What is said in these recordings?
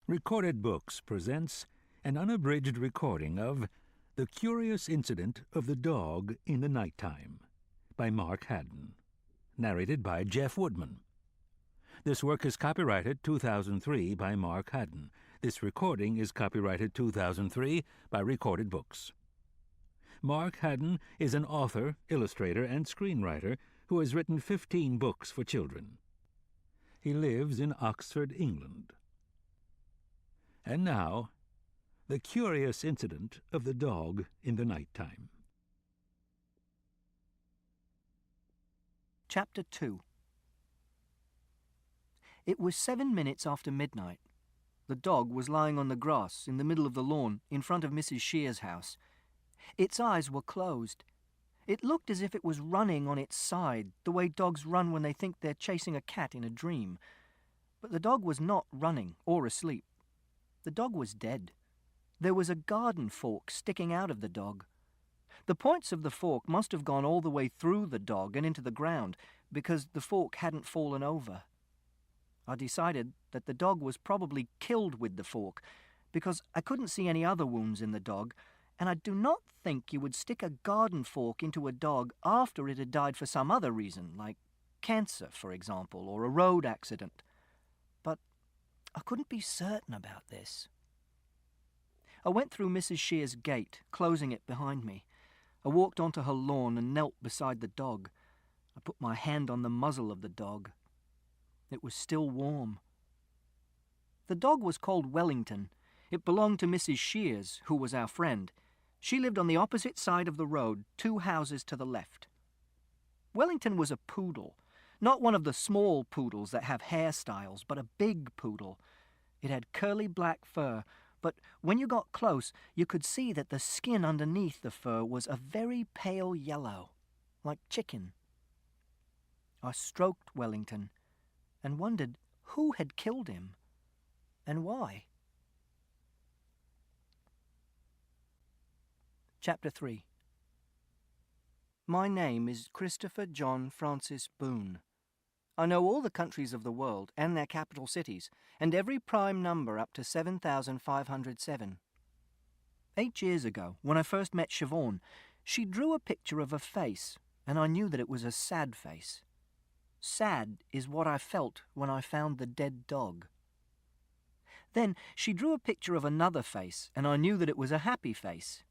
Recorded Books presents an unabridged recording of The Curious Incident of the Dog in the Nighttime by Mark Haddon, narrated by Jeff Woodman. This work is copyrighted 2003 by Mark Haddon. This recording is copyrighted 2003 by Recorded Books. Mark Haddon is an author, illustrator, and screenwriter who has written 15 books for children. He lives in Oxford, England. And now, The Curious Incident of the Dog in the Nighttime. Chapter 2. It was 7 minutes after midnight. The dog was lying on the grass in the middle of the lawn in front of Mrs. Shear's house. Its eyes were closed. It looked as if it was running on its side, the way dogs run when they think they're chasing a cat in a dream. But the dog was not running or asleep. The dog was dead. There was a garden fork sticking out of the dog. The points of the fork must have gone all the way through the dog and into the ground, because the fork hadn't fallen over. I decided that the dog was probably killed with the fork, because I couldn't see any other wounds in the dog, and I do not think you would stick a garden fork into a dog after it had died for some other reason, like cancer, for example, or a road accident. But I couldn't be certain about this. I went through Mrs. Shear's gate, closing it behind me. I walked onto her lawn and knelt beside the dog. I put my hand on the muzzle of the dog. It was still warm. The dog was called Wellington. It belonged to Mrs. Shear's, who was our friend. She lived on the opposite side of the road, 2 houses to the left. Wellington was a poodle. Not one of the small poodles that have hairstyles, but a big poodle. It had curly black fur, but when you got close, you could see that the skin underneath the fur was a very pale yellow, like chicken. I stroked Wellington and wondered who had killed him and why. Chapter 3. My name is Christopher John Francis Boone. I know all the countries of the world and their capital cities, and every prime number up to 7,507. 8 years ago, when I first met Siobhan, she drew a picture of a face, and I knew that it was a sad face. Sad is what I felt when I found the dead dog. Then she drew a picture of another face, and I knew that it was a happy face.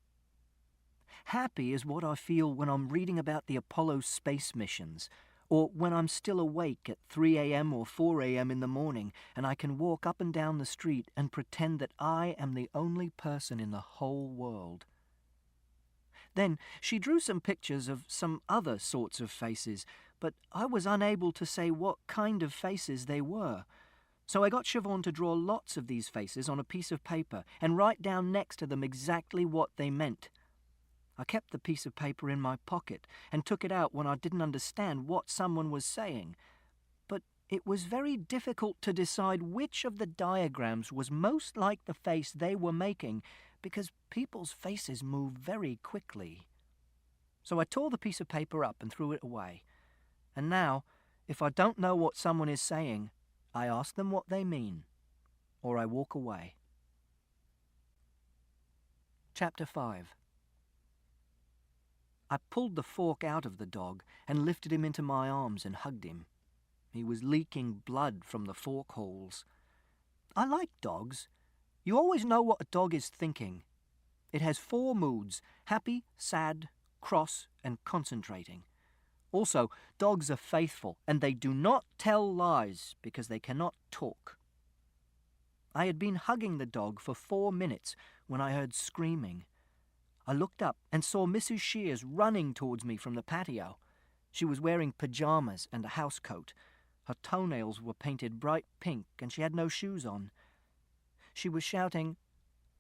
Happy is what I feel when I'm reading about the Apollo space missions, or when I'm still awake at 3 a.m. or 4 a.m. in the morning and I can walk up and down the street and pretend that I am the only person in the whole world. Then she drew some pictures of some other sorts of faces, but I was unable to say what kind of faces they were. So I got Siobhan to draw lots of these faces on a piece of paper and write down next to them exactly what they meant. I kept the piece of paper in my pocket and took it out when I didn't understand what someone was saying. But it was very difficult to decide which of the diagrams was most like the face they were making, because people's faces move very quickly. So I tore the piece of paper up and threw it away. And now, if I don't know what someone is saying, I ask them what they mean, or I walk away. Chapter 5. I pulled the fork out of the dog and lifted him into my arms and hugged him. He was leaking blood from the fork holes. I like dogs. You always know what a dog is thinking. It has 4 moods: happy, sad, cross, and concentrating. Also, dogs are faithful, and they do not tell lies because they cannot talk. I had been hugging the dog for 4 minutes when I heard screaming. I looked up and saw Mrs. Shears running towards me from the patio. She was wearing pajamas and a housecoat. Her toenails were painted bright pink and she had no shoes on. She was shouting,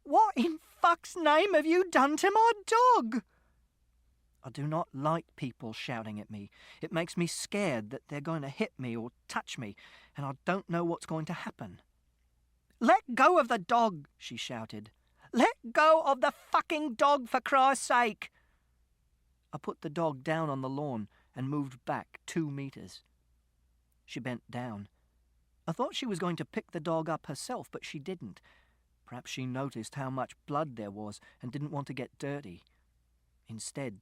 "What in fuck's name have you done to my dog?" I do not like people shouting at me. It makes me scared that they're going to hit me or touch me, and I don't know what's going to happen. "Let go of the dog," she shouted. "Let go of the fucking dog, for Christ's sake!" I put the dog down on the lawn and moved back 2 meters. She bent down. I thought she was going to pick the dog up herself, but she didn't. Perhaps she noticed how much blood there was and didn't want to get dirty. Instead,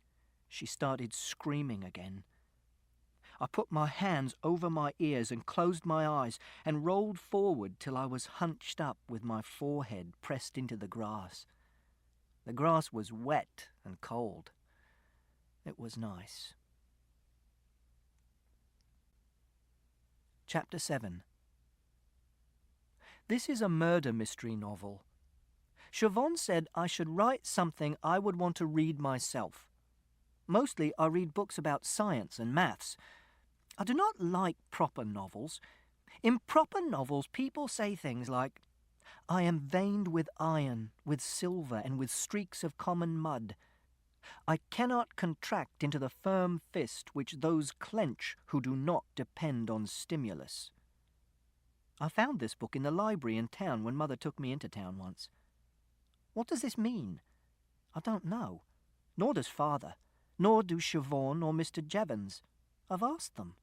she started screaming again. I put my hands over my ears and closed my eyes and rolled forward till I was hunched up with my forehead pressed into the grass. The grass was wet and cold. It was nice. Chapter 7. This is a murder mystery novel. Siobhan said I should write something I would want to read myself. Mostly I read books about science and maths. I do not like proper novels. In proper novels, people say things like, "I am veined with iron, with silver, and with streaks of common mud. I cannot contract into the firm fist which those clench who do not depend on stimulus." I found this book in the library in town when Mother took me into town once. What does this mean? I don't know. Nor does Father. Nor do Siobhan or Mr. Jevons. I've asked them.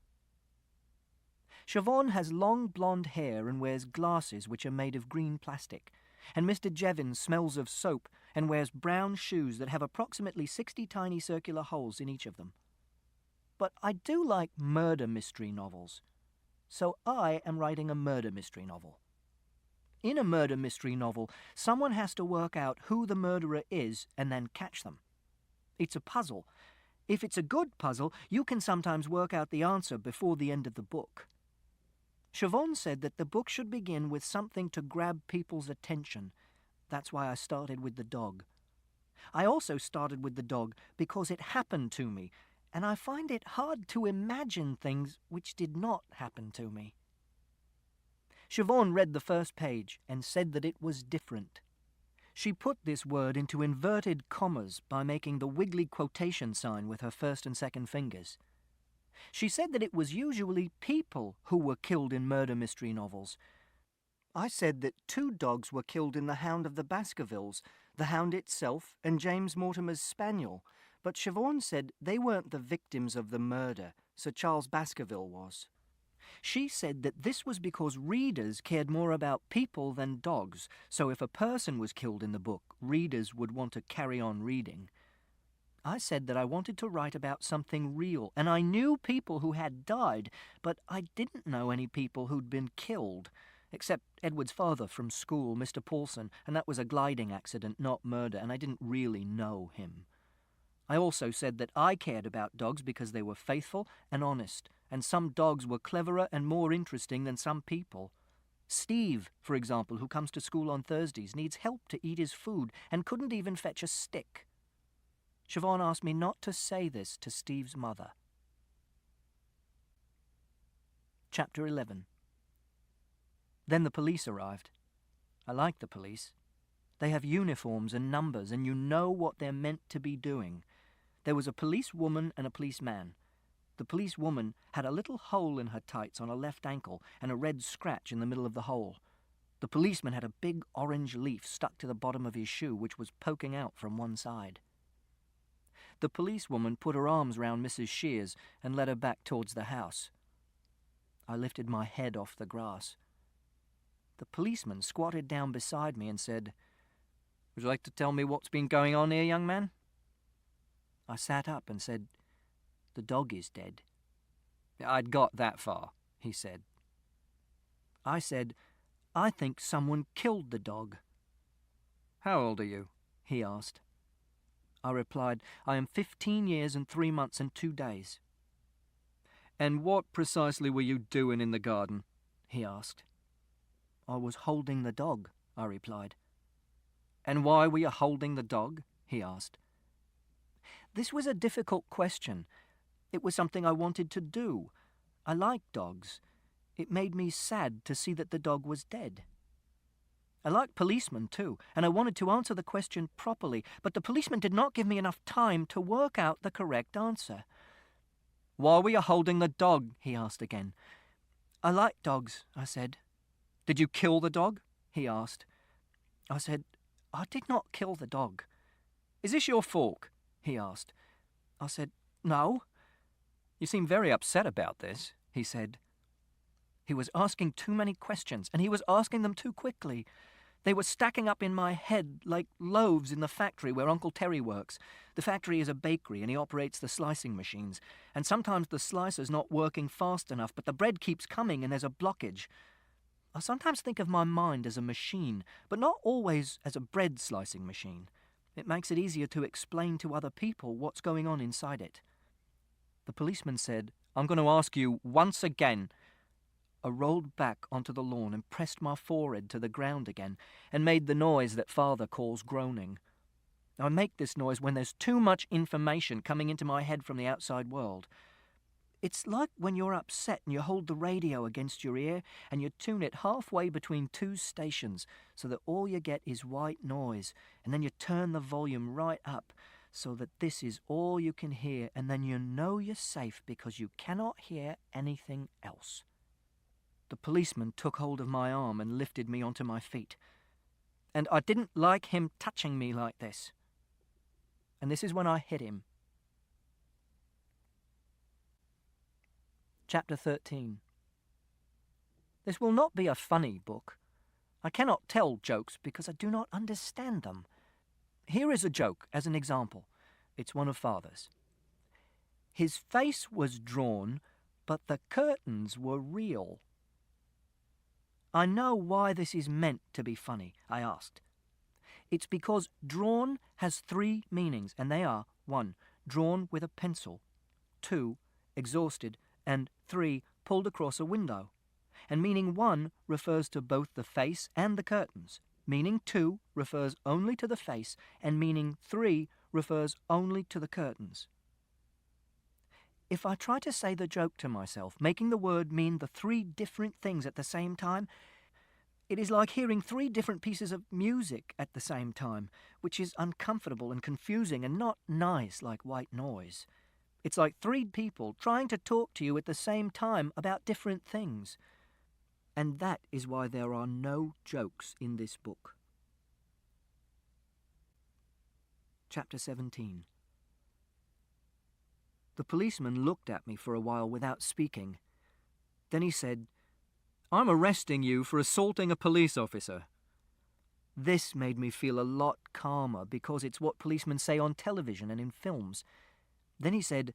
Siobhan has long blonde hair and wears glasses which are made of green plastic, and Mr. Jevons smells of soap and wears brown shoes that have approximately 60 tiny circular holes in each of them. But I do like murder mystery novels, so I am writing a murder mystery novel. In a murder mystery novel, someone has to work out who the murderer is and then catch them. It's a puzzle. If it's a good puzzle, you can sometimes work out the answer before the end of the book. Siobhan said that the book should begin with something to grab people's attention. That's why I started with the dog. I also started with the dog because it happened to me, and I find it hard to imagine things which did not happen to me. Siobhan read the first page and said that it was different. She put this word into inverted commas by making the wiggly quotation sign with her first and second fingers. She said that it was usually people who were killed in murder mystery novels. I said that 2 dogs were killed in The Hound of the Baskervilles, the hound itself and James Mortimer's spaniel, but Siobhan said they weren't the victims of the murder, Sir Charles Baskerville was. She said that this was because readers cared more about people than dogs, so if a person was killed in the book, readers would want to carry on reading. I said that I wanted to write about something real, and I knew people who had died, but I didn't know any people who'd been killed, except Edward's father from school, Mr. Paulson, and that was a gliding accident, not murder, and I didn't really know him. I also said that I cared about dogs because they were faithful and honest, and some dogs were cleverer and more interesting than some people. Steve, for example, who comes to school on Thursdays, needs help to eat his food and couldn't even fetch a stick. Siobhan asked me not to say this to Steve's mother. Chapter 11. Then the police arrived. I like the police. They have uniforms and numbers, and you know what they're meant to be doing. There was a policewoman and a policeman. The policewoman had a little hole in her tights on her left ankle and a red scratch in the middle of the hole. The policeman had a big orange leaf stuck to the bottom of his shoe, which was poking out from one side. The policewoman put her arms round Mrs. Shears and led her back towards the house. I lifted my head off the grass. The policeman squatted down beside me and said, "Would you like to tell me what's been going on here, young man?" I sat up and said, "The dog is dead." "I'd got that far," he said. I said, "I think someone killed the dog." "How old are you?" he asked. I replied, "I am 15 years and 3 months and 2 days. "And what precisely were you doing in the garden?" he asked. "I was holding the dog," I replied. "And why were you holding the dog?" he asked. This was a difficult question. It was something I wanted to do. I like dogs. It made me sad to see that the dog was dead. I like policemen too, and I wanted to answer the question properly, but the policeman did not give me enough time to work out the correct answer. "Why were you holding the dog?" he asked again. "I like dogs," I said. "Did you kill the dog?" he asked. I said, "I did not kill the dog." "Is this your fork?" he asked. I said, "No." "You seem very upset about this," he said. He was asking too many questions, and he was asking them too quickly. They were stacking up in my head like loaves in the factory where Uncle Terry works. The factory is a bakery, and he operates the slicing machines. And sometimes the slicer's not working fast enough, but the bread keeps coming and there's a blockage. I sometimes think of my mind as a machine, but not always as a bread slicing machine. It makes it easier to explain to other people what's going on inside it. The policeman said, "I'm going to ask you once again." I rolled back onto the lawn and pressed my forehead to the ground again and made the noise that Father calls groaning. I make this noise when there's too much information coming into my head from the outside world. It's like when you're upset and you hold the radio against your ear and you tune it halfway between two stations so that all you get is white noise, and then you turn the volume right up so that this is all you can hear, and then you know you're safe because you cannot hear anything else. The policeman took hold of my arm and lifted me onto my feet. And I didn't like him touching me like this. And this is when I hit him. Chapter 13. This will not be a funny book. I cannot tell jokes because I do not understand them. Here is a joke as an example. It's one of Father's. His face was drawn, but the curtains were real. I know why this is meant to be funny, I asked. It's because drawn has three meanings, and they are: 1, drawn with a pencil; 2, exhausted; and 3, pulled across a window. And meaning 1 refers to both the face and the curtains. Meaning 2 refers only to the face, and meaning 3 refers only to the curtains. If I try to say the joke to myself, making the word mean the 3 different things at the same time, it is like hearing 3 different pieces of music at the same time, which is uncomfortable and confusing and not nice like white noise. It's like 3 people trying to talk to you at the same time about different things. And that is why there are no jokes in this book. Chapter 17. The policeman looked at me for a while without speaking. Then he said, "I'm arresting you for assaulting a police officer." This made me feel a lot calmer because it's what policemen say on television and in films. Then he said,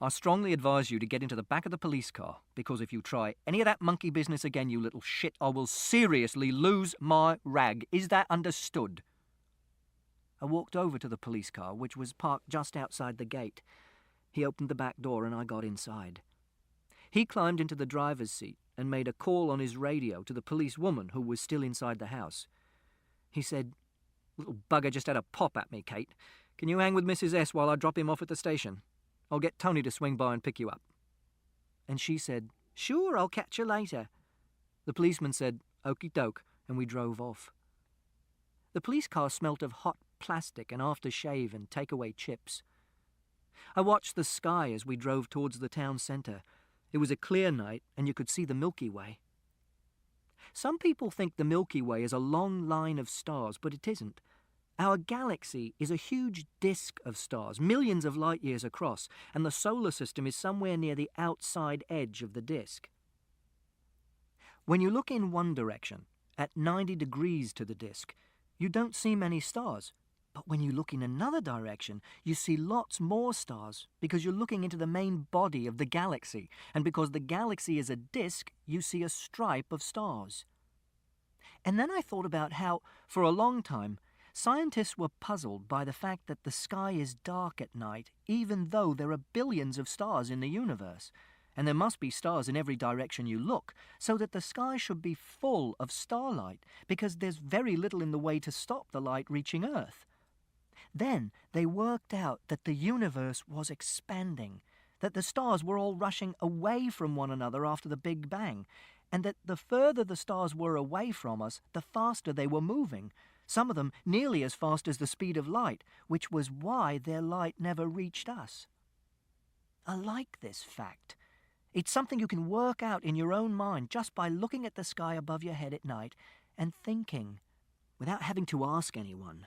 "I strongly advise you to get into the back of the police car, because if you try any of that monkey business again, you little shit, I will seriously lose my rag. Is that understood?" I walked over to the police car, which was parked just outside the gate. He opened the back door and I got inside. He climbed into the driver's seat and made a call on his radio to the policewoman who was still inside the house. He said, "Little bugger just had a pop at me, Kate. Can you hang with Mrs. S while I drop him off at the station? I'll get Tony to swing by and pick you up." And she said, "Sure, I'll catch you later." The policeman said, "Okie doke," and we drove off. The police car smelt of hot plastic and aftershave and takeaway chips. I watched the sky as we drove towards the town centre. It was a clear night, and you could see the Milky Way. Some people think the Milky Way is a long line of stars, but it isn't. Our galaxy is a huge disk of stars, millions of light years across, and the solar system is somewhere near the outside edge of the disk. When you look in one direction, at 90 degrees to the disk, you don't see many stars. But when you look in another direction, you see lots more stars because you're looking into the main body of the galaxy, and because the galaxy is a disk, you see a stripe of stars. And then I thought about how, for a long time, scientists were puzzled by the fact that the sky is dark at night, even though there are billions of stars in the universe. And there must be stars in every direction you look, so that the sky should be full of starlight, because there's very little in the way to stop the light reaching Earth. Then they worked out that the universe was expanding, that the stars were all rushing away from one another after the Big Bang, and that the further the stars were away from us, the faster they were moving, some of them nearly as fast as the speed of light, which was why their light never reached us. I like this fact. It's something you can work out in your own mind just by looking at the sky above your head at night and thinking, without having to ask anyone.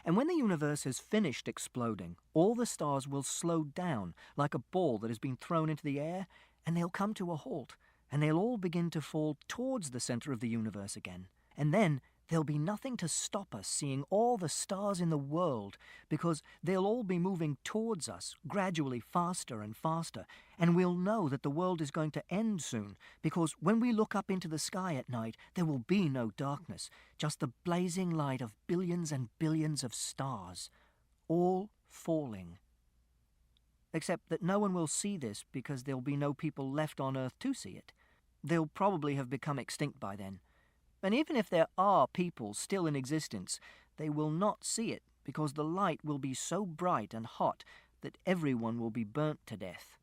And when the universe has finished exploding, all the stars will slow down like a ball that has been thrown into the air, and they'll come to a halt, and they'll all begin to fall towards the center of the universe again. And then there'll be nothing to stop us seeing all the stars in the world, because they'll all be moving towards us, gradually faster and faster, and we'll know that the world is going to end soon, because when we look up into the sky at night, there will be no darkness, just the blazing light of billions and billions of stars, all falling. Except that no one will see this because there'll be no people left on Earth to see it. They'll probably have become extinct by then. And even if there are people still in existence, they will not see it because the light will be so bright and hot that everyone will be burnt to death,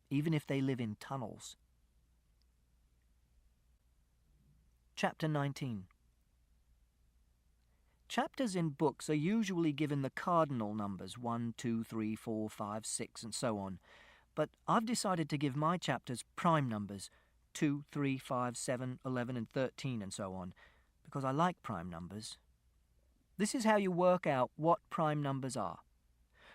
even if they live in tunnels. Chapter 19. Chapters in books are usually given the cardinal numbers 1, 2, 3, 4, 5, 6, and so on, but I've decided to give my chapters prime numbers 2, 3, 5, 7, 11, and 13, and so on, because I like prime numbers. This is how you work out what prime numbers are.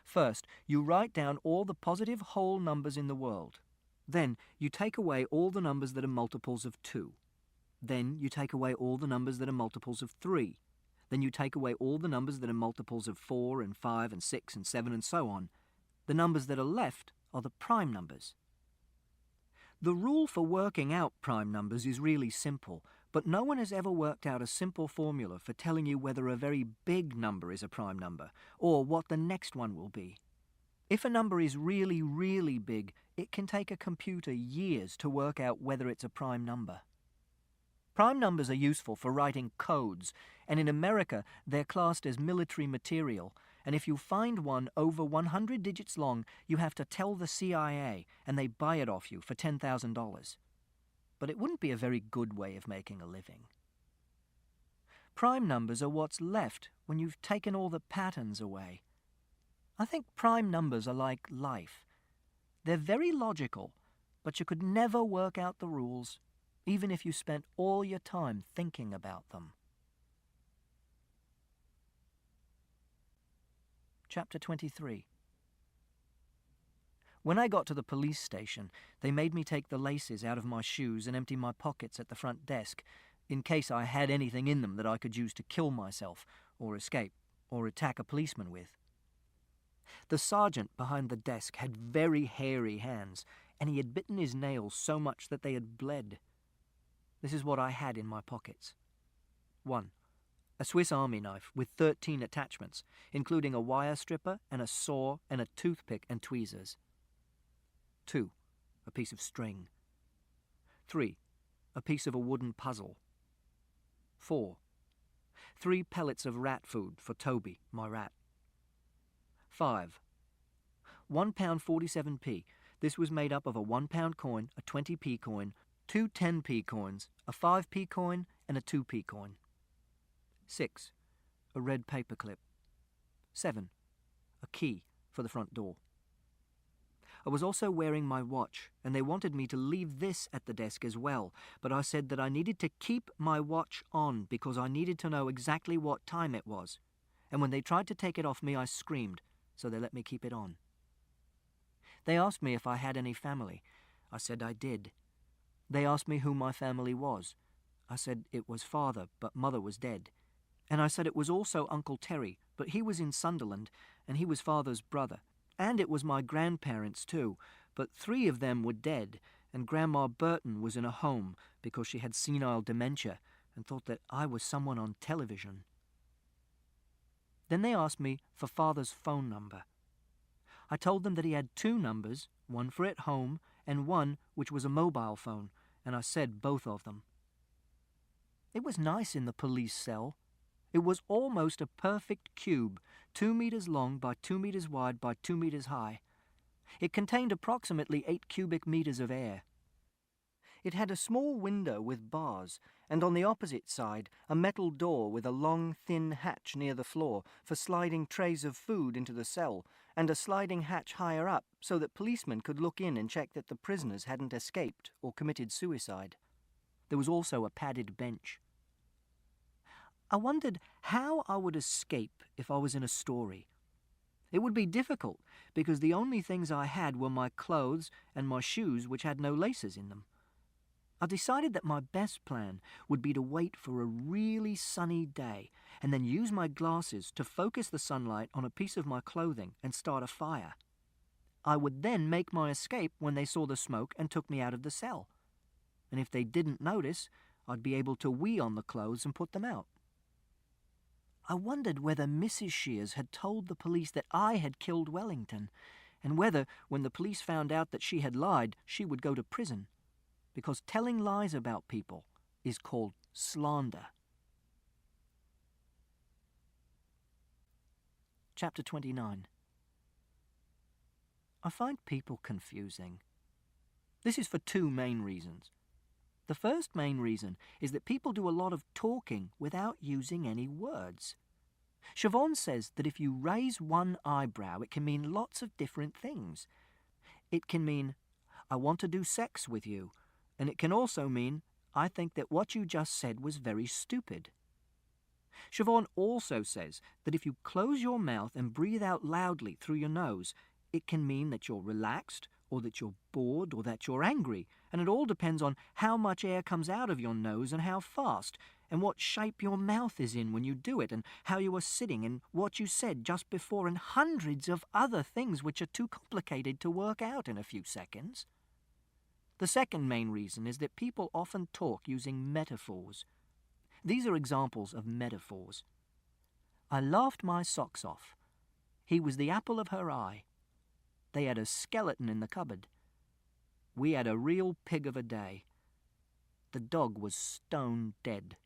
First, you write down all the positive whole numbers in the world. Then, you take away all the numbers that are multiples of 2. Then, you take away all the numbers that are multiples of 3. Then you take away all the numbers that are multiples of 4 and 5 and 6 and 7 and so on. The numbers that are left are the prime numbers. The rule for working out prime numbers is really simple, but no one has ever worked out a simple formula for telling you whether a very big number is a prime number, or what the next one will be. If a number is really, really big, it can take a computer years to work out whether it's a prime number. Prime numbers are useful for writing codes, and in America they're classed as military material, and if you find one over 100 digits long, you have to tell the CIA, and they buy it off you for $10,000. But it wouldn't be a very good way of making a living. Prime numbers are what's left when you've taken all the patterns away. I think prime numbers are like life. They're very logical, but you could never work out the rules, even if you spent all your time thinking about them. Chapter 23. When I got to the police station, they made me take the laces out of my shoes and empty my pockets at the front desk, in case I had anything in them that I could use to kill myself, or escape, or attack a policeman with. The sergeant behind the desk had very hairy hands, and he had bitten his nails so much that they had bled. This is what I had in my pockets. 1. A Swiss Army knife with 13 attachments, including a wire stripper and a saw and a toothpick and tweezers. 2. A piece of string. 3. A piece of a wooden puzzle. 4. 3 pellets of rat food for Toby, my rat. 5. £1 47p. This was made up of a £1 coin, a 20p coin, 2 10p coins, a 5p coin, and a 2p coin. 6. A red paperclip. 7. A key for the front door. I was also wearing my watch, and they wanted me to leave this at the desk as well, but I said that I needed to keep my watch on because I needed to know exactly what time it was. And when they tried to take it off me, I screamed, so they let me keep it on. They asked me if I had any family. I said I did. They asked me who my family was. I said it was father, but mother was dead. And I said it was also Uncle Terry, but he was in Sunderland, and he was father's brother. And it was my grandparents too, but 3 of them were dead, and Grandma Burton was in a home because she had senile dementia and thought that I was someone on television. Then they asked me for father's phone number. I told them that he had 2 numbers, one for at home and one which was a mobile phone, and I said both of them. It was nice in the police cell. It was almost a perfect cube, 2 meters long by 2 meters wide by 2 meters high. It contained approximately 8 cubic meters of air. It had a small window with bars, and on the opposite side a metal door with a long, thin hatch near the floor for sliding trays of food into the cell, and a sliding hatch higher up so that policemen could look in and check that the prisoners hadn't escaped or committed suicide. There was also a padded bench. I wondered how I would escape if I was in a story. It would be difficult because the only things I had were my clothes and my shoes which had no laces in them. I decided that my best plan would be to wait for a really sunny day and then use my glasses to focus the sunlight on a piece of my clothing and start a fire. I would then make my escape when they saw the smoke and took me out of the cell. And if they didn't notice, I'd be able to wee on the clothes and put them out. I wondered whether Mrs. Shears had told the police that I had killed Wellington, and whether, when the police found out that she had lied, she would go to prison, because telling lies about people is called slander. Chapter 29. I find people confusing. This is for two main reasons. The first main reason is that people do a lot of talking without using any words. Siobhan says that if you raise one eyebrow, it can mean lots of different things. It can mean, I want to do sex with you, and it can also mean, I think that what you just said was very stupid. Siobhan also says that if you close your mouth and breathe out loudly through your nose, it can mean that you're relaxed, or that you're bored, or that you're angry, and it all depends on how much air comes out of your nose and how fast, and what shape your mouth is in when you do it, and how you are sitting, and what you said just before, and hundreds of other things which are too complicated to work out in a few seconds. The second main reason is that people often talk using metaphors. These are examples of metaphors. I laughed my socks off. He was the apple of her eye. They had a skeleton in the cupboard. We had a real pig of a day. The dog was stone dead.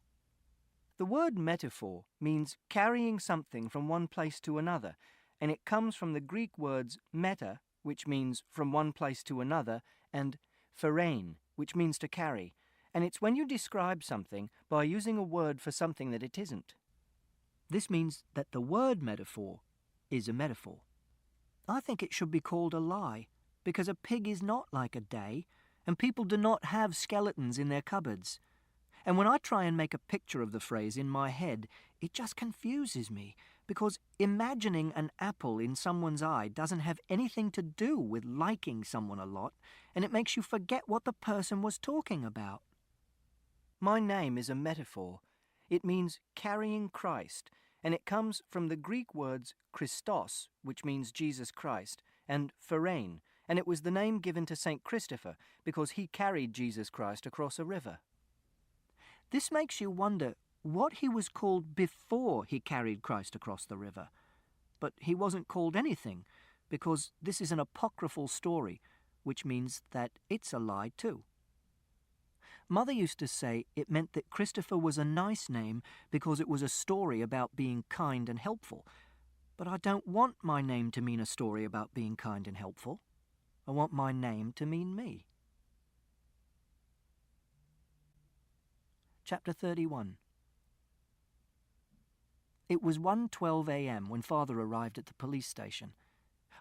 The word metaphor means carrying something from one place to another, and it comes from the Greek words meta, which means from one place to another, and pherein, which means to carry, and it's when you describe something by using a word for something that it isn't. This means that the word metaphor is a metaphor. I think it should be called a lie, because a pig is not like a day, and people do not have skeletons in their cupboards. And when I try and make a picture of the phrase in my head, it just confuses me, because imagining an apple in someone's eye doesn't have anything to do with liking someone a lot, and it makes you forget what the person was talking about. My name is a metaphor. It means carrying Christ, and it comes from the Greek words Christos, which means Jesus Christ, and pherein, and it was the name given to St. Christopher because he carried Jesus Christ across a river. This makes you wonder what he was called before he carried Christ across the river. But he wasn't called anything, because this is an apocryphal story, which means that it's a lie too. Mother used to say it meant that Christopher was a nice name because it was a story about being kind and helpful. But I don't want my name to mean a story about being kind and helpful. I want my name to mean me. Chapter 31. It was 1:12 a.m. when Father arrived at the police station.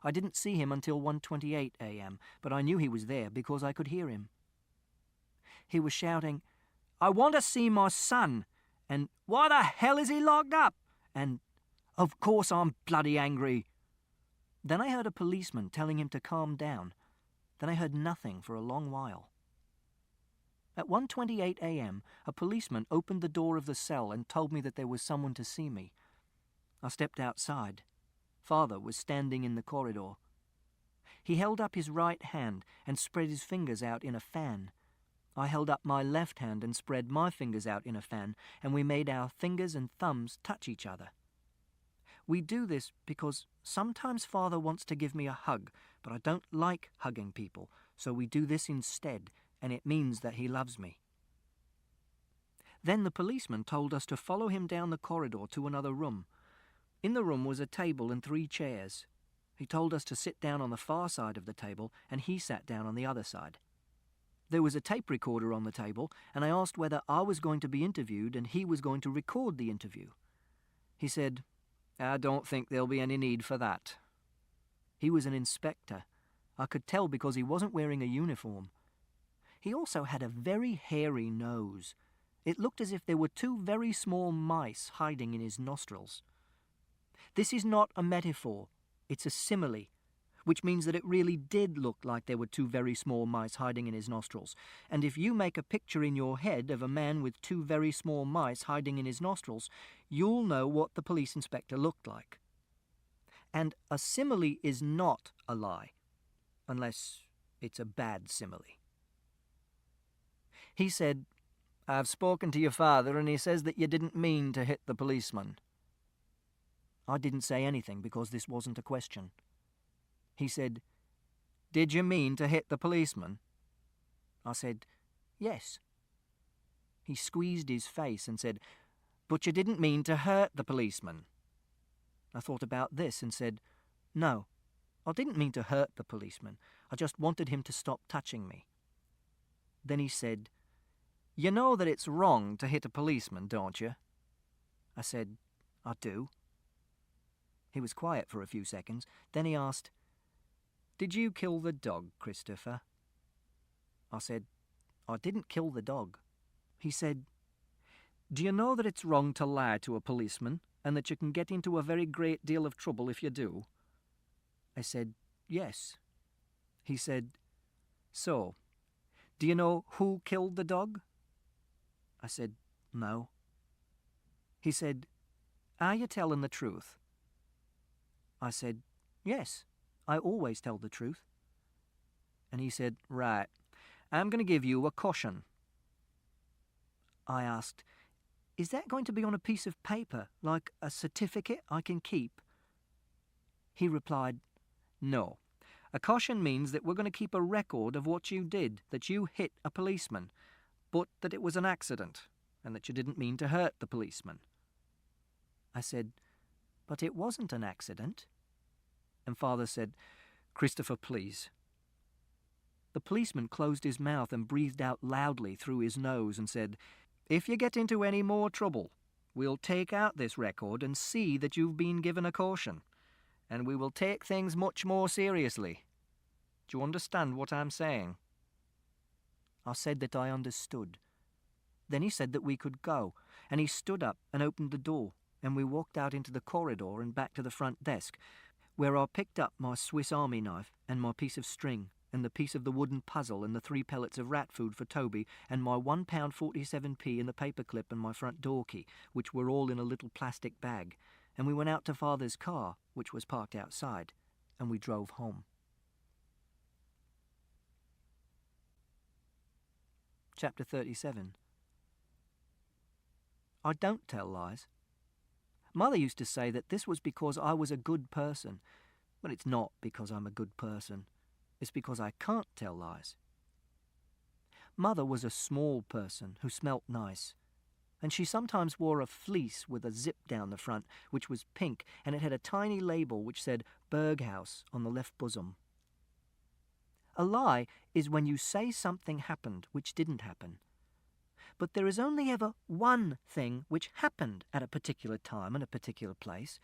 I didn't see him until 1:28 a.m., but I knew he was there because I could hear him. He was shouting, "I want to see my son," and "Why the hell is he locked up?" and "Of course I'm bloody angry." Then I heard a policeman telling him to calm down. Then I heard nothing for a long while. At 1:28 a.m., a policeman opened the door of the cell and told me that there was someone to see me. I stepped outside. Father was standing in the corridor. He held up his right hand and spread his fingers out in a fan. I held up my left hand and spread my fingers out in a fan, and we made our fingers and thumbs touch each other. We do this because sometimes Father wants to give me a hug, but I don't like hugging people, so we do this instead, and it means that he loves me. Then the policeman told us to follow him down the corridor to another room. In the room was a table and 3 chairs. He told us to sit down on the far side of the table, and he sat down on the other side. There was a tape recorder on the table, and I asked whether I was going to be interviewed and he was going to record the interview. He said, "I don't think there'll be any need for that." He was an inspector. I could tell because he wasn't wearing a uniform. He also had a very hairy nose. It looked as if there were 2 very small mice hiding in his nostrils. This is not a metaphor, it's a simile. which means that it really did look like there were two very small mice hiding in his nostrils. And if you make a picture in your head of a man with two very small mice hiding in his nostrils, you'll know what the police inspector looked like. And a simile is not a lie, unless it's a bad simile. He said, "I've spoken to your father and he says that you didn't mean to hit the policeman." I didn't say anything because this wasn't a question. He said, "Did you mean to hit the policeman?" I said, "Yes." He squeezed his face and said, "But you didn't mean to hurt the policeman." I thought about this and said, "No, I didn't mean to hurt the policeman. I just wanted him to stop touching me." Then he said, "You know that it's wrong to hit a policeman, don't you?" I said, "I do." He was quiet for a few seconds. Then he asked, "Did you kill the dog, Christopher?" I said, "I didn't kill the dog." He said, "Do you know that it's wrong to lie to a policeman and that you can get into a very great deal of trouble if you do?" I said, "Yes." He said, "So, do you know who killed the dog?" I said, "No." He said, "Are you telling the truth?" I said, "Yes, I always tell the truth." And he said, "Right, I'm going to give you a caution." I asked, "Is that going to be on a piece of paper, like a certificate I can keep?" He replied, "No. A caution means that we're going to keep a record of what you did, that you hit a policeman, but that it was an accident, and that you didn't mean to hurt the policeman." I said, "But it wasn't an accident." And Father said, "Christopher, please." The policeman closed his mouth and breathed out loudly through his nose and said, "If you get into any more trouble, we'll take out this record and see that you've been given a caution, and we will take things much more seriously. Do you understand what I'm saying?" I said that I understood. Then he said that we could go, and he stood up and opened the door, and we walked out into the corridor and back to the front desk, where I picked up my Swiss Army knife and my piece of string and the piece of the wooden puzzle and the 3 pellets of rat food for Toby and my £1.47p and the paperclip and my front door key, which were all in a little plastic bag, and we went out to Father's car, which was parked outside, and we drove home. Chapter 37. I don't tell lies. Mother used to say that this was because I was a good person, but it's not because I'm a good person. It's because I can't tell lies. Mother was a small person who smelt nice, and she sometimes wore a fleece with a zip down the front, which was pink, and it had a tiny label which said Berghaus on the left bosom. A lie is when you say something happened which didn't happen. But there is only ever one thing which happened at a particular time and a particular place,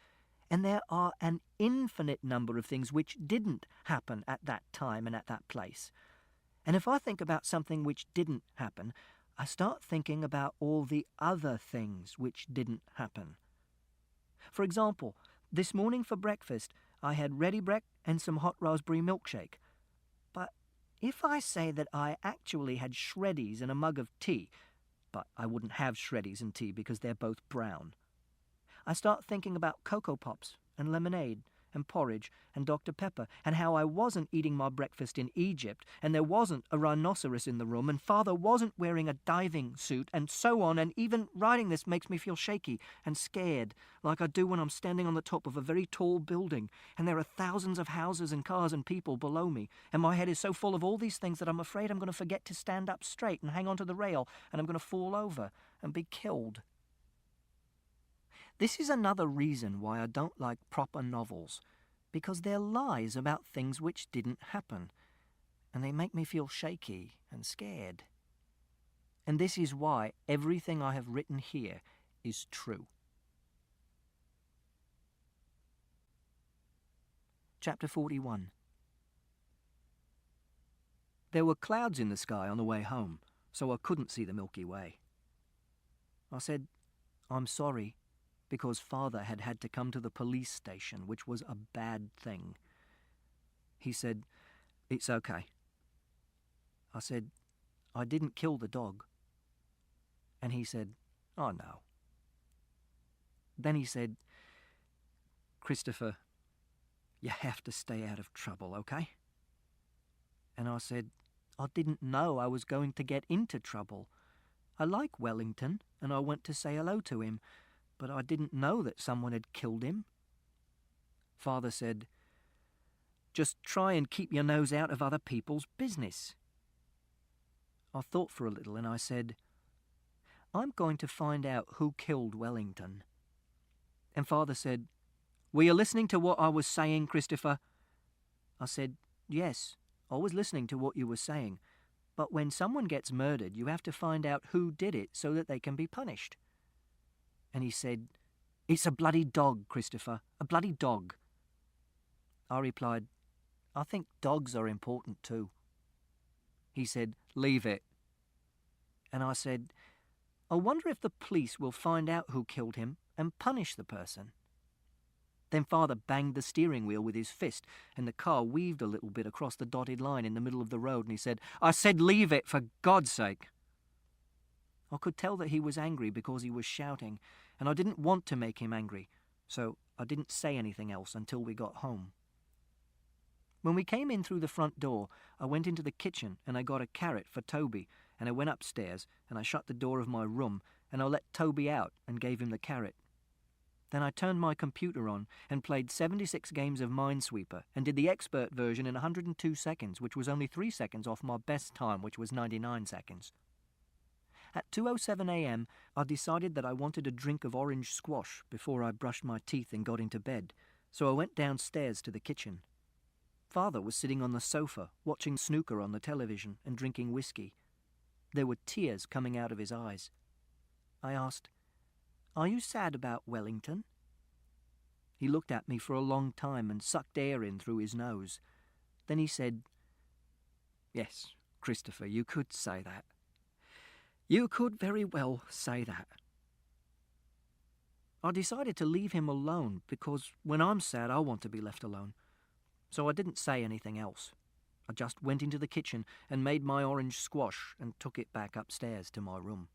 and there are an infinite number of things which didn't happen at that time and at that place. And if I think about something which didn't happen, I start thinking about all the other things which didn't happen. For example, this morning for breakfast, I had ready brek and some hot raspberry milkshake. But if I say that I actually had shreddies and a mug of tea, but I wouldn't have shreddies and tea because they're both brown, I start thinking about Cocoa Pops and lemonade and porridge and Dr. Pepper and how I wasn't eating my breakfast in Egypt and there wasn't a rhinoceros in the room and Father wasn't wearing a diving suit and so on, and even writing this makes me feel shaky and scared like I do when I'm standing on the top of a very tall building and there are thousands of houses and cars and people below me and my head is so full of all these things that I'm afraid I'm going to forget to stand up straight and hang onto the rail and I'm going to fall over and be killed. This is another reason why I don't like proper novels, because they're lies about things which didn't happen, and they make me feel shaky and scared. And this is why everything I have written here is true. Chapter 41. There were clouds in the sky on the way home, so I couldn't see the Milky Way. I said, "I'm sorry," because Father had had to come to the police station, which was a bad thing. He said, "It's okay." I said, "I didn't kill the dog." And he said, "Oh, no." Then he said, "Christopher, you have to stay out of trouble, okay?" And I said, "I didn't know I was going to get into trouble. I like Wellington, and I went to say hello to him, but I didn't know that someone had killed him." Father said, "Just try and keep your nose out of other people's business." I thought for a little and I said, "I'm going to find out who killed Wellington." And Father said, "Were you listening to what I was saying, Christopher?" I said, "Yes, I was listening to what you were saying. But when someone gets murdered, you have to find out who did it so that they can be punished." And he said, "It's a bloody dog, Christopher, a bloody dog." I replied, "I think dogs are important too." He said, "Leave it." And I said, "I wonder if the police will find out who killed him and punish the person." Then Father banged the steering wheel with his fist, and the car weaved a little bit across the dotted line in the middle of the road, and he said, "I said leave it, for God's sake." I could tell that he was angry because he was shouting, and I didn't want to make him angry, so I didn't say anything else until we got home. When we came in through the front door, I went into the kitchen and I got a carrot for Toby, and I went upstairs and I shut the door of my room and I let Toby out and gave him the carrot. Then I turned my computer on and played 76 games of Minesweeper and did the expert version in 102 seconds, which was only 3 seconds off my best time, which was 99 seconds. At 2:07 a.m, I decided that I wanted a drink of orange squash before I brushed my teeth and got into bed, so I went downstairs to the kitchen. Father was sitting on the sofa, watching snooker on the television and drinking whiskey. There were tears coming out of his eyes. I asked, "Are you sad about Wellington?" He looked at me for a long time and sucked air in through his nose. Then he said, "Yes, Christopher, you could say that. You could very well say that." I decided to leave him alone because when I'm sad I want to be left alone. So I didn't say anything else. I just went into the kitchen and made my orange squash and took it back upstairs to my room.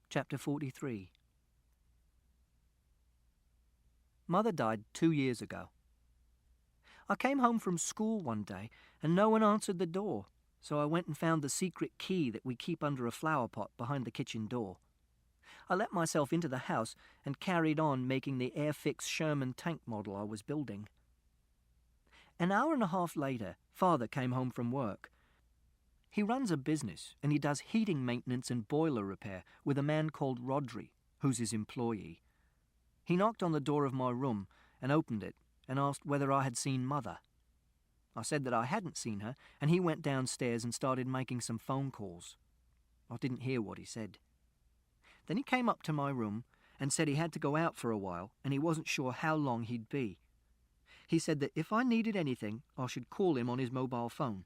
Chapter 43. Mother died 2 years ago. I came home from school one day and no one answered the door, so I went and found the secret key that we keep under a flower pot behind the kitchen door. I let myself into the house and carried on making the Airfix Sherman tank model I was building. An hour and a half later, Father came home from work. He runs a business and he does heating maintenance and boiler repair with a man called Rodri, who's his employee. He knocked on the door of my room and opened it and asked whether I had seen Mother. I said that I hadn't seen her, and he went downstairs and started making some phone calls. I didn't hear what he said. Then he came up to my room and said he had to go out for a while and he wasn't sure how long he'd be. He said that if I needed anything, I should call him on his mobile phone.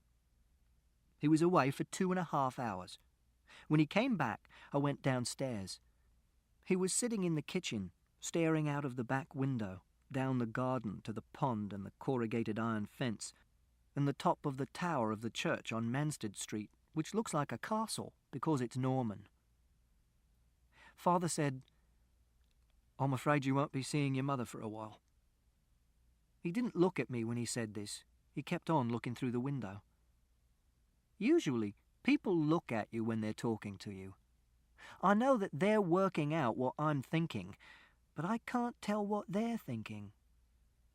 He was away for 2.5 hours. When he came back, I went downstairs. He was sitting in the kitchen, staring out of the back window, down the garden to the pond and the corrugated iron fence, and the top of the tower of the church on Mansted Street, which looks like a castle because it's Norman. Father said, "I'm afraid you won't be seeing your mother for a while." He didn't look at me when he said this. He kept on looking through the window. Usually, people look at you when they're talking to you. I know that they're working out what I'm thinking, but I can't tell what they're thinking.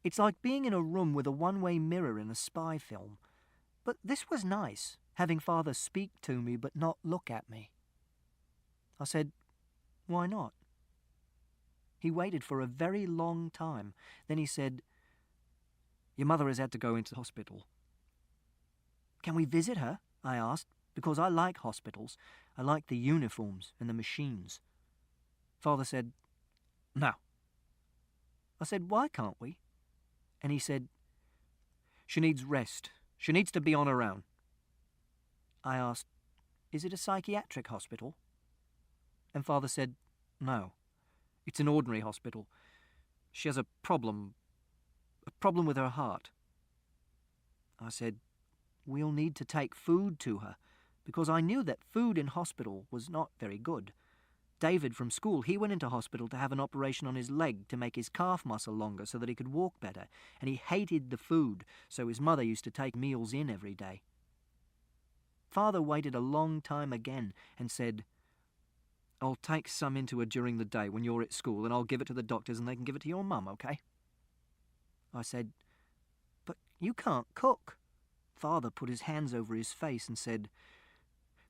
It's like being in a room with a one-way mirror in a spy film. But this was nice, having Father speak to me but not look at me. I said, "Why not?" He waited for a very long time. Then he said, "Your mother has had to go into hospital." "Can we visit her?" I asked, because I like hospitals. I like the uniforms and the machines. Father said, "No." I said, "Why can't we?" And he said, "She needs rest. She needs to be on her own." I asked, "Is it a psychiatric hospital?" And Father said, "No, it's an ordinary hospital. She has a problem with her heart. I said, we'll need to take food to her, because I knew that food in hospital was not very good. David from school, he went into hospital to have an operation on his leg to make his calf muscle longer so that he could walk better, and he hated the food, so his mother used to take meals in every day. Father waited a long time again and said, I'll take some into her during the day when you're at school, and I'll give it to the doctors and they can give it to your mum, okay? I said, but you can't cook. Father put his hands over his face and said,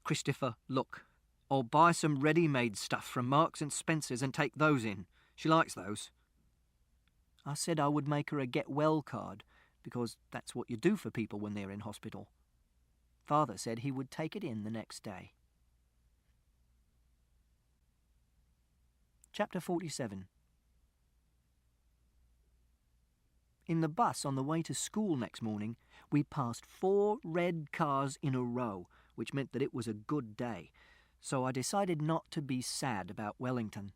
Christopher, look, I'll buy some ready-made stuff from Marks and Spencer's and take those in. She likes those. I said I would make her a get-well card, because that's what you do for people when they're in hospital. Father said he would take it in the next day. Chapter 47. In the bus on the way to school next morning, we passed 4 red cars in a row, which meant that it was a good day, so I decided not to be sad about Wellington.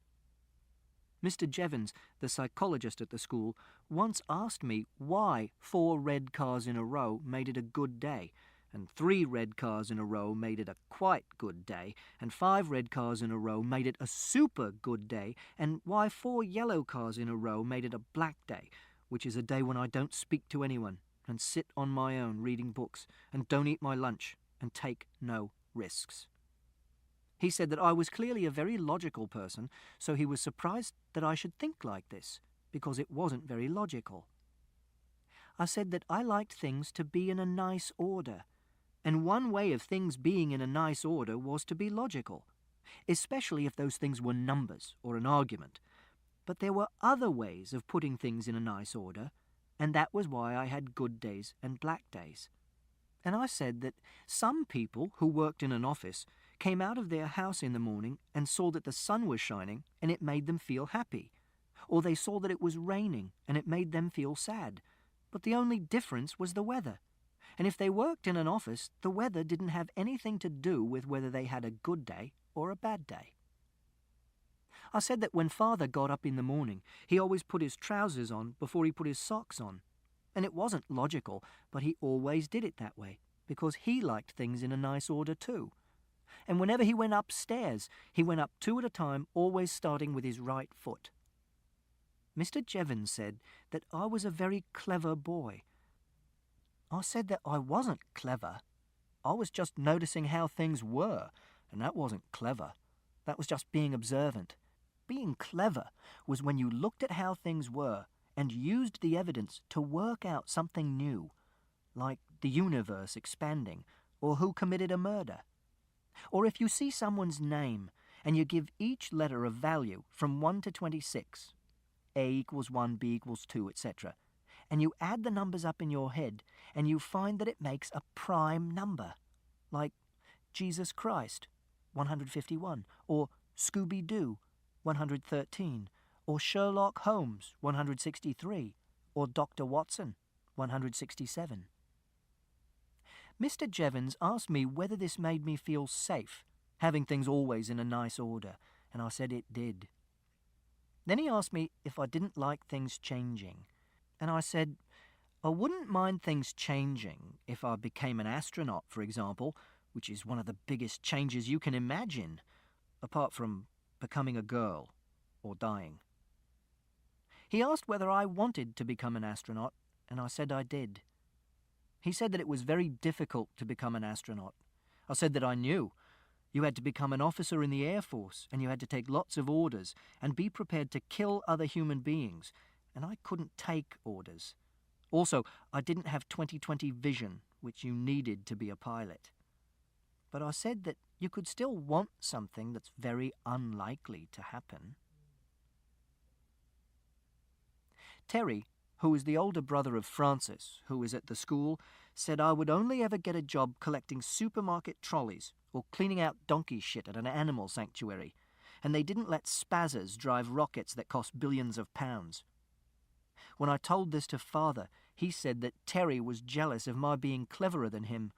Mr. Jevons, the psychologist at the school, once asked me why 4 red cars in a row made it a good day, and 3 red cars in a row made it a quite good day, and 5 red cars in a row made it a super good day, and why 4 yellow cars in a row made it a black day, which is a day when I don't speak to anyone and sit on my own reading books and don't eat my lunch and take no risks. He said that I was clearly a very logical person, so he was surprised that I should think like this, because it wasn't very logical. I said that I liked things to be in a nice order, and one way of things being in a nice order was to be logical, especially if those things were numbers or an argument. But there were other ways of putting things in a nice order, and that was why I had good days and black days. And I said that some people who worked in an office came out of their house in the morning and saw that the sun was shining and it made them feel happy, or they saw that it was raining and it made them feel sad, but the only difference was the weather. And if they worked in an office, the weather didn't have anything to do with whether they had a good day or a bad day. I said that when Father got up in the morning, he always put his trousers on before he put his socks on. And it wasn't logical, but he always did it that way, because he liked things in a nice order too. And whenever he went upstairs, he went up 2 at a time, always starting with his right foot. Mr. Jevons said that I was a very clever boy. I said that I wasn't clever. I was just noticing how things were, and that wasn't clever. That was just being observant. Being clever was when you looked at how things were and used the evidence to work out something new, like the universe expanding, or who committed a murder. Or if you see someone's name and you give each letter a value from 1 to 26, A equals 1, B equals 2, etc., and you add the numbers up in your head and you find that it makes a prime number, like Jesus Christ, 151, or Scooby-Doo, 113, or Sherlock Holmes, 163, or Dr. Watson, 167. Mr. Jevons asked me whether this made me feel safe, having things always in a nice order, and I said it did. Then he asked me if I didn't like things changing, and I said I wouldn't mind things changing if I became an astronaut, for example, which is one of the biggest changes you can imagine, apart from becoming a girl or dying. He asked whether I wanted to become an astronaut, and I said I did. He said that it was very difficult to become an astronaut. I said that I knew. You had to become an officer in the Air Force, and you had to take lots of orders and be prepared to kill other human beings, and I couldn't take orders. Also, I didn't have 20/20 vision, which you needed to be a pilot. But I said that you could still want something that's very unlikely to happen. Terry, who is the older brother of Francis, who is at the school, said I would only ever get a job collecting supermarket trolleys or cleaning out donkey shit at an animal sanctuary, and they didn't let spazzers drive rockets that cost billions of pounds. When I told this to Father, he said that Terry was jealous of my being cleverer than him,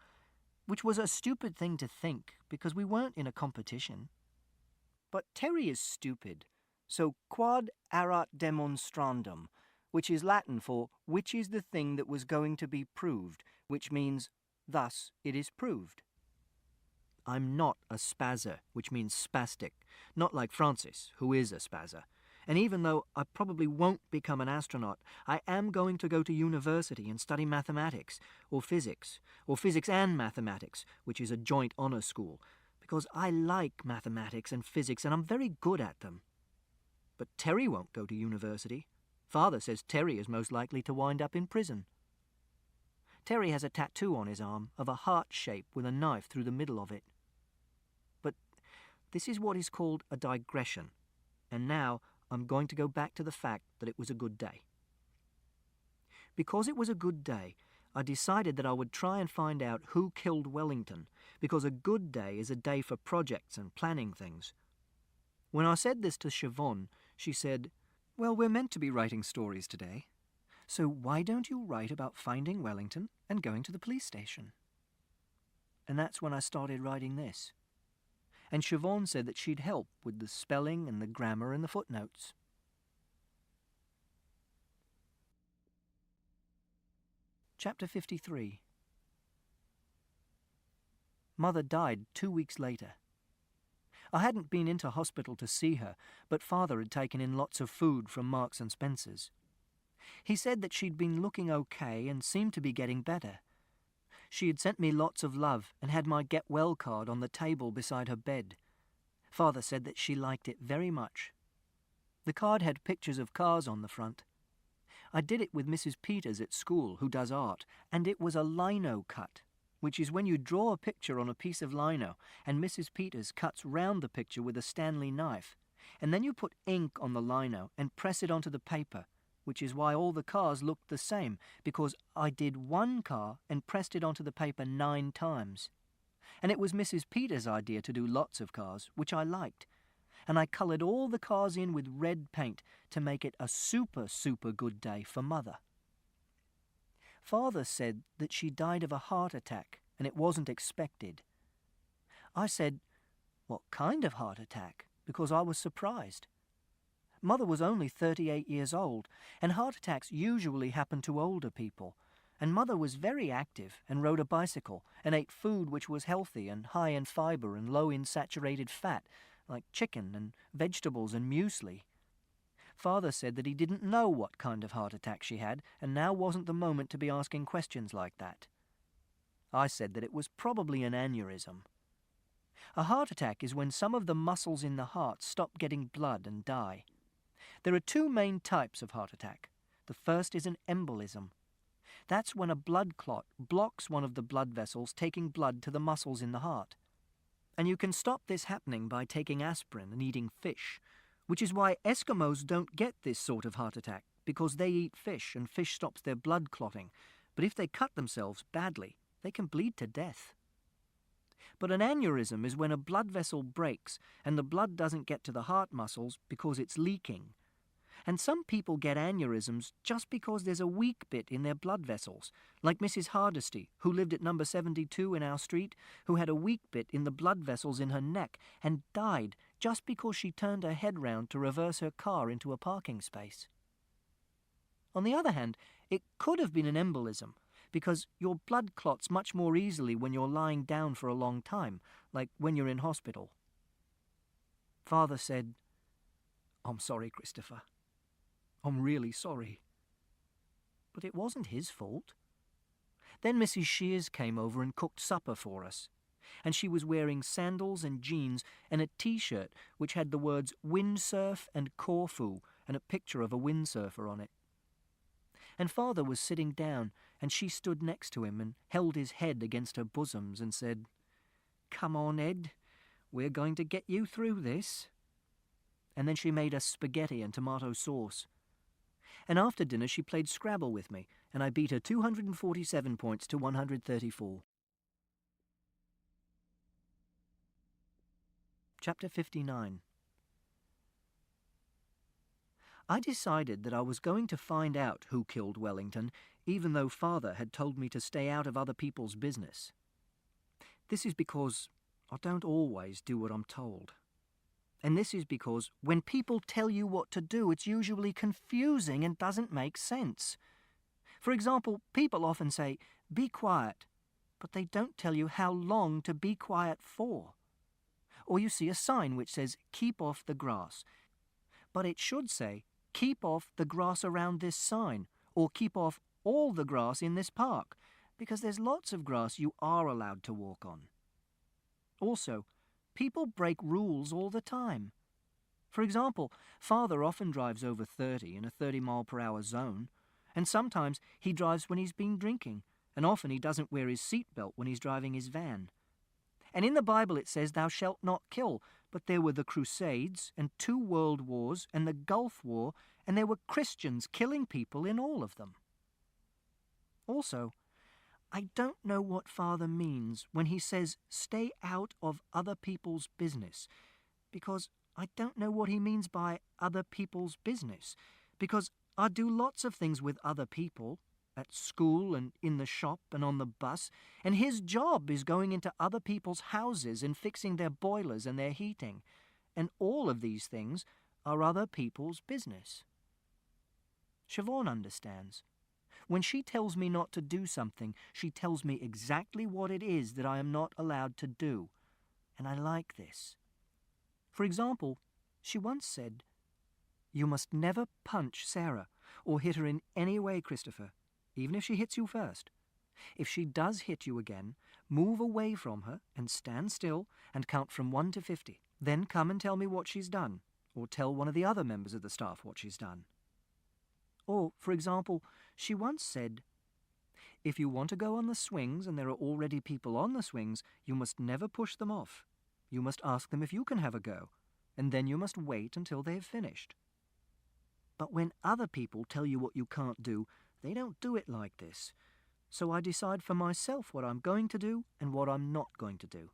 which was a stupid thing to think because we weren't in a competition. But Terry is stupid, So quod erat demonstrandum, which is Latin for which is the thing that was going to be proved, which means thus it is proved. I'm not a spazzer, which means spastic, not like Francis, who is a spazzer. And even though I probably won't become an astronaut, I am going to go to university and study mathematics, or physics and mathematics, which is a joint honour school, because I like mathematics and physics and I'm very good at them. But Terry won't go to university. Father says Terry is most likely to wind up in prison. Terry has a tattoo on his arm of a heart shape with a knife through the middle of it. But this is what is called a digression, and now I'm going to go back to the fact that it was a good day. Because it was a good day, I decided that I would try and find out who killed Wellington, because a good day is a day for projects and planning things. When I said this to Siobhan, she said, "Well, we're meant to be writing stories today, so why don't you write about finding Wellington and going to the police station?" And that's when I started writing this. And Siobhan said that she'd help with the spelling and the grammar and the footnotes. Chapter 53. Mother died 2 weeks later. I hadn't been into hospital to see her, but Father had taken in lots of food from Marks and Spencer's. He said that she'd been looking okay and seemed to be getting better. She had sent me lots of love and had my get well card on the table beside her bed. Father said that she liked it very much. The card had pictures of cars on the front. I did it with Mrs. Peters at school, who does art, and it was a lino cut, which is when you draw a picture on a piece of lino and Mrs. Peters cuts round the picture with a Stanley knife, and then you put ink on the lino and press it onto the paper, which is why all the cars looked the same, because I did one car and pressed it onto the paper 9 times. And it was Mrs. Peters' idea to do lots of cars, which I liked, and I coloured all the cars in with red paint to make it a super, super good day for Mother. Father said that she died of a heart attack and it wasn't expected. I said, "What kind of heart attack?" because I was surprised. Mother was only 38 years old, and heart attacks usually happen to older people, and Mother was very active and rode a bicycle and ate food which was healthy and high in fibre and low in saturated fat, like chicken and vegetables and muesli. Father said that he didn't know what kind of heart attack she had, and now wasn't the moment to be asking questions like that. I said that it was probably an aneurysm. A heart attack is when some of the muscles in the heart stop getting blood and die. There are 2 main types of heart attack. The first is an embolism. That's when a blood clot blocks one of the blood vessels taking blood to the muscles in the heart. And you can stop this happening by taking aspirin and eating fish, which is why Eskimos don't get this sort of heart attack, because they eat fish and fish stops their blood clotting. But if they cut themselves badly, they can bleed to death. But an aneurysm is when a blood vessel breaks and the blood doesn't get to the heart muscles because it's leaking. And some people get aneurysms just because there's a weak bit in their blood vessels, like Mrs. Hardesty, who lived at number 72 in our street, who had a weak bit in the blood vessels in her neck and died just because she turned her head round to reverse her car into a parking space. On the other hand, it could have been an embolism, because your blood clots much more easily when you're lying down for a long time, like when you're in hospital. Father said, "I'm sorry, Christopher. I'm really sorry." But it wasn't his fault. Then Mrs. Shears came over and cooked supper for us, and she was wearing sandals and jeans and a T-shirt which had the words windsurf and Corfu and a picture of a windsurfer on it. And Father was sitting down, and she stood next to him and held his head against her bosoms and said, "Come on, Ed, we're going to get you through this." And then she made us spaghetti and tomato sauce. And after dinner she played Scrabble with me, and I beat her 247 points to 134. Chapter 59. I decided that I was going to find out who killed Wellington, even though Father had told me to stay out of other people's business. This is because I don't always do what I'm told. And this is because when people tell you what to do, it's usually confusing and doesn't make sense. For example, people often say, "Be quiet," but they don't tell you how long to be quiet for. Or you see a sign which says, "Keep off the grass," but it should say, "Keep off the grass around this sign," or "Keep off all the grass in this park," because there's lots of grass you are allowed to walk on. Also, people break rules all the time. For example, Father often drives over 30 in a 30-mile-per-hour zone, and sometimes he drives when he's been drinking, and often he doesn't wear his seatbelt when he's driving his van. And in the Bible it says, "Thou shalt not kill," but there were the Crusades and 2 world wars and the Gulf War, and there were Christians killing people in all of them. Also, I don't know what Father means when he says, "Stay out of other people's business," because I don't know what he means by other people's business, because I do lots of things with other people, at school and in the shop and on the bus, and his job is going into other people's houses and fixing their boilers and their heating, and all of these things are other people's business. Siobhan understands. When she tells me not to do something, she tells me exactly what it is that I am not allowed to do, and I like this. For example, she once said, "You must never punch Sarah or hit her in any way, Christopher, even if she hits you first. If she does hit you again, move away from her and stand still and count from 1 to 50. Then come and tell me what she's done, or tell one of the other members of the staff what she's done." Or, for example, she once said, "If you want to go on the swings and there are already people on the swings, you must never push them off. You must ask them if you can have a go, and then you must wait until they have finished." But when other people tell you what you can't do, they don't do it like this. So I decide for myself what I'm going to do and what I'm not going to do.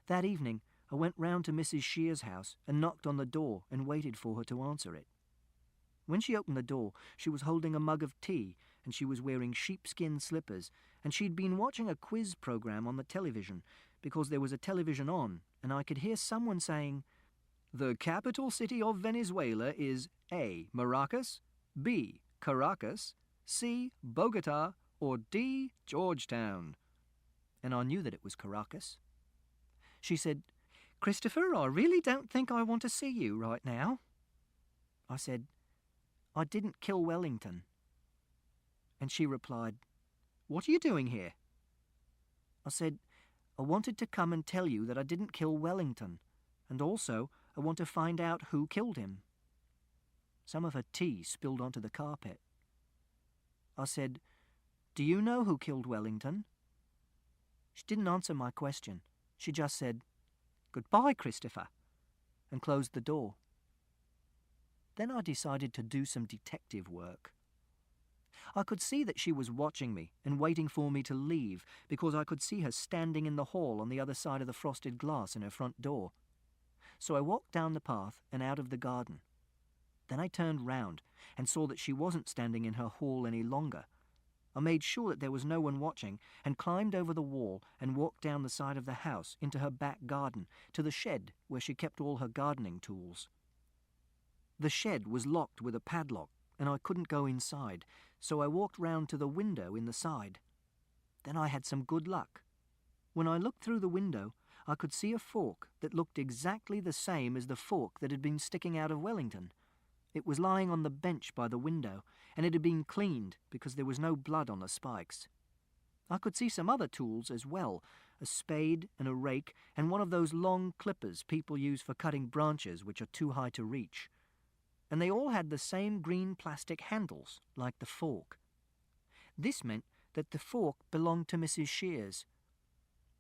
That evening, I went round to Mrs. Shear's house and knocked on the door and waited for her to answer it. When she opened the door, she was holding a mug of tea, and she was wearing sheepskin slippers, and she'd been watching a quiz program on the television, because there was a television on, and I could hear someone saying, "The capital city of Venezuela is A. Maracas, B. Caracas, C. Bogota, or D. Georgetown." And I knew that it was Caracas. She said, "Christopher, I really don't think I want to see you right now." I said, "I didn't kill Wellington." And she replied, "What are you doing here?" I said, "I wanted to come and tell you that I didn't kill Wellington, and also I want to find out who killed him." Some of her tea spilled onto the carpet. I said, "Do you know who killed Wellington?" She didn't answer my question. She just said, "Goodbye, Christopher," and closed the door. Then I decided to do some detective work. I could see that she was watching me and waiting for me to leave, because I could see her standing in the hall on the other side of the frosted glass in her front door. So I walked down the path and out of the garden. Then I turned round and saw that she wasn't standing in her hall any longer. I made sure that there was no one watching and climbed over the wall and walked down the side of the house into her back garden to the shed where she kept all her gardening tools. The shed was locked with a padlock, and I couldn't go inside, so I walked round to the window in the side. Then I had some good luck. When I looked through the window, I could see a fork that looked exactly the same as the fork that had been sticking out of Wellington. It was lying on the bench by the window, and it had been cleaned because there was no blood on the spikes. I could see some other tools as well, a spade and a rake and one of those long clippers people use for cutting branches which are too high to reach. And they all had the same green plastic handles, like the fork. This meant that the fork belonged to Mrs. Shears.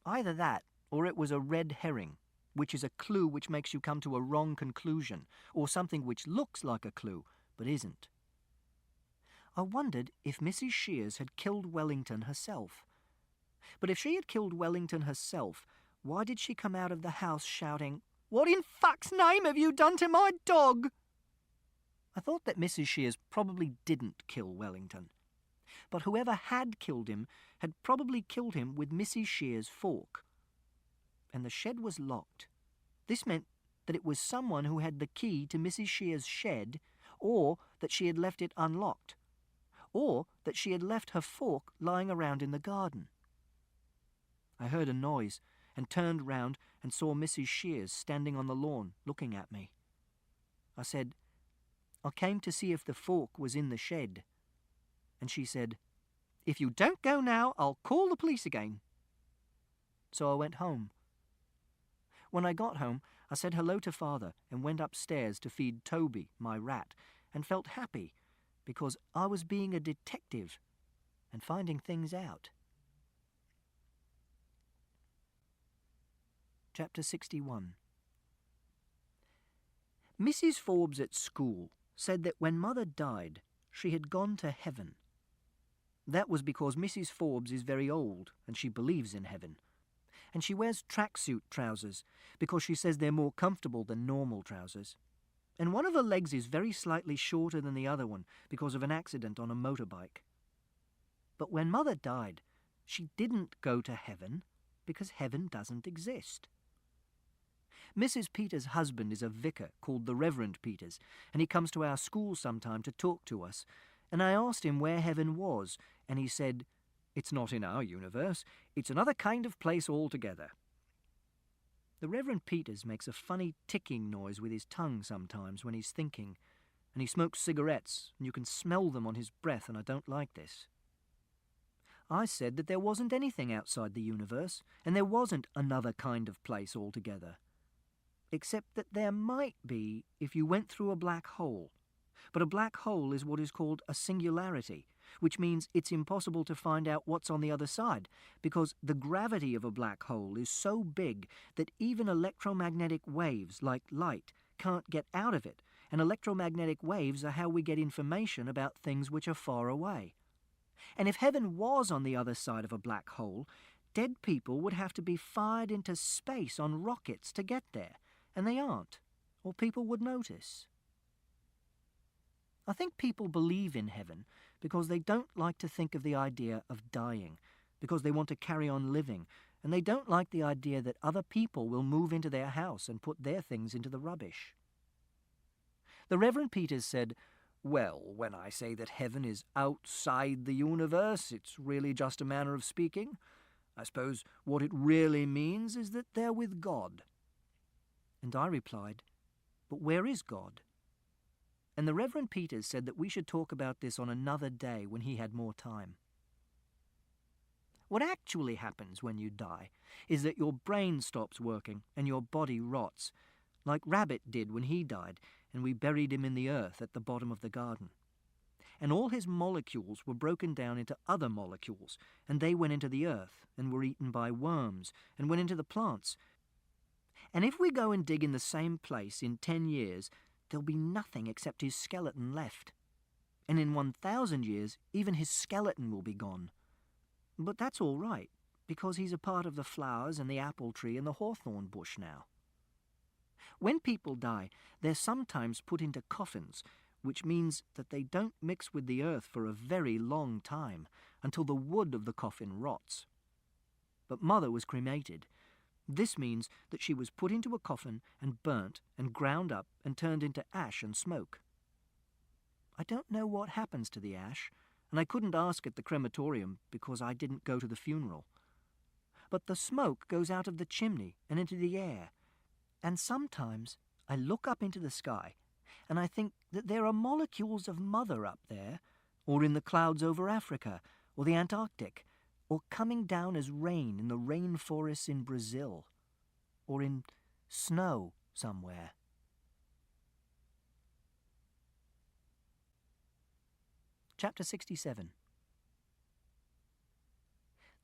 Either that, or it was a red herring, which is a clue which makes you come to a wrong conclusion, or something which looks like a clue, but isn't. I wondered if Mrs. Shears had killed Wellington herself. But if she had killed Wellington herself, why did she come out of the house shouting, "What in fuck's name have you done to my dog?" I thought that Mrs. Shears probably didn't kill Wellington. But whoever had killed him had probably killed him with Mrs. Shears' fork. And the shed was locked. This meant that it was someone who had the key to Mrs. Shear's shed, or that she had left it unlocked, or that she had left her fork lying around in the garden. I heard a noise and turned round and saw Mrs. Shears standing on the lawn looking at me. I said, "I came to see if the fork was in the shed." And she said, "If you don't go now, I'll call the police again." So I went home. When I got home, I said hello to Father and went upstairs to feed Toby, my rat, and felt happy because I was being a detective and finding things out. Chapter 61. Mrs. Forbes at school said that when Mother died, she had gone to heaven. That was because Mrs. Forbes is very old and she believes in heaven. And she wears tracksuit trousers because she says they're more comfortable than normal trousers. And one of her legs is very slightly shorter than the other one because of an accident on a motorbike. But when Mother died, she didn't go to heaven because heaven doesn't exist. Mrs. Peters' husband is a vicar called the Reverend Peters, and he comes to our school sometime to talk to us. And I asked him where heaven was, and he said, "It's not in our universe. It's another kind of place altogether." The Reverend Peters makes a funny ticking noise with his tongue sometimes when he's thinking, and he smokes cigarettes, and you can smell them on his breath, and I don't like this. I said that there wasn't anything outside the universe, and there wasn't another kind of place altogether. Except that there might be if you went through a black hole. But a black hole is what is called a singularity, which means it's impossible to find out what's on the other side, because the gravity of a black hole is so big that even electromagnetic waves, like light, can't get out of it, and electromagnetic waves are how we get information about things which are far away. And if heaven was on the other side of a black hole, dead people would have to be fired into space on rockets to get there, and they aren't, or people would notice. I think people believe in heaven because they don't like to think of the idea of dying, because they want to carry on living, and they don't like the idea that other people will move into their house and put their things into the rubbish. The Reverend Peters said, "Well, when I say that heaven is outside the universe, it's really just a manner of speaking. I suppose what it really means is that they're with God." And I replied, "But where is God?" And the Reverend Peters said that we should talk about this on another day when he had more time. What actually happens when you die is that your brain stops working and your body rots, like Rabbit did when he died, and we buried him in the earth at the bottom of the garden. And all his molecules were broken down into other molecules, and they went into the earth and were eaten by worms and went into the plants. And if we go and dig in the same place in 10 years, there'll be nothing except his skeleton left. And in 1,000 years, even his skeleton will be gone. But that's all right, because he's a part of the flowers and the apple tree and the hawthorn bush now. When people die, they're sometimes put into coffins, which means that they don't mix with the earth for a very long time, until the wood of the coffin rots. But Mother was cremated. This means that she was put into a coffin and burnt and ground up and turned into ash and smoke. I don't know what happens to the ash, and I couldn't ask at the crematorium because I didn't go to the funeral. But the smoke goes out of the chimney and into the air, and sometimes I look up into the sky and I think that there are molecules of Mother up there, or in the clouds over Africa, or the Antarctic, or coming down as rain in the rainforests in Brazil, or in snow somewhere. Chapter 67.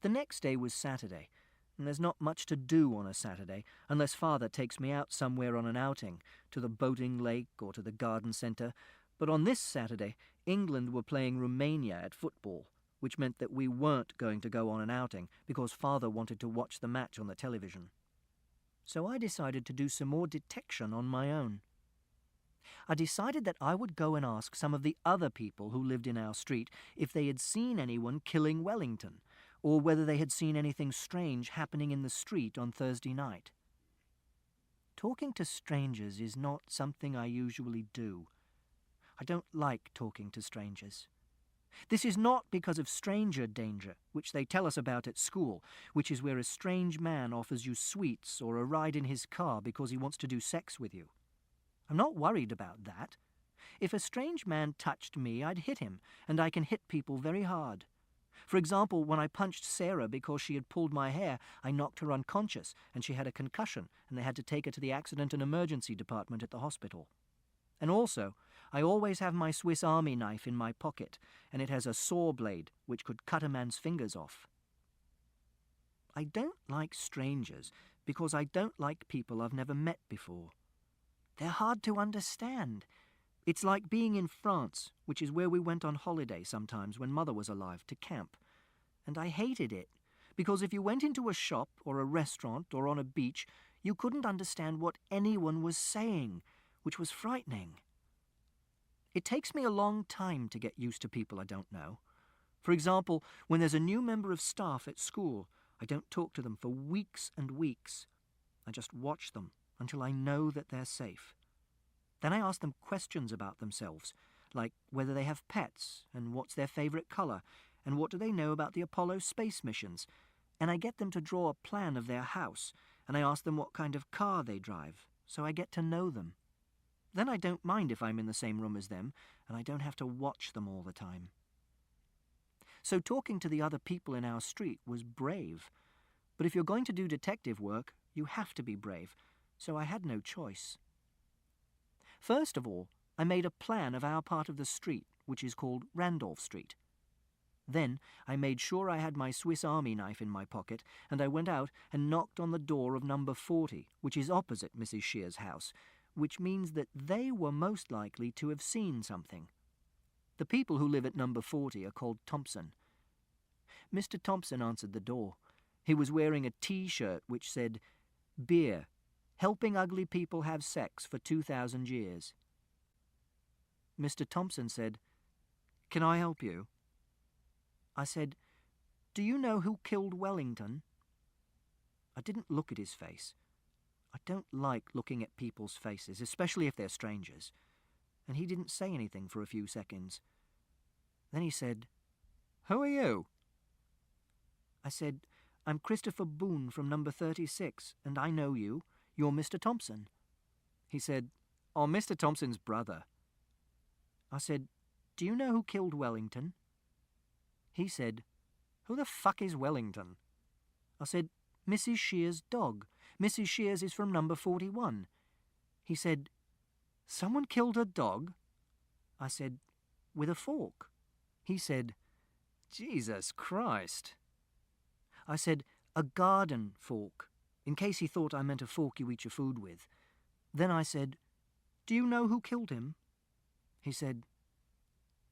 The next day was Saturday, and there's not much to do on a Saturday unless Father takes me out somewhere on an outing, to the boating lake or to the garden centre. But on this Saturday, England were playing Romania at football, which meant that we weren't going to go on an outing because Father wanted to watch the match on the television. So I decided to do some more detection on my own. I decided that I would go and ask some of the other people who lived in our street if they had seen anyone killing Wellington, or whether they had seen anything strange happening in the street on Thursday night. Talking to strangers is not something I usually do. I don't like talking to strangers. This is not because of stranger danger, which they tell us about at school, which is where a strange man offers you sweets or a ride in his car because he wants to do sex with you. I'm not worried about that. If a strange man touched me, I'd hit him, and I can hit people very hard. For example, when I punched Sarah because she had pulled my hair, I knocked her unconscious, and she had a concussion, and they had to take her to the accident and emergency department at the hospital. And also, I always have my Swiss Army knife in my pocket, and it has a saw blade which could cut a man's fingers off. I don't like strangers because I don't like people I've never met before. They're hard to understand. It's like being in France, which is where we went on holiday sometimes when Mother was alive, to camp. And I hated it, because if you went into a shop or a restaurant or on a beach, you couldn't understand what anyone was saying, which was frightening. It takes me a long time to get used to people I don't know. For example, when there's a new member of staff at school, I don't talk to them for weeks and weeks. I just watch them until I know that they're safe. Then I ask them questions about themselves, like whether they have pets, and what's their favourite colour, and what do they know about the Apollo space missions. And I get them to draw a plan of their house, and I ask them what kind of car they drive, so I get to know them. Then I don't mind if I'm in the same room as them, and I don't have to watch them all the time. So talking to the other people in our street was brave. But if you're going to do detective work, you have to be brave, so I had no choice. First of all, I made a plan of our part of the street, which is called Randolph Street. Then I made sure I had my Swiss Army knife in my pocket, and I went out and knocked on the door of number 40, which is opposite Mrs. Shear's house, which means that they were most likely to have seen something. The people who live at number 40 are called Thompson. Mr. Thompson answered the door. He was wearing a T-shirt which said, "Beer, helping ugly people have sex for 2,000 years. Mr. Thompson said, "Can I help you?" I said, "Do you know who killed Wellington?" I didn't look at his face. I don't like looking at people's faces, especially if they're strangers. And he didn't say anything for a few seconds. Then he said, "Who are you?" I said, "I'm Christopher Boone from number 36, and I know you. You're Mr. Thompson." He said, "Oh, Mr. Thompson's brother." I said, "Do you know who killed Wellington?" He said, "Who the fuck is Wellington?" I said, "Mrs. Shear's dog. Mrs. Shear's is from number 41. He said, "Someone killed her dog?" I said, "With a fork." He said, "Jesus Christ." I said, "A garden fork," in case he thought I meant a fork you eat your food with. Then I said, "Do you know who killed him?" He said,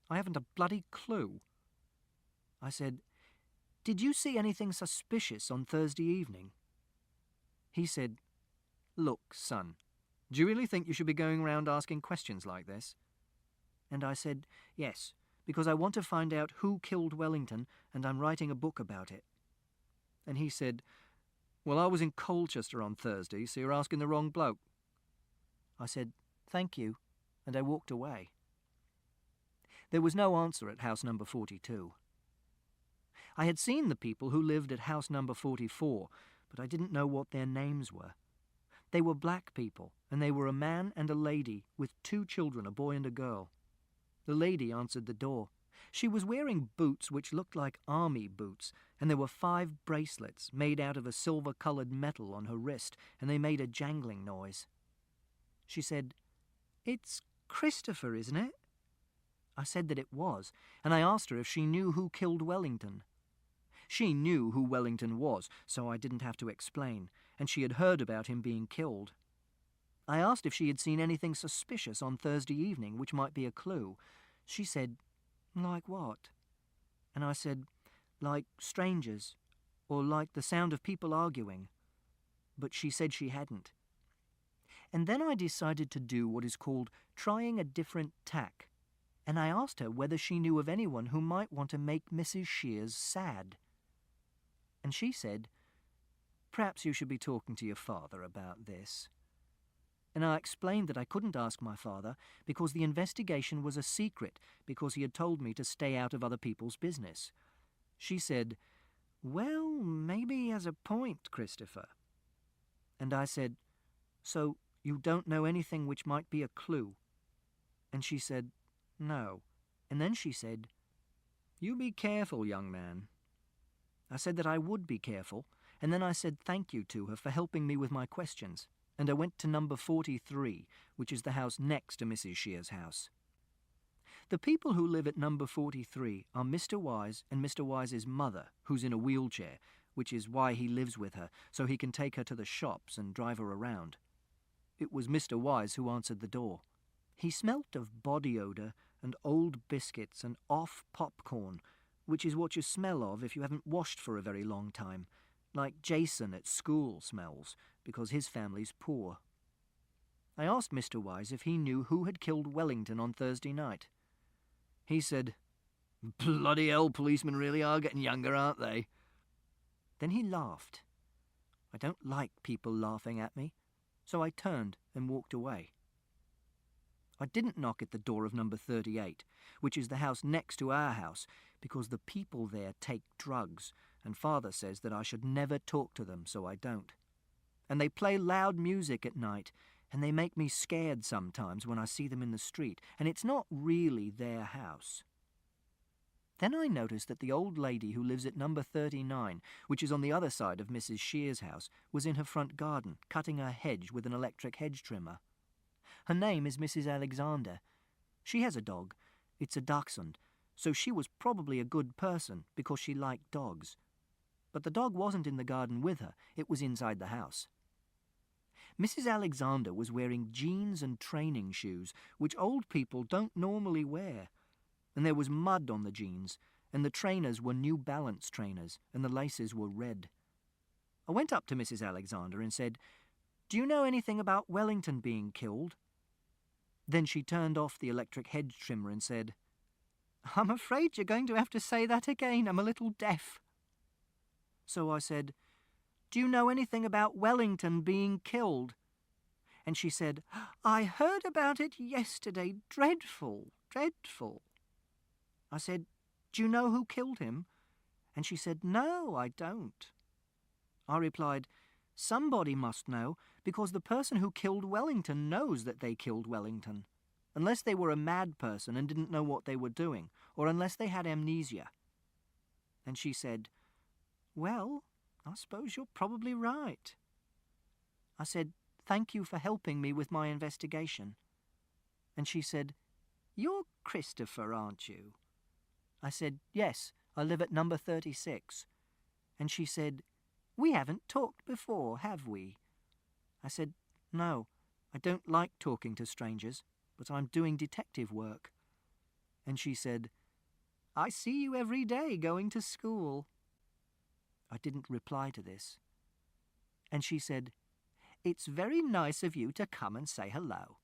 "I haven't a bloody clue." I said, "Did you see anything suspicious on Thursday evening?" He said, "Look, son, do you really think you should be going around asking questions like this?" And I said, "Yes, because I want to find out who killed Wellington, and I'm writing a book about it." And he said, "Well, I was in Colchester on Thursday, so you're asking the wrong bloke." I said, "Thank you," and I walked away. There was no answer at house number 42. I had seen the people who lived at house number 44, but I didn't know what their names were. They were black people, and they were a man and a lady with 2 children, a boy and a girl. The lady answered the door. She was wearing boots which looked like army boots, and there were 5 bracelets made out of a silver-coloured metal on her wrist, and they made a jangling noise. She said, "It's Christopher, isn't it?" I said that it was, and I asked her if she knew who killed Wellington. She knew who Wellington was, so I didn't have to explain, and she had heard about him being killed. I asked if she had seen anything suspicious on Thursday evening which might be a clue. She said, "Like what?" And I said, "Like strangers, or like the sound of people arguing." But she said she hadn't. And then I decided to do what is called trying a different tack, and I asked her whether she knew of anyone who might want to make Mrs. Shears sad. And she said, "Perhaps you should be talking to your father about this." and I explained that I couldn't ask my father because the investigation was a secret, because he had told me to stay out of other people's business. She said, "Well, maybe he has a point, Christopher." And I said, "So you don't know anything which might be a clue?" And she said, "No." And then she said, "You be careful, young man." I said that I would be careful, and then I said thank you to her for helping me with my questions, and I went to number 43, which is the house next to Mrs. Shear's house. The people who live at number 43 are Mr. Wise and Mr. Wise's mother, who's in a wheelchair, which is why he lives with her, so he can take her to the shops and drive her around. It was Mr. Wise who answered the door. He smelt of body odour and old biscuits and off popcorn, which is what you smell of if you haven't washed for a very long time, like Jason at school smells, because his family's poor. I asked Mr. Wise if he knew who had killed Wellington on Thursday night. He said, "Bloody hell, policemen really are getting younger, aren't they?" Then he laughed. I don't like people laughing at me, so I turned and walked away. I didn't knock at the door of number 38, which is the house next to our house, because the people there take drugs, and Father says that I should never talk to them, so I don't. And they play loud music at night, and they make me scared sometimes when I see them in the street, and it's not really their house. Then I noticed that the old lady who lives at number 39, which is on the other side of Mrs. Shear's house, was in her front garden, cutting her hedge with an electric hedge trimmer. Her name is Mrs. Alexander. She has a dog. It's a dachshund, so she was probably a good person because she liked dogs. But the dog wasn't in the garden with her. It was inside the house. Mrs. Alexander was wearing jeans and training shoes, which old people don't normally wear. And there was mud on the jeans, and the trainers were New Balance trainers, and the laces were red. I went up to Mrs. Alexander and said, "Do you know anything about Wellington being killed?" Then she turned off the electric hedge trimmer and said, "I'm afraid you're going to have to say that again. I'm a little deaf." So I said, "Do you know anything about Wellington being killed?" And she said, "I heard about it yesterday. Dreadful, dreadful." I said, "Do you know who killed him?" And she said, "No, I don't." I replied, "Somebody must know, because the person who killed Wellington knows that they killed Wellington, unless they were a mad person and didn't know what they were doing, or unless they had amnesia." And she said, "Well, I suppose you're probably right." I said, "Thank you for helping me with my investigation." And she said, "You're Christopher, aren't you?" I said, "Yes, I live at number 36. And she said, "We haven't talked before, have we?" I said, "No, I don't like talking to strangers, but I'm doing detective work." And she said, "I see you every day going to school." I didn't reply to this. And she said, "It's very nice of you to come and say hello."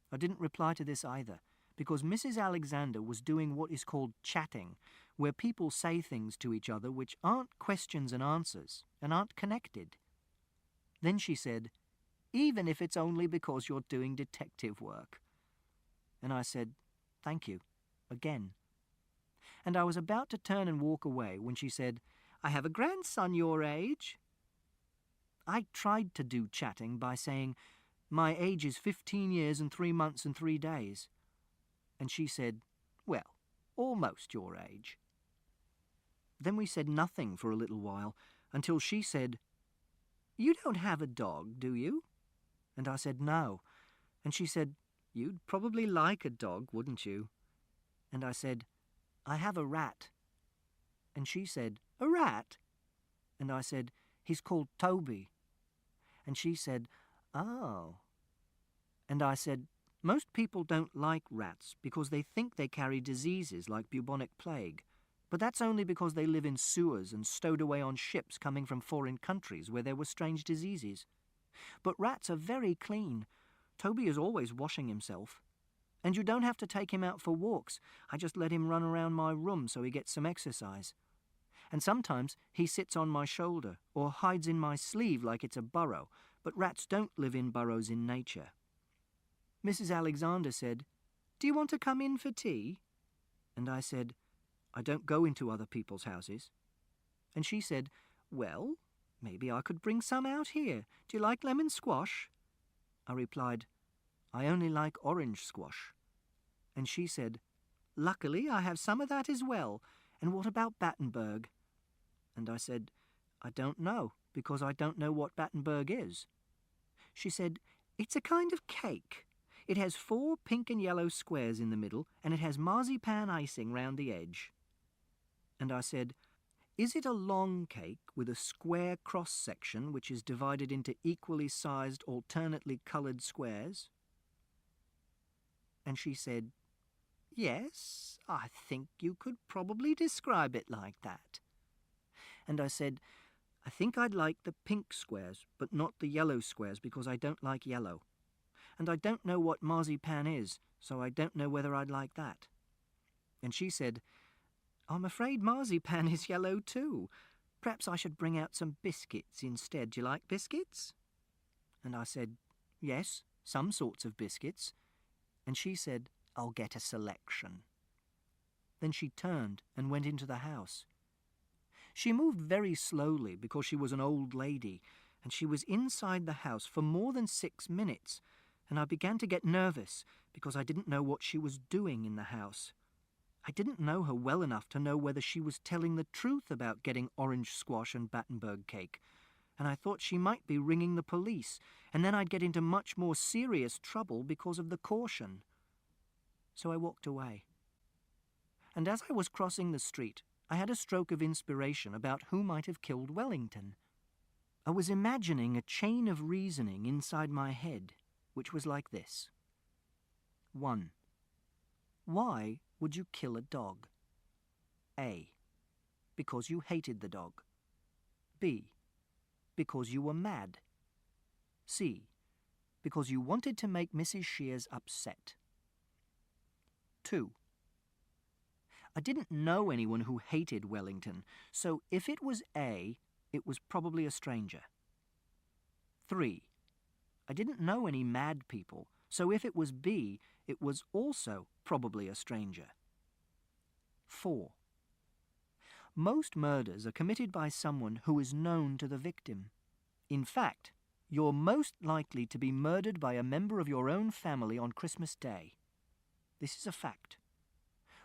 I didn't reply to this either, because Mrs. Alexander was doing what is called chatting, where people say things to each other which aren't questions and answers, and aren't connected. Then she said, "Even if it's only because you're doing detective work." And I said, "Thank you," again. And I was about to turn and walk away when she said, "I have a grandson your age." I tried to do chatting by saying, "My age is 15 years and 3 months and 3 days. And she said, "Well, almost your age." Then we said nothing for a little while, until she said, "You don't have a dog, do you?" And I said, "No." And she said, "You'd probably like a dog, wouldn't you?" And I said, "I have a rat." And she said, "A rat?" And I said, "He's called Toby." And she said, "Oh." And I said, "Most people don't like rats because they think they carry diseases like bubonic plague. But that's only because they live in sewers and stowed away on ships coming from foreign countries where there were strange diseases. But rats are very clean. Toby is always washing himself. And you don't have to take him out for walks. I just let him run around my room so he gets some exercise. And sometimes he sits on my shoulder or hides in my sleeve like it's a burrow, but rats don't live in burrows in nature. Mrs. Alexander said, "Do you want to come in for tea?" And I said, "I don't go into other people's houses." And she said, "Well, maybe I could bring some out here. Do you like lemon squash?" I replied, "I only like orange squash." And she said, "Luckily I have some of that as well. And what about Battenberg?" And I said, "I don't know, because I don't know what Battenberg is." She said, "It's a kind of cake. It has 4 pink and yellow squares in the middle, and it has marzipan icing round the edge." And I said, "Is it a long cake with a square cross-section which is divided into equally sized, alternately coloured squares?" And she said, "Yes, I think you could probably describe it like that." And I said, "I think I'd like the pink squares, but not the yellow squares, because I don't like yellow. And I don't know what marzipan is, so I don't know whether I'd like that." And she said, "I'm afraid marzipan is yellow too. Perhaps I should bring out some biscuits instead. Do you like biscuits?" And I said, "Yes, some sorts of biscuits." And she said, "I'll get a selection." Then she turned and went into the house. She moved very slowly because she was an old lady, and she was inside the house for more than 6 minutes, and I began to get nervous because I didn't know what she was doing in the house. I didn't know her well enough to know whether she was telling the truth about getting orange squash and Battenberg cake, and I thought she might be ringing the police, and then I'd get into much more serious trouble because of the caution. So I walked away. And as I was crossing the street, I had a stroke of inspiration about who might have killed Wellington. I was imagining a chain of reasoning inside my head, which was like this. 1. Why would you kill a dog? A. Because you hated the dog. B. Because you were mad. C. Because you wanted to make Mrs. Shears upset. 2. I didn't know anyone who hated Wellington, so if it was A, it was probably a stranger. 3. I didn't know any mad people, so if it was B, it was also probably a stranger. 4. Most murders are committed by someone who is known to the victim. In fact, you're most likely to be murdered by a member of your own family on Christmas Day. This is a fact.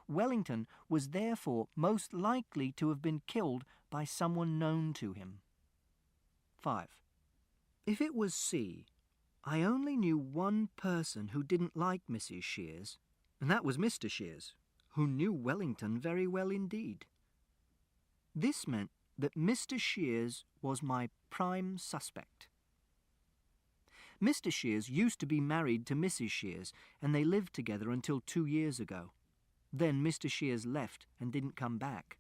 Wellington was therefore most likely to have been killed by someone known to him. 5. If it was C, I only knew one person who didn't like Mrs. Shears, and that was Mr. Shears, who knew Wellington very well indeed. This meant that Mr. Shears was my prime suspect. Mr. Shears used to be married to Mrs. Shears, and they lived together until 2 years ago. Then Mr. Shears left and didn't come back.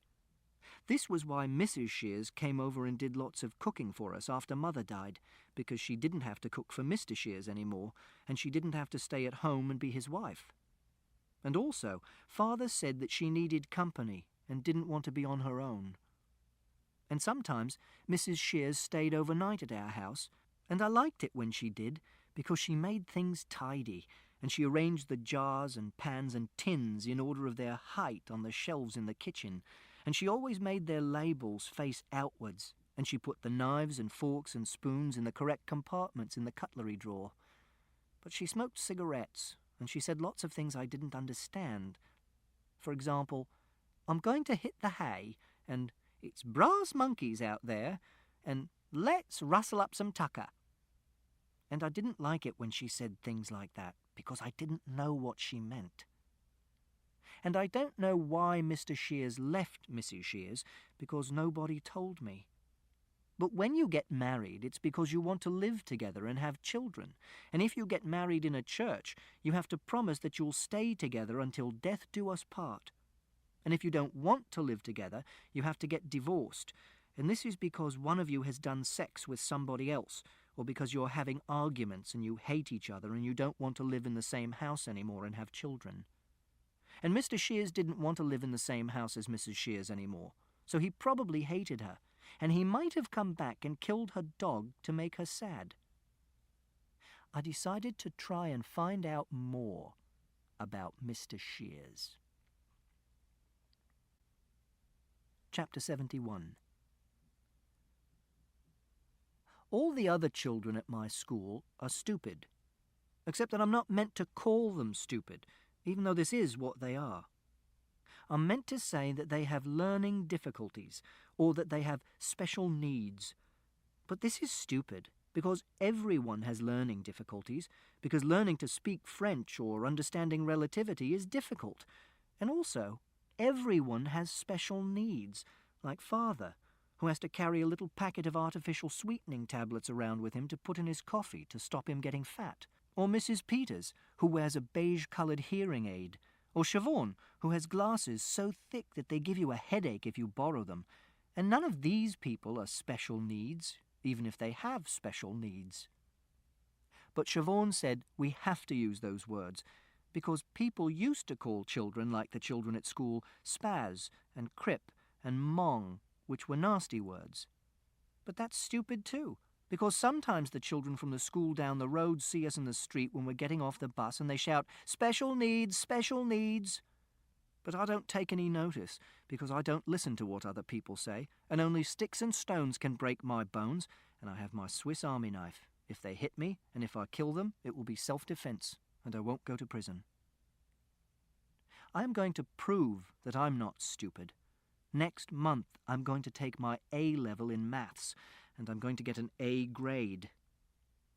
This was why Mrs. Shears came over and did lots of cooking for us after Mother died, because she didn't have to cook for Mr. Shears anymore, and she didn't have to stay at home and be his wife. And also, Father said that she needed company and didn't want to be on her own. And sometimes Mrs. Shears stayed overnight at our house, and I liked it when she did, because she made things tidy, and she arranged the jars and pans and tins in order of their height on the shelves in the kitchen, and she always made their labels face outwards, and she put the knives and forks and spoons in the correct compartments in the cutlery drawer. But she smoked cigarettes, and she said lots of things I didn't understand. For example, "I'm going to hit the hay," and "It's brass monkeys out there," and "Let's rustle up some tucker." And I didn't like it when she said things like that, because I didn't know what she meant. And I don't know why Mr. Shears left Mrs. Shears, because nobody told me. But when you get married, it's because you want to live together and have children. And if you get married in a church, you have to promise that you'll stay together until death do us part. And if you don't want to live together, you have to get divorced. And this is because one of you has done sex with somebody else, or because you're having arguments and you hate each other and you don't want to live in the same house anymore and have children. And Mr. Shears didn't want to live in the same house as Mrs. Shears anymore, so he probably hated her, and he might have come back and killed her dog to make her sad. I decided to try and find out more about Mr. Shears. Chapter 71. All the other children at my school are stupid, except that I'm not meant to call them stupid, even though this is what they are. I'm meant to say that they have learning difficulties, or that they have special needs. But this is stupid, because everyone has learning difficulties, because learning to speak French or understanding relativity is difficult. And also, everyone has special needs, like Father, who has to carry a little packet of artificial sweetening tablets around with him to put in his coffee to stop him getting fat. Or Mrs. Peters, who wears a beige-coloured hearing aid. Or Siobhan, who has glasses so thick that they give you a headache if you borrow them. And none of these people are special needs, even if they have special needs. But Siobhan said we have to use those words, because people used to call children like the children at school spaz and crip and mong, which were nasty words. But that's stupid too, because sometimes the children from the school down the road see us in the street when we're getting off the bus and they shout, "Special needs, special needs." But I don't take any notice, because I don't listen to what other people say, and only sticks and stones can break my bones, and I have my Swiss Army knife. If they hit me, and if I kill them, it will be self-defense, and I won't go to prison. I am going to prove that I'm not stupid. Next month, I'm going to take my A-level in maths, and I'm going to get an A grade.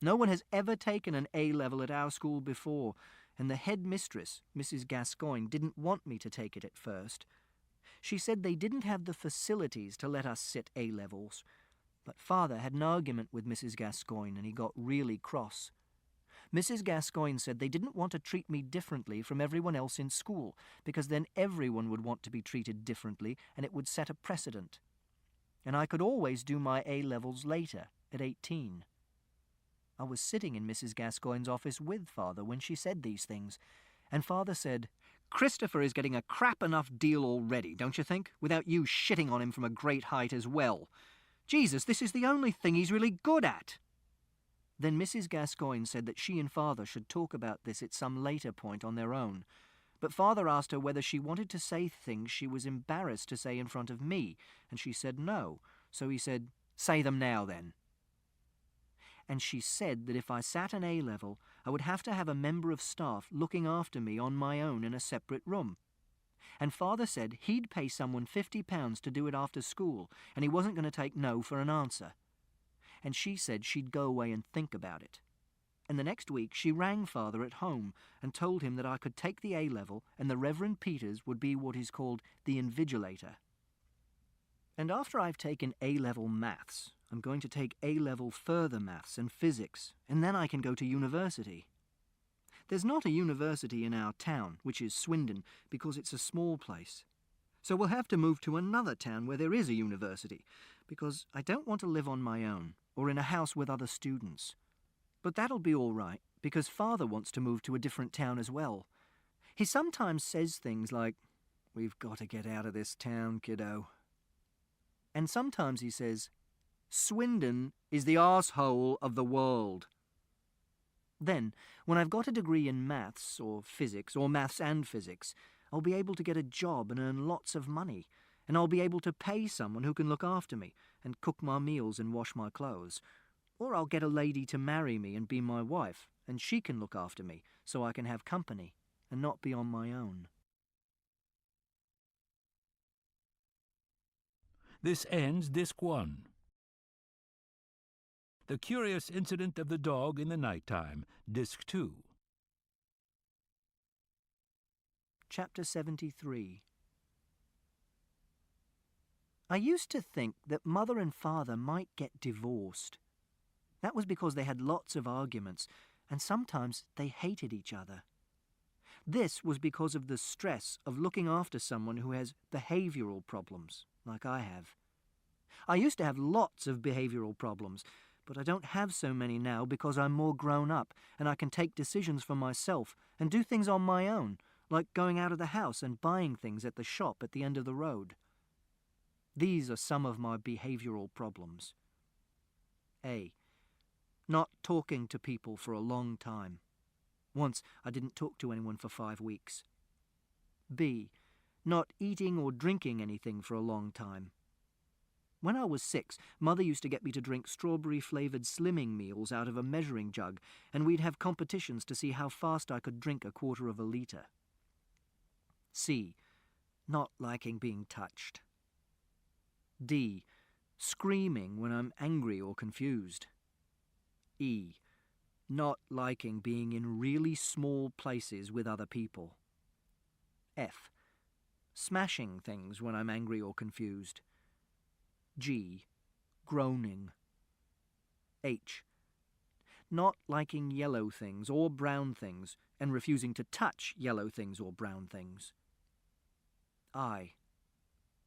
No one has ever taken an A-level at our school before, and the headmistress, Mrs. Gascoigne, didn't want me to take it at first. She said they didn't have the facilities to let us sit A-levels, but Father had an argument with Mrs. Gascoigne, and he got really cross. Mrs. Gascoigne said they didn't want to treat me differently from everyone else in school, because then everyone would want to be treated differently, and it would set a precedent. And I could always do my A-levels later, at 18. I was sitting in Mrs. Gascoigne's office with Father when she said these things, and Father said, "Christopher is getting a crap enough deal already, don't you think, without you shitting on him from a great height as well? Jesus, this is the only thing he's really good at." Then Mrs. Gascoigne said that she and Father should talk about this at some later point on their own. But Father asked her whether she wanted to say things she was embarrassed to say in front of me, and she said no. So he said, "Say them now, then." And she said that if I sat an A-level, I would have to have a member of staff looking after me on my own in a separate room. And Father said he'd pay someone £50 to do it after school, and he wasn't going to take no for an answer. And she said she'd go away and think about it. And the next week she rang Father at home and told him that I could take the A-level and the Reverend Peters would be what is called the invigilator. And after I've taken A-level maths, I'm going to take A-level further maths and physics, and then I can go to university. There's not a university in our town, which is Swindon, because it's a small place. So we'll have to move to another town where there is a university, because I don't want to live on my own or in a house with other students. But that'll be all right, because Father wants to move to a different town as well. He sometimes says things like, "We've got to get out of this town, kiddo." And sometimes he says, "Swindon is the arsehole of the world." Then, when I've got a degree in maths or physics, or maths and physics, I'll be able to get a job and earn lots of money, and I'll be able to pay someone who can look after me and cook my meals and wash my clothes. Or I'll get a lady to marry me and be my wife, and she can look after me so I can have company and not be on my own. This ends Disc 1. The Curious Incident of the Dog in the Nighttime, Disc 2. Chapter 73. I used to think that Mother and Father might get divorced. That was because they had lots of arguments, and sometimes they hated each other. This was because of the stress of looking after someone who has behavioural problems, like I have. I used to have lots of behavioural problems, but I don't have so many now because I'm more grown up, and I can take decisions for myself and do things on my own, like going out of the house and buying things at the shop at the end of the road. These are some of my behavioural problems. A. Not talking to people for a long time. Once I didn't talk to anyone for 5 weeks. B. Not eating or drinking anything for a long time. When I was 6, Mother used to get me to drink strawberry-flavoured slimming meals out of a measuring jug, and we'd have competitions to see how fast I could drink 1/4 of a litre. C. Not liking being touched. D. Screaming when I'm angry or confused. E. Not liking being in really small places with other people. F. Smashing things when I'm angry or confused. G. Groaning. H. Not liking yellow things or brown things and refusing to touch yellow things or brown things. I.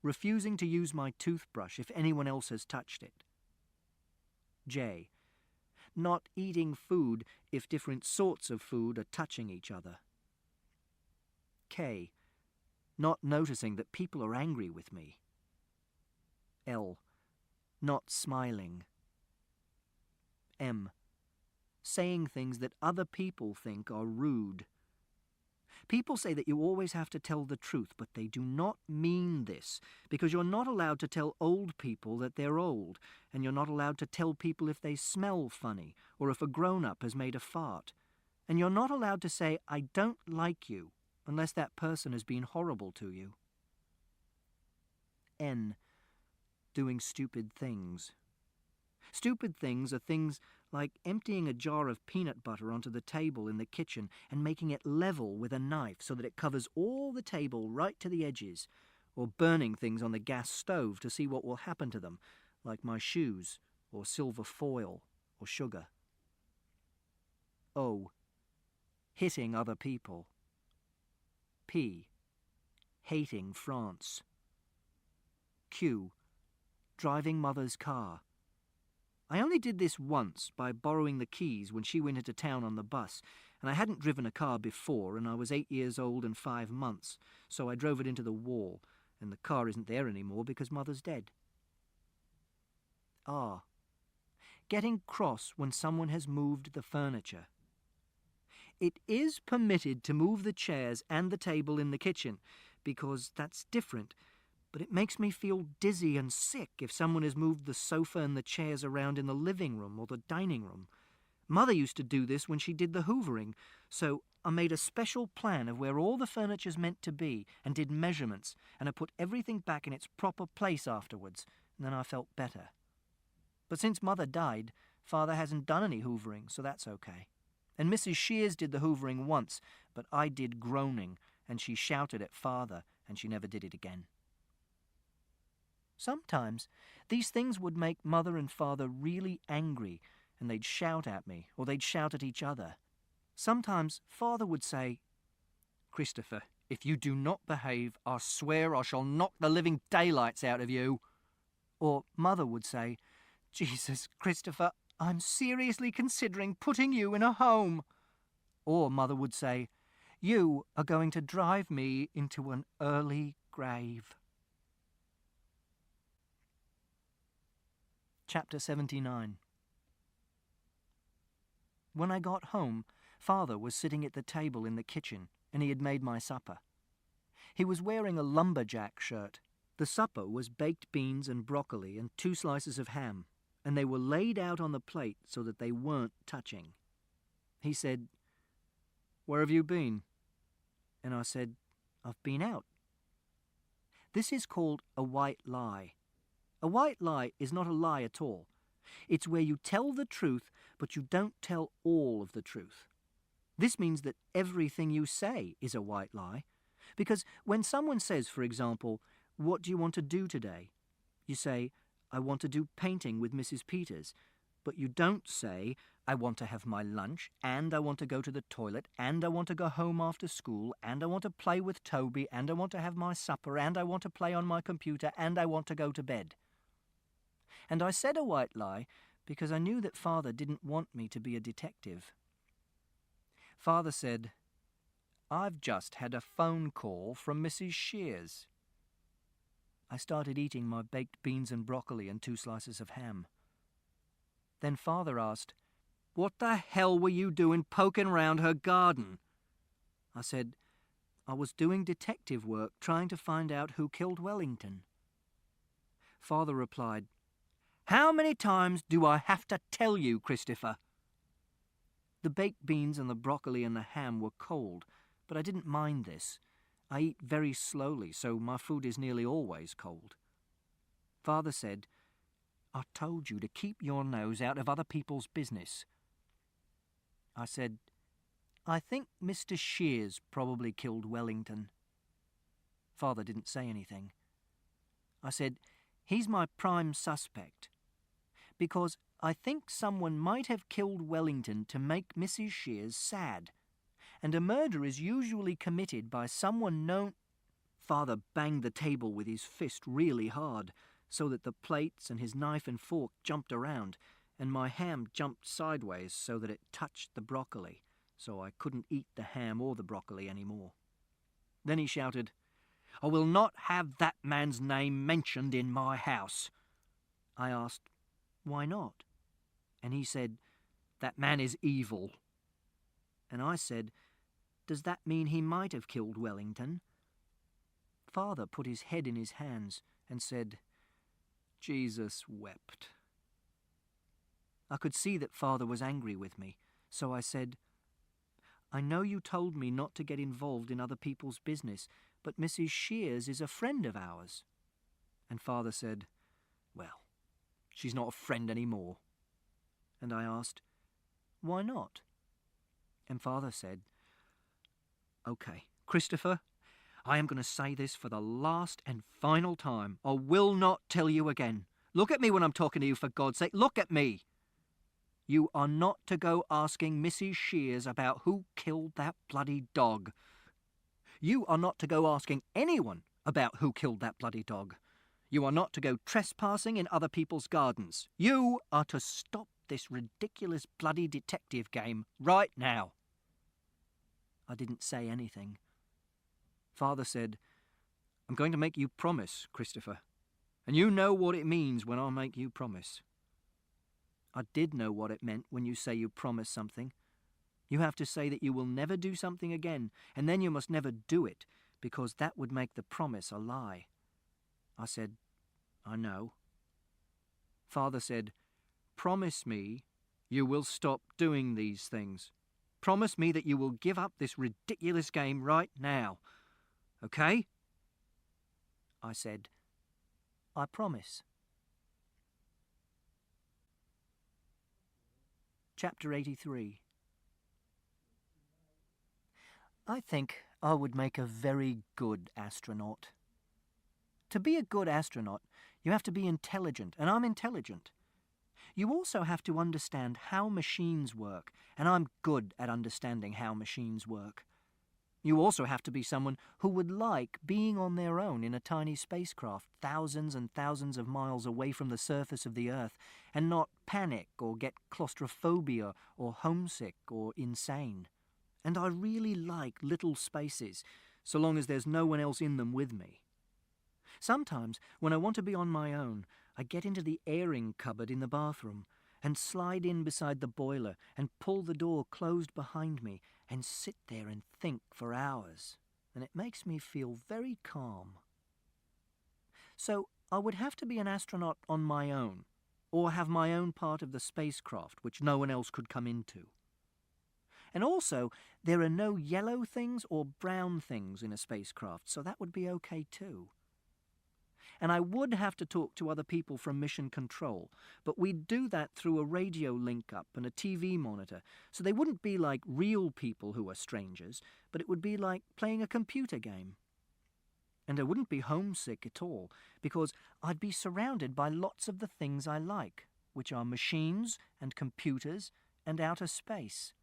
Refusing to use my toothbrush if anyone else has touched it. J. Not eating food if different sorts of food are touching each other. K. Not noticing that people are angry with me. L. Not smiling. M. Saying things that other people think are rude. People say that you always have to tell the truth, but they do not mean this, because you're not allowed to tell old people that they're old, and you're not allowed to tell people if they smell funny, or if a grown-up has made a fart. And you're not allowed to say, "I don't like you," unless that person has been horrible to you. N. Doing stupid things. Stupid things are things like emptying a jar of peanut butter onto the table in the kitchen and making it level with a knife so that it covers all the table right to the edges, or burning things on the gas stove to see what will happen to them, like my shoes, or silver foil, or sugar. O. Hitting other people. P. Hating France. Q. Driving Mother's car. I only did this once by borrowing the keys when she went into town on the bus, and I hadn't driven a car before, and I was 8 years old and 5 months, so I drove it into the wall, and the car isn't there anymore because Mother's dead. R. Getting cross when someone has moved the furniture. It is permitted to move the chairs and the table in the kitchen, because that's different, but it makes me feel dizzy and sick if someone has moved the sofa and the chairs around in the living room or the dining room. Mother used to do this when she did the hoovering, so I made a special plan of where all the furniture's meant to be and did measurements, and I put everything back in its proper place afterwards, and then I felt better. But since Mother died, Father hasn't done any hoovering, so that's okay. And Mrs. Shears did the hoovering once, but I did groaning, and she shouted at Father, and she never did it again. Sometimes these things would make Mother and Father really angry, and they'd shout at me, or they'd shout at each other. Sometimes Father would say, "Christopher, if you do not behave, I swear I shall knock the living daylights out of you." Or Mother would say, "Jesus, Christopher, I'm seriously considering putting you in a home." Or Mother would say, "You are going to drive me into an early grave." Chapter 79. When I got home, Father was sitting at the table in the kitchen, and he had made my supper. He was wearing a lumberjack shirt. The supper was baked beans and broccoli and 2 slices of ham, and they were laid out on the plate so that they weren't touching. He said, "Where have you been?" And I said, "I've been out." This is called a white lie. A white lie is not a lie at all. It's where you tell the truth, but you don't tell all of the truth. This means that everything you say is a white lie. Because when someone says, for example, "What do you want to do today?" You say, "I want to do painting with Mrs. Peters." But you don't say, "I want to have my lunch, and I want to go to the toilet, and I want to go home after school, and I want to play with Toby, and I want to have my supper, and I want to play on my computer, and I want to go to bed." And I said a white lie because I knew that Father didn't want me to be a detective. Father said, "I've just had a phone call from Mrs. Shears." I started eating my baked beans and broccoli and 2 slices of ham. Then Father asked, "What the hell were you doing poking round her garden?" I said, "I was doing detective work trying to find out who killed Wellington." Father replied, "How many times do I have to tell you, Christopher?" The baked beans and the broccoli and the ham were cold, but I didn't mind this. I eat very slowly, so my food is nearly always cold. Father said, "I told you to keep your nose out of other people's business." I said, "I think Mr. Shears probably killed Wellington." Father didn't say anything. I said, "He's my prime suspect, because I think someone might have killed Wellington to make Mrs. Shears sad, and a murder is usually committed by someone known—" Father banged the table with his fist really hard, so that the plates and his knife and fork jumped around, and my ham jumped sideways so that it touched the broccoli, so I couldn't eat the ham or the broccoli anymore. Then he shouted, "I will not have that man's name mentioned in my house." I asked, "Why not?" And he said, "That man is evil." And I said, "Does that mean he might have killed Wellington?" Father put his head in his hands and said, "Jesus wept." I could see that Father was angry with me, so I said, "I know you told me not to get involved in other people's business, but Mrs. Shears is a friend of ours." And Father said, "Well, she's not a friend anymore." And I asked, "Why not?" And Father said, "Okay, Christopher, I am going to say this for the last and final time. I will not tell you again. Look at me when I'm talking to you, for God's sake. Look at me. You are not to go asking Mrs. Shears about who killed that bloody dog. You are not to go asking anyone about who killed that bloody dog. You are not to go trespassing in other people's gardens. You are to stop this ridiculous bloody detective game right now." I didn't say anything. Father said, "I'm going to make you promise, Christopher, and you know what it means when I make you promise." I did know what it meant when you say you promise something. You have to say that you will never do something again, and then you must never do it, because that would make the promise a lie. I said, "I know." Father said, "Promise me you will stop doing these things. Promise me that you will give up this ridiculous game right now. Okay?" I said, "I promise." Chapter 83. I think I would make a very good astronaut. To be a good astronaut, you have to be intelligent, and I'm intelligent. You also have to understand how machines work, and I'm good at understanding how machines work. You also have to be someone who would like being on their own in a tiny spacecraft thousands and thousands of miles away from the surface of the Earth and not panic or get claustrophobia or homesick or insane. And I really like little spaces, so long as there's no one else in them with me. Sometimes, when I want to be on my own, I get into the airing cupboard in the bathroom and slide in beside the boiler and pull the door closed behind me and sit there and think for hours, and it makes me feel very calm. So I would have to be an astronaut on my own, or have my own part of the spacecraft which no one else could come into. And also, there are no yellow things or brown things in a spacecraft, so that would be okay too. And I would have to talk to other people from Mission Control, but we'd do that through a radio link-up and a TV monitor, so they wouldn't be like real people who are strangers, but it would be like playing a computer game. And I wouldn't be homesick at all, because I'd be surrounded by lots of the things I like, which are machines and computers and outer space.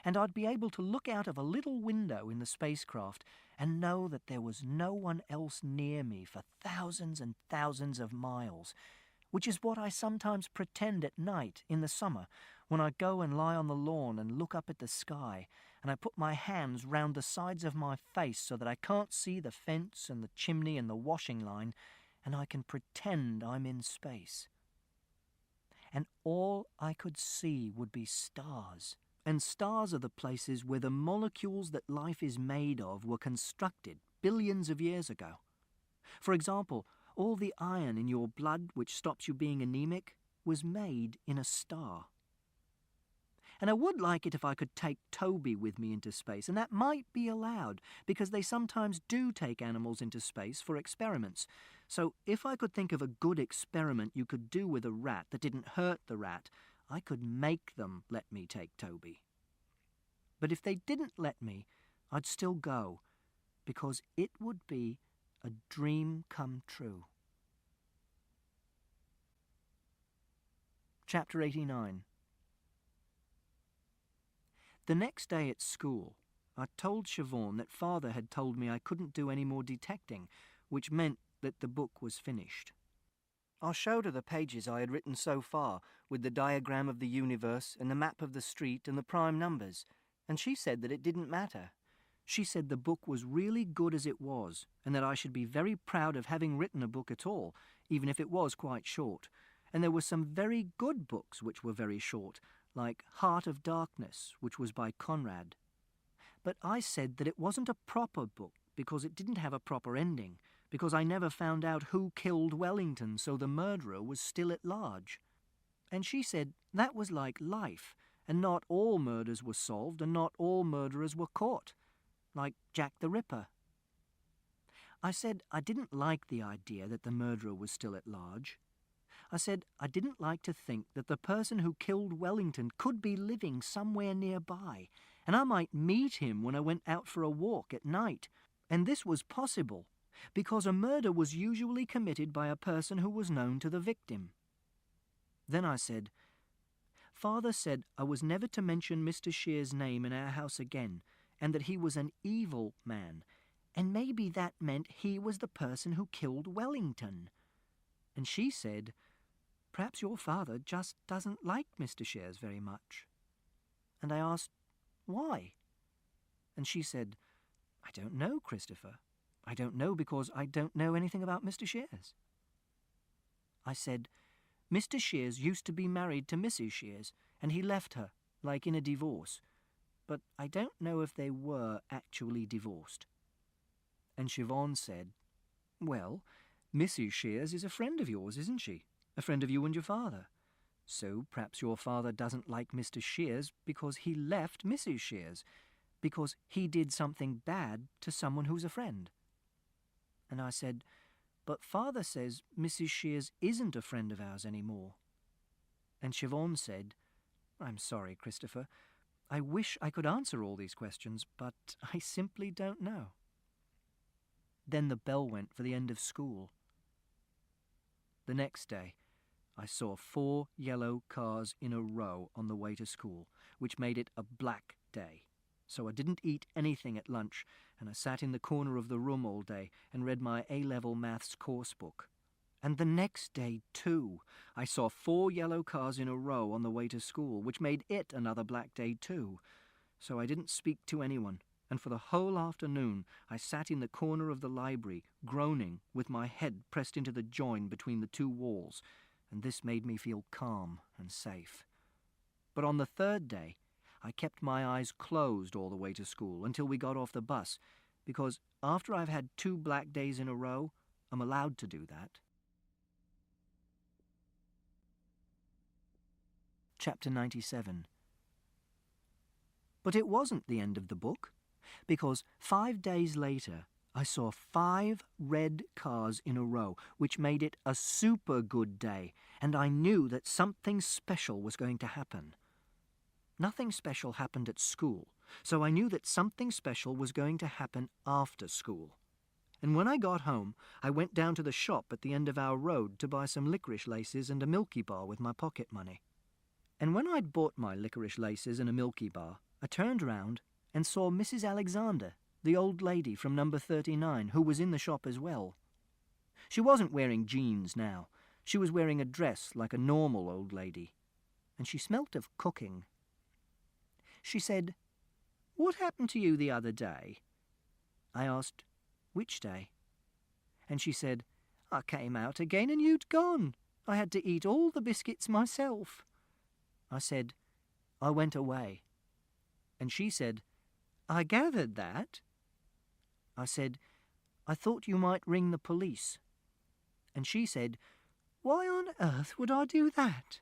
And I'd be able to look out of a little window in the spacecraft and know that there was no one else near me for thousands and thousands of miles, which is what I sometimes pretend at night in the summer when I go and lie on the lawn and look up at the sky, and I put my hands round the sides of my face so that I can't see the fence and the chimney and the washing line, and I can pretend I'm in space. and all I could see would be stars. And stars are the places where the molecules that life is made of were constructed billions of years ago. For example, all the iron in your blood which stops you being anemic was made in a star. And I would like it if I could take Toby with me into space, and that might be allowed, because they sometimes do take animals into space for experiments. So if I could think of a good experiment you could do with a rat that didn't hurt the rat, I could make them let me take Toby. But if they didn't let me, I'd still go, because it would be a dream come true. Chapter 89. The next day at school, I told Siobhan that Father had told me I couldn't do any more detecting, which meant that the book was finished. I showed her the pages I had written so far, with the diagram of the universe and the map of the street and the prime numbers, and she said that it didn't matter. She said the book was really good as it was, and that I should be very proud of having written a book at all, even if it was quite short. And there were some very good books which were very short, like Heart of Darkness, which was by Conrad. But I said that it wasn't a proper book because it didn't have a proper ending, because I never found out who killed Wellington, so the murderer was still at large. And she said that was like life, and not all murders were solved and not all murderers were caught, like Jack the Ripper. I said I didn't like the idea that the murderer was still at large. I said I didn't like to think that the person who killed Wellington could be living somewhere nearby, and I might meet him when I went out for a walk at night. And this was possible, because a murder was usually committed by a person who was known to the victim. Then I said, Father said I was never to mention Mr. Shear's name in our house again, and that he was an evil man, and maybe that meant he was the person who killed Wellington. And she said, perhaps your father just doesn't like Mr. Shears very much. And I asked, why? And she said, I don't know, Christopher. I don't know because I don't know anything about Mr. Shears. I said, Mr. Shears used to be married to Mrs. Shears, and he left her, like in a divorce. But I don't know if they were actually divorced. And Siobhan said, well, Mrs. Shears is a friend of yours, isn't she? A friend of you and your father. So perhaps your father doesn't like Mr. Shears because he left Mrs. Shears, because he did something bad to someone who's a friend. And I said, but Father says Mrs. Shears isn't a friend of ours anymore. And Siobhan said, I'm sorry, Christopher. I wish I could answer all these questions, but I simply don't know. Then the bell went for the end of school. The next day, I saw 4 yellow cars in a row on the way to school, which made it a black day. So I didn't eat anything at lunch, and I sat in the corner of the room all day and read my A-level maths course book. And the next day, too, I saw 4 yellow cars in a row on the way to school, which made it another black day, too. So I didn't speak to anyone, and for the whole afternoon I sat in the corner of the library, groaning, with my head pressed into the join between the 2 walls, and this made me feel calm and safe. But on the 3rd day, I kept my eyes closed all the way to school until we got off the bus, because after I've had 2 black days in a row, I'm allowed to do that. Chapter 97. But it wasn't the end of the book, because 5 days later I saw 5 red cars in a row, which made it a super good day, and I knew that something special was going to happen. Nothing special happened at school, so I knew that something special was going to happen after school. And when I got home, I went down to the shop at the end of our road to buy some licorice laces and a Milky Bar with my pocket money. And when I'd bought my licorice laces and a Milky Bar, I turned round and saw Mrs. Alexander, the old lady from number 39, who was in the shop as well. She wasn't wearing jeans now. She was wearing a dress like a normal old lady, and she smelt of cooking. She said, "What happened to you the other day?" I asked, "Which day?" And she said, "I came out again and you'd gone. I had to eat all the biscuits myself. I said, I went away. And she said, I gathered that. I said, I thought you might ring the police. And she said, why on earth would I do that?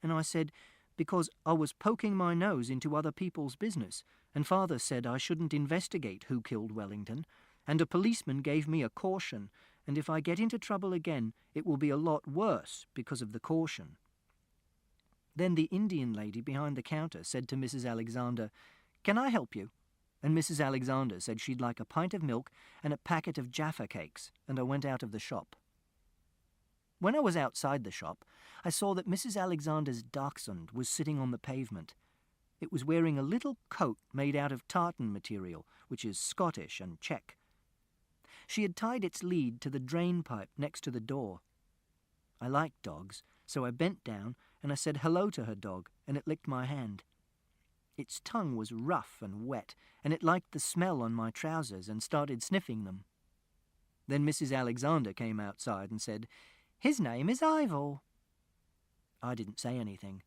And I said, because I was poking my nose into other people's business, and Father said I shouldn't investigate who killed Wellington, and a policeman gave me a caution, and if I get into trouble again, it will be a lot worse because of the caution. Then the Indian lady behind the counter said to Mrs. Alexander, can I help you? And Mrs. Alexander said she'd like a pint of milk and a packet of Jaffa cakes, and I went out of the shop. When I was outside the shop, I saw that Mrs. Alexander's dachshund was sitting on the pavement. It was wearing a little coat made out of tartan material, which is Scottish and Czech. She had tied its lead to the drain pipe next to the door. I liked dogs, so I bent down and I said hello to her dog, and it licked my hand. Its tongue was rough and wet, and it liked the smell on my trousers and started sniffing them. Then Mrs. Alexander came outside and said, his name is Ivor. I didn't say anything.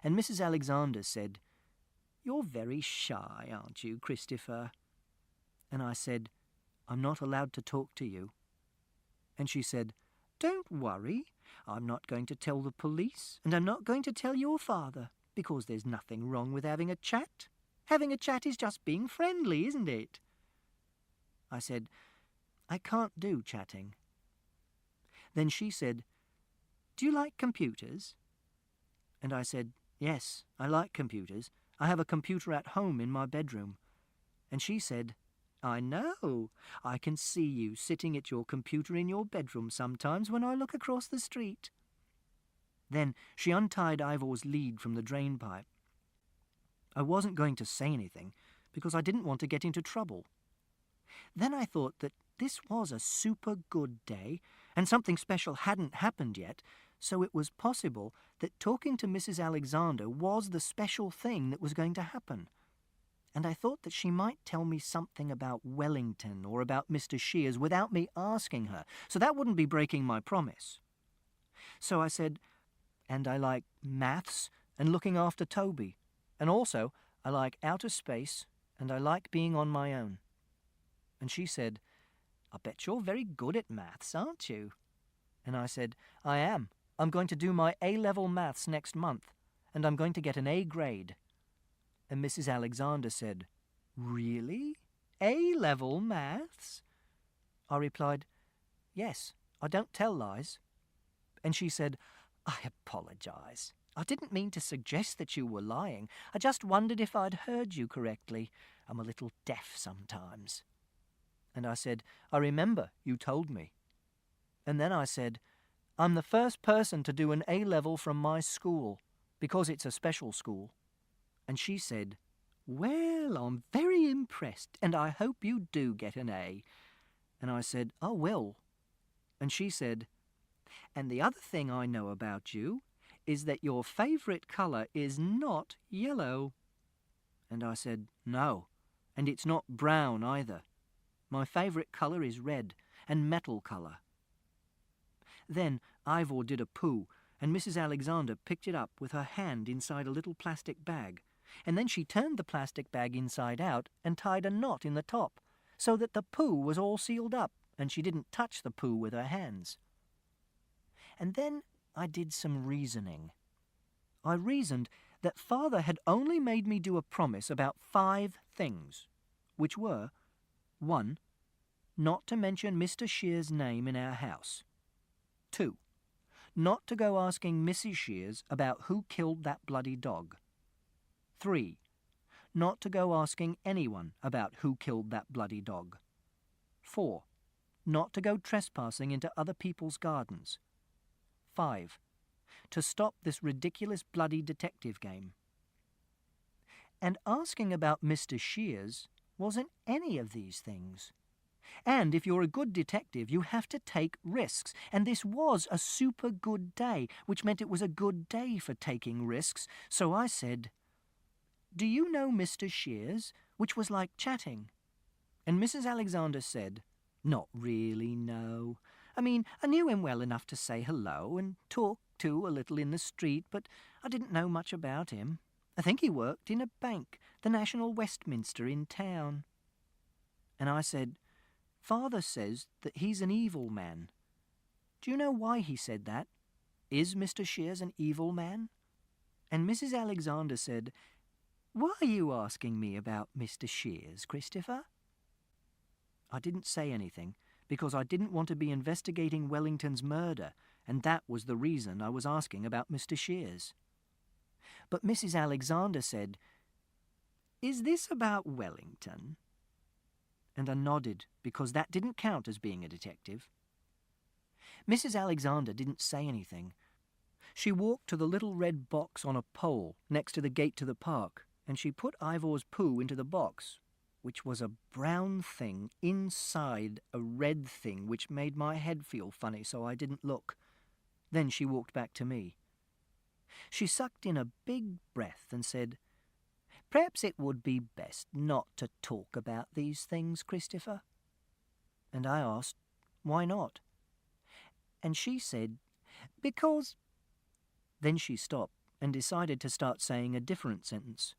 And Mrs. Alexander said, you're very shy, aren't you, Christopher? And I said, I'm not allowed to talk to you. And she said, don't worry, I'm not going to tell the police, and I'm not going to tell your father, because there's nothing wrong with having a chat. Having a chat is just being friendly, isn't it? I said, I can't do chatting. Then she said, do you like computers? And I said, yes, I like computers. I have a computer at home in my bedroom. And she said, I know. I can see you sitting at your computer in your bedroom sometimes when I look across the street. Then she untied Ivor's lead from the drain pipe. I wasn't going to say anything because I didn't want to get into trouble. Then I thought that this was a super good day and something special hadn't happened yet, so it was possible that talking to Mrs. Alexander was the special thing that was going to happen. And I thought that she might tell me something about Wellington or about Mr. Shears without me asking her, so that wouldn't be breaking my promise. So I said, and I like maths and looking after Toby, and also I like outer space and I like being on my own. And she said, I bet you're very good at maths, aren't you? And I said, I am. I'm going to do my A-level maths next month, and I'm going to get an A grade. And Mrs. Alexander said, really? A-level maths? I replied, yes, I don't tell lies. And she said, I apologise. I didn't mean to suggest that you were lying. I just wondered if I'd heard you correctly. I'm a little deaf sometimes. And I said, I remember, you told me. And then I said, I'm the first person to do an A-level from my school, because it's a special school. And she said, well, I'm very impressed, and I hope you do get an A. And I said, I will. And she said, and the other thing I know about you is that your favourite colour is not yellow. And I said, no, and it's not brown either. My favourite colour is red, and metal colour. Then Ivor did a poo, and Mrs. Alexander picked it up with her hand inside a little plastic bag, and then she turned the plastic bag inside out and tied a knot in the top, so that the poo was all sealed up, and she didn't touch the poo with her hands. And then I did some reasoning. I reasoned that Father had only made me do a promise about 5 things, which were, 1, not to mention Mr. Shears' name in our house. 2, not to go asking Mrs. Shears about who killed that bloody dog. 3, not to go asking anyone about who killed that bloody dog. 4, not to go trespassing into other people's gardens. 5, to stop this ridiculous bloody detective game. And asking about Mr. Shears wasn't any of these things. And if you're a good detective, you have to take risks. And this was a super good day, which meant it was a good day for taking risks. So I said, do you know Mr. Shears? Which was like chatting. And Mrs. Alexander said, not really, no. I mean, I knew him well enough to say hello and talk to a little in the street, but I didn't know much about him. I think he worked in a bank, the National Westminster in town. And I said, Father says that he's an evil man. Do you know why he said that? Is Mr. Shears an evil man? And Mrs. Alexander said, Why are you asking me about Mr. Shears, Christopher? I didn't say anything, because I didn't want to be investigating Wellington's murder, and that was the reason I was asking about Mr. Shears. But Mrs. Alexander said, Is this about Wellington? And I nodded, because that didn't count as being a detective. Mrs. Alexander didn't say anything. She walked to the little red box on a pole next to the gate to the park, and she put Ivor's poo into the box, which was a brown thing inside a red thing which made my head feel funny, so I didn't look. Then she walked back to me. She sucked in a big breath and said, Perhaps it would be best not to talk about these things, Christopher. And I asked, Why not? And she said, Because... Then she stopped and decided to start saying a different sentence.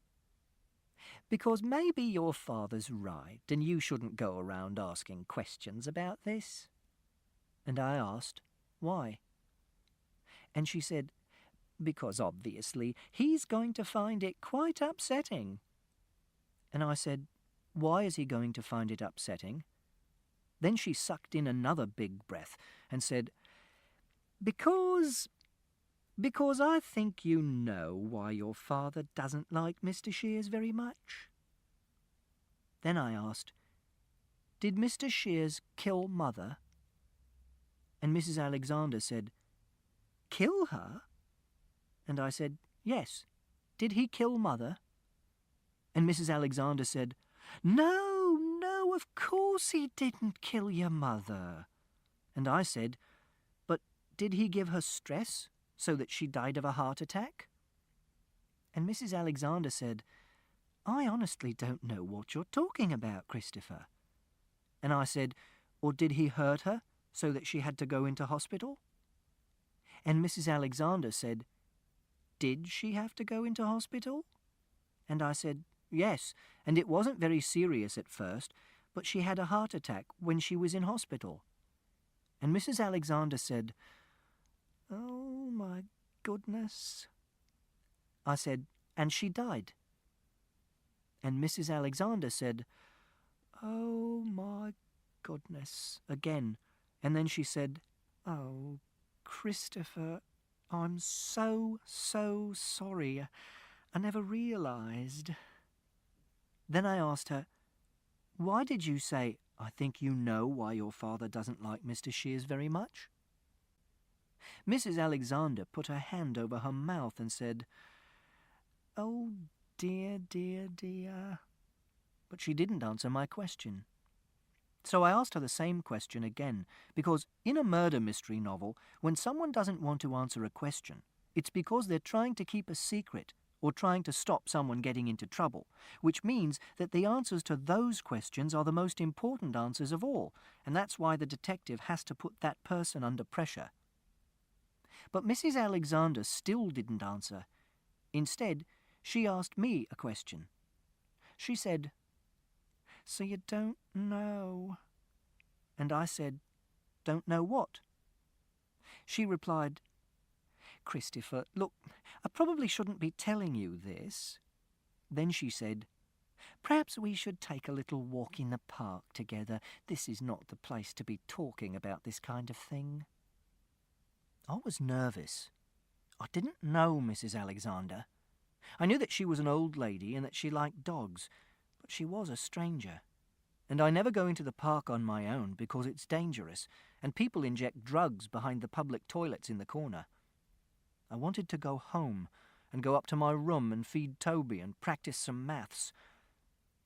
Because maybe your father's right and you shouldn't go around asking questions about this. And I asked, Why? And she said, Because obviously he's going to find it quite upsetting. And I said, Why is he going to find it upsetting? Then she sucked in another big breath and said, Because I think you know why your father doesn't like Mr. Shears very much. Then I asked, Did Mr. Shears kill Mother? And Mrs. Alexander said, Kill her? And I said, Yes. Did he kill Mother? And Mrs. Alexander said, No, of course he didn't kill your mother. And I said, But did he give her stress so that she died of a heart attack? And Mrs. Alexander said, I honestly don't know what you're talking about, Christopher. And I said, Or did he hurt her so that she had to go into hospital? And Mrs. Alexander said, Did she have to go into hospital? And I said, Yes, and it wasn't very serious at first, but she had a heart attack when she was in hospital. And Mrs. Alexander said, Oh, my goodness. I said, And she died. And Mrs. Alexander said, Oh, my goodness, again. And then she said, Oh, Christopher, I'm so sorry. I never realized. Then I asked her, Why did you say, I think you know why your father doesn't like Mr. Shears very much? Mrs. Alexander put her hand over her mouth and said, Oh, dear. But she didn't answer my question. So I asked her the same question again, because in a murder mystery novel, when someone doesn't want to answer a question, it's because they're trying to keep a secret or trying to stop someone getting into trouble, which means that the answers to those questions are the most important answers of all, and that's why the detective has to put that person under pressure. But Mrs. Alexander still didn't answer. Instead, she asked me a question. She said, So you don't know? And I said, Don't know what? She replied, Christopher, look, I probably shouldn't be telling you this. Then she said, Perhaps we should take a little walk in the park together. This is not the place to be talking about this kind of thing. I was nervous. I didn't know Mrs. Alexander. I knew that she was an old lady and that she liked dogs, but she was a stranger. And I never go into the park on my own because it's dangerous, and people inject drugs behind the public toilets in the corner. I wanted to go home and go up to my room and feed Toby and practice some maths.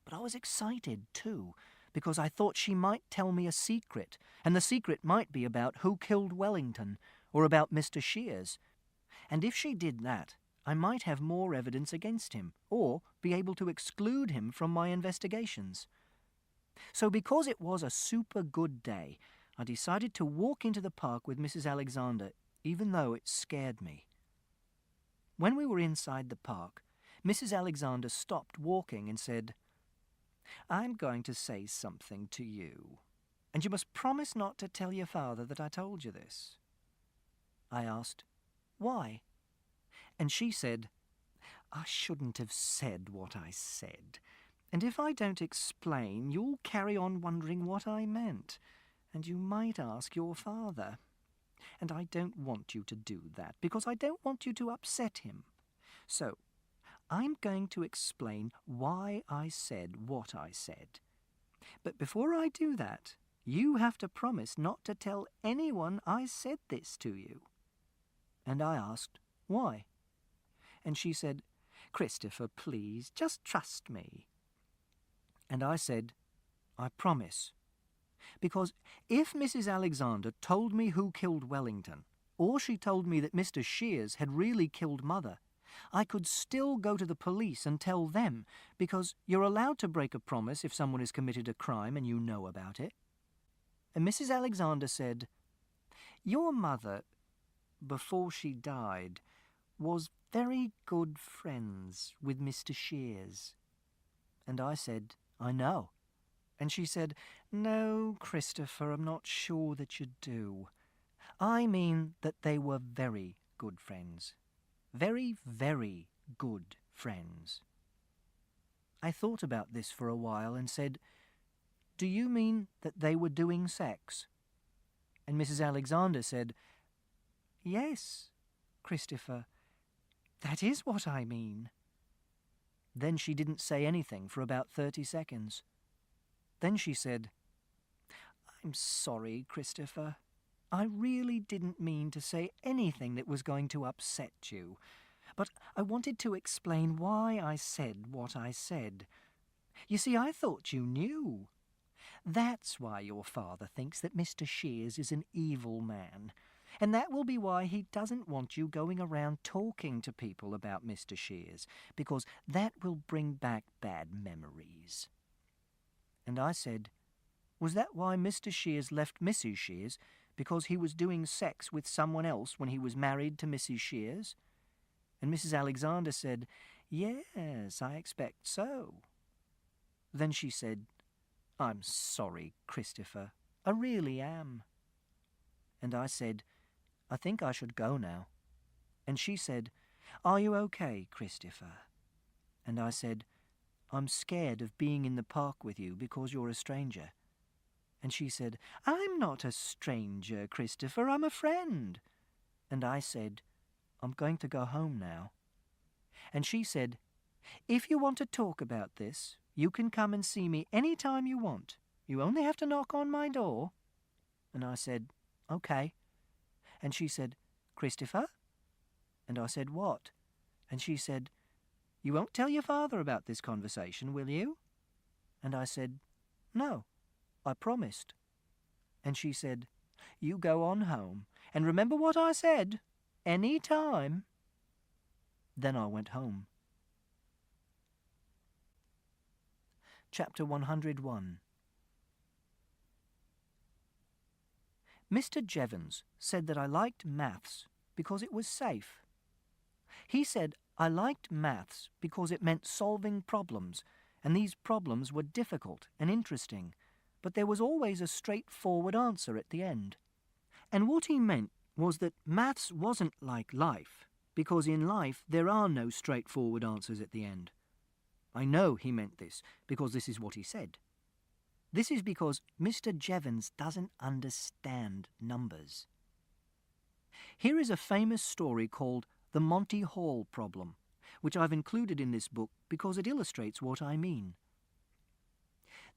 But I was excited too, because I thought she might tell me a secret, and the secret might be about who killed Wellington, or about Mr. Shears. And if she did that, I might have more evidence against him, or be able to exclude him from my investigations. So because it was a super good day, I decided to walk into the park with Mrs. Alexander, even though it scared me. When we were inside the park, Mrs. Alexander stopped walking and said, "I'm going to say something to you, and you must promise not to tell your father that I told you this." I asked, "Why?" And she said, "I shouldn't have said what I said, and if I don't explain, you'll carry on wondering what I meant, and you might ask your father. And I don't want you to do that, because I don't want you to upset him. So, I'm going to explain why I said what I said. But before I do that, you have to promise not to tell anyone I said this to you." And I asked, "Why?" And she said, "Christopher, please, just trust me." And I said, "I promise. Because if Mrs. Alexander told me who killed Wellington, or she told me that Mr. Shears had really killed Mother, I could still go to the police and tell them, because you're allowed to break a promise if someone has committed a crime and you know about it." And Mrs. Alexander said, "Your mother, before she died, was very good friends with Mr. Shears." And I said, "I know." And she said, "No, Christopher, I'm not sure that you do. I mean that they were very good friends. Very, very good friends." I thought about this for a while and said, "Do you mean that they were doing sex?" And Mrs. Alexander said, "Yes, Christopher, that is what I mean." Then she didn't say anything for about 30 seconds. Then she said, "I'm sorry, Christopher. I really didn't mean to say anything that was going to upset you, but I wanted to explain why I said what I said. You see, I thought you knew. That's why your father thinks that Mr. Shears is an evil man, and that will be why he doesn't want you going around talking to people about Mr. Shears, because that will bring back bad memories." And I said, "Was that why Mr. Shears left Mrs. Shears, because he was doing sex with someone else when he was married to Mrs. Shears?" And Mrs. Alexander said, "Yes, I expect so." Then she said, "I'm sorry, Christopher. I really am." And I said, "I think I should go now." And she said, "Are you okay, Christopher?" And I said, "I'm scared of being in the park with you because you're a stranger." And she said, "I'm not a stranger, Christopher. I'm a friend." And I said, "I'm going to go home now." And she said, "If you want to talk about this, you can come and see me any time you want. You only have to knock on my door." And I said, "Okay." And she said, "Christopher?" And I said, "What?" And she said, "You won't tell your father about this conversation, will you?" And I said, "No, I promised." And she said, "You go on home, and remember what I said, any time." Then I went home. Chapter 101. Mr. Jevons said that I liked maths because it was safe. He said I liked maths because it meant solving problems, and these problems were difficult and interesting, but there was always a straightforward answer at the end. And what he meant was that maths wasn't like life, because in life there are no straightforward answers at the end. I know he meant this, because this is what he said. This is because Mr. Jevons doesn't understand numbers. Here is a famous story called The Monty Hall Problem, which I've included in this book because it illustrates what I mean.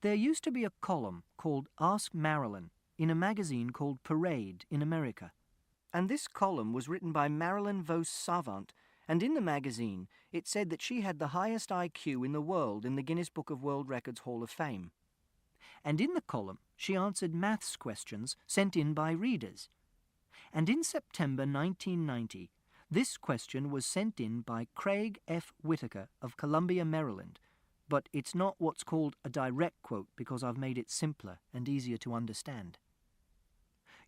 There used to be a column called Ask Marilyn in a magazine called Parade in America. And this column was written by Marilyn Vos Savant, and in the magazine it said that she had the highest IQ in the world in the Guinness Book of World Records Hall of Fame. And in the column she answered maths questions sent in by readers. And in September 1990, this question was sent in by Craig F. Whitaker of Columbia, Maryland, but it's not what's called a direct quote because I've made it simpler and easier to understand.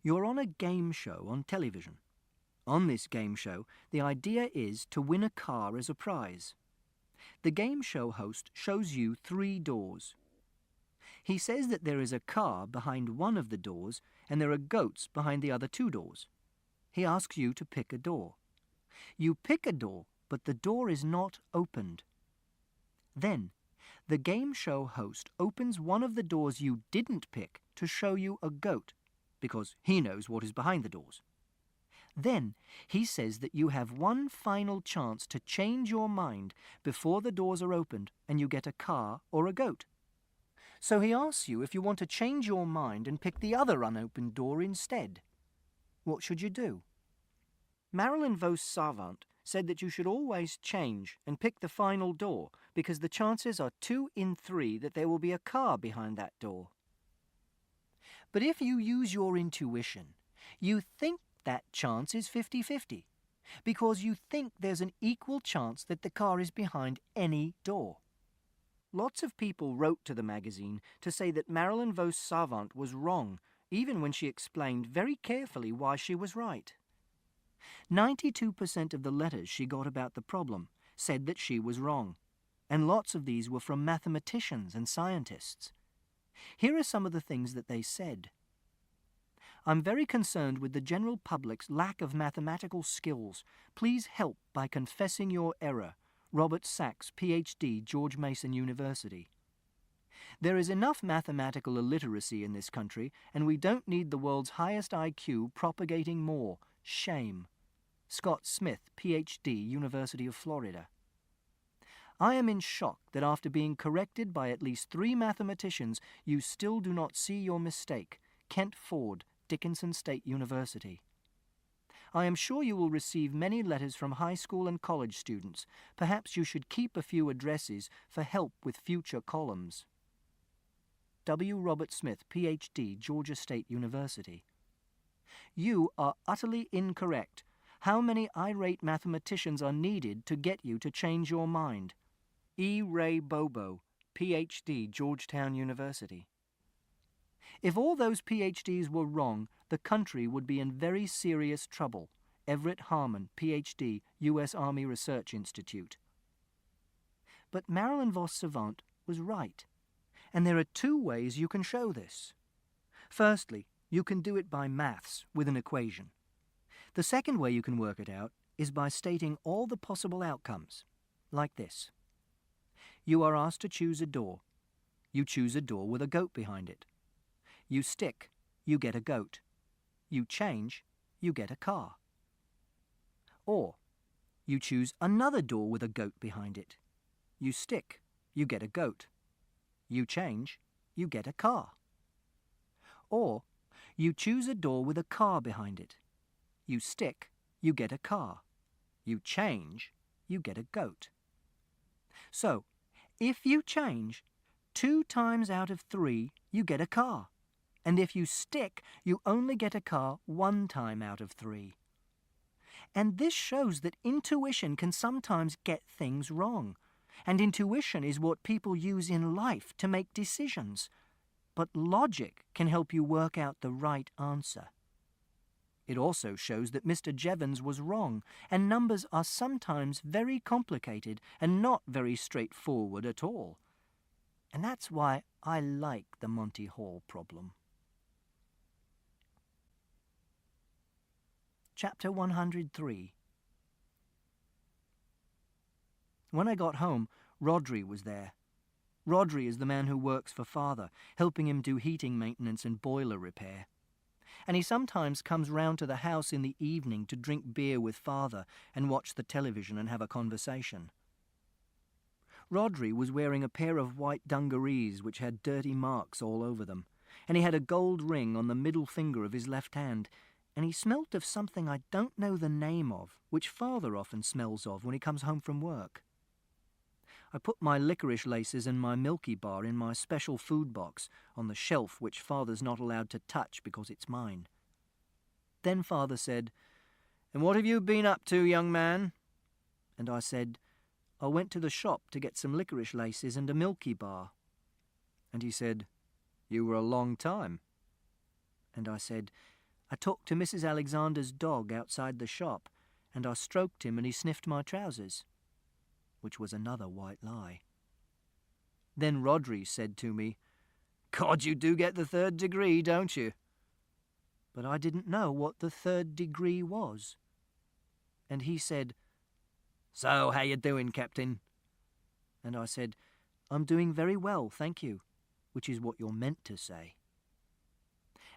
You're on a game show on television. On this game show, the idea is to win a car as a prize. The game show host shows you 3 doors. He says that there is a car behind one of the doors and there are goats behind the other 2 doors. He asks you to pick a door. You pick a door, but the door is not opened. Then, the game show host opens one of the doors you didn't pick to show you a goat, because he knows what is behind the doors. Then, he says that you have one final chance to change your mind before the doors are opened and you get a car or a goat. So he asks you if you want to change your mind and pick the other unopened door instead. What should you do? Marilyn Vos Savant said that you should always change and pick the final door because the chances are 2 in 3 that there will be a car behind that door. But if you use your intuition, you think that chance is 50-50 because you think there's an equal chance that the car is behind any door. Lots of people wrote to the magazine to say that Marilyn Vos Savant was wrong, even when she explained very carefully why she was right. 92% of the letters she got about the problem said that she was wrong, and lots of these were from mathematicians and scientists. Here are some of the things that they said. I'm very concerned with the general public's lack of mathematical skills. Please help by confessing your error. Robert Sachs, Ph.D., George Mason University. There is enough mathematical illiteracy in this country, and we don't need the world's highest IQ propagating more. Shame. Scott Smith, Ph.D., University of Florida. I am in shock that after being corrected by at least 3 mathematicians, you still do not see your mistake. Kent Ford, Dickinson State University. I am sure you will receive many letters from high school and college students. Perhaps you should keep a few addresses for help with future columns. W. Robert Smith, Ph.D., Georgia State University. You are utterly incorrect. How many irate mathematicians are needed to get you to change your mind? E. Ray Bobo, Ph.D., Georgetown University. If all those PhDs were wrong, the country would be in very serious trouble. Everett Harmon, Ph.D., U.S. Army Research Institute. But Marilyn Vos Savant was right, and there are 2 ways you can show this. Firstly, you can do it by maths with an equation. The second way you can work it out is by stating all the possible outcomes, like this. You are asked to choose a door. You choose a door with a goat behind it. You stick, you get a goat. You change, you get a car. Or, you choose another door with a goat behind it. You stick, you get a goat. You change, you get a car. Or, you choose a door with a car behind it. You stick, you get a car. You change, you get a goat. So, if you change, 2 times out of 3, you get a car. And if you stick, you only get a car 1 time out of 3. And this shows that intuition can sometimes get things wrong. And intuition is what people use in life to make decisions. But logic can help you work out the right answer. It also shows that Mr. Jevons was wrong, and numbers are sometimes very complicated and not very straightforward at all. And that's why I like the Monty Hall problem. Chapter 103. When I got home, Rodri was there. Rodri is the man who works for Father, helping him do heating maintenance and boiler repair. And he sometimes comes round to the house in the evening to drink beer with Father and watch the television and have a conversation. Rodri was wearing a pair of white dungarees which had dirty marks all over them, and he had a gold ring on the middle finger of his left hand, and he smelt of something I don't know the name of, which Father often smells of when he comes home from work. I put my licorice laces and my Milky Bar in my special food box on the shelf which Father's not allowed to touch because it's mine. Then Father said, "And what have you been up to, young man?" And I said, "I went to the shop to get some licorice laces and a Milky Bar." And he said, "You were a long time." And I said, I talked to Mrs. Alexander's dog outside the shop, and I stroked him and he sniffed my trousers, which was another white lie. Then Rhodri said to me, "God, you do get the 3rd degree, don't you?" But I didn't know what the 3rd degree was. And he said, "So, how you doing, Captain?" And I said, "I'm doing very well, thank you," which is what you're meant to say.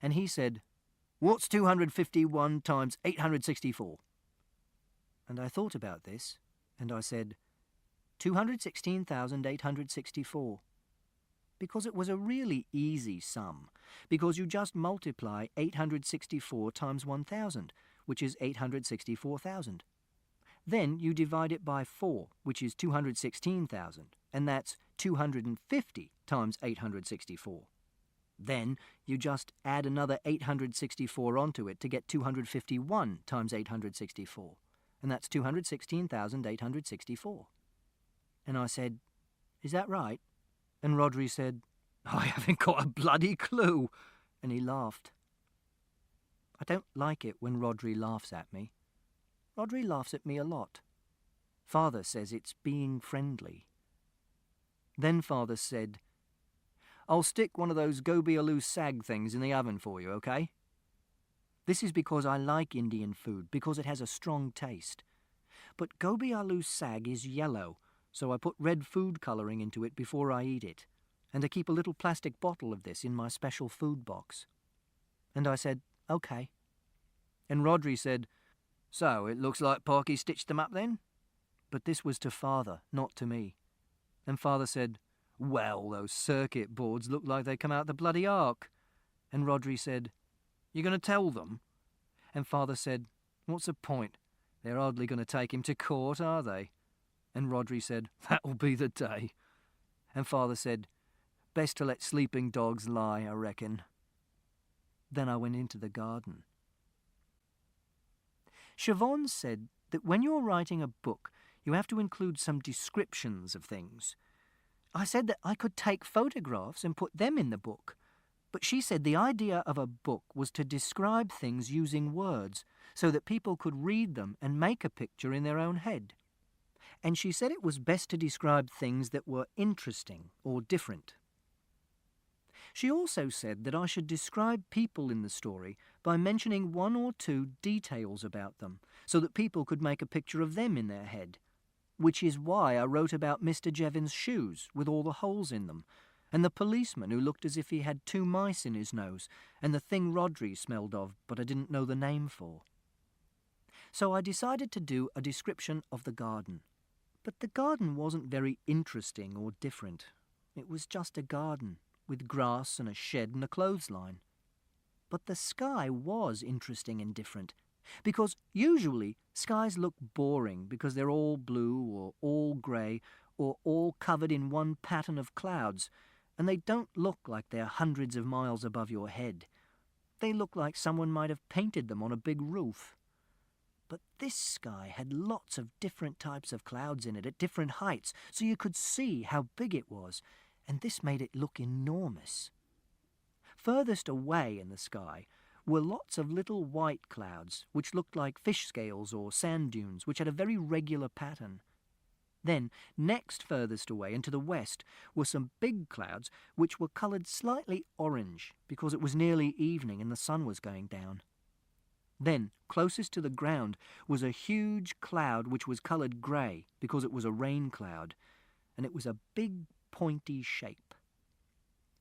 And he said, "What's 251 times 864? And I thought about this, and I said, 216,864. Because it was a really easy sum, because you just multiply 864 times 1,000, which is 864,000. Then you divide it by 4, which is 216,000, and that's 250 times 864. Then you just add another 864 onto it to get 251 times 864, and that's 216,864. And I said, "Is that right?" And Rhodri said, "I haven't got a bloody clue," and he laughed. I don't like it when Rhodri laughs at me. Rhodri laughs at me a lot. Father says it's being friendly. Then Father said, "I'll stick one of those gobi aloo sag things in the oven for you, okay?" This is because I like Indian food, because it has a strong taste. But gobi aloo sag is yellow, so I put red food colouring into it before I eat it, and I keep a little plastic bottle of this in my special food box. And I said, "Okay." And Rhodri said, "So, it looks like Parky stitched them up then?" But this was to Father, not to me. And Father said, "Well, those circuit boards look like they come out the bloody ark." And Rhodri said, "You going to tell them?" And Father said, "What's the point? They're hardly going to take him to court, are they?" And Rhodri said, "That'll be the day." And Father said, "Best to let sleeping dogs lie, I reckon." Then I went into the garden. Siobhan said that when you're writing a book, you have to include some descriptions of things. I said that I could take photographs and put them in the book, but she said the idea of a book was to describe things using words so that people could read them and make a picture in their own head. And she said it was best to describe things that were interesting or different. She also said that I should describe people in the story by mentioning 1 or 2 details about them, so that people could make a picture of them in their head, which is why I wrote about Mr. Jevons' shoes with all the holes in them, and the policeman who looked as if he had 2 mice in his nose, and the thing Rhodri smelled of but I didn't know the name for. So I decided to do a description of the garden. But the garden wasn't very interesting or different. It was just a garden, with grass and a shed and a clothesline. But the sky was interesting and different, because usually skies look boring because they're all blue or all grey or all covered in one pattern of clouds, and they don't look like they're hundreds of miles above your head. They look like someone might have painted them on a big roof. But this sky had lots of different types of clouds in it at different heights, so you could see how big it was, and this made it look enormous. Furthest away in the sky were lots of little white clouds, which looked like fish scales or sand dunes, which had a very regular pattern. Then, next furthest away and to the west were some big clouds which were coloured slightly orange because it was nearly evening and the sun was going down. Then, closest to the ground, was a huge cloud which was coloured grey because it was a rain cloud, and it was a big pointy shape.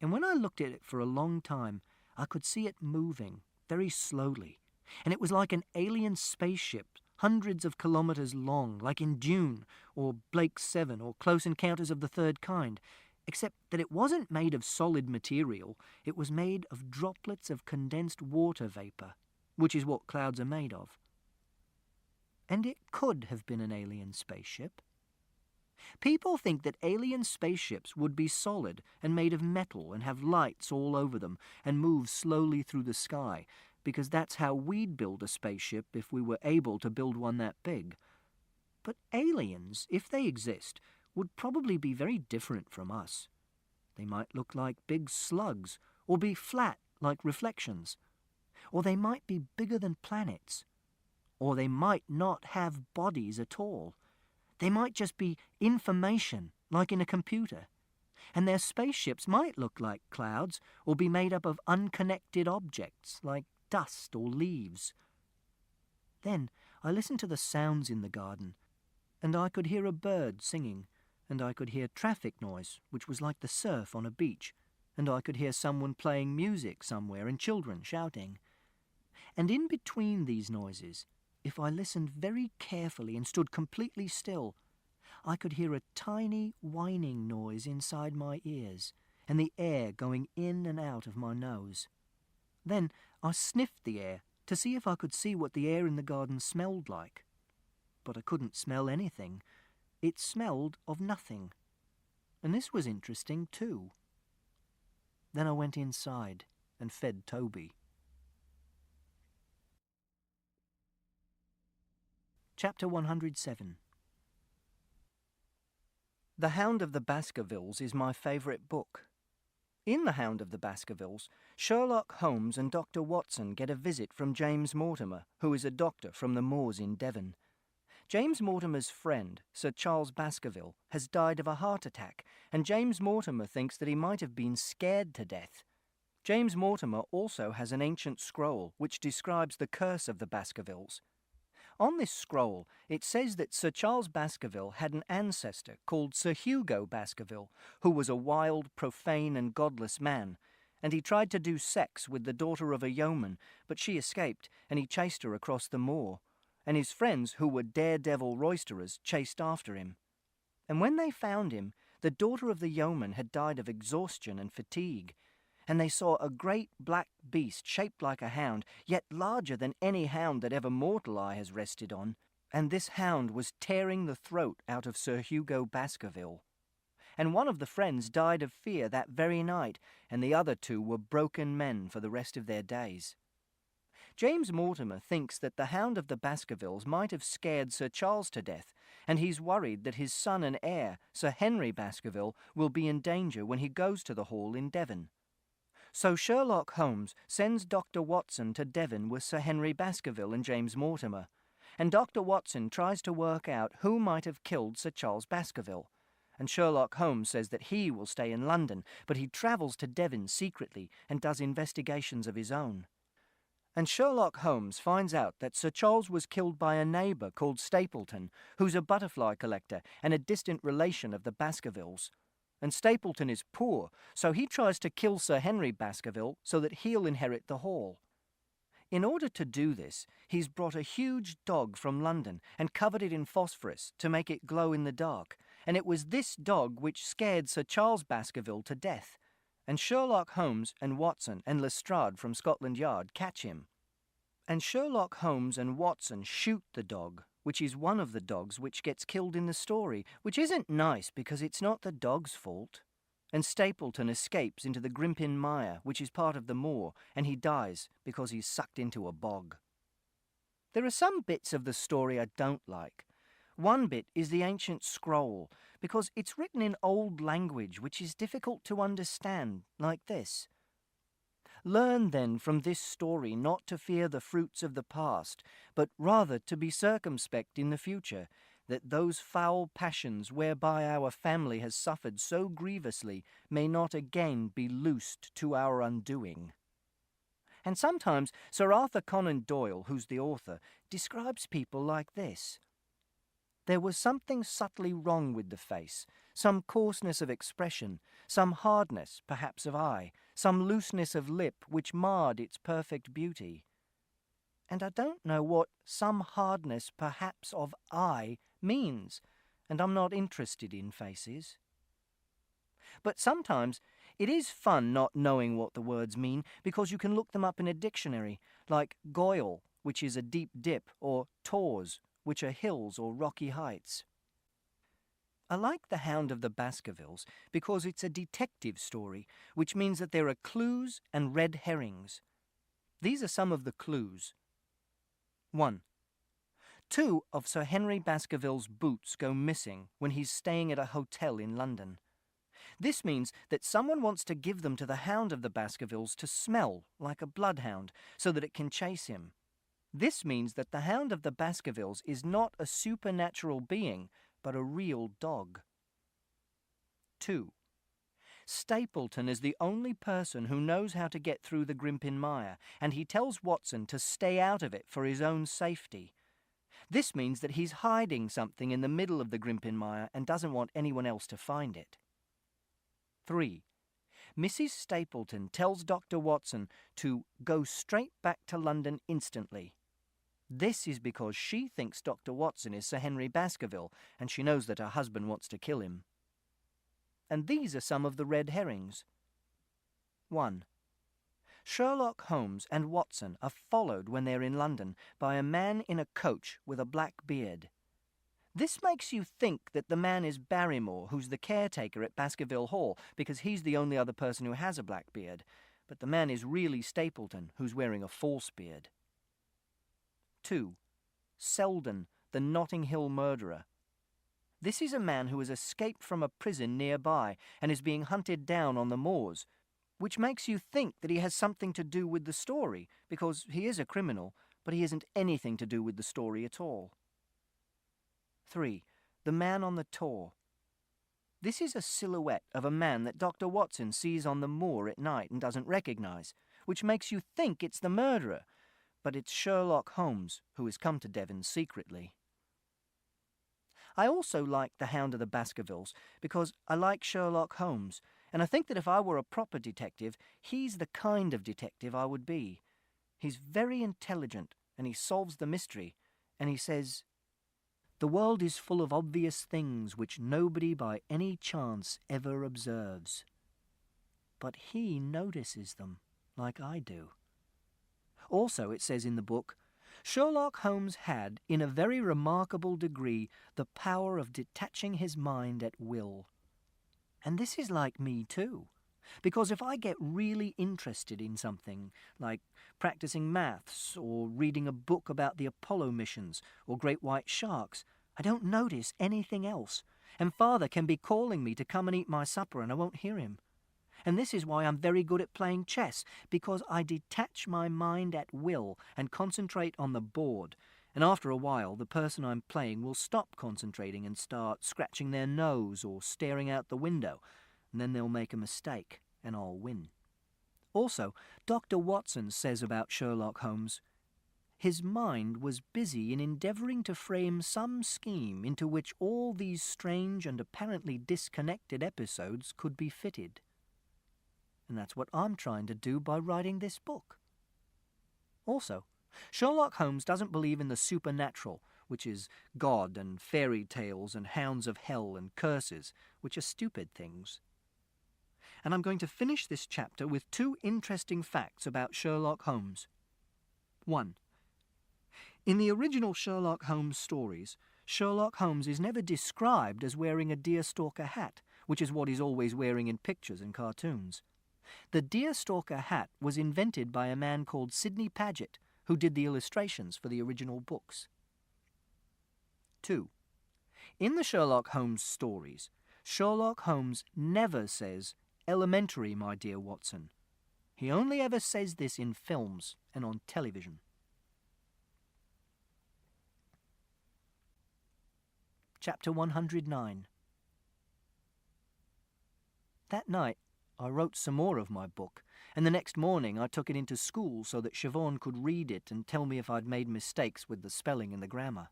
And when I looked at it for a long time, I could see it moving very slowly, and it was like an alien spaceship, hundreds of kilometres long, like in Dune, or Blake's 7, or Close Encounters of the Third Kind, except that it wasn't made of solid material, it was made of droplets of condensed water vapour, which is what clouds are made of. And it could have been an alien spaceship. People think that alien spaceships would be solid and made of metal and have lights all over them and move slowly through the sky, because that's how we'd build a spaceship if we were able to build one that big. But aliens, if they exist, would probably be very different from us. They might look like big slugs, or be flat like reflections. Or they might be bigger than planets. Or they might not have bodies at all. They might just be information, like in a computer. And their spaceships might look like clouds or be made up of unconnected objects, like dust or leaves. Then I listened to the sounds in the garden, and I could hear a bird singing, and I could hear traffic noise, which was like the surf on a beach, and I could hear someone playing music somewhere and children shouting. And in between these noises, if I listened very carefully and stood completely still, I could hear a tiny whining noise inside my ears and the air going in and out of my nose. Then I sniffed the air to see if I could see what the air in the garden smelled like. But I couldn't smell anything. It smelled of nothing. And this was interesting too. Then I went inside and fed Toby. Chapter 107. The Hound of the Baskervilles is my favourite book. In The Hound of the Baskervilles, Sherlock Holmes and Dr. Watson get a visit from James Mortimer, who is a doctor from the moors in Devon. James Mortimer's friend, Sir Charles Baskerville, has died of a heart attack, and James Mortimer thinks that he might have been scared to death. James Mortimer also has an ancient scroll which describes the curse of the Baskervilles. On this scroll, it says that Sir Charles Baskerville had an ancestor called Sir Hugo Baskerville, who was a wild, profane and godless man, and he tried to do sex with the daughter of a yeoman, but she escaped, and he chased her across the moor, and his friends, who were daredevil roisterers, chased after him. And when they found him, the daughter of the yeoman had died of exhaustion and fatigue, and they saw a great black beast shaped like a hound, yet larger than any hound that ever mortal eye has rested on, and this hound was tearing the throat out of Sir Hugo Baskerville. And one of the friends died of fear that very night, and the other two were broken men for the rest of their days. James Mortimer thinks that the Hound of the Baskervilles might have scared Sir Charles to death, and he's worried that his son and heir, Sir Henry Baskerville, will be in danger when he goes to the Hall in Devon. So Sherlock Holmes sends Dr. Watson to Devon with Sir Henry Baskerville and James Mortimer, and Dr. Watson tries to work out who might have killed Sir Charles Baskerville. And Sherlock Holmes says that he will stay in London, but he travels to Devon secretly and does investigations of his own. And Sherlock Holmes finds out that Sir Charles was killed by a neighbour called Stapleton, who's a butterfly collector and a distant relation of the Baskervilles. And Stapleton is poor, so he tries to kill Sir Henry Baskerville so that he'll inherit the Hall. In order to do this, he's brought a huge dog from London and covered it in phosphorus to make it glow in the dark, and it was this dog which scared Sir Charles Baskerville to death. And Sherlock Holmes and Watson and Lestrade from Scotland Yard catch him. And Sherlock Holmes and Watson shoot the dog, which is one of the dogs which gets killed in the story, which isn't nice because it's not the dog's fault. And Stapleton escapes into the Grimpen Mire, which is part of the moor, and he dies because he's sucked into a bog. There are some bits of the story I don't like. One bit is the ancient scroll, because it's written in old language which is difficult to understand, like this. Learn then from this story not to fear the fruits of the past, but rather to be circumspect in the future, that those foul passions whereby our family has suffered so grievously may not again be loosed to our undoing. And sometimes Sir Arthur Conan Doyle, who's the author, describes people like this. There was something subtly wrong with the face, some coarseness of expression, some hardness, perhaps of eye, some looseness of lip which marred its perfect beauty. And I don't know what some hardness, perhaps of eye, means, and I'm not interested in faces. But sometimes it is fun not knowing what the words mean, because you can look them up in a dictionary, like goyle, which is a deep dip, or tors, which are hills or rocky heights. I like The Hound of the Baskervilles because it's a detective story, which means that there are clues and red herrings. These are some of the clues. 1. 2 of Sir Henry Baskerville's boots go missing when he's staying at a hotel in London. This means that someone wants to give them to the hound of the Baskervilles to smell like a bloodhound so that it can chase him. This means that the hound of the Baskervilles is not a supernatural being, but a real dog. 2. Stapleton is the only person who knows how to get through the Grimpen Mire, and he tells Watson to stay out of it for his own safety. This means that he's hiding something in the middle of the Grimpen Mire and doesn't want anyone else to find it. 3. Mrs. Stapleton tells Dr. Watson to go straight back to London instantly. This is because she thinks Dr. Watson is Sir Henry Baskerville, and she knows that her husband wants to kill him. And these are some of the red herrings. 1. Sherlock Holmes and Watson are followed when they're in London by a man in a coach with a black beard. This makes you think that the man is Barrymore, who's the caretaker at Baskerville Hall, because he's the only other person who has a black beard, but the man is really Stapleton, who's wearing a false beard. 2. Selden, the Notting Hill murderer. This is a man who has escaped from a prison nearby and is being hunted down on the moors, which makes you think that he has something to do with the story, because he is a criminal, but he isn't anything to do with the story at all. 3. The man on the tor. This is a silhouette of a man that Dr. Watson sees on the moor at night and doesn't recognise, which makes you think it's the murderer, but it's Sherlock Holmes, who has come to Devon secretly. I also like The Hound of the Baskervilles because I like Sherlock Holmes, and I think that if I were a proper detective, he's the kind of detective I would be. He's very intelligent, and he solves the mystery, and he says, "The world is full of obvious things which nobody by any chance ever observes. But he notices them, like I do." Also, it says in the book, Sherlock Holmes had, in a very remarkable degree, the power of detaching his mind at will. And this is like me too, because if I get really interested in something, like practicing maths or reading a book about the Apollo missions or great white sharks, I don't notice anything else, and Father can be calling me to come and eat my supper and I won't hear him. And this is why I'm very good at playing chess, because I detach my mind at will and concentrate on the board, and after a while the person I'm playing will stop concentrating and start scratching their nose or staring out the window, and then they'll make a mistake and I'll win. Also, Dr. Watson says about Sherlock Holmes, his mind was busy in endeavouring to frame some scheme into which all these strange and apparently disconnected episodes could be fitted. And that's what I'm trying to do by writing this book. Also, Sherlock Holmes doesn't believe in the supernatural, which is God and fairy tales and hounds of hell and curses, which are stupid things. And I'm going to finish this chapter with 2 interesting facts about Sherlock Holmes. 1. In the original Sherlock Holmes stories, Sherlock Holmes is never described as wearing a deerstalker hat, which is what he's always wearing in pictures and cartoons. The deerstalker hat was invented by a man called Sidney Paget, who did the illustrations for the original books. 2. In the Sherlock Holmes stories, Sherlock Holmes never says, "Elementary, my dear Watson." He only ever says this in films and on television. Chapter 109. That night, I wrote some more of my book, and the next morning I took it into school so that Siobhan could read it and tell me if I'd made mistakes with the spelling and the grammar.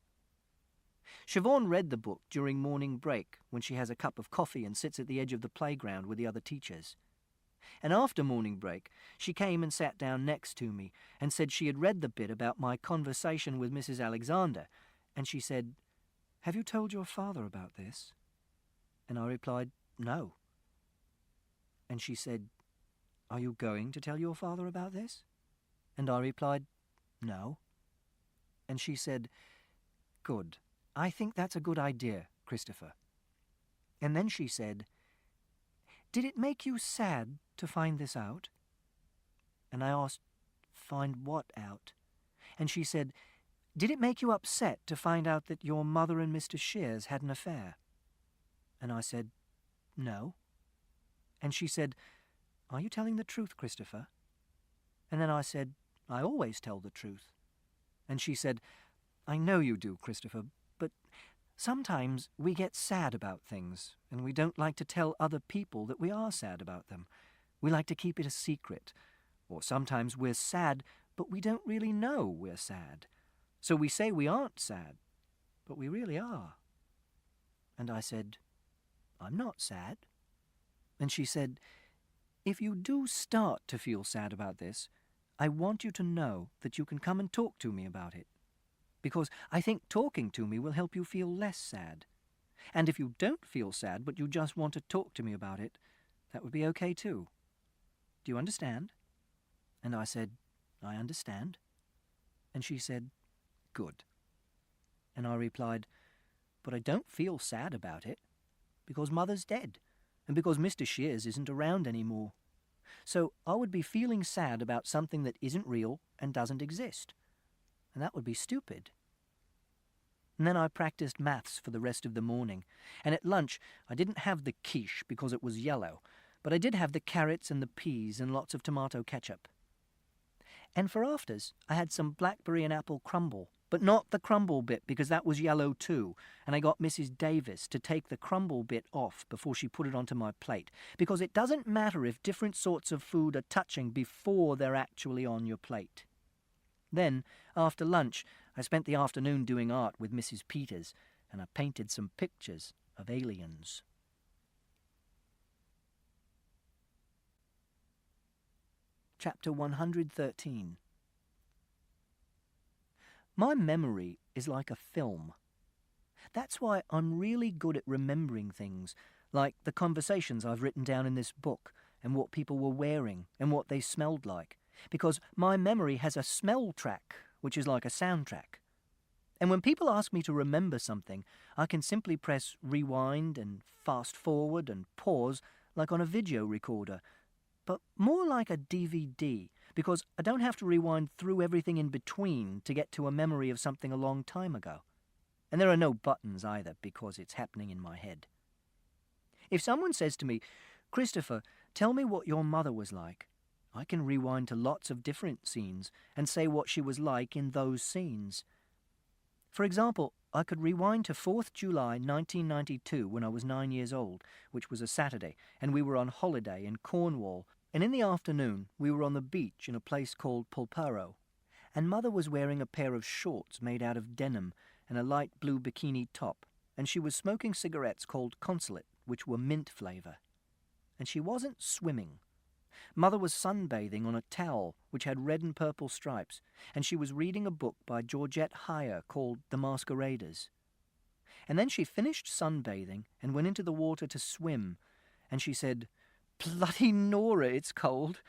Siobhan read the book during morning break when she has a cup of coffee and sits at the edge of the playground with the other teachers. And after morning break, she came and sat down next to me and said she had read the bit about my conversation with Mrs. Alexander, and she said, "Have you told your father about this?" And I replied, "No." And she said, "Are you going to tell your father about this?" And I replied, "No." And she said, "Good. I think that's a good idea, Christopher." And then she said, "Did it make you sad to find this out?" And I asked, "Find what out?" And she said, "Did it make you upset to find out that your mother and Mr. Shears had an affair?" And I said, "No." And she said, "Are you telling the truth, Christopher?" And then I said, "I always tell the truth." And she said, "I know you do, Christopher, but sometimes we get sad about things, and we don't like to tell other people that we are sad about them. We like to keep it a secret. Or sometimes we're sad, but we don't really know we're sad. So we say we aren't sad, but we really are." And I said, "I'm not sad." And she said, "If you do start to feel sad about this, I want you to know that you can come and talk to me about it. Because I think talking to me will help you feel less sad. And if you don't feel sad, but you just want to talk to me about it, that would be okay too. Do you understand?" And I said, "I understand." And she said, "Good." And I replied, "But I don't feel sad about it, because Mother's dead, and because Mr. Shears isn't around anymore. So I would be feeling sad about something that isn't real and doesn't exist. And that would be stupid." And then I practiced maths for the rest of the morning, and at lunch I didn't have the quiche because it was yellow, but I did have the carrots and the peas and lots of tomato ketchup. And for afters I had some blackberry and apple crumble, but not the crumble bit because that was yellow too, and I got Mrs. Davis to take the crumble bit off before she put it onto my plate, because it doesn't matter if different sorts of food are touching before they're actually on your plate. Then, after lunch, I spent the afternoon doing art with Mrs. Peters, and I painted some pictures of aliens. Chapter 113. My memory is like a film. That's why I'm really good at remembering things, like the conversations I've written down in this book, and what people were wearing, and what they smelled like, because my memory has a smell track, which is like a soundtrack. And when people ask me to remember something, I can simply press rewind and fast forward and pause like on a video recorder, but more like a DVD, because I don't have to rewind through everything in between to get to a memory of something a long time ago. And there are no buttons either, because it's happening in my head. If someone says to me, "Christopher, tell me what your mother was like," I can rewind to lots of different scenes and say what she was like in those scenes. For example, I could rewind to 4th July 1992 when I was 9 years old, which was a Saturday, and we were on holiday in Cornwall, and in the afternoon we were on the beach in a place called Polperro, and Mother was wearing a pair of shorts made out of denim and a light blue bikini top, and she was smoking cigarettes called Consulate, which were mint flavour. And she wasn't swimming. Mother was sunbathing on a towel which had red and purple stripes, and she was reading a book by Georgette Heyer called The Masqueraders. And then she finished sunbathing and went into the water to swim, and she said, "Bloody Nora, it's cold."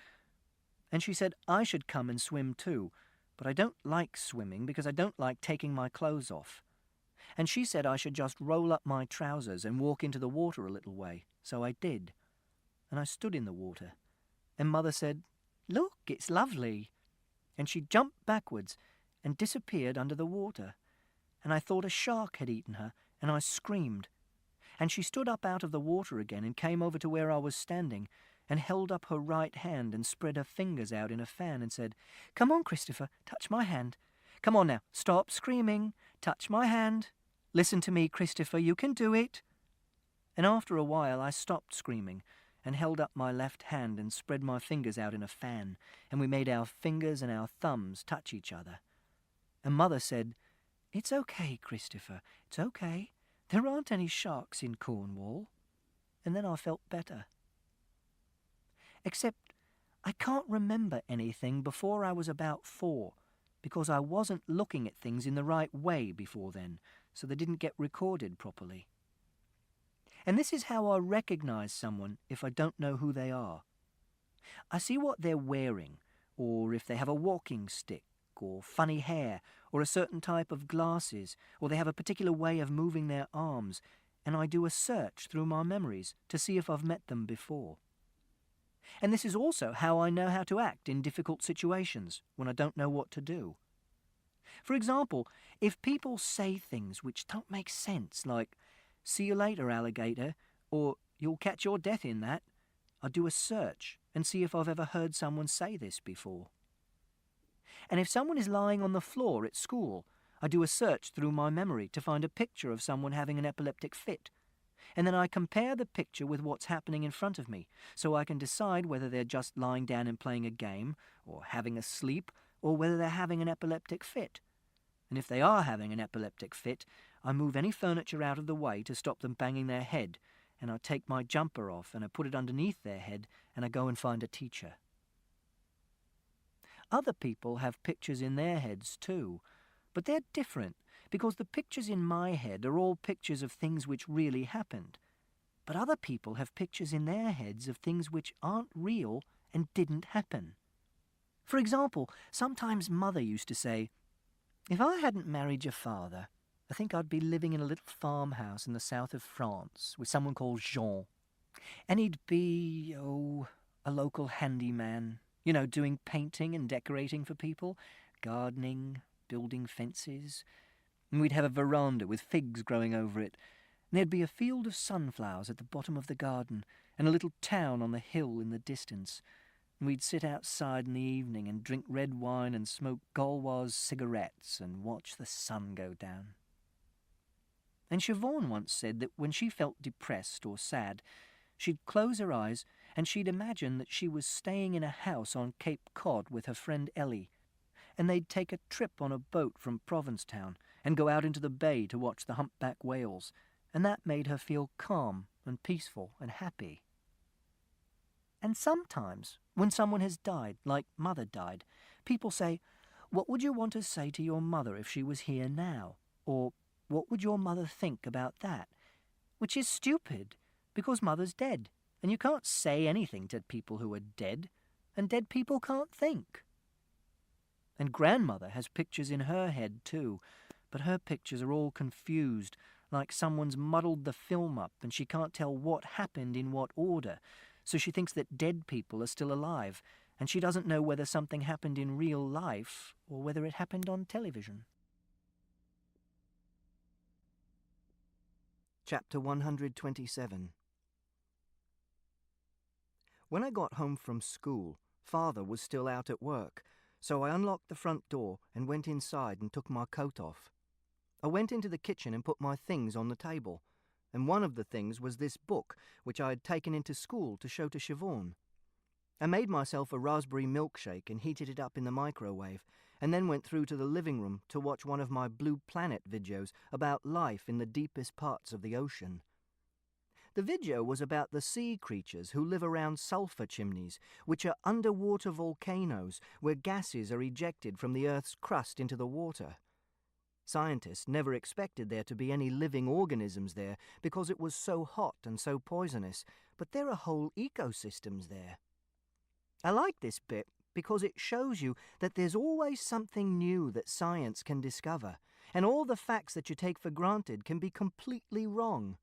And she said I should come and swim too, but I don't like swimming because I don't like taking my clothes off. And she said I should just roll up my trousers and walk into the water a little way, so I did. And I stood in the water. And Mother said, "Look, it's lovely." And she jumped backwards and disappeared under the water. And I thought a shark had eaten her, and I screamed. And she stood up out of the water again and came over to where I was standing and held up her right hand and spread her fingers out in a fan and said, "Come on, Christopher, touch my hand. Come on now, stop screaming. Touch my hand. Listen to me, Christopher, you can do it." And after a while I stopped screaming and held up my left hand and spread my fingers out in a fan, and we made our fingers and our thumbs touch each other. And Mother said, "It's okay, Christopher, it's okay. There aren't any sharks in Cornwall." And then I felt better. Except I can't remember anything before I was about 4, because I wasn't looking at things in the right way before then, so they didn't get recorded properly. And this is how I recognize someone if I don't know who they are. I see what they're wearing, or if they have a walking stick, or funny hair, or a certain type of glasses, or they have a particular way of moving their arms, and I do a search through my memories to see if I've met them before. And this is also how I know how to act in difficult situations when I don't know what to do. For example, if people say things which don't make sense, like, "See you later, alligator," or "You'll catch your death in that," I'd do a search and see if I've ever heard someone say this before. And if someone is lying on the floor at school, I do a search through my memory to find a picture of someone having an epileptic fit. And then I compare the picture with what's happening in front of me, so I can decide whether they're just lying down and playing a game, or having a sleep, or whether they're having an epileptic fit. And if they are having an epileptic fit, I move any furniture out of the way to stop them banging their head, and I take my jumper off and I put it underneath their head, and I go and find a teacher. Other people have pictures in their heads too, but they're different, because the pictures in my head are all pictures of things which really happened. But other people have pictures in their heads of things which aren't real and didn't happen. For example, sometimes Mother used to say, "If I hadn't married your father, I think I'd be living in a little farmhouse in the south of France with someone called Jean. And he'd be, a local handyman, doing painting and decorating for people, gardening, building fences. And we'd have a veranda with figs growing over it. And there'd be a field of sunflowers at the bottom of the garden and a little town on the hill in the distance. And we'd sit outside in the evening and drink red wine and smoke Gauloise cigarettes and watch the sun go down." And Siobhan once said that when she felt depressed or sad, she'd close her eyes and she'd imagine that she was staying in a house on Cape Cod with her friend Ellie, and they'd take a trip on a boat from Provincetown and go out into the bay to watch the humpback whales, and that made her feel calm and peaceful and happy. And sometimes, when someone has died, like Mother died, people say, "What would you want to say to your mother if she was here now?" Or, "What would your mother think about that?" Which is stupid, because Mother's dead, and you can't say anything to people who are dead, and dead people can't think. And Grandmother has pictures in her head too, but her pictures are all confused, like someone's muddled the film up and she can't tell what happened in what order, so she thinks that dead people are still alive, and she doesn't know whether something happened in real life or whether it happened on television. Chapter 127. When I got home from school, Father was still out at work, so I unlocked the front door and went inside and took my coat off. I went into the kitchen and put my things on the table, and one of the things was this book, which I had taken into school to show to Siobhan. I made myself a raspberry milkshake and heated it up in the microwave, and then went through to the living room to watch one of my Blue Planet videos about life in the deepest parts of the ocean. The video was about the sea creatures who live around sulfur chimneys, which are underwater volcanoes where gases are ejected from the Earth's crust into the water. Scientists never expected there to be any living organisms there because it was so hot and so poisonous, but there are whole ecosystems there. I like this bit because it shows you that there's always something new that science can discover, and all the facts that you take for granted can be completely wrong.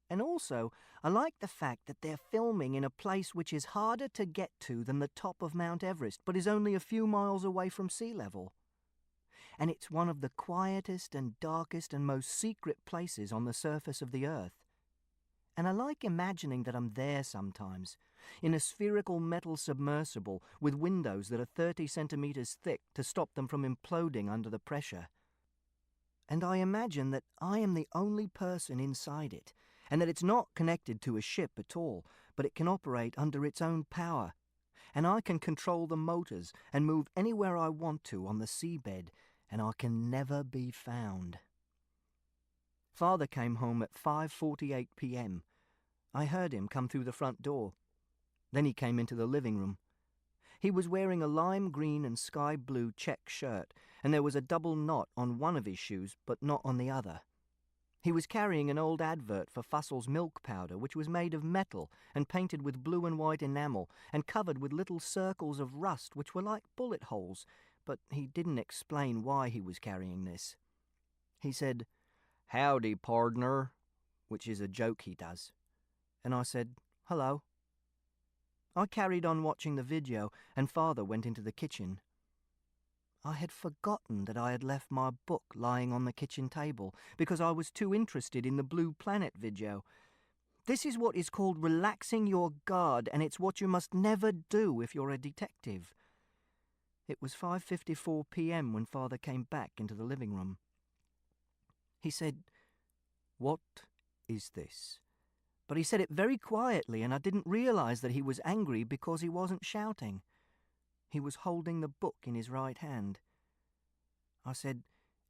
And also, I like the fact that they're filming in a place which is harder to get to than the top of Mount Everest, but is only a few miles away from sea level. And it's one of the quietest and darkest and most secret places on the surface of the Earth. And I like imagining that I'm there sometimes, in a spherical metal submersible with windows that are 30 centimeters thick to stop them from imploding under the pressure. And I imagine that I am the only person inside it, and that it's not connected to a ship at all, but it can operate under its own power, and I can control the motors and move anywhere I want to on the seabed, and I can never be found. Father came home at 5:48 p.m. I heard him come through the front door. Then he came into the living room. He was wearing a lime green and sky blue check shirt, and there was a double knot on one of his shoes, but not on the other. He was carrying an old advert for Fussel's milk powder, which was made of metal and painted with blue and white enamel and covered with little circles of rust which were like bullet holes, but he didn't explain why he was carrying this. He said, "Howdy, pardner," which is a joke he does. And I said, "Hello." I carried on watching the video, and Father went into the kitchen. I had forgotten that I had left my book lying on the kitchen table because I was too interested in the Blue Planet video. This is what is called relaxing your guard, and it's what you must never do if you're a detective. It was 5:54 p.m. when Father came back into the living room. He said, "What is this?" But he said it very quietly, and I didn't realise that he was angry because he wasn't shouting. He was holding the book in his right hand. I said,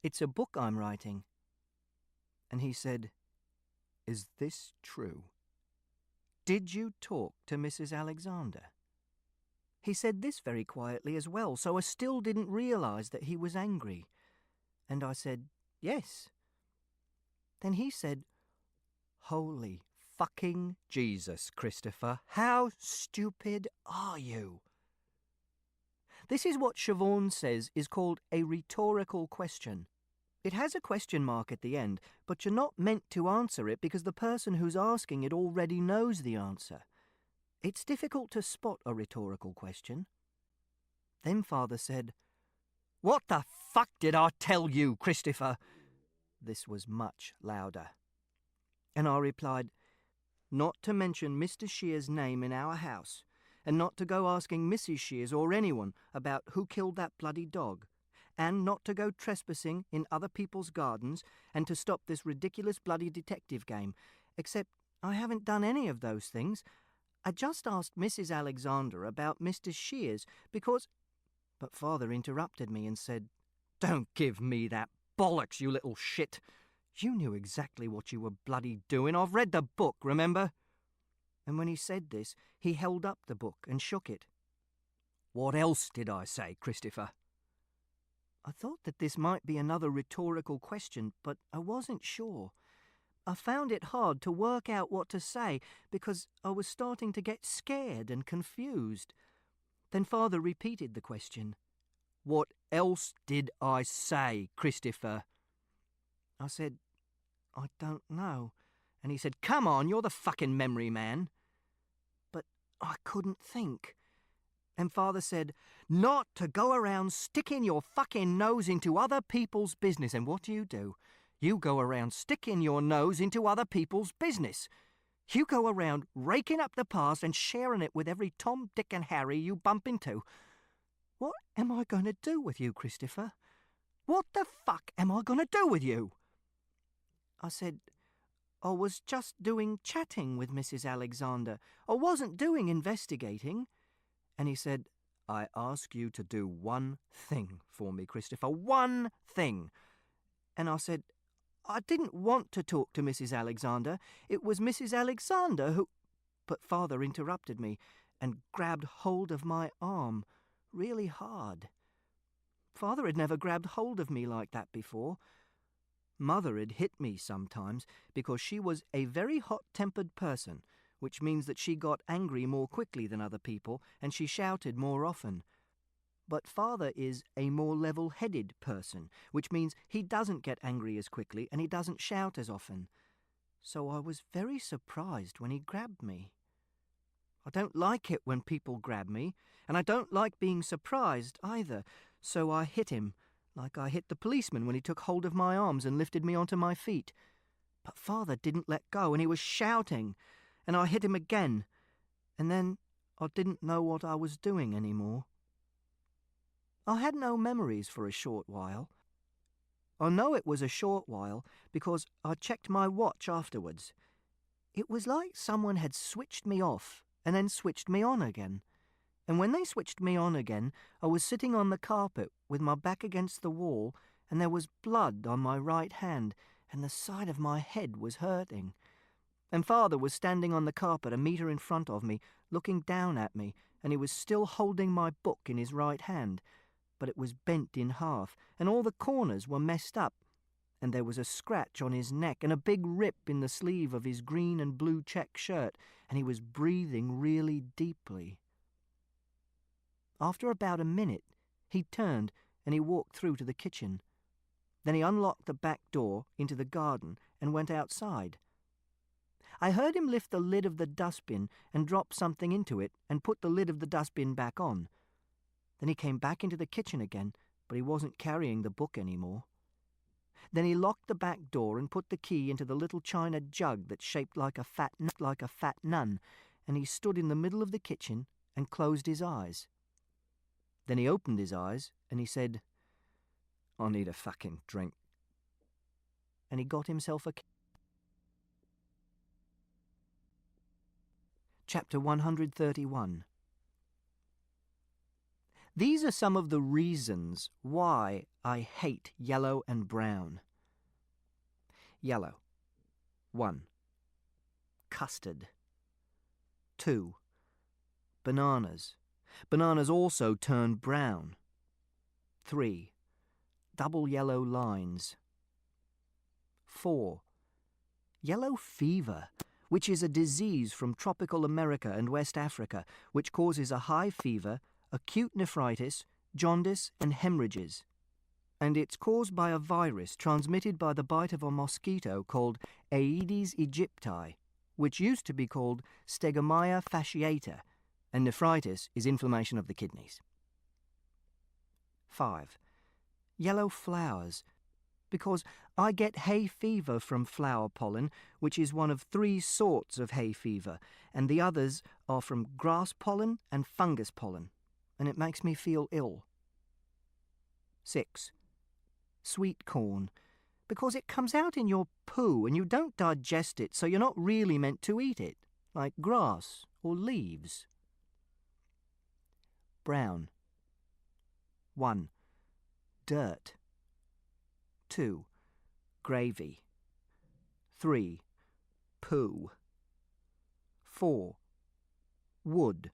"It's a book I'm writing." And he said, "Is this true? Did you talk to Mrs. Alexander?" He said this very quietly as well, so I still didn't realise that he was angry. And I said, "Yes." Then he said, "Holy fucking Jesus, Christopher, how stupid are you?" This is what Siobhan says is called a rhetorical question. It has a question mark at the end, but you're not meant to answer it because the person who's asking it already knows the answer. It's difficult to spot a rhetorical question. Then Father said, "What the fuck did I tell you, Christopher?" This was much louder. And I replied, "Not to mention Mr. Shear's name in our house, and not to go asking Mrs. Shears or anyone about who killed that bloody dog, and not to go trespassing in other people's gardens, and to stop this ridiculous bloody detective game, except I haven't done any of those things. I just asked Mrs. Alexander about Mr. Shears because—" But Father interrupted me and said, "Don't give me that bollocks, you little shit. You knew exactly what you were bloody doing. I've read the book, remember?" And when he said this, he held up the book and shook it. "What else did I say, Christopher?" I thought that this might be another rhetorical question, but I wasn't sure. I found it hard to work out what to say because I was starting to get scared and confused. Then Father repeated the question. "What else did I say, Christopher?" I said, "I don't know." And he said, "Come on, you're the fucking memory man." But I couldn't think. And Father said, "Not to go around sticking your fucking nose into other people's business." And what do? You go around sticking your nose into other people's business. You go around raking up the past and sharing it with every Tom, Dick and Harry you bump into. What am I going to do with you, Christopher? What the fuck am I going to do with you? I said, "I was just doing chatting with Mrs. Alexander. I wasn't doing investigating." And he said, "I ask you to do one thing for me, Christopher, one thing." And I said, "I didn't want to talk to Mrs. Alexander. It was Mrs. Alexander who—" But Father interrupted me and grabbed hold of my arm really hard. Father had never grabbed hold of me like that before. Mother had hit me sometimes because she was a very hot-tempered person, which means that she got angry more quickly than other people and she shouted more often. But Father is a more level-headed person, which means he doesn't get angry as quickly and he doesn't shout as often. So I was very surprised when he grabbed me. I don't like it when people grab me, and I don't like being surprised either, so I hit him, like I hit the policeman when he took hold of my arms and lifted me onto my feet. But Father didn't let go, and he was shouting, and I hit him again, and then I didn't know what I was doing anymore. I had no memories for a short while. I know it was a short while because I checked my watch afterwards. It was like someone had switched me off and then switched me on again. And when they switched me on again, I was sitting on the carpet with my back against the wall, and there was blood on my right hand, and the side of my head was hurting. And Father was standing on the carpet a metre in front of me, looking down at me, and he was still holding my book in his right hand, but it was bent in half, and all the corners were messed up, and there was a scratch on his neck and a big rip in the sleeve of his green and blue check shirt, and he was breathing really deeply. After about a minute, he turned and he walked through to the kitchen. Then he unlocked the back door into the garden and went outside. I heard him lift the lid of the dustbin and drop something into it and put the lid of the dustbin back on. Then he came back into the kitchen again, but he wasn't carrying the book anymore. Then he locked the back door and put the key into the little china jug that's shaped like a fat nun, and he stood in the middle of the kitchen and closed his eyes. Then he opened his eyes and he said, "I need a fucking drink." And he got himself a... Chapter 131. These are some of the reasons why I hate yellow and brown. Yellow. 1. Custard. 2. Bananas. Bananas also turn brown. 3. Double yellow lines. 4. Yellow fever, which is a disease from tropical America and West Africa, which causes a high fever, acute nephritis, jaundice and hemorrhages. And it's caused by a virus transmitted by the bite of a mosquito called Aedes aegypti, which used to be called Stegomyia fasciata, and nephritis is inflammation of the kidneys. 5. Yellow flowers, because I get hay fever from flower pollen, which is one of 3 sorts of hay fever, and the others are from grass pollen and fungus pollen, and it makes me feel ill. 6. Sweet corn, because it comes out in your poo and you don't digest it, so you're not really meant to eat it, like grass or leaves. Brown. 1. Dirt. 2. Gravy. 3. Poo. 4. Wood,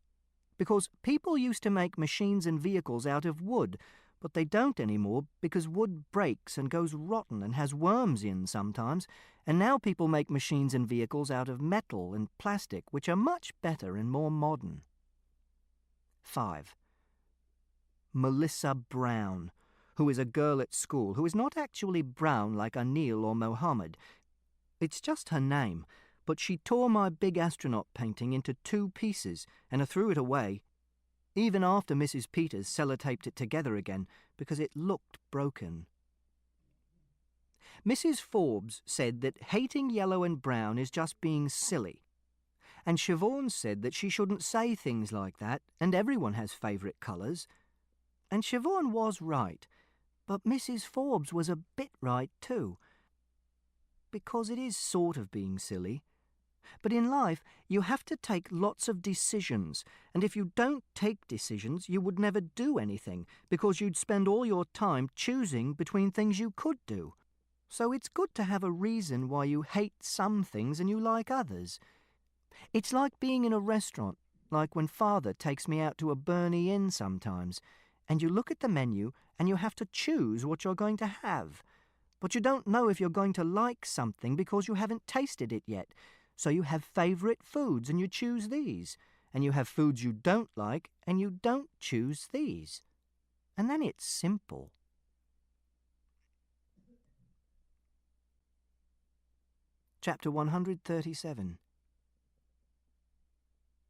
because people used to make machines and vehicles out of wood, but they don't anymore because wood breaks and goes rotten and has worms in sometimes, and now people make machines and vehicles out of metal and plastic, which are much better and more modern. 5. Melissa Brown, who is a girl at school who is not actually brown like Anil or Mohammed. It's just her name, but she tore my big astronaut painting into 2 pieces and threw it away, even after Mrs. Peters sellotaped it together again because it looked broken. Mrs. Forbes said that hating yellow and brown is just being silly, and Siobhan said that she shouldn't say things like that and everyone has favourite colours. And Siobhan was right, but Mrs. Forbes was a bit right too, because it is sort of being silly. But in life, you have to take lots of decisions, and if you don't take decisions, you would never do anything, because you'd spend all your time choosing between things you could do. So it's good to have a reason why you hate some things and you like others. It's like being in a restaurant, like when Father takes me out to a Burney Inn sometimes, and you look at the menu and you have to choose what you're going to have. But you don't know if you're going to like something because you haven't tasted it yet. So you have favourite foods and you choose these, and you have foods you don't like and you don't choose these. And then it's simple. Chapter 137.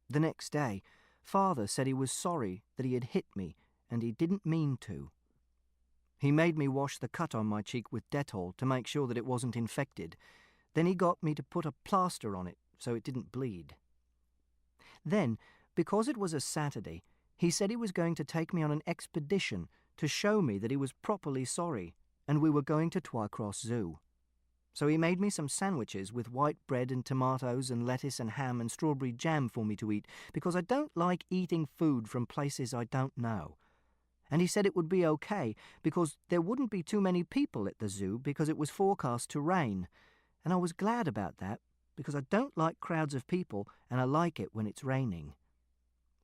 The next day, Father said he was sorry that he had hit me and he didn't mean to. He made me wash the cut on my cheek with Dettol to make sure that it wasn't infected. Then he got me to put a plaster on it so it didn't bleed. Then, because it was a Saturday, he said he was going to take me on an expedition to show me that he was properly sorry, and we were going to Twycross Zoo. So he made me some sandwiches with white bread and tomatoes and lettuce and ham and strawberry jam for me to eat, because I don't like eating food from places I don't know. And he said it would be okay, because there wouldn't be too many people at the zoo because it was forecast to rain. And I was glad about that, because I don't like crowds of people and I like it when it's raining.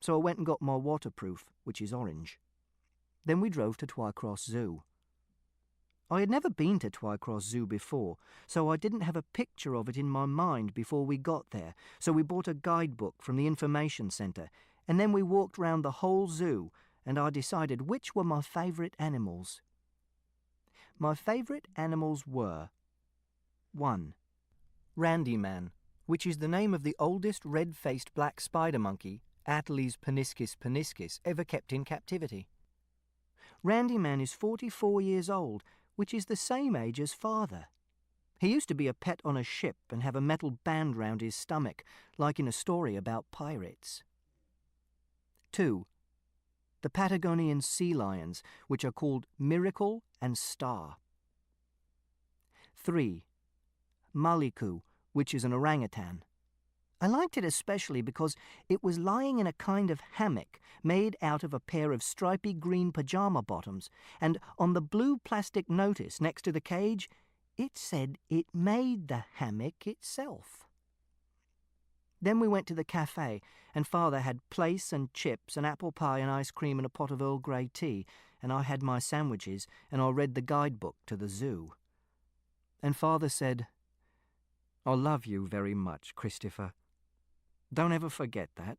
So I went and got my waterproof, which is orange. Then we drove to Twycross Zoo. I had never been to Twycross Zoo before, so I didn't have a picture of it in my mind before we got there, so we bought a guidebook from the information centre, and then we walked round the whole zoo, and I decided which were my favourite animals. My favourite animals were: 1. Randy Man, which is the name of the oldest red-faced black spider monkey, Atles paniscus paniscus, ever kept in captivity. Randy Man is 44 years old, which is the same age as Father. He used to be a pet on a ship and have a metal band round his stomach, like in a story about pirates. 2. The Patagonian sea lions, which are called Miracle and Star. 3. Maliku, which is an orangutan. I liked it especially because it was lying in a kind of hammock made out of a pair of stripy green pajama bottoms, and on the blue plastic notice next to the cage, it said it made the hammock itself. Then we went to the cafe, and Father had plaice and chips and apple pie and ice cream and a pot of Earl Grey tea, and I had my sandwiches, and I read the guidebook to the zoo. And Father said, "I love you very much, Christopher. Don't ever forget that.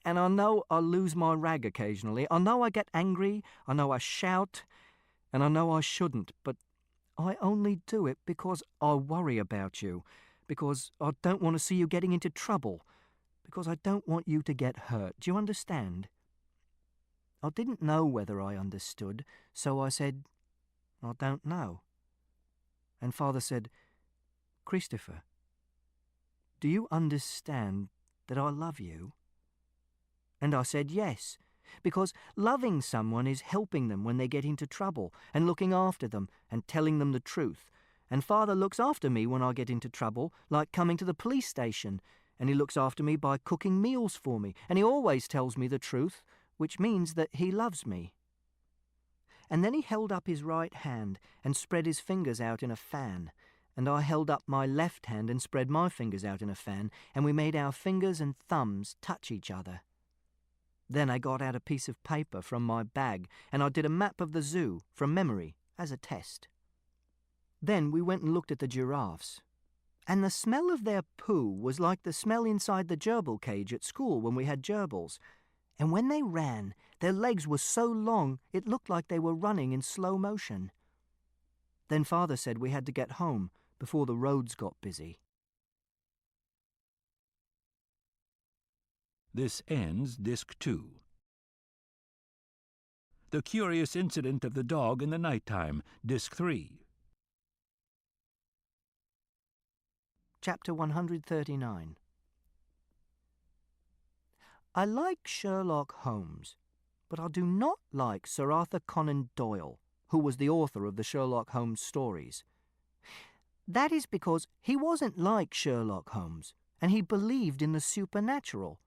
And I know I lose my rag occasionally. I know I get angry. I know I shout. And I know I shouldn't. But I only do it because I worry about you. Because I don't want to see you getting into trouble. Because I don't want you to get hurt. Do you understand?" I didn't know whether I understood, so I said, "I don't know." And Father said, "Christopher, do you understand that I love you?" And I said yes, because loving someone is helping them when they get into trouble and looking after them and telling them the truth. And Father looks after me when I get into trouble, like coming to the police station, and he looks after me by cooking meals for me, and he always tells me the truth, which means that he loves me. And then he held up his right hand and spread his fingers out in a fan, and I held up my left hand and spread my fingers out in a fan, and we made our fingers and thumbs touch each other. Then I got out a piece of paper from my bag, and I did a map of the zoo from memory as a test. Then we went and looked at the giraffes, and the smell of their poo was like the smell inside the gerbil cage at school when we had gerbils. And when they ran, their legs were so long it looked like they were running in slow motion. Then Father said we had to get home before the roads got busy. This ends Disc 2. The Curious Incident of the Dog in the Nighttime, Disc 3. Chapter 139. I like Sherlock Holmes, but I do not like Sir Arthur Conan Doyle, who was the author of the Sherlock Holmes stories. That is because he wasn't like Sherlock Holmes, and he believed in the supernatural.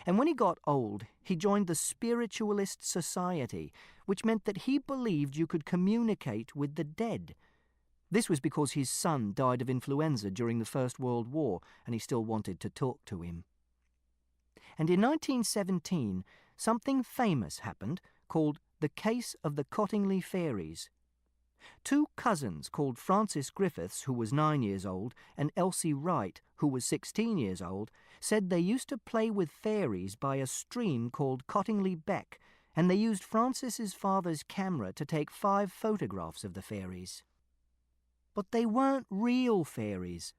And when he got old, he joined the Spiritualist Society, which meant that he believed you could communicate with the dead. This was because his son died of influenza during the First World War, and he still wanted to talk to him. And in 1917, something famous happened called the Case of the Cottingley Fairies. 2 cousins called Francis Griffiths, who was 9 years old, and Elsie Wright, who was 16 years old, said they used to play with fairies by a stream called Cottingley Beck, and they used Francis's father's camera to take 5 photographs of the fairies. But they weren't real fairies.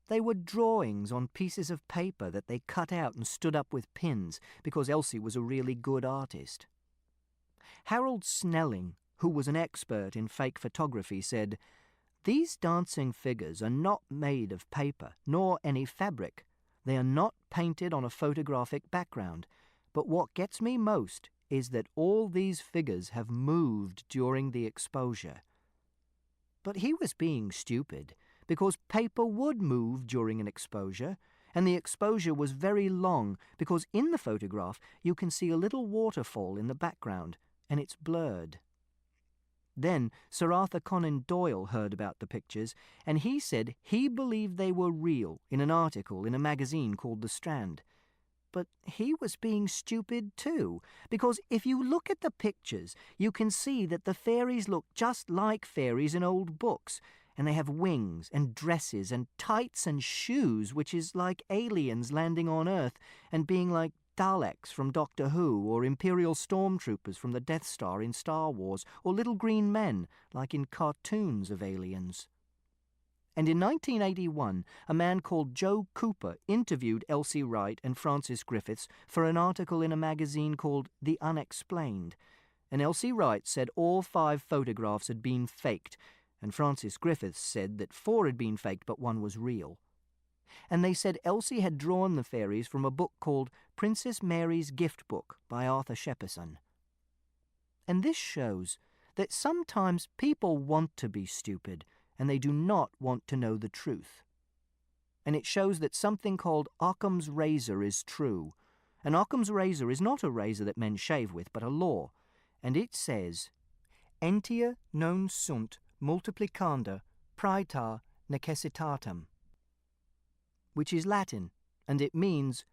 They were drawings on pieces of paper that they cut out and stood up with pins, because Elsie was a really good artist. Harold Snelling, who was an expert in fake photography, said, "These dancing figures are not made of paper, nor any fabric. They are not painted on a photographic background. But what gets me most is that all these figures have moved during the exposure." But he was being stupid, because paper would move during an exposure, and the exposure was very long, because in the photograph you can see a little waterfall in the background, and it's blurred. Then Sir Arthur Conan Doyle heard about the pictures, and he said he believed they were real in an article in a magazine called The Strand. But he was being stupid too, because if you look at the pictures, you can see that the fairies look just like fairies in old books, and they have wings and dresses and tights and shoes, which is like aliens landing on Earth and being like Daleks from Doctor Who, or Imperial Stormtroopers from the Death Star in Star Wars, or little green men like in cartoons of aliens. And in 1981, a man called Joe Cooper interviewed Elsie Wright and Francis Griffiths for an article in a magazine called The Unexplained. And Elsie Wright said all 5 photographs had been faked, and Francis Griffiths said that 4 had been faked but 1 was real. And they said Elsie had drawn the fairies from a book called Princess Mary's Gift Book by Arthur Shepperson. And this shows that sometimes people want to be stupid and they do not want to know the truth. And it shows that something called Occam's razor is true. And Occam's razor is not a razor that men shave with, but a law. And it says, Entia non sunt multiplicanda praeter necessitatem, which is Latin, and it means,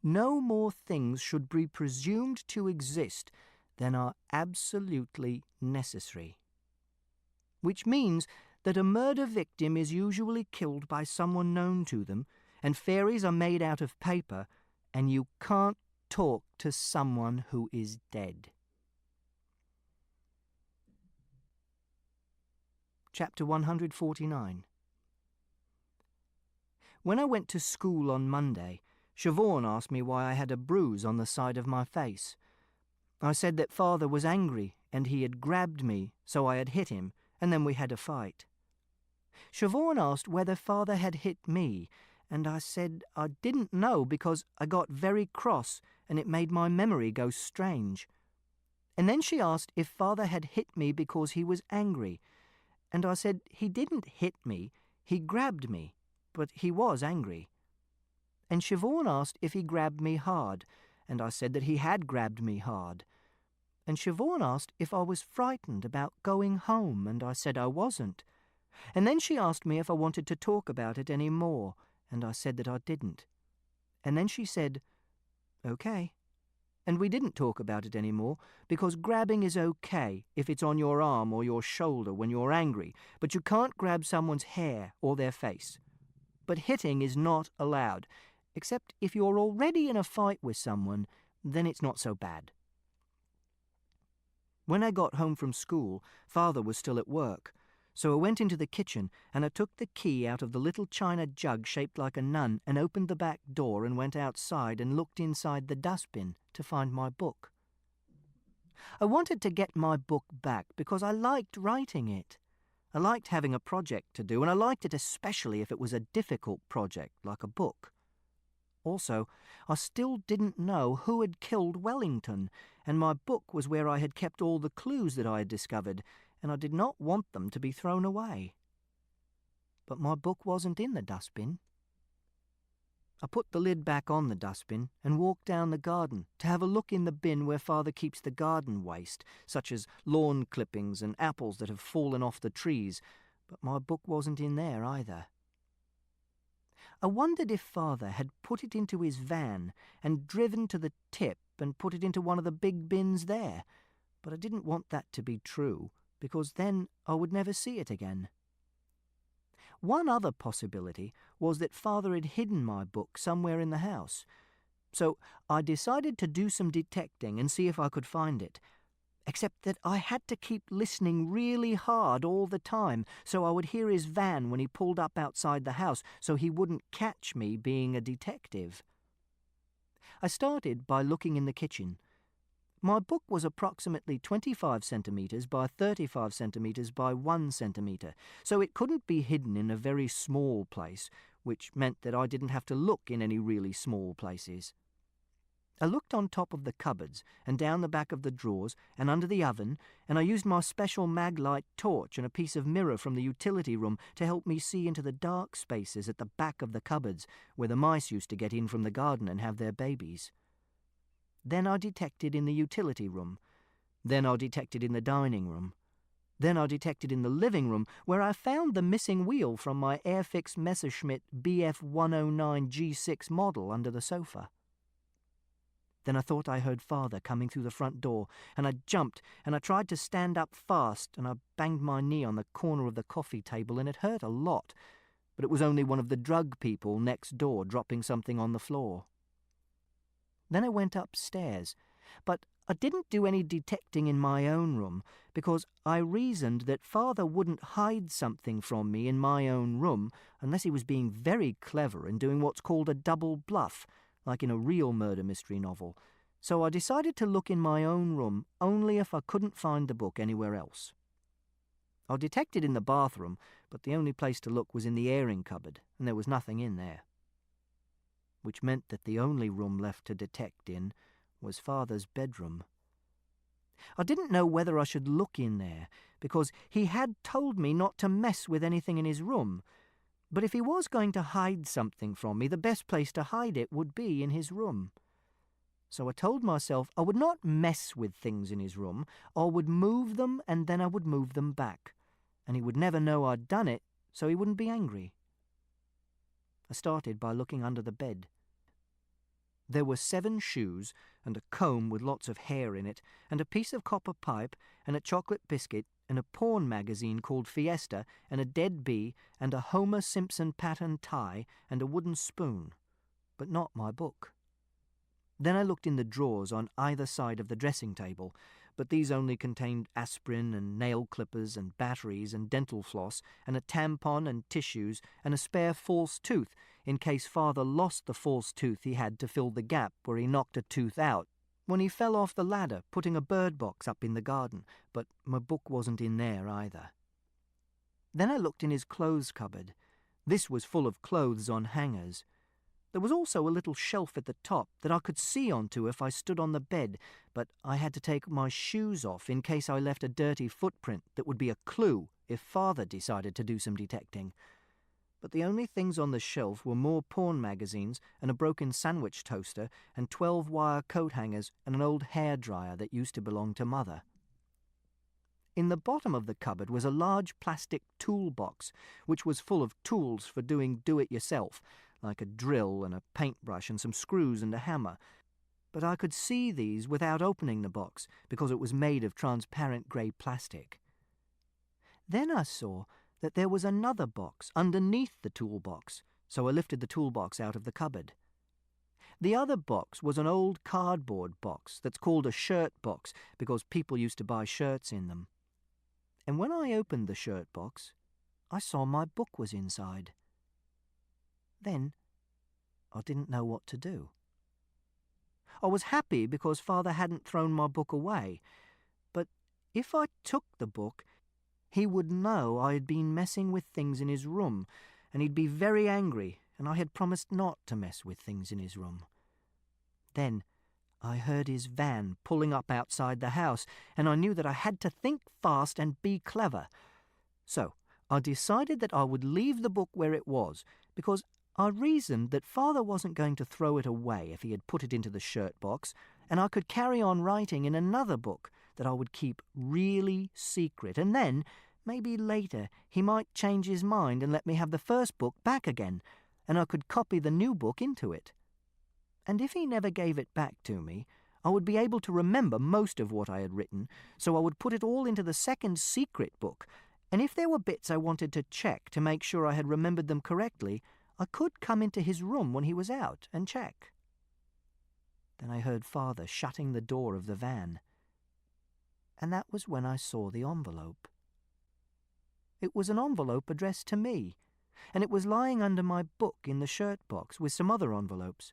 no more things should be presumed to exist than are absolutely necessary. Which means that a murder victim is usually killed by someone known to them, and fairies are made out of paper, and you can't talk to someone who is dead. Chapter 149. When I went to school on Monday, Siobhan asked me why I had a bruise on the side of my face. I said that Father was angry and he had grabbed me, so I had hit him, and then we had a fight. Siobhan asked whether Father had hit me, and I said I didn't know because I got very cross and it made my memory go strange. And then she asked if Father had hit me because he was angry, and I said he didn't hit me, he grabbed me, but he was angry. And Siobhan asked if he grabbed me hard, and I said that he had grabbed me hard. And Siobhan asked if I was frightened about going home, and I said I wasn't. And then she asked me if I wanted to talk about it any more, and I said that I didn't. And then she said, okay. And we didn't talk about it anymore, because grabbing is okay if it's on your arm or your shoulder when you're angry, but you can't grab someone's hair or their face. But hitting is not allowed, except if you're already in a fight with someone, then it's not so bad. When I got home from school, Father was still at work, so I went into the kitchen and I took the key out of the little china jug shaped like a nun and opened the back door and went outside and looked inside the dustbin to find my book. I wanted to get my book back because I liked writing it. I liked having a project to do, and I liked it especially if it was a difficult project like a book. Also, I still didn't know who had killed Wellington, and my book was where I had kept all the clues that I had discovered, and I did not want them to be thrown away. But my book wasn't in the dustbin. I put the lid back on the dustbin and walked down the garden to have a look in the bin where Father keeps the garden waste, such as lawn clippings and apples that have fallen off the trees, but my book wasn't in there either. I wondered if Father had put it into his van and driven to the tip and put it into one of the big bins there, but I didn't want that to be true, because then I would never see it again. One other possibility was that Father had hidden my book somewhere in the house, so I decided to do some detecting and see if I could find it, except that I had to keep listening really hard all the time so I would hear his van when he pulled up outside the house so he wouldn't catch me being a detective. I started by looking in the kitchen. My book was approximately 25 centimetres by 35 centimetres by 1 centimetre, so it couldn't be hidden in a very small place, which meant that I didn't have to look in any really small places. I looked on top of the cupboards and down the back of the drawers and under the oven, and I used my special maglite torch and a piece of mirror from the utility room to help me see into the dark spaces at the back of the cupboards where the mice used to get in from the garden and have their babies. Then I detected in the utility room. Then I detected in the dining room. Then I detected in the living room, where I found the missing wheel from my Airfix Messerschmitt BF 109 G6 model under the sofa. Then I thought I heard Father coming through the front door, and I jumped, and I tried to stand up fast, and I banged my knee on the corner of the coffee table, and it hurt a lot, but it was only one of the drug people next door dropping something on the floor. Then I went upstairs, but I didn't do any detecting in my own room because I reasoned that Father wouldn't hide something from me in my own room unless he was being very clever and doing what's called a double bluff, like in a real murder mystery novel. So I decided to look in my own room only if I couldn't find the book anywhere else. I detected in the bathroom, but the only place to look was in the airing cupboard, and there was nothing in there. Which meant that the only room left to detect in was Father's bedroom. I didn't know whether I should look in there, because he had told me not to mess with anything in his room. But if he was going to hide something from me, the best place to hide it would be in his room. So I told myself I would not mess with things in his room. I would move them, and then I would move them back. And he would never know I'd done it, so he wouldn't be angry. I started by looking under the bed. There were 7 shoes, and a comb with lots of hair in it, and a piece of copper pipe, and a chocolate biscuit, and a porn magazine called Fiesta, and a dead bee, and a Homer Simpson pattern tie, and a wooden spoon. But not my book. Then I looked in the drawers on either side of the dressing table, but these only contained aspirin and nail clippers and batteries and dental floss and a tampon and tissues and a spare false tooth in case Father lost the false tooth he had to fill the gap where he knocked a tooth out when he fell off the ladder putting a bird box up in the garden, but my book wasn't in there either. Then I looked in his clothes cupboard. This was full of clothes on hangers. There was also a little shelf at the top that I could see onto if I stood on the bed, but I had to take my shoes off in case I left a dirty footprint that would be a clue if Father decided to do some detecting. But the only things on the shelf were more porn magazines and a broken sandwich toaster and 12-wire coat hangers and an old hairdryer that used to belong to Mother. In the bottom of the cupboard was a large plastic toolbox, which was full of tools for doing do-it-yourself, like a drill and a paintbrush and some screws and a hammer. But I could see these without opening the box, because it was made of transparent grey plastic. Then I saw that there was another box underneath the toolbox, so I lifted the toolbox out of the cupboard. The other box was an old cardboard box that's called a shirt box, because people used to buy shirts in them. And when I opened the shirt box, I saw my book was inside. Then I didn't know what to do. I was happy because Father hadn't thrown my book away, but if I took the book, he would know I had been messing with things in his room, and he'd be very angry, and I had promised not to mess with things in his room. Then I heard his van pulling up outside the house, and I knew that I had to think fast and be clever. So I decided that I would leave the book where it was, because I reasoned that Father wasn't going to throw it away if he had put it into the shirt box, and I could carry on writing in another book that I would keep really secret, and then, maybe later, he might change his mind and let me have the first book back again, and I could copy the new book into it. And if he never gave it back to me, I would be able to remember most of what I had written, so I would put it all into the second secret book, and if there were bits I wanted to check to make sure I had remembered them correctly, I could come into his room when he was out and check. Then I heard Father shutting the door of the van. And that was when I saw the envelope. It was an envelope addressed to me, and it was lying under my book in the shirt box with some other envelopes.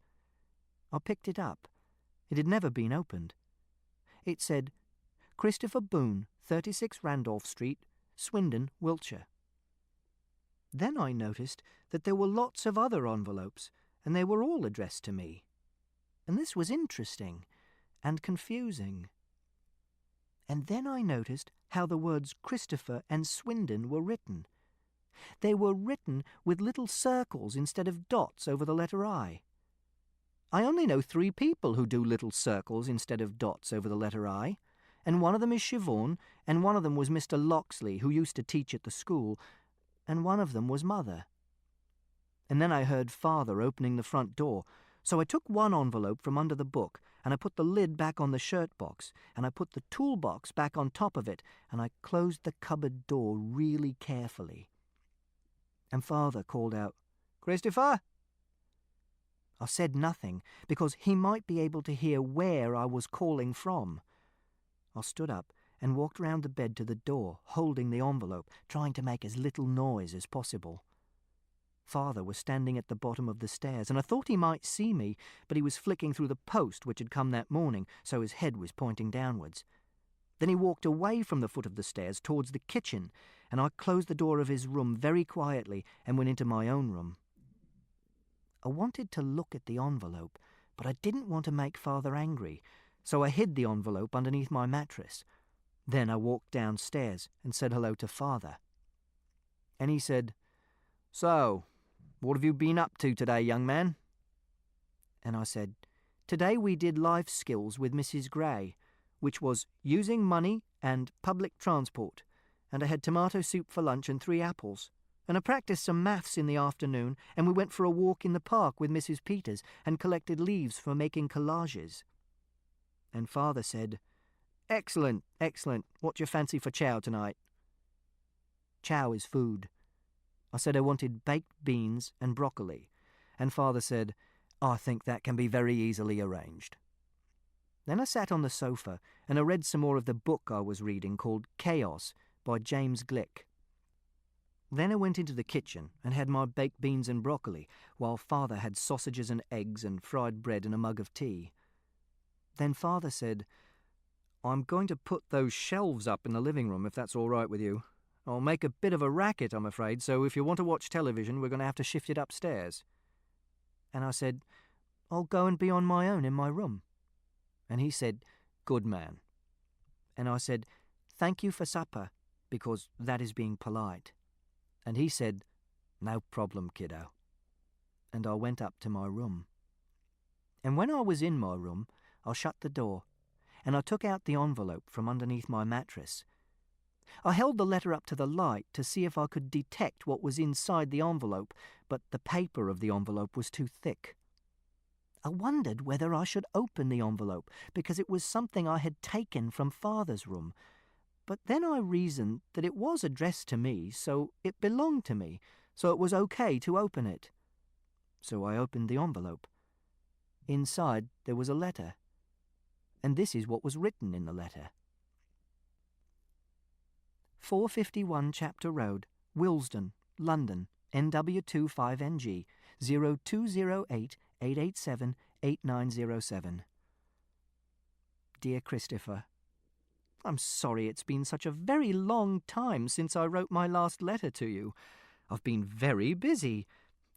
I picked it up. It had never been opened. It said, Christopher Boone, 36 Randolph Street, Swindon, Wiltshire. Then I noticed that there were lots of other envelopes, and they were all addressed to me. And this was interesting and confusing. And then I noticed how the words Christopher and Swindon were written. They were written with little circles instead of dots over the letter I. I only know 3 people who do little circles instead of dots over the letter I, and one of them is Siobhan, and one of them was Mr. Loxley, who used to teach at the school, and one of them was Mother. And then I heard Father opening the front door, so I took one envelope from under the book, and I put the lid back on the shirt box, and I put the toolbox back on top of it, and I closed the cupboard door really carefully. And Father called out, Christopher? I said nothing, because he might be able to hear where I was calling from. I stood up and walked round the bed to the door, holding the envelope, trying to make as little noise as possible. Father was standing at the bottom of the stairs, and I thought he might see me, but he was flicking through the post which had come that morning, so his head was pointing downwards. Then he walked away from the foot of the stairs towards the kitchen, and I closed the door of his room very quietly and went into my own room. I wanted to look at the envelope, but I didn't want to make Father angry, so I hid the envelope underneath my mattress. Then I walked downstairs and said hello to Father. And he said, "So, what have you been up to today, young man?" And I said, "Today we did life skills with Mrs. Gray, which was using money and public transport, and I had tomato soup for lunch and 3 apples. And I practiced some maths in the afternoon, and we went for a walk in the park with Mrs. Peters and collected leaves for making collages." And Father said, "Excellent, excellent. What do you fancy for chow tonight?" Chow is food. I said I wanted baked beans and broccoli, and Father said, "I think that can be very easily arranged." Then I sat on the sofa and I read some more of the book I was reading called Chaos by James Glick. Then I went into the kitchen and had my baked beans and broccoli, while Father had sausages and eggs and fried bread and a mug of tea. Then Father said, "I'm going to put those shelves up in the living room, if that's all right with you. I'll make a bit of a racket, I'm afraid, so if you want to watch television, we're going to have to shift it upstairs." And I said, "I'll go and be on my own in my room." And he said, "Good man." And I said, "Thank you for supper," because that is being polite. And he said, "No problem, kiddo." And I went up to my room. And when I was in my room, I shut the door, and I took out the envelope from underneath my mattress. I held the letter up to the light to see if I could detect what was inside the envelope, but the paper of the envelope was too thick. I wondered whether I should open the envelope, because it was something I had taken from Father's room. But then I reasoned that it was addressed to me, so it belonged to me, so it was okay to open it. So I opened the envelope. Inside there was a letter, and this is what was written in the letter. 451 Chapter Road, Willesden, London, NW25NG, 0208-887-8907. Dear Christopher, I'm sorry it's been such a very long time since I wrote my last letter to you. I've been very busy.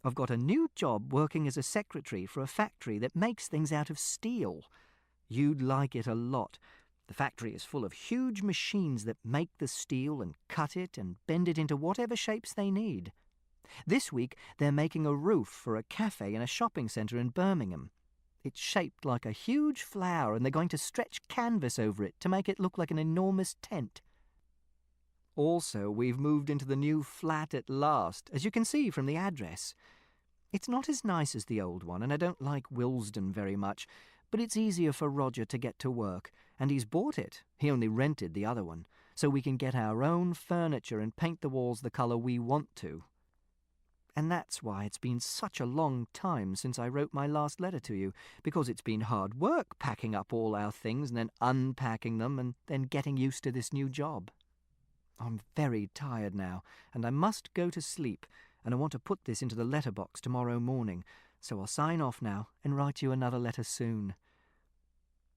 I've got a new job working as a secretary for a factory that makes things out of steel. You'd like it a lot. The factory is full of huge machines that make the steel and cut it and bend it into whatever shapes they need. This week they're making a roof for a cafe in a shopping centre in Birmingham. It's shaped like a huge flower, and they're going to stretch canvas over it to make it look like an enormous tent. Also, we've moved into the new flat at last, as you can see from the address. It's not as nice as the old one, and I don't like Willesden very much, but it's easier for Roger to get to work, and he's bought it. He only rented the other one, so we can get our own furniture and paint the walls the colour we want to. And that's why it's been such a long time since I wrote my last letter to you, because it's been hard work packing up all our things and then unpacking them and then getting used to this new job. I'm very tired now, and I must go to sleep, and I want to put this into the letterbox tomorrow morning, so I'll sign off now and write you another letter soon.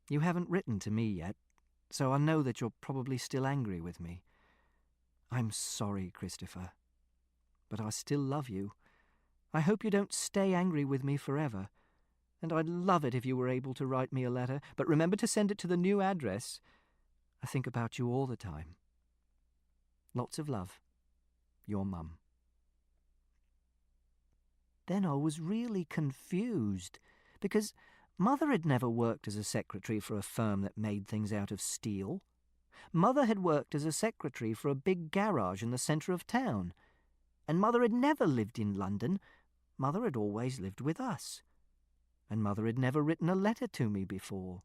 You haven't written to me yet, so I know that you're probably still angry with me. I'm sorry, Christopher, but I still love you. I hope you don't stay angry with me forever, and I'd love it if you were able to write me a letter, but remember to send it to the new address. I think about you all the time. Lots of love, your Mum. Then I was really confused, because Mother had never worked as a secretary for a firm that made things out of steel. Mother had worked as a secretary for a big garage in the centre of town, and Mother had never lived in London. Mother had always lived with us, and Mother had never written a letter to me before.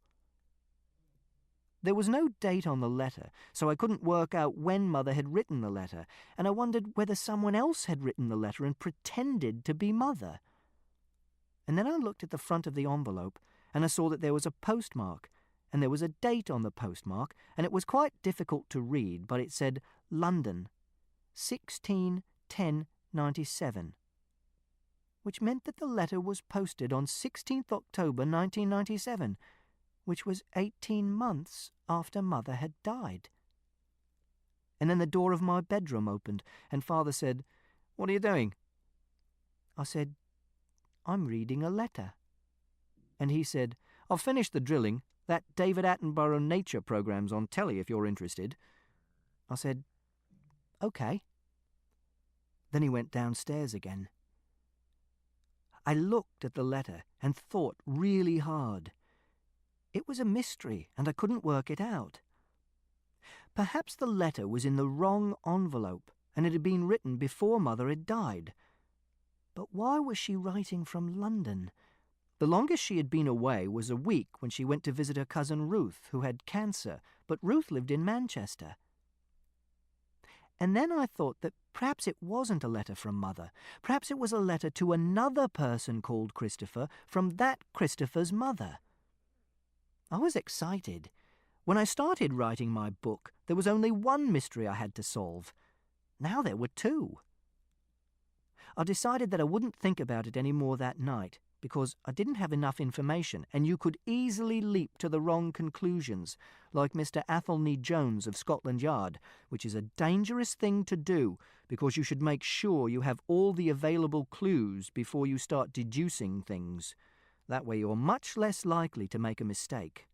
There was no date on the letter, so I couldn't work out when Mother had written the letter, and I wondered whether someone else had written the letter and pretended to be Mother. And then I looked at the front of the envelope, and I saw that there was a postmark, and there was a date on the postmark, and it was quite difficult to read, but it said London, 16/10/97, which meant that the letter was posted on 16th October 1997, which was 18 months after Mother had died. And then the door of my bedroom opened, and Father said, "What are you doing?" I said, "I'm reading a letter." And he said, "I've finished the drilling. That David Attenborough nature program's on telly if you're interested." I said, "OK." Then he went downstairs again. I looked at the letter and thought really hard. It was a mystery, and I couldn't work it out. Perhaps the letter was in the wrong envelope, and it had been written before Mother had died. But why was she writing from London? The longest she had been away was a week when she went to visit her cousin Ruth, who had cancer, but Ruth lived in Manchester. And then I thought that perhaps it wasn't a letter from Mother. Perhaps it was a letter to another person called Christopher from that Christopher's mother. I was excited. When I started writing my book, there was only one mystery I had to solve. Now there were two. I decided that I wouldn't think about it any more that night, because I didn't have enough information, and you could easily leap to the wrong conclusions, like Mr. Athelney Jones of Scotland Yard, which is a dangerous thing to do, because you should make sure you have all the available clues before you start deducing things. That way you're much less likely to make a mistake.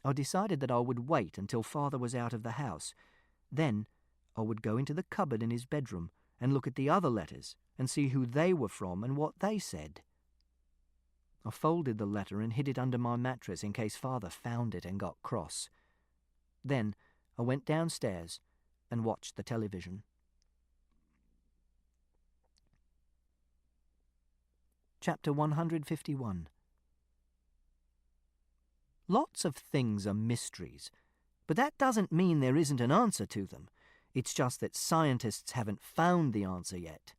I decided that I would wait until Father was out of the house. Then I would go into the cupboard in his bedroom and look at the other letters and see who they were from and what they said. I folded the letter and hid it under my mattress in case Father found it and got cross. Then I went downstairs and watched the television. Chapter 151. Lots of things are mysteries, but that doesn't mean there isn't an answer to them. It's just that scientists haven't found the answer yet.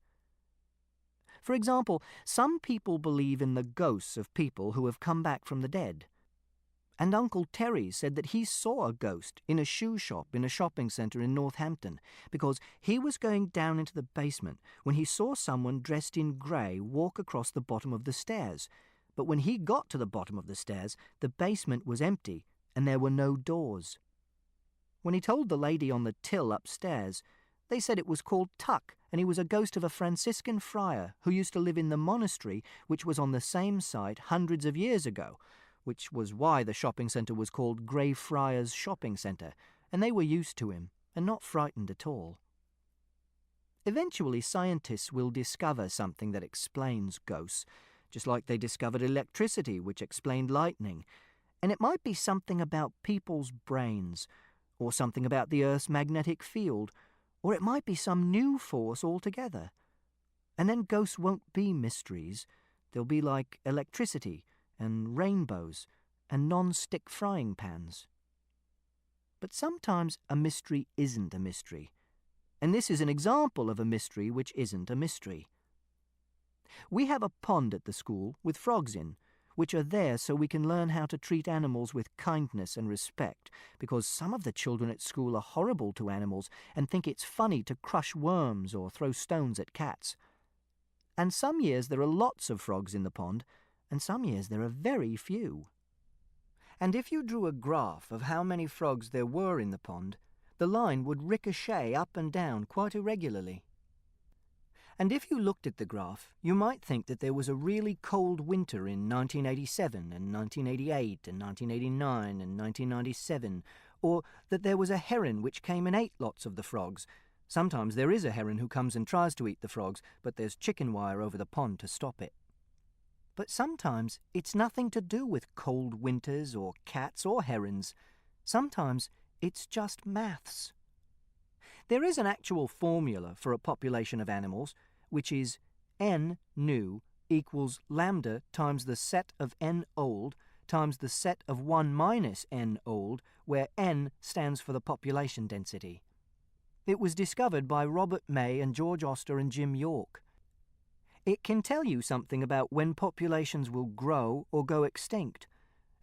For example, some people believe in the ghosts of people who have come back from the dead. And Uncle Terry said that he saw a ghost in a shoe shop in a shopping centre in Northampton because he was going down into the basement when he saw someone dressed in grey walk across the bottom of the stairs. But when he got to the bottom of the stairs, the basement was empty and there were no doors. When he told the lady on the till upstairs, they said it was called Tuck, and he was a ghost of a Franciscan friar who used to live in the monastery which was on the same site hundreds of years ago, which was why the shopping centre was called Grey Friars Shopping Centre, and they were used to him and not frightened at all. Eventually scientists will discover something that explains ghosts, just like they discovered electricity, which explained lightning, and it might be something about people's brains, or something about the Earth's magnetic field, or it might be some new force altogether. And then ghosts won't be mysteries. They'll be like electricity and rainbows and non-stick frying pans. But sometimes a mystery isn't a mystery, and this is an example of a mystery which isn't a mystery. We have a pond at the school with frogs in, which are there so we can learn how to treat animals with kindness and respect, because some of the children at school are horrible to animals and think it's funny to crush worms or throw stones at cats. And some years there are lots of frogs in the pond, and some years there are very few. And if you drew a graph of how many frogs there were in the pond, the line would ricochet up and down quite irregularly. And if you looked at the graph, you might think that there was a really cold winter in 1987 and 1988 and 1989 and 1997, or that there was a heron which came and ate lots of the frogs. Sometimes there is a heron who comes and tries to eat the frogs, but there's chicken wire over the pond to stop it. But sometimes it's nothing to do with cold winters or cats or herons. Sometimes it's just maths. There is an actual formula for a population of animals, which is n new equals lambda times the set of n old times the set of 1 minus n old, where n stands for the population density. It was discovered by Robert May and George Oster and Jim York. It can tell you something about when populations will grow or go extinct.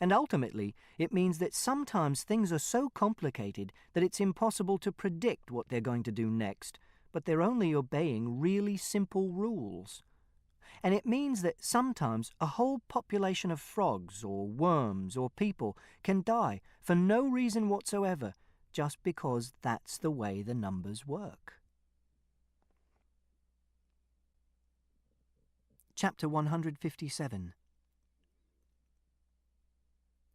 And ultimately, it means that sometimes things are so complicated that it's impossible to predict what they're going to do next, but they're only obeying really simple rules. And it means that sometimes a whole population of frogs or worms or people can die for no reason whatsoever, just because that's the way the numbers work. Chapter 157.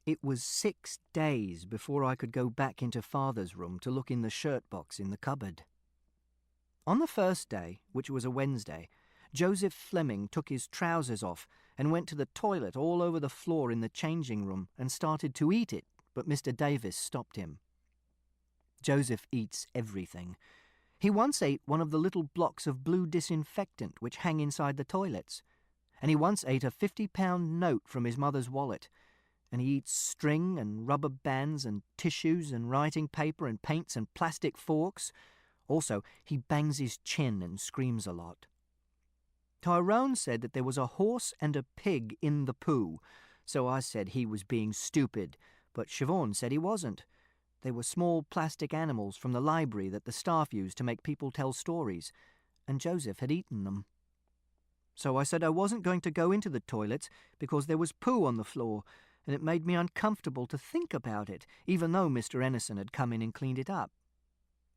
It was 6 days before I could go back into Father's room to look in the shirt box in the cupboard. On the first day, which was a Wednesday, Joseph Fleming took his trousers off and went to the toilet all over the floor in the changing room and started to eat it, but Mr. Davis stopped him. Joseph eats everything. He once ate one of the little blocks of blue disinfectant which hang inside the toilets, and he once ate a £50 note from his mother's wallet, and he eats string and rubber bands and tissues and writing paper and paints and plastic forks. Also, he bangs his chin and screams a lot. Tyrone said that there was a horse and a pig in the poo, so I said he was being stupid, but Siobhan said he wasn't. They were small plastic animals from the library that the staff used to make people tell stories, and Joseph had eaten them. So I said I wasn't going to go into the toilets because there was poo on the floor, and it made me uncomfortable to think about it, even though Mr. Ennison had come in and cleaned it up.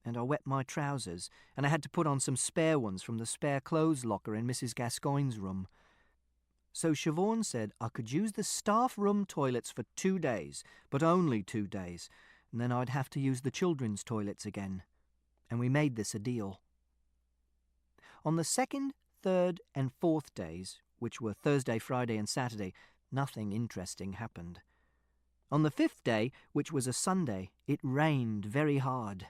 And I wet my trousers, and I had to put on some spare ones from the spare clothes locker in Mrs. Gascoigne's room. So Siobhan said I could use the staff room toilets for 2 days, but only 2 days, and then I'd have to use the children's toilets again. And we made this a deal. On the 2nd, 3rd, and 4th days, which were Thursday, Friday, and Saturday, nothing interesting happened. On the 5th day, which was a Sunday, it rained very hard.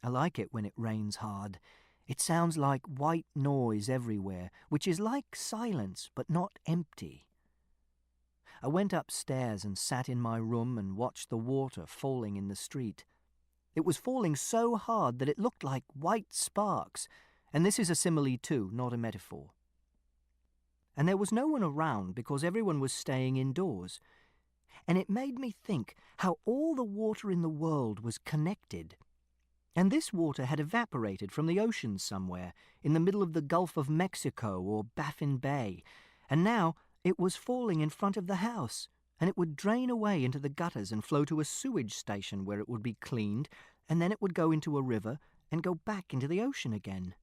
I like it when it rains hard. It sounds like white noise everywhere, which is like silence, but not empty. I went upstairs and sat in my room and watched the water falling in the street. It was falling so hard that it looked like white sparks, and this is a simile too, not a metaphor. And there was no one around because everyone was staying indoors. And it made me think how all the water in the world was connected. And this water had evaporated from the ocean somewhere, in the middle of the Gulf of Mexico or Baffin Bay, and now it was falling in front of the house, and it would drain away into the gutters and flow to a sewage station where it would be cleaned, and then it would go into a river and go back into the ocean again.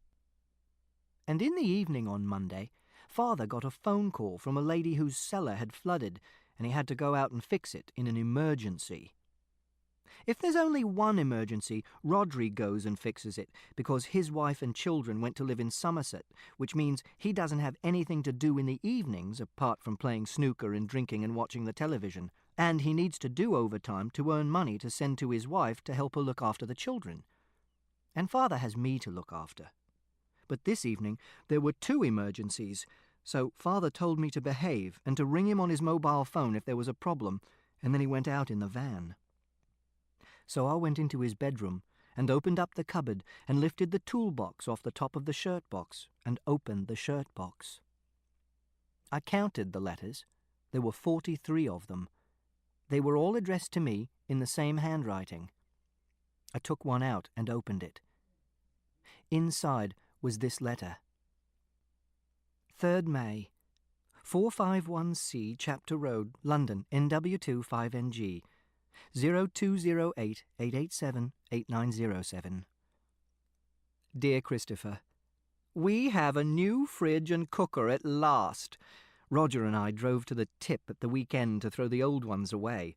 And in the evening on Monday, Father got a phone call from a lady whose cellar had flooded, and he had to go out and fix it in an emergency. If there's only one emergency, Rodri goes and fixes it, because his wife and children went to live in Somerset, which means he doesn't have anything to do in the evenings apart from playing snooker and drinking and watching the television, and he needs to do overtime to earn money to send to his wife to help her look after the children. And Father has me to look after. But this evening there were 2 emergencies, so Father told me to behave and to ring him on his mobile phone if there was a problem, and then he went out in the van. So I went into his bedroom and opened up the cupboard and lifted the toolbox off the top of the shirt box and opened the shirt box. I counted the letters. There were 43 of them. They were all addressed to me in the same handwriting. I took one out and opened it. Inside was this letter. 3rd May, 451C Chapter Road, London, NW2 5NG. 0208-887-8907. Dear Christopher, we have a new fridge and cooker at last. Roger and I drove to the tip at the weekend to throw the old ones away.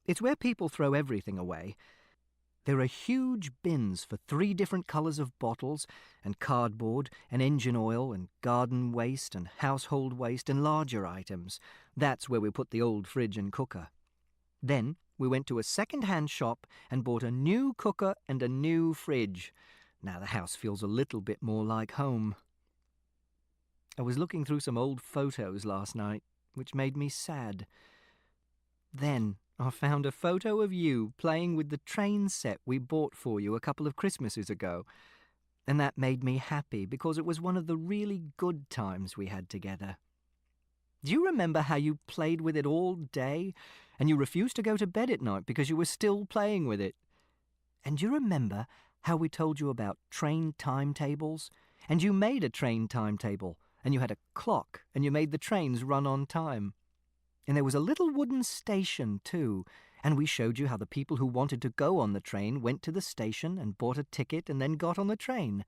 It's where people throw everything away. There are huge bins for 3 different colours of bottles and cardboard and engine oil and garden waste and household waste and larger items. That's where we put the old fridge and cooker. Then we went to a second-hand shop and bought a new cooker and a new fridge. Now the house feels a little bit more like home. I was looking through some old photos last night, which made me sad. Then I found a photo of you playing with the train set we bought for you a couple of Christmases ago, and that made me happy because it was one of the really good times we had together. Do you remember how you played with it all day, and you refused to go to bed at night because you were still playing with it? And do you remember how we told you about train timetables? And you made a train timetable, and you had a clock, and you made the trains run on time. And there was a little wooden station, too, and we showed you how the people who wanted to go on the train went to the station and bought a ticket and then got on the train.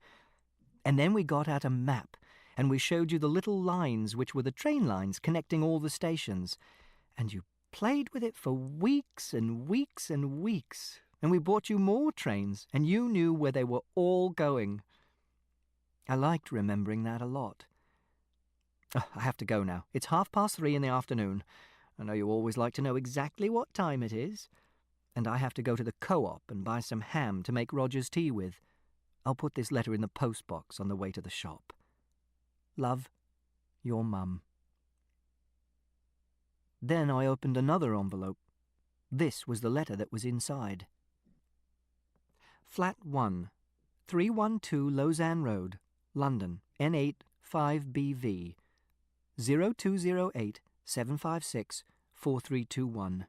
And then we got out a map, and we showed you the little lines which were the train lines connecting all the stations. And you played with it for weeks and weeks and weeks, and we bought you more trains, and you knew where they were all going. I liked remembering that a lot. Oh, I have to go now. It's 3:30 in the afternoon. I know you always like to know exactly what time it is. And I have to go to the co-op and buy some ham to make Roger's tea with. I'll put this letter in the postbox on the way to the shop. Love, your Mum. Then I opened another envelope. This was the letter that was inside. Flat 1, 312 Lausanne Road, London, N8 5BV, 0208 756 4321.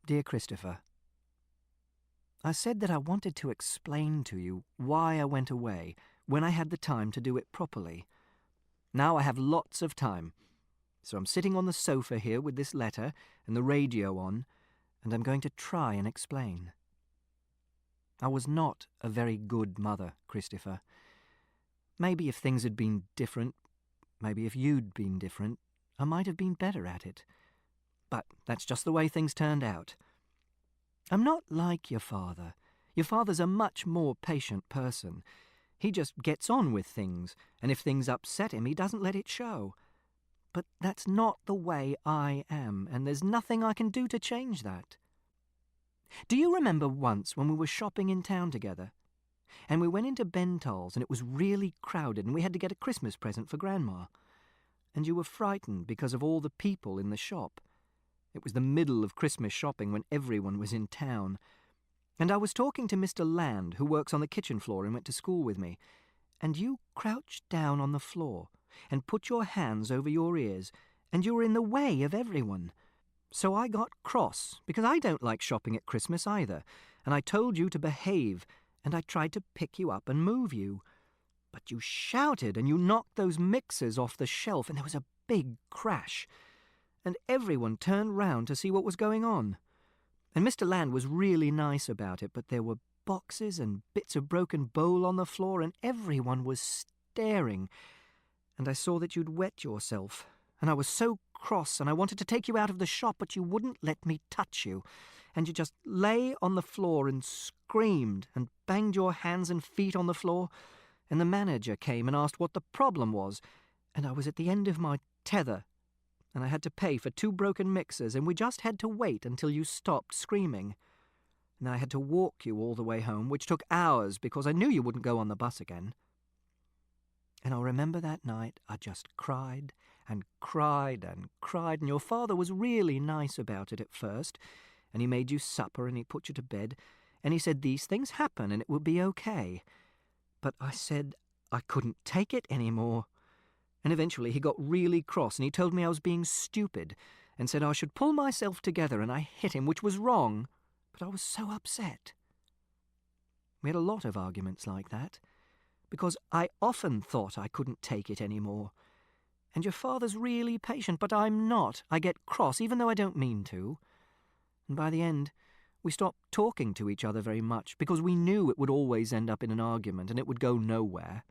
Dear Christopher, I said that I wanted to explain to you why I went away when I had the time to do it properly. Now I have lots of time, so I'm sitting on the sofa here with this letter and the radio on, and I'm going to try and explain. I was not a very good mother, Christopher. Maybe if things had been different, maybe if you'd been different, I might have been better at it. But that's just the way things turned out. I'm not like your father. Your father's a much more patient person. He just gets on with things, and if things upset him, he doesn't let it show. But that's not the way I am, and there's nothing I can do to change that. Do you remember once when we were shopping in town together? And we went into Bental's, and it was really crowded, and we had to get a Christmas present for Grandma. And you were frightened because of all the people in the shop. It was the middle of Christmas shopping when everyone was in town. And I was talking to Mr. Land, who works on the kitchen floor and went to school with me. And you crouched down on the floor and put your hands over your ears, and you were in the way of everyone. So I got cross, because I don't like shopping at Christmas either, and I told you to behave, and I tried to pick you up and move you. But you shouted, and you knocked those mixers off the shelf, and there was a big crash. And everyone turned round to see what was going on. And Mr. Land was really nice about it, but there were boxes and bits of broken bowl on the floor, and everyone was staring. And I saw that you'd wet yourself, and I was so cross, and I wanted to take you out of the shop, but you wouldn't let me touch you. And you just lay on the floor and screamed and banged your hands and feet on the floor. And the manager came and asked what the problem was, and I was at the end of my tether, and I had to pay for 2 broken mixers, and we just had to wait until you stopped screaming. And I had to walk you all the way home, which took hours because I knew you wouldn't go on the bus again. And I'll remember that night I just cried and cried and cried, and your father was really nice about it at first, and he made you supper and he put you to bed, and he said these things happen and it would be okay. But I said I couldn't take it anymore. And eventually he got really cross and he told me I was being stupid and said I should pull myself together, and I hit him, which was wrong, but I was so upset. We had a lot of arguments like that, because I often thought I couldn't take it anymore. And your father's really patient, but I'm not. I get cross, even though I don't mean to. And by the end, we stopped talking to each other very much, because we knew it would always end up in an argument and it would go nowhere.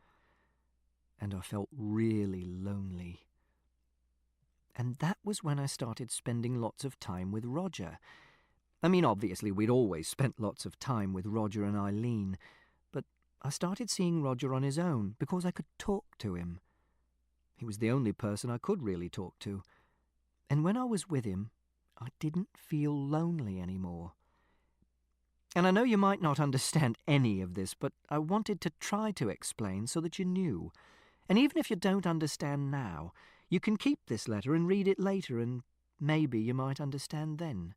And I felt really lonely. And that was when I started spending lots of time with Roger. I mean, obviously, we'd always spent lots of time with Roger and Eileen, but I started seeing Roger on his own because I could talk to him. He was the only person I could really talk to. And when I was with him, I didn't feel lonely anymore. And I know you might not understand any of this, but I wanted to try to explain so that you knew. And even if you don't understand now, you can keep this letter and read it later, and maybe you might understand then.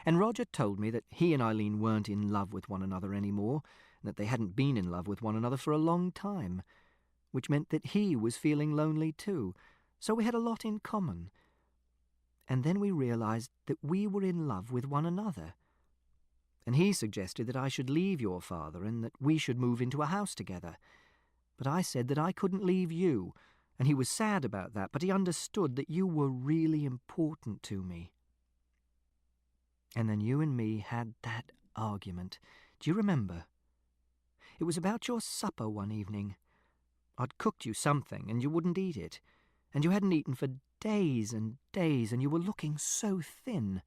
And Roger told me that he and Eileen weren't in love with one another anymore, and that they hadn't been in love with one another for a long time, which meant that he was feeling lonely too, so we had a lot in common. And then we realized that we were in love with one another. And he suggested that I should leave your father and that we should move into a house together. But I said that I couldn't leave you, and he was sad about that, but he understood that you were really important to me. And then you and me had that argument. Do you remember? It was about your supper one evening. I'd cooked you something, and you wouldn't eat it. And you hadn't eaten for days and days, and you were looking so thin.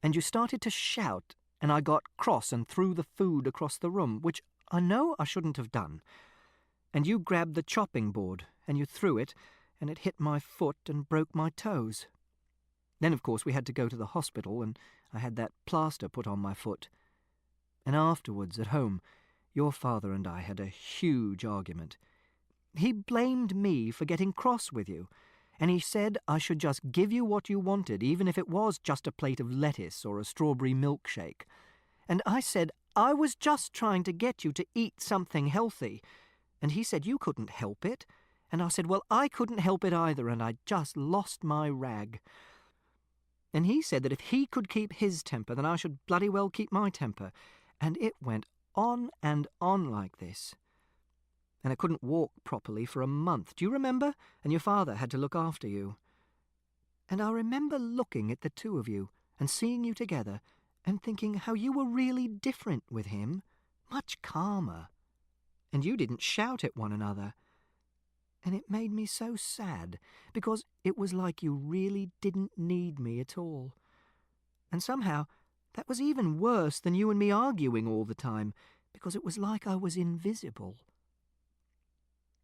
And you started to shout, and I got cross and threw the food across the room, which I know I shouldn't have done. And you grabbed the chopping board, and you threw it, and it hit my foot and broke my toes. Then, of course, we had to go to the hospital, and I had that plaster put on my foot. And afterwards, at home, your father and I had a huge argument. He blamed me for getting cross with you, and he said I should just give you what you wanted, even if it was just a plate of lettuce or a strawberry milkshake. And I said I was just trying to get you to eat something healthy. And he said you couldn't help it. And I said, well, I couldn't help it either, and I just lost my rag. And he said that if he could keep his temper, then I should bloody well keep my temper. And it went on and on like this. And I couldn't walk properly for a month. Do you remember? And your father had to look after you. And I remember looking at the two of you and seeing you together and thinking how you were really different with him, much calmer. And you didn't shout at one another. And it made me so sad, because it was like you really didn't need me at all. And somehow that was even worse than you and me arguing all the time, because it was like I was invisible.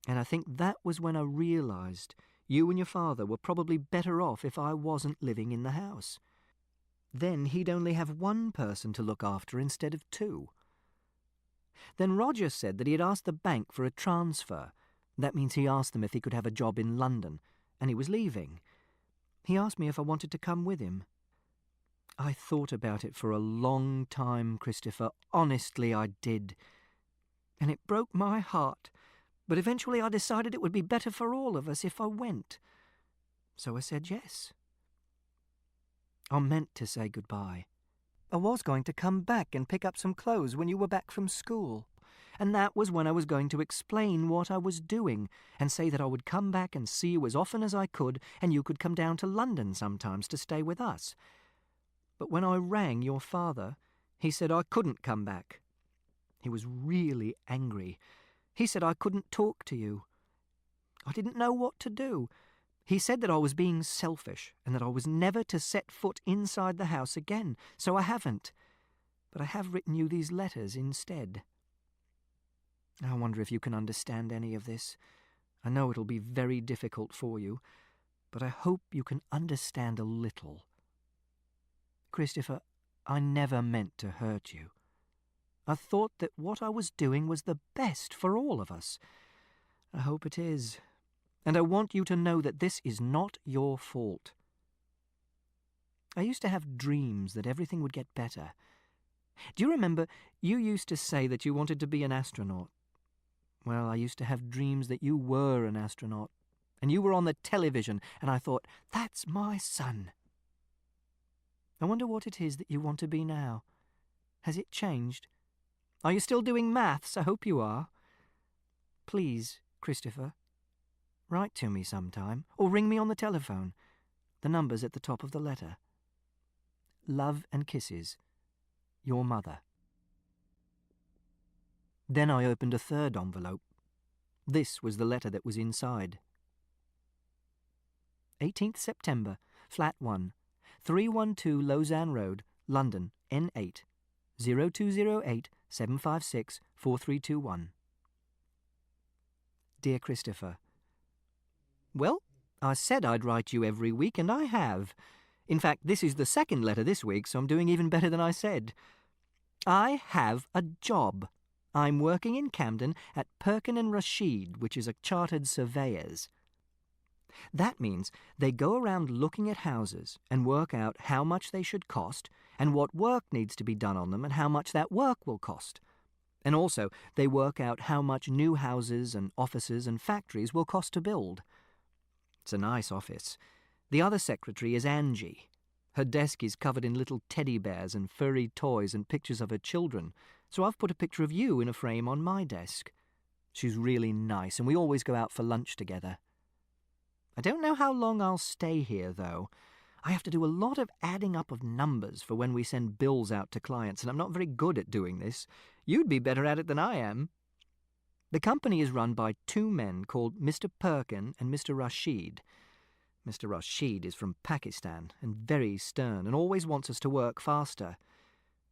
And I think that was when I realised you and your father were probably better off if I wasn't living in the house. Then he'd only have one person to look after instead of two. Then Roger said that he had asked the bank for a transfer. That means he asked them if he could have a job in London, and he was leaving. He asked me if I wanted to come with him. I thought about it for a long time, Christopher. Honestly, I did. And it broke my heart. But eventually I decided it would be better for all of us if I went. So I said yes. I meant to say goodbye. I was going to come back and pick up some clothes when you were back from school. And that was when I was going to explain what I was doing and say that I would come back and see you as often as I could, and you could come down to London sometimes to stay with us. But when I rang your father, he said I couldn't come back. He was really angry. He said I couldn't talk to you. I didn't know what to do. He said that I was being selfish and that I was never to set foot inside the house again, so I haven't. But I have written you these letters instead. I wonder if you can understand any of this. I know it'll be very difficult for you, but I hope you can understand a little. Christopher, I never meant to hurt you. I thought that what I was doing was the best for all of us. I hope it is. And I want you to know that this is not your fault. I used to have dreams that everything would get better. Do you remember you used to say that you wanted to be an astronaut? Well, I used to have dreams that you were an astronaut, and you were on the television, and I thought, that's my son. I wonder what it is that you want to be now. Has it changed? Are you still doing maths? I hope you are. Please, Christopher, write to me sometime, or ring me on the telephone. The number's at the top of the letter. Love and kisses. Your mother. Then I opened a third envelope. This was the letter that was inside. 18th September, Flat 1, 312 Lausanne Road, London, N8, 0208 756 4321. Dear Christopher, well, I said I'd write you every week, and I have. In fact, this is the second letter this week, so I'm doing even better than I said. I have a job. I'm working in Camden at Perkin and Rashid, which is a chartered surveyor's. That means they go around looking at houses and work out how much they should cost and what work needs to be done on them and how much that work will cost. And also, they work out how much new houses and offices and factories will cost to build. It's a nice office. The other secretary is Angie. Her desk is covered in little teddy bears and furry toys and pictures of her children, so I've put a picture of you in a frame on my desk. She's really nice, and we always go out for lunch together. I don't know how long I'll stay here, though. I have to do a lot of adding up of numbers for when we send bills out to clients, and I'm not very good at doing this. You'd be better at it than I am. The company is run by two men called Mr. Perkin and Mr. Rashid. Mr. Rashid is from Pakistan and very stern and always wants us to work faster.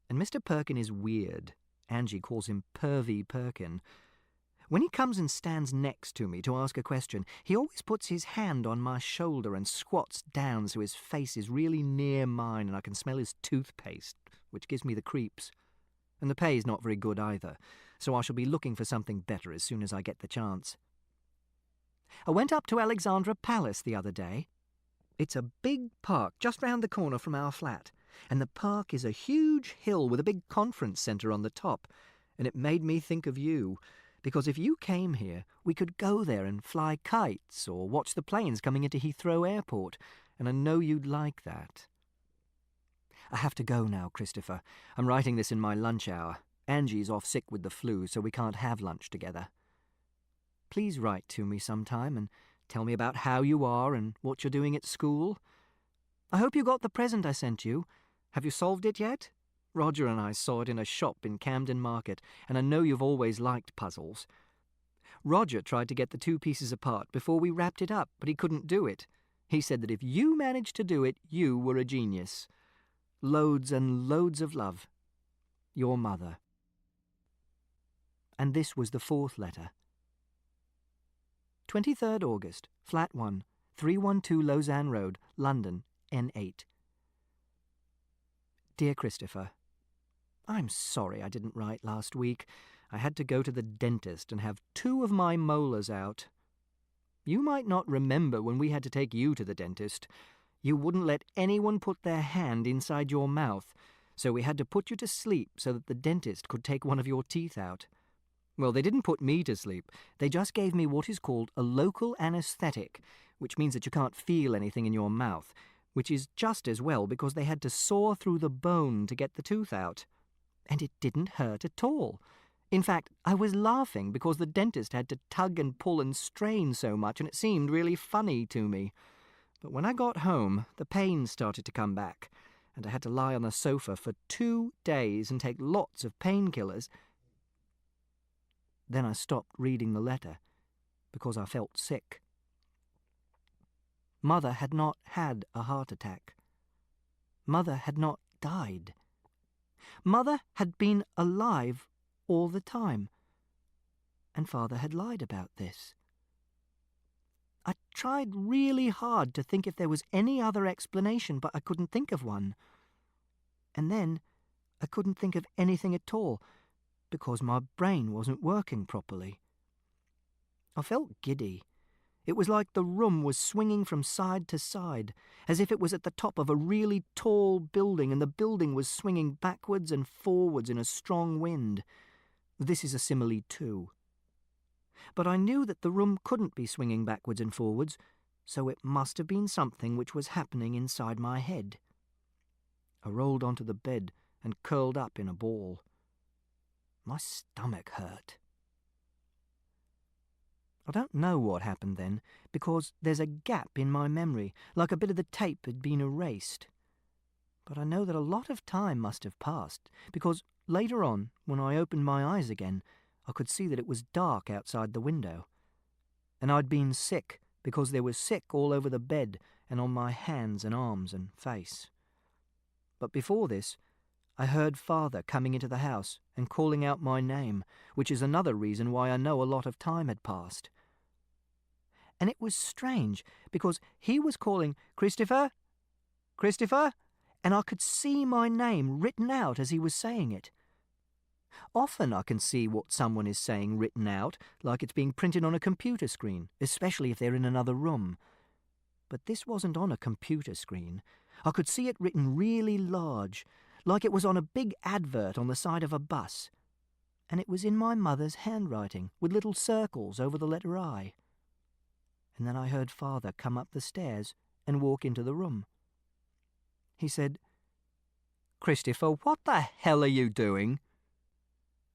And Mr. Perkin is weird. Angie calls him Pervy Perkin. When he comes and stands next to me to ask a question, he always puts his hand on my shoulder and squats down so his face is really near mine and I can smell his toothpaste, which gives me the creeps. And the pay's not very good either, so I shall be looking for something better as soon as I get the chance. I went up to Alexandra Palace the other day. It's a big park just round the corner from our flat, and the park is a huge hill with a big conference centre on the top, and it made me think of you, because if you came here, we could go there and fly kites or watch the planes coming into Heathrow Airport, and I know you'd like that. I have to go now, Christopher. I'm writing this in my lunch hour. Angie's off sick with the flu, so we can't have lunch together. Please write to me sometime and tell me about how you are and what you're doing at school. I hope you got the present I sent you. Have you solved it yet? Roger and I saw it in a shop in Camden Market, and I know you've always liked puzzles. Roger tried to get the two pieces apart before we wrapped it up, but he couldn't do it. He said that if you managed to do it, you were a genius. Loads and loads of love. Your mother. And this was the fourth letter. 23rd August, Flat 1, 312 Lausanne Road, London, N8. Dear Christopher, I'm sorry I didn't write last week. I had to go to the dentist and have 2 of my molars out. You might not remember when we had to take you to the dentist. You wouldn't let anyone put their hand inside your mouth, so we had to put you to sleep so that the dentist could take one of your teeth out. Well, they didn't put me to sleep. They just gave me what is called a local anaesthetic, which means that you can't feel anything in your mouth, which is just as well because they had to saw through the bone to get the tooth out. And it didn't hurt at all. In fact, I was laughing because the dentist had to tug and pull and strain so much, and it seemed really funny to me. But when I got home, the pain started to come back, and I had to lie on the sofa for 2 days and take lots of painkillers. Then I stopped reading the letter because I felt sick. Mother had not had a heart attack. Mother had not died. Mother had been alive all the time, and Father had lied about this. I tried really hard to think if there was any other explanation, but I couldn't think of one. And then I couldn't think of anything at all, because my brain wasn't working properly. I felt giddy. It was like the room was swinging from side to side, as if it was at the top of a really tall building and the building was swinging backwards and forwards in a strong wind. This is a simile too. But I knew that the room couldn't be swinging backwards and forwards, so it must have been something which was happening inside my head. I rolled onto the bed and curled up in a ball. My stomach hurt. I don't know what happened then, because there's a gap in my memory, like a bit of the tape had been erased. But I know that a lot of time must have passed, because later on, when I opened my eyes again, I could see that it was dark outside the window. And I'd been sick, because there was sick all over the bed and on my hands and arms and face. But before this, I heard Father coming into the house and calling out my name, which is another reason why I know a lot of time had passed. And it was strange, because he was calling, "Christopher? Christopher?" and I could see my name written out as he was saying it. Often I can see what someone is saying written out, like it's being printed on a computer screen, especially if they're in another room. But this wasn't on a computer screen. I could see it written really large, like it was on a big advert on the side of a bus. And it was in my mother's handwriting, with little circles over the letter I. And then I heard Father come up the stairs and walk into the room. He said, "Christopher, what the hell are you doing?"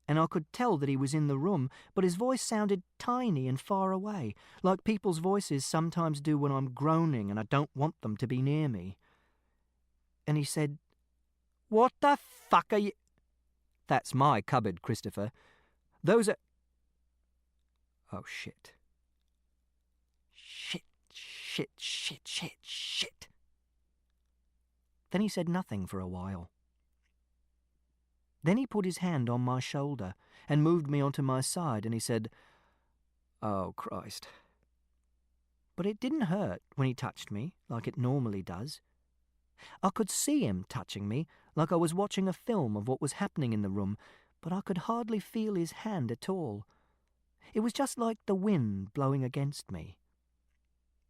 and I could tell that he was in the room, but his voice sounded tiny and far away, like people's voices sometimes do when I'm groaning and I don't want them to be near me. And he said, "What the fuck are you—" "That's my cupboard, Christopher. Those are—" Oh, shit. Shit. Then he said nothing for a while. Then he put his hand on my shoulder and moved me onto my side, and he said, "Oh, Christ." But it didn't hurt when he touched me, like it normally does. I could see him touching me, like I was watching a film of what was happening in the room, but I could hardly feel his hand at all. It was just like the wind blowing against me.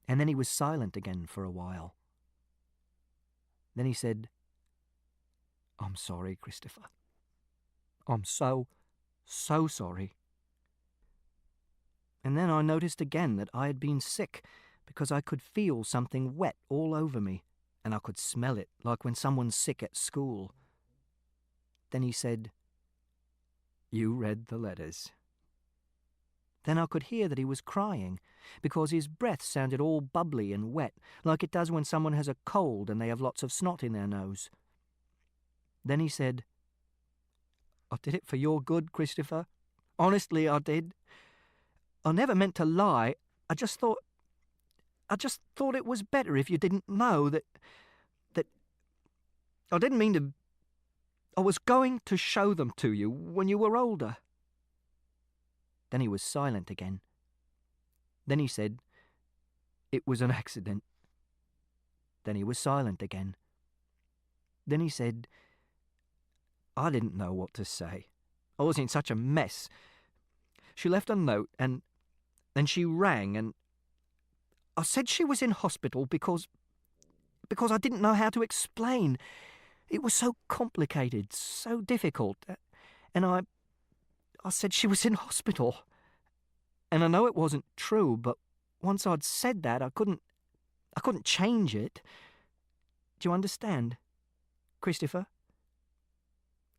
And then he was silent again for a while. Then he said, "I'm sorry, Christopher. I'm so sorry." And then I noticed again that I had been sick because I could feel something wet all over me, and I could smell it like when someone's sick at school. Then he said, "You read the letters." Then I could hear that he was crying, because his breath sounded all bubbly and wet, like it does when someone has a cold and they have lots of snot in their nose. Then he said, "I did it for your good, Christopher. Honestly, I did. I never meant to lie. I just thought it was better if you didn't know that I didn't mean to. I was going to show them to you when you were older." Then he was silent again. Then he said, "It was an accident." Then he was silent again. Then he said, "I didn't know what to say. I was in such a mess." She left a note and she rang, and I said she was in hospital because I didn't know how to explain. It was so complicated, so difficult. And I said she was in hospital. And I know it wasn't true, but once I'd said that, I couldn't change it. Do you understand, Christopher?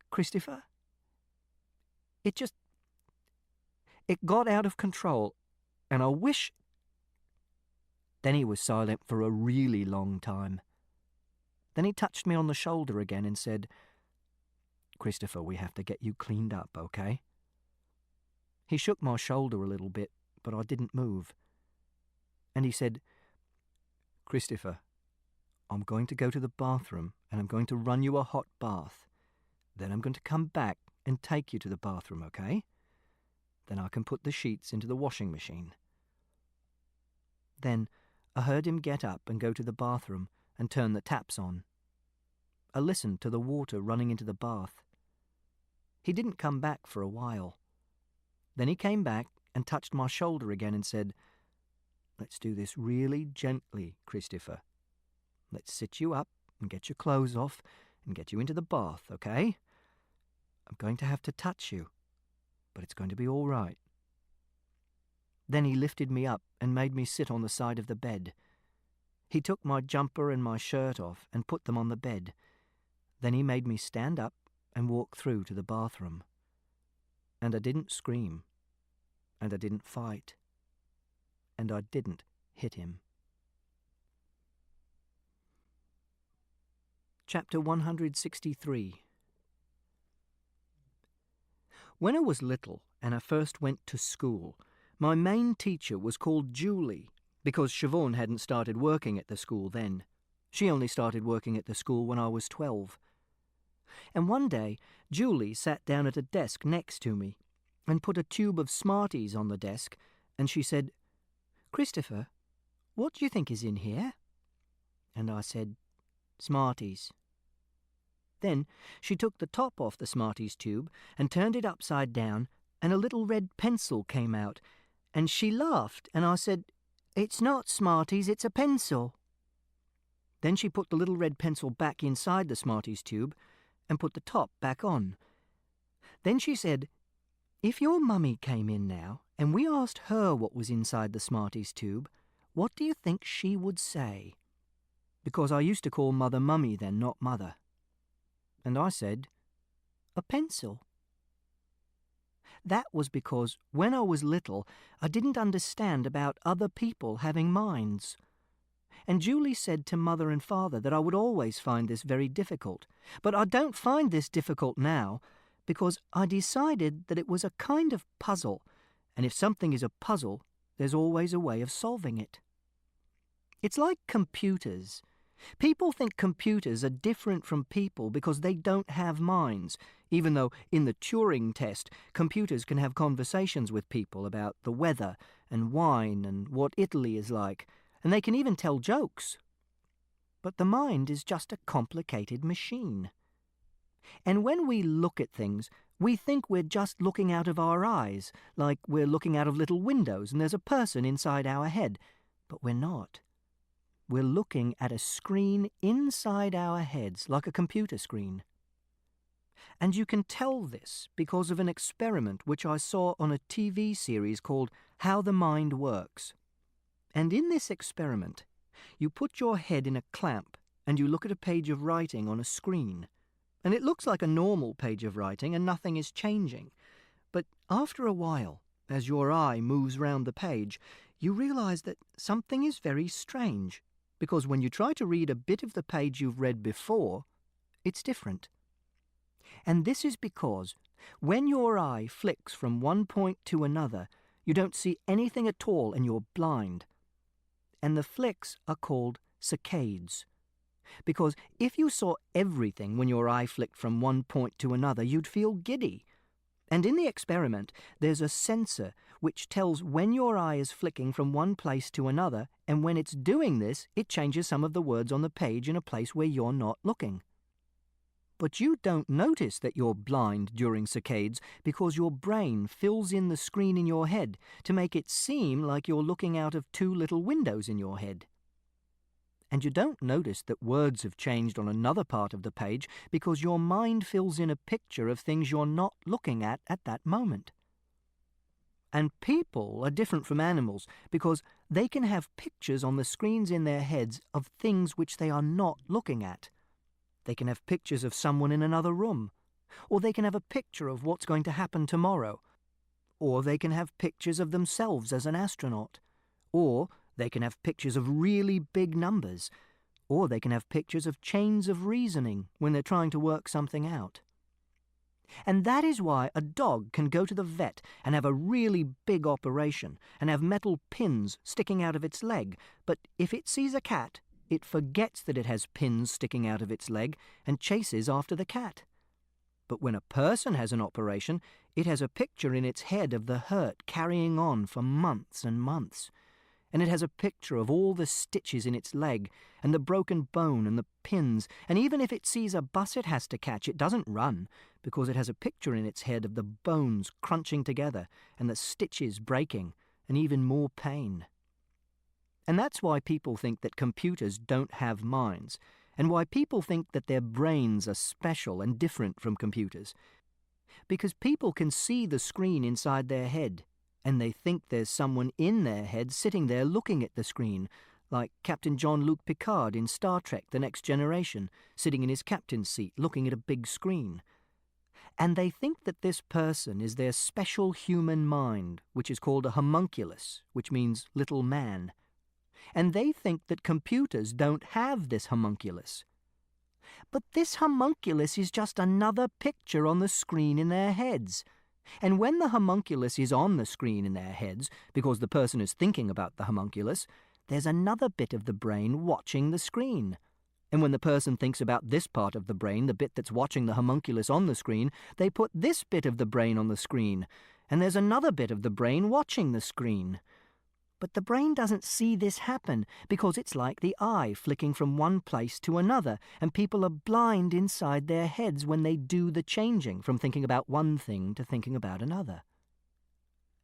Christopher? It got out of control, and I wish... Then he was silent for a really long time. Then he touched me on the shoulder again and said, "Christopher, we have to get you cleaned up, okay?" He shook my shoulder a little bit, but I didn't move. And he said, "Christopher, I'm going to go to the bathroom and I'm going to run you a hot bath. Then I'm going to come back and take you to the bathroom, okay? Then I can put the sheets into the washing machine." Then I heard him get up and go to the bathroom and turn the taps on. I listened to the water running into the bath. He didn't come back for a while. Then he came back and touched my shoulder again and said, "Let's do this really gently, Christopher. Let's sit you up and get your clothes off and get you into the bath, okay? I'm going to have to touch you, but it's going to be all right." Then he lifted me up and made me sit on the side of the bed. He took my jumper and my shirt off and put them on the bed. Then he made me stand up and walk through to the bathroom. And I didn't scream, and I didn't fight, and I didn't hit him. Chapter 163. When I was little and I first went to school, my main teacher was called Julie, because Siobhan hadn't started working at the school then. She only started working at the school when I was 12. And one day, Julie sat down at a desk next to me and put a tube of Smarties on the desk, and she said, "Christopher, what do you think is in here?" And I said, "Smarties." Then she took the top off the Smarties tube and turned it upside down, and a little red pencil came out, and she laughed, and I said, "It's not Smarties, it's a pencil." Then she put the little red pencil back inside the Smarties tube and put the top back on. Then she said, "If your mummy came in now and we asked her what was inside the Smarties tube, what do you think she would say?" Because I used to call Mother Mummy then, not Mother. And I said, "A pencil." That was because when I was little, I didn't understand about other people having minds. And Julie said to Mother and Father that I would always find this very difficult. But I don't find this difficult now because I decided that it was a kind of puzzle, and if something is a puzzle, there's always a way of solving it. It's like computers. People think computers are different from people because they don't have minds, even though in the Turing test, computers can have conversations with people about the weather and wine and what Italy is like, and they can even tell jokes. But the mind is just a complicated machine. And when we look at things, we think we're just looking out of our eyes, like we're looking out of little windows and there's a person inside our head, but we're not. We're looking at a screen inside our heads, like a computer screen. And you can tell this because of an experiment which I saw on a TV series called How the Mind Works. And in this experiment, you put your head in a clamp and you look at a page of writing on a screen. And it looks like a normal page of writing and nothing is changing. But after a while, as your eye moves round the page, you realize that something is very strange. Because when you try to read a bit of the page you've read before, it's different. And this is because when your eye flicks from one point to another, you don't see anything at all and you're blind. And the flicks are called saccades. Because if you saw everything when your eye flicked from one point to another, you'd feel giddy. And in the experiment, there's a sensor which tells when your eye is flicking from one place to another, and when it's doing this, it changes some of the words on the page in a place where you're not looking. But you don't notice that you're blind during saccades because your brain fills in the screen in your head to make it seem like you're looking out of two little windows in your head. And you don't notice that words have changed on another part of the page because your mind fills in a picture of things you're not looking at that moment. And people are different from animals because they can have pictures on the screens in their heads of things which they are not looking at. They can have pictures of someone in another room, or they can have a picture of what's going to happen tomorrow, or they can have pictures of themselves as an astronaut, or they can have pictures of really big numbers, or they can have pictures of chains of reasoning when they're trying to work something out. And that is why a dog can go to the vet and have a really big operation and have metal pins sticking out of its leg, but if it sees a cat, it forgets that it has pins sticking out of its leg and chases after the cat. But when a person has an operation, it has a picture in its head of the hurt carrying on for months and months. And it has a picture of all the stitches in its leg, and the broken bone and the pins, and even if it sees a bus it has to catch, it doesn't run, because it has a picture in its head of the bones crunching together, and the stitches breaking, and even more pain. And that's why people think that computers don't have minds, and why people think that their brains are special and different from computers. Because people can see the screen inside their head, and they think there's someone in their head sitting there looking at the screen, like Captain Jean-Luc Picard in Star Trek The Next Generation, sitting in his captain's seat looking at a big screen. And they think that this person is their special human mind, which is called a homunculus, which means little man. And they think that computers don't have this homunculus. But this homunculus is just another picture on the screen in their heads. And when the homunculus is on the screen in their heads, because the person is thinking about the homunculus, there's another bit of the brain watching the screen. And when the person thinks about this part of the brain, the bit that's watching the homunculus on the screen, they put this bit of the brain on the screen. And there's another bit of the brain watching the screen. But the brain doesn't see this happen because it's like the eye flicking from one place to another, and people are blind inside their heads when they do the changing from thinking about one thing to thinking about another.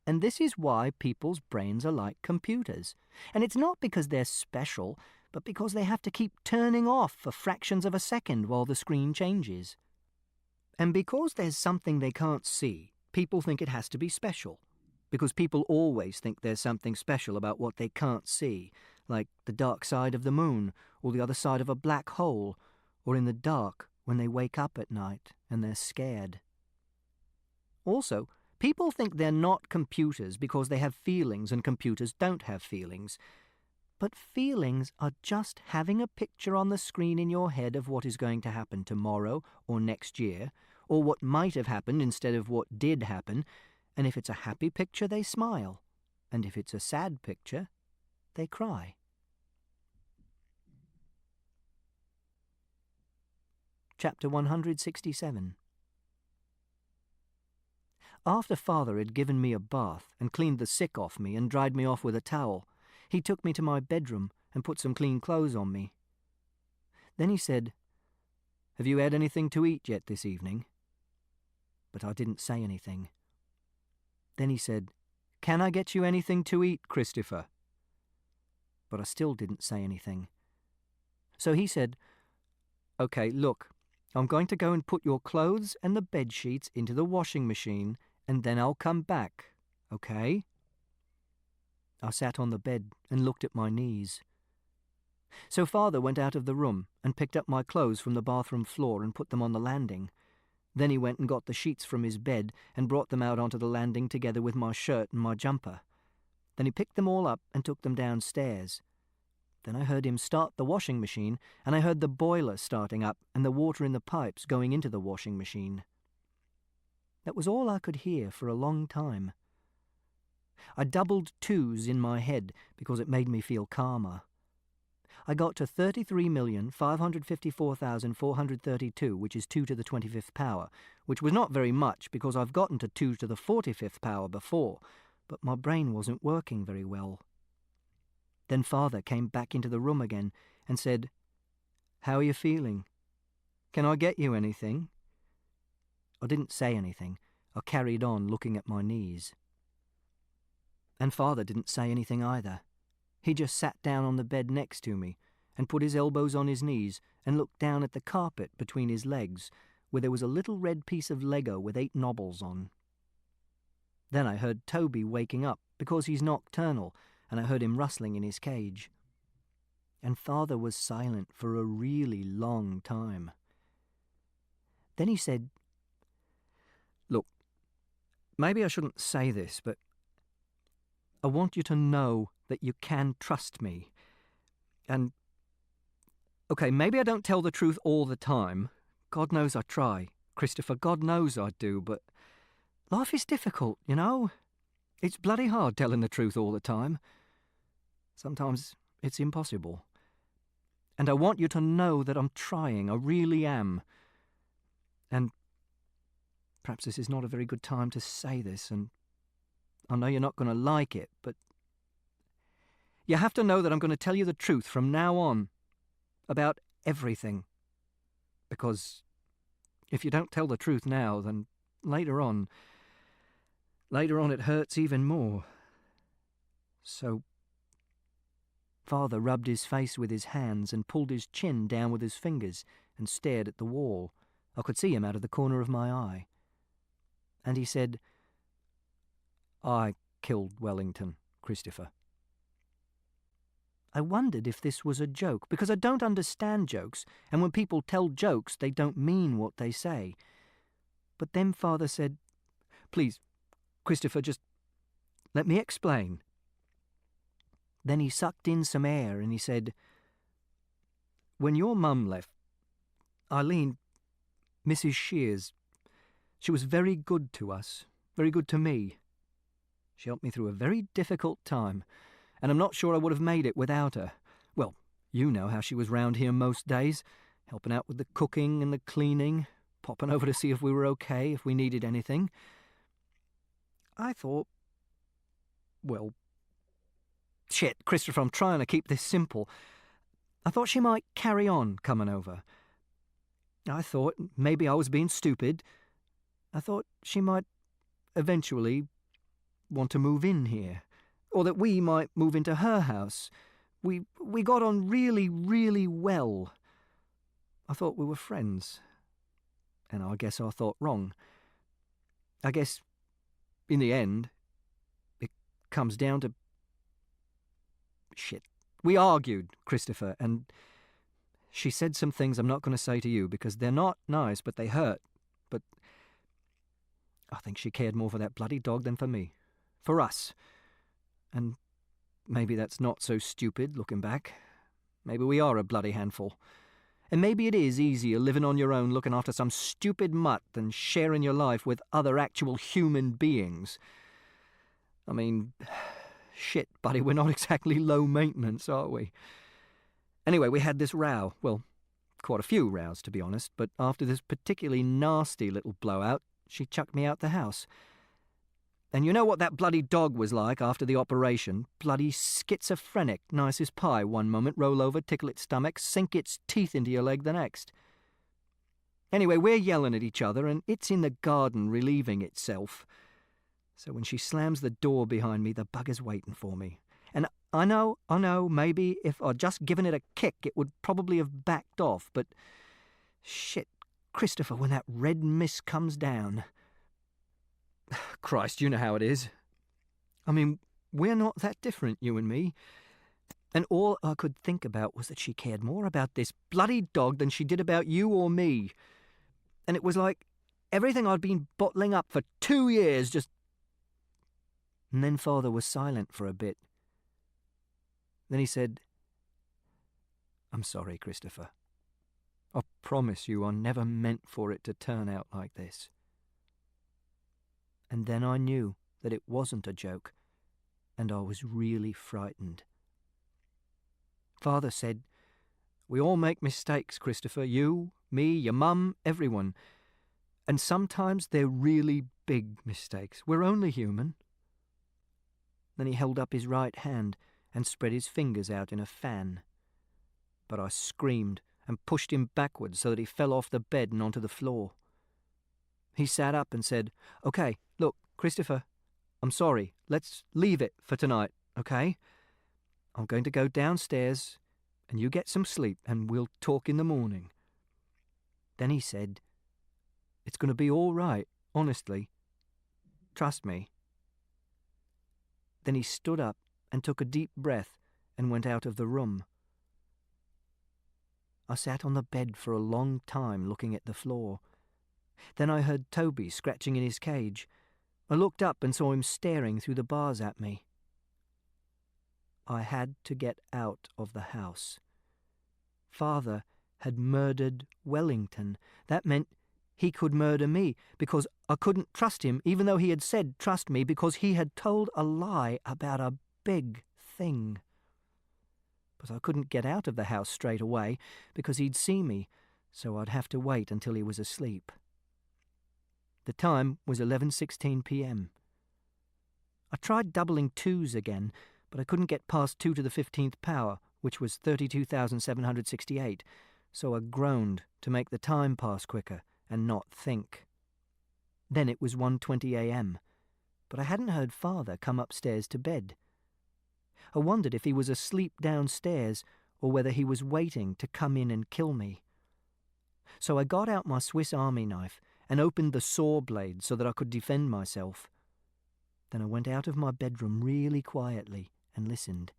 And this is why people's brains are like computers. And it's not because they're special, but because they have to keep turning off for fractions of a second while the screen changes. And because there's something they can't see, people think it has to be special. Because people always think there's something special about what they can't see, like the dark side of the moon, or the other side of a black hole, or in the dark when they wake up at night and they're scared. Also, People think they're not computers because they have feelings and computers don't have feelings. But feelings are just having a picture on the screen in your head of what is going to happen tomorrow or next year, or what might have happened instead of what did happen, and if it's a happy picture, they smile, and if it's a sad picture, they cry. Chapter 167. After Father had given me a bath and cleaned the sick off me and dried me off with a towel, he took me to my bedroom and put some clean clothes on me. Then he said, "Have you had anything to eat yet this evening?" But I didn't say anything. Then he said, "Can I get you anything to eat, Christopher?" But I still didn't say anything. So he said, "Okay, look, I'm going to go and put your clothes and the bed sheets into the washing machine, and then I'll come back, okay?" I sat on the bed and looked at my knees. So Father went out of the room and picked up my clothes from the bathroom floor and put them on the landing. Then he went and got the sheets from his bed and brought them out onto the landing together with my shirt and my jumper. Then he picked them all up and took them downstairs. Then I heard him start the washing machine, and I heard the boiler starting up and the water in the pipes going into the washing machine. That was all I could hear for a long time. I doubled twos in my head because it made me feel calmer. I got to 33,554,432, which is 2 to the 25th power, which was not very much because I've gotten to 2 to the 45th power before, but my brain wasn't working very well. Then Father came back into the room again and said, "How are you feeling? Can I get you anything?" I didn't say anything. I carried on looking at my knees. And Father didn't say anything either. He just sat down on the bed next to me and put his elbows on his knees and looked down at the carpet between his legs, where there was a little red piece of Lego with 8 knobbles on. Then I heard Toby waking up because he's nocturnal, and I heard him rustling in his cage. And Father was silent for a really long time. Then he said, "Look, maybe I shouldn't say this, but I want you to know that you can trust me. And, okay, maybe I don't tell the truth all the time. God knows I try, Christopher, God knows I do, but life is difficult, you know? It's bloody hard telling the truth all the time. Sometimes it's impossible. And I want you to know that I'm trying, I really am. And perhaps this is not a very good time to say this, and I know you're not going to like it, but you have to know that I'm going to tell you the truth from now on about everything. Because if you don't tell the truth now, then later on it hurts even more." So Father rubbed his face with his hands and pulled his chin down with his fingers and stared at the wall. I could see him out of the corner of my eye. And he said, "I killed Wellington, Christopher." I wondered if this was a joke, because I don't understand jokes, and when people tell jokes, they don't mean what they say. But then Father said, "Please, Christopher, just let me explain." Then he sucked in some air and he said, "When your mum left, Eileen, Mrs. Shears, she was very good to us, very good to me. She helped me through a very difficult time, and I'm not sure I would have made it without her. Well, you know how she was round here most days, helping out with the cooking and the cleaning, popping over to see if we were okay, if we needed anything. I thought, well, shit, Christopher, I'm trying to keep this simple. I thought she might carry on coming over. I thought maybe I was being stupid. I thought she might eventually want to move in here, or that we might move into her house. We got on really, really well. I thought we were friends. And I guess I thought wrong. I guess, in the end, it comes down to... Shit. We argued, Christopher, and she said some things I'm not going to say to you because they're not nice, but they hurt. But I think she cared more for that bloody dog than for me. For us. And maybe that's not so stupid, looking back. Maybe we are a bloody handful. And maybe it is easier living on your own looking after some stupid mutt than sharing your life with other actual human beings. I mean, shit, buddy, we're not exactly low maintenance, are we? Anyway, we had this row. Well, quite a few rows, to be honest, but after this particularly nasty little blowout, she chucked me out the house. And you know what that bloody dog was like after the operation? Bloody schizophrenic, nice as pie one moment, roll over, tickle its stomach, sink its teeth into your leg the next. Anyway, we're yelling at each other, and it's in the garden relieving itself. So when she slams the door behind me, the bugger's waiting for me. And I know, maybe if I'd just given it a kick, it would probably have backed off, but shit, Christopher, when that red mist comes down... Christ, you know how it is. I mean, we're not that different, you and me. And all I could think about was that she cared more about this bloody dog than she did about you or me. And it was like everything I'd been bottling up for 2 years just... And then Father was silent for a bit. Then he said, "I'm sorry, Christopher. I promise you I never meant for it to turn out like this." And then I knew that it wasn't a joke, and I was really frightened. Father said, "We all make mistakes, Christopher. You, me, your mum, everyone. And sometimes they're really big mistakes. We're only human." Then he held up his right hand and spread his fingers out in a fan. But I screamed and pushed him backwards so that he fell off the bed and onto the floor. He sat up and said, "Okay, look, Christopher, I'm sorry. Let's leave it for tonight, okay? I'm going to go downstairs and you get some sleep and we'll talk in the morning." Then he said, "It's going to be all right, honestly. Trust me." Then he stood up and took a deep breath and went out of the room. I sat on the bed for a long time looking at the floor. Then I heard Toby scratching in his cage. I looked up and saw him staring through the bars at me. I had to get out of the house. Father had murdered Wellington. That meant he could murder me because I couldn't trust him, even though he had said trust me, because he had told a lie about a big thing. But I couldn't get out of the house straight away because he'd see me, so I'd have to wait until he was asleep. The time was 11:16 p.m. I tried doubling twos again, but I couldn't get past 2 to the 15th power, which was 32,768, so I groaned to make the time pass quicker and not think. Then it was 1:20 a.m., but I hadn't heard Father come upstairs to bed. I wondered if he was asleep downstairs or whether he was waiting to come in and kill me. So I got out my Swiss Army knife and opened the saw blade so that I could defend myself. Then I went out of my bedroom really quietly and listened.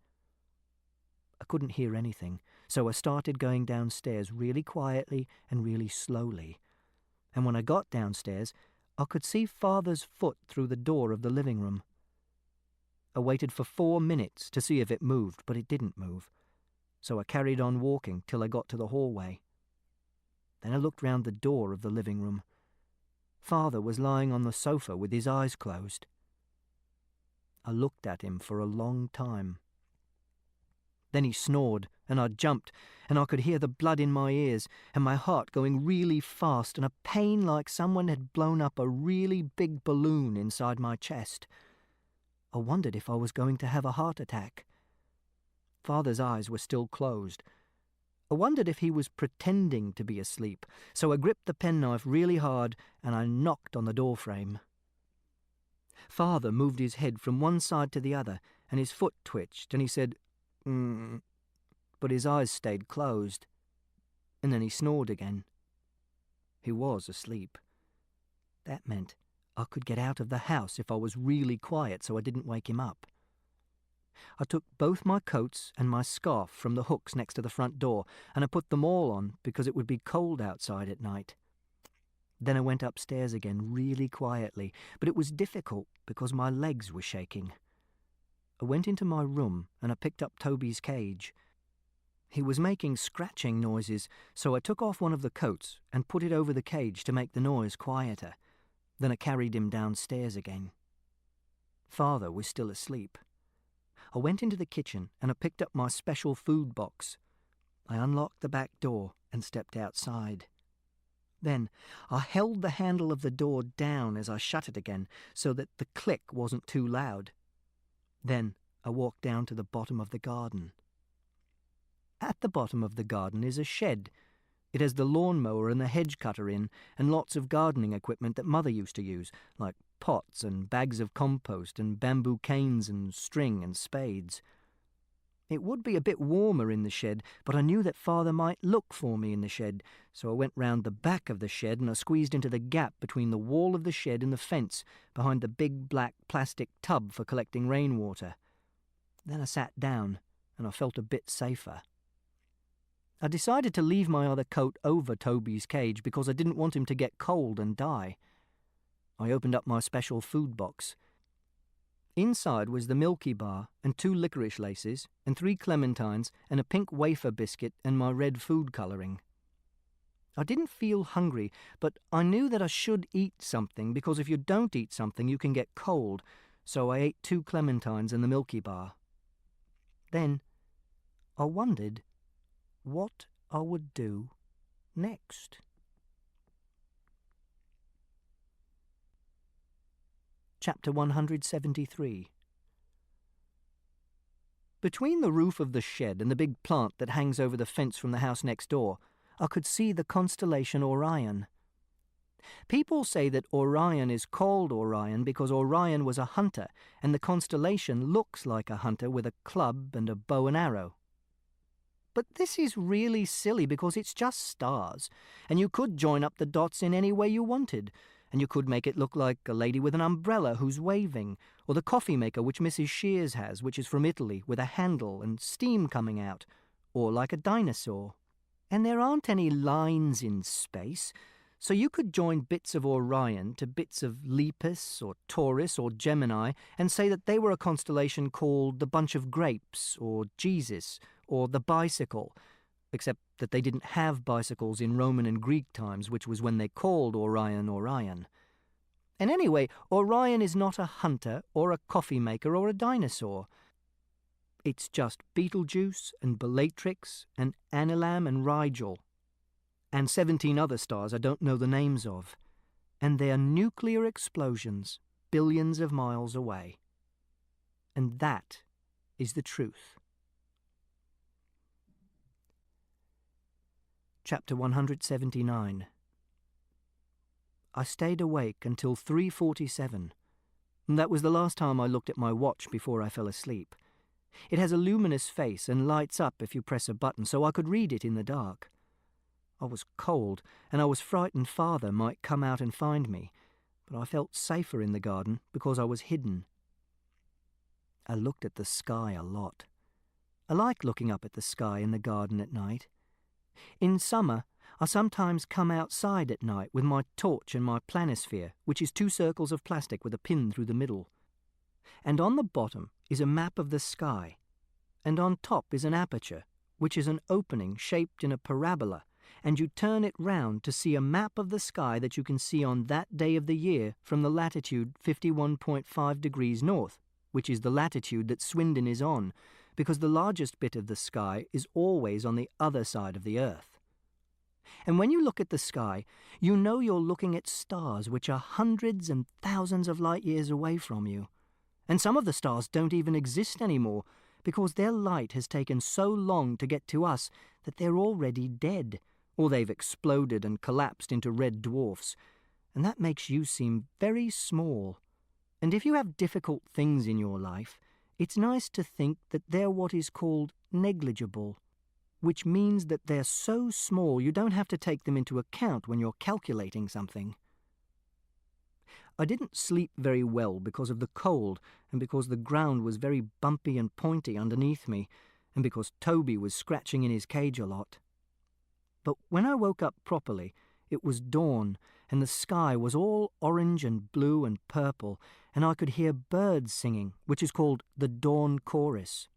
I couldn't hear anything, so I started going downstairs really quietly and really slowly. And when I got downstairs, I could see Father's foot through the door of the living room. I waited for 4 minutes to see if it moved, but it didn't move, so I carried on walking till I got to the hallway. Then I looked round the door of the living room. Father was lying on the sofa with his eyes closed. I looked at him for a long time. Then he snored, and I jumped, and I could hear the blood in my ears, and my heart going really fast, and a pain like someone had blown up a really big balloon inside my chest. I wondered if I was going to have a heart attack. Father's eyes were still closed. I wondered if he was pretending to be asleep, so I gripped the penknife really hard and I knocked on the doorframe. Father moved his head from one side to the other and his foot twitched and he said, but his eyes stayed closed. And then he snored again. He was asleep. That meant I could get out of the house if I was really quiet so I didn't wake him up. I took both my coats and my scarf from the hooks next to the front door, and I put them all on because it would be cold outside at night. Then I went upstairs again really quietly, but it was difficult because my legs were shaking. I went into my room and I picked up Toby's cage. He was making scratching noises, so I took off one of the coats and put it over the cage to make the noise quieter. Then I carried him downstairs again. Father was still asleep. I went into the kitchen and I picked up my special food box. I unlocked the back door and stepped outside. Then I held the handle of the door down as I shut it again so that the click wasn't too loud. Then I walked down to the bottom of the garden. At the bottom of the garden is a shed. It has the lawnmower and the hedge cutter in, and lots of gardening equipment that Mother used to use, like pots and bags of compost and bamboo canes and string and spades. It would be a bit warmer in the shed, but I knew that Father might look for me in the shed, so I went round the back of the shed and I squeezed into the gap between the wall of the shed and the fence, behind the big black plastic tub for collecting rainwater. Then I sat down and I felt a bit safer. I decided to leave my other coat over Toby's cage because I didn't want him to get cold and die. I opened up my special food box. Inside was the Milky Bar and 2 licorice laces and 3 clementines and a pink wafer biscuit and my red food colouring. I didn't feel hungry, but I knew that I should eat something because if you don't eat something you can get cold, so I ate 2 clementines and the Milky Bar. Then I wondered what I would do next. Chapter 173. Between the roof of the shed and the big plant that hangs over the fence from the house next door, I could see the constellation Orion. People say that Orion is called Orion because Orion was a hunter, and the constellation looks like a hunter with a club and a bow and arrow. But this is really silly because it's just stars, and you could join up the dots in any way you wanted, and you could make it look like a lady with an umbrella who's waving, or the coffee maker which Mrs. Shears has, which is from Italy, with a handle and steam coming out, or like a dinosaur. And there aren't any lines in space, so you could join bits of Orion to bits of Lepus or Taurus or Gemini and say that they were a constellation called the Bunch of Grapes, or Jesus, or the Bicycle, except that they didn't have bicycles in Roman and Greek times, which was when they called Orion Orion. And anyway, Orion is not a hunter or a coffee maker or a dinosaur. It's just Betelgeuse and Bellatrix and Anilam and Rigel, and 17 other stars I don't know the names of, and they're nuclear explosions billions of miles away. And that is the truth. Chapter 179. I stayed awake until 3:47. That was the last time I looked at my watch before I fell asleep. It has a luminous face and lights up if you press a button, so I could read it in the dark. I was cold, and I was frightened Father might come out and find me, but I felt safer in the garden because I was hidden. I looked at the sky a lot. I like looking up at the sky in the garden at night. In summer, I sometimes come outside at night with my torch and my planisphere, which is 2 circles of plastic with a pin through the middle. And on the bottom is a map of the sky, and on top is an aperture, which is an opening shaped in a parabola, and you turn it round to see a map of the sky that you can see on that day of the year from the latitude 51.5 degrees north, which is the latitude that Swindon is on, because the largest bit of the sky is always on the other side of the earth. And when you look at the sky, you know you're looking at stars which are hundreds and thousands of light years away from you. And some of the stars don't even exist anymore, because their light has taken so long to get to us that they're already dead, or they've exploded and collapsed into red dwarfs. And that makes you seem very small. And if you have difficult things in your life, it's nice to think that they're what is called negligible, which means that they're so small you don't have to take them into account when you're calculating something. I didn't sleep very well because of the cold and because the ground was very bumpy and pointy underneath me and because Toby was scratching in his cage a lot. But when I woke up properly, it was dawn and the sky was all orange and blue and purple, and I could hear birds singing, which is called the dawn chorus.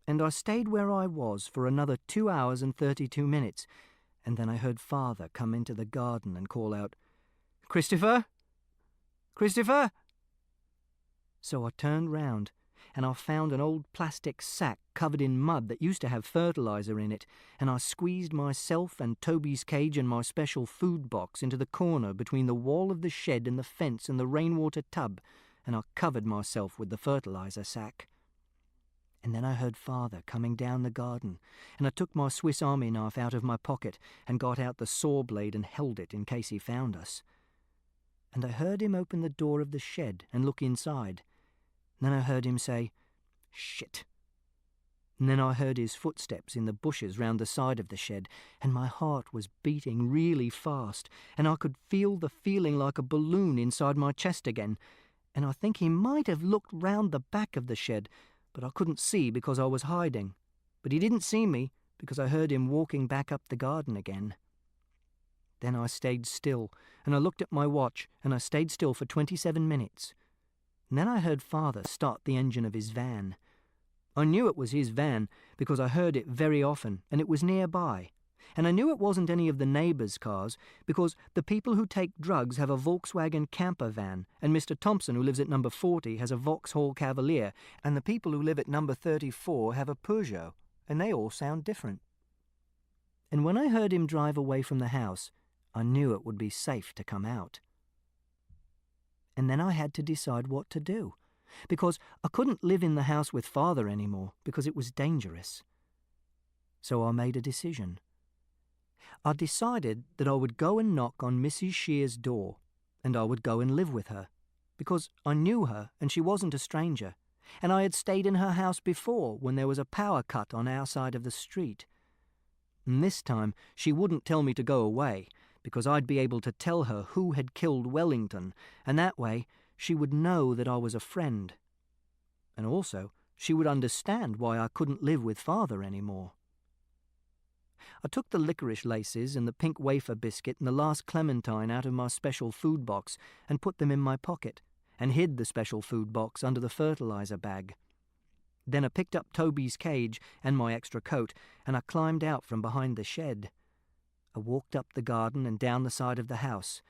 And I stayed where I was for another 2 hours and 32 minutes, and then I heard Father come into the garden and call out, "Christopher? Christopher?" So I turned round, and I found an old plastic sack covered in mud that used to have fertilizer in it, and I squeezed myself and Toby's cage and my special food box into the corner between the wall of the shed and the fence and the rainwater tub, and I covered myself with the fertilizer sack. And then I heard Father coming down the garden, and I took my Swiss Army knife out of my pocket and got out the saw blade and held it in case he found us. And I heard him open the door of the shed and look inside. Then I heard him say, "Shit." And then I heard his footsteps in the bushes round the side of the shed, and my heart was beating really fast, and I could feel the feeling like a balloon inside my chest again, and I think he might have looked round the back of the shed, but I couldn't see because I was hiding. But he didn't see me because I heard him walking back up the garden again. Then I stayed still, and I looked at my watch, and I stayed still for 27 minutes. And then I heard Father start the engine of his van. I knew it was his van because I heard it very often, and it was nearby. And I knew it wasn't any of the neighbours' cars because the people who take drugs have a Volkswagen camper van, and Mr. Thompson, who lives at number 40, has a Vauxhall Cavalier, and the people who live at number 34 have a Peugeot, and they all sound different. And when I heard him drive away from the house, I knew it would be safe to come out. And then I had to decide what to do, because I couldn't live in the house with Father anymore because it was dangerous. So I made a decision. I decided that I would go and knock on Mrs. Shear's door, and I would go and live with her, because I knew her and she wasn't a stranger, and I had stayed in her house before when there was a power cut on our side of the street. And this time she wouldn't tell me to go away, because I'd be able to tell her who had killed Wellington, and that way she would know that I was a friend. And also, she would understand why I couldn't live with Father anymore. I took the licorice laces and the pink wafer biscuit and the last clementine out of my special food box and put them in my pocket, and hid the special food box under the fertilizer bag. Then I picked up Toby's cage and my extra coat, and I climbed out from behind the shed. I walked up the garden and down the side of the house.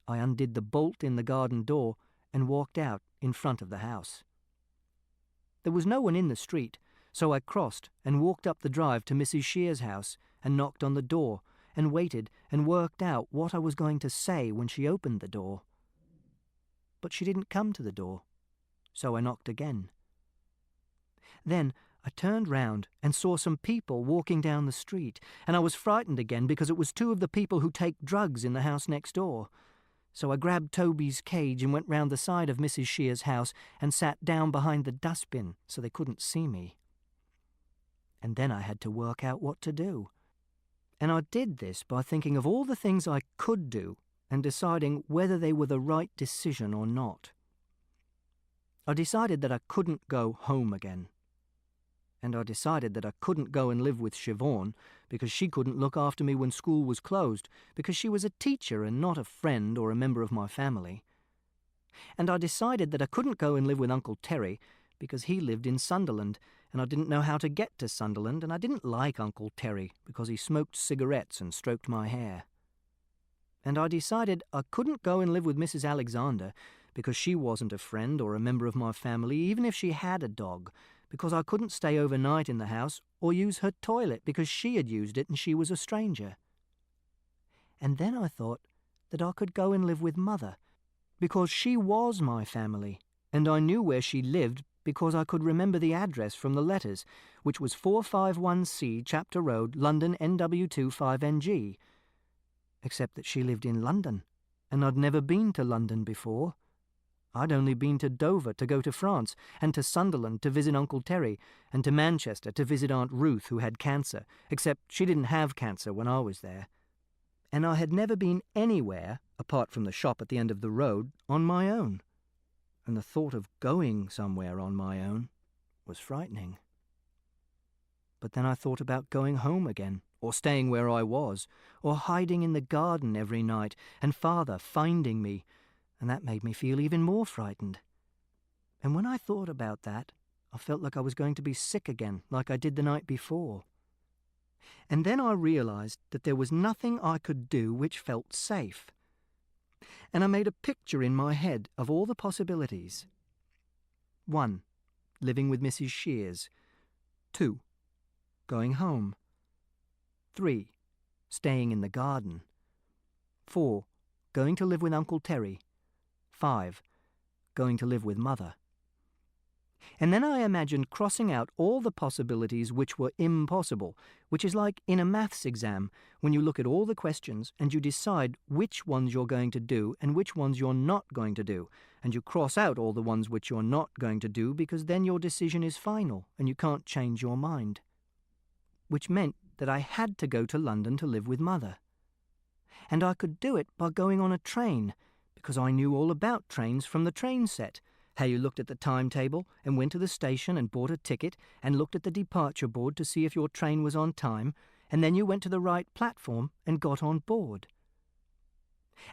I undid the bolt in the garden door and walked out in front of the house. There was no one in the street, so I crossed and walked up the drive to Mrs. Shear's house and knocked on the door and waited and worked out what I was going to say when she opened the door. But she didn't come to the door, so I knocked again. Then I turned round and saw some people walking down the street, and I was frightened again because it was two of the people who take drugs in the house next door. So I grabbed Toby's cage and went round the side of Mrs. Shear's house and sat down behind the dustbin so they couldn't see me. And then I had to work out what to do. And I did this by thinking of all the things I could do and deciding whether they were the right decision or not. I decided that I couldn't go home again. And I decided that I couldn't go and live with Siobhan because she couldn't look after me when school was closed because she was a teacher and not a friend or a member of my family. And I decided that I couldn't go and live with Uncle Terry because he lived in Sunderland and I didn't know how to get to Sunderland, and I didn't like Uncle Terry because he smoked cigarettes and stroked my hair. And I decided I couldn't go and live with Mrs. Alexander because she wasn't a friend or a member of my family, even if she had a dog, because I couldn't stay overnight in the house or use her toilet because she had used it and she was a stranger. And then I thought that I could go and live with Mother because she was my family, and I knew where she lived because I could remember the address from the letters, which was 451C Chapter Road, London, NW2 5NG. Except that she lived in London, and I'd never been to London before. I'd only been to Dover to go to France, and to Sunderland to visit Uncle Terry, and to Manchester to visit Aunt Ruth, who had cancer, except she didn't have cancer when I was there. And I had never been anywhere, apart from the shop at the end of the road, on my own. And the thought of going somewhere on my own was frightening. But then I thought about going home again, or staying where I was, or hiding in the garden every night, and Father finding me, and that made me feel even more frightened. And when I thought about that, I felt like I was going to be sick again, like I did the night before. And then I realized that there was nothing I could do which felt safe. And I made a picture in my head of all the possibilities. 1. Living with Mrs. Shears. 2. Going home. 3. Staying in the garden. 4. Going to live with Uncle Terry. 5. Going to live with Mother. And then I imagined crossing out all the possibilities which were impossible, which is like in a maths exam, when you look at all the questions and you decide which ones you're going to do and which ones you're not going to do, and you cross out all the ones which you're not going to do because then your decision is final and you can't change your mind. Which meant that I had to go to London to live with Mother. And I could do it by going on a train, because I knew all about trains from the train set, how you looked at the timetable and went to the station and bought a ticket and looked at the departure board to see if your train was on time, and then you went to the right platform and got on board.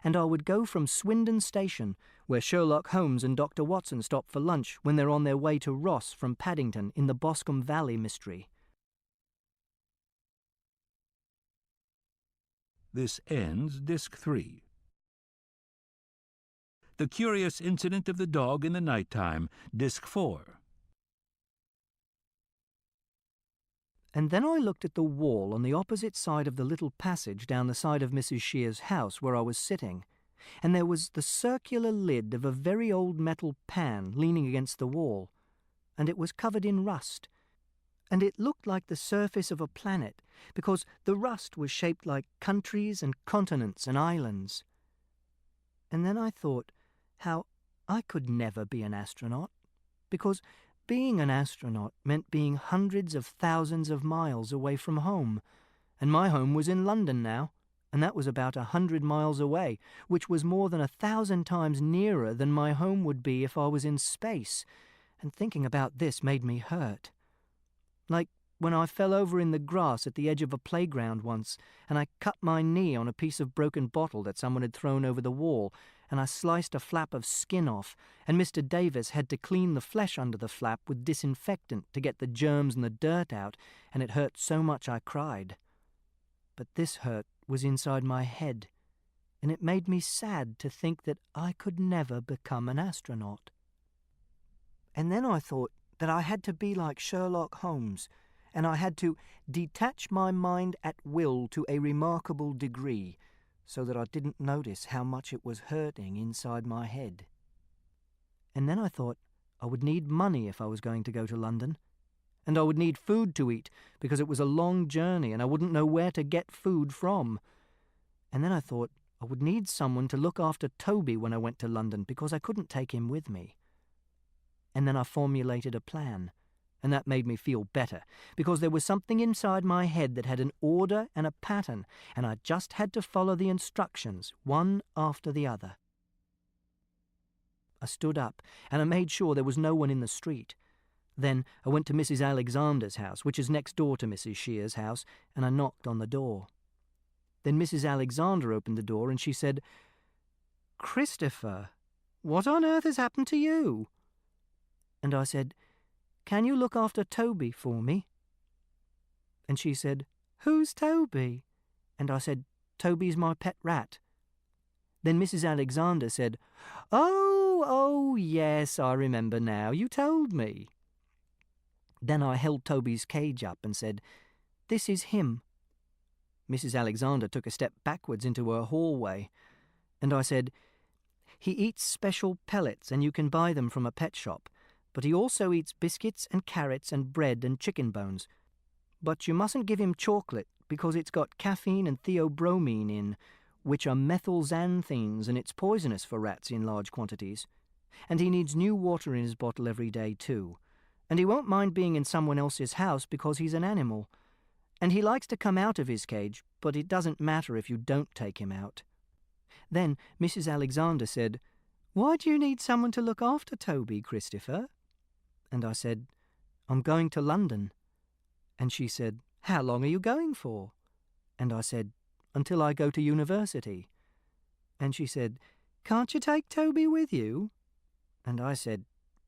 And I would go from Swindon Station, where Sherlock Holmes and Dr. Watson stop for lunch when they're on their way to Ross from Paddington in the Boscombe Valley mystery. This ends Disc 3. The Curious Incident of the Dog in the Nighttime, Disc 4. And then I looked at the wall on the opposite side of the little passage down the side of Mrs. Shears' house where I was sitting, and there was the circular lid of a very old metal pan leaning against the wall, and it was covered in rust, and it looked like the surface of a planet, because the rust was shaped like countries and continents and islands. And then I thought how I could never be an astronaut, because being an astronaut meant being hundreds of thousands of miles away from home, and my home was in London now, and that was about 100 miles away, which was more than 1,000 times nearer than my home would be if I was in space, and thinking about this made me hurt. Like when I fell over in the grass at the edge of a playground once, and I cut my knee on a piece of broken bottle that someone had thrown over the wall, and I sliced a flap of skin off, and Mr. Davis had to clean the flesh under the flap with disinfectant to get the germs and the dirt out, and it hurt so much I cried. But this hurt was inside my head, and it made me sad to think that I could never become an astronaut. And then I thought that I had to be like Sherlock Holmes, and I had to detach my mind at will to a remarkable degree, so that I didn't notice how much it was hurting inside my head. And then I thought I would need money if I was going to go to London, and I would need food to eat because it was a long journey and I wouldn't know where to get food from. And then I thought I would need someone to look after Toby when I went to London because I couldn't take him with me. And then I formulated a plan, and that made me feel better, because there was something inside my head that had an order and a pattern, and I just had to follow the instructions, one after the other. I stood up, and I made sure there was no one in the street. Then I went to Mrs. Alexander's house, which is next door to Mrs. Shears' house, and I knocked on the door. Then Mrs. Alexander opened the door, and she said, "Christopher, what on earth has happened to you?" And I said, "Can you look after Toby for me?" And she said, "Who's Toby?" And I said, "Toby's my pet rat." Then Mrs. Alexander said, Oh, yes, I remember now. You told me." Then I held Toby's cage up and said, "This is him." Mrs. Alexander took a step backwards into her hallway, and I said, "He eats special pellets and you can buy them from a pet shop. But he also eats biscuits and carrots and bread and chicken bones. But you mustn't give him chocolate because it's got caffeine and theobromine in, which are methylxanthines, and it's poisonous for rats in large quantities. And he needs new water in his bottle every day too. And he won't mind being in someone else's house because he's an animal. And he likes to come out of his cage, but it doesn't matter if you don't take him out." Then Mrs. Alexander said, "Why do you need someone to look after Toby, Christopher?" And I said, "I'm going to London." And she said, "How long are you going for?" And I said, "Until I go to university." And she said, "Can't you take Toby with you?" And I said,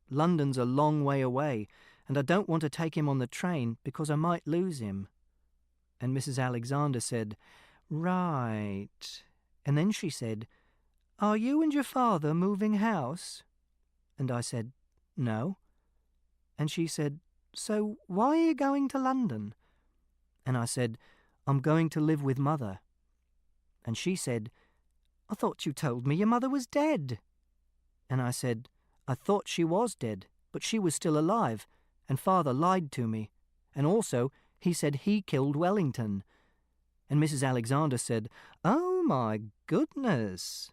"London's a long way away, and I don't want to take him on the train because I might lose him." And Mrs. Alexander said, "Right." And then she said, "Are you and your father moving house?" And I said, "No." And she said, "So why are you going to London?" And I said, "I'm going to live with Mother." And she said, "I thought you told me your mother was dead." And I said, "I thought she was dead, but she was still alive, and Father lied to me. And also, he said he killed Wellington." And Mrs. Alexander said, "Oh my goodness."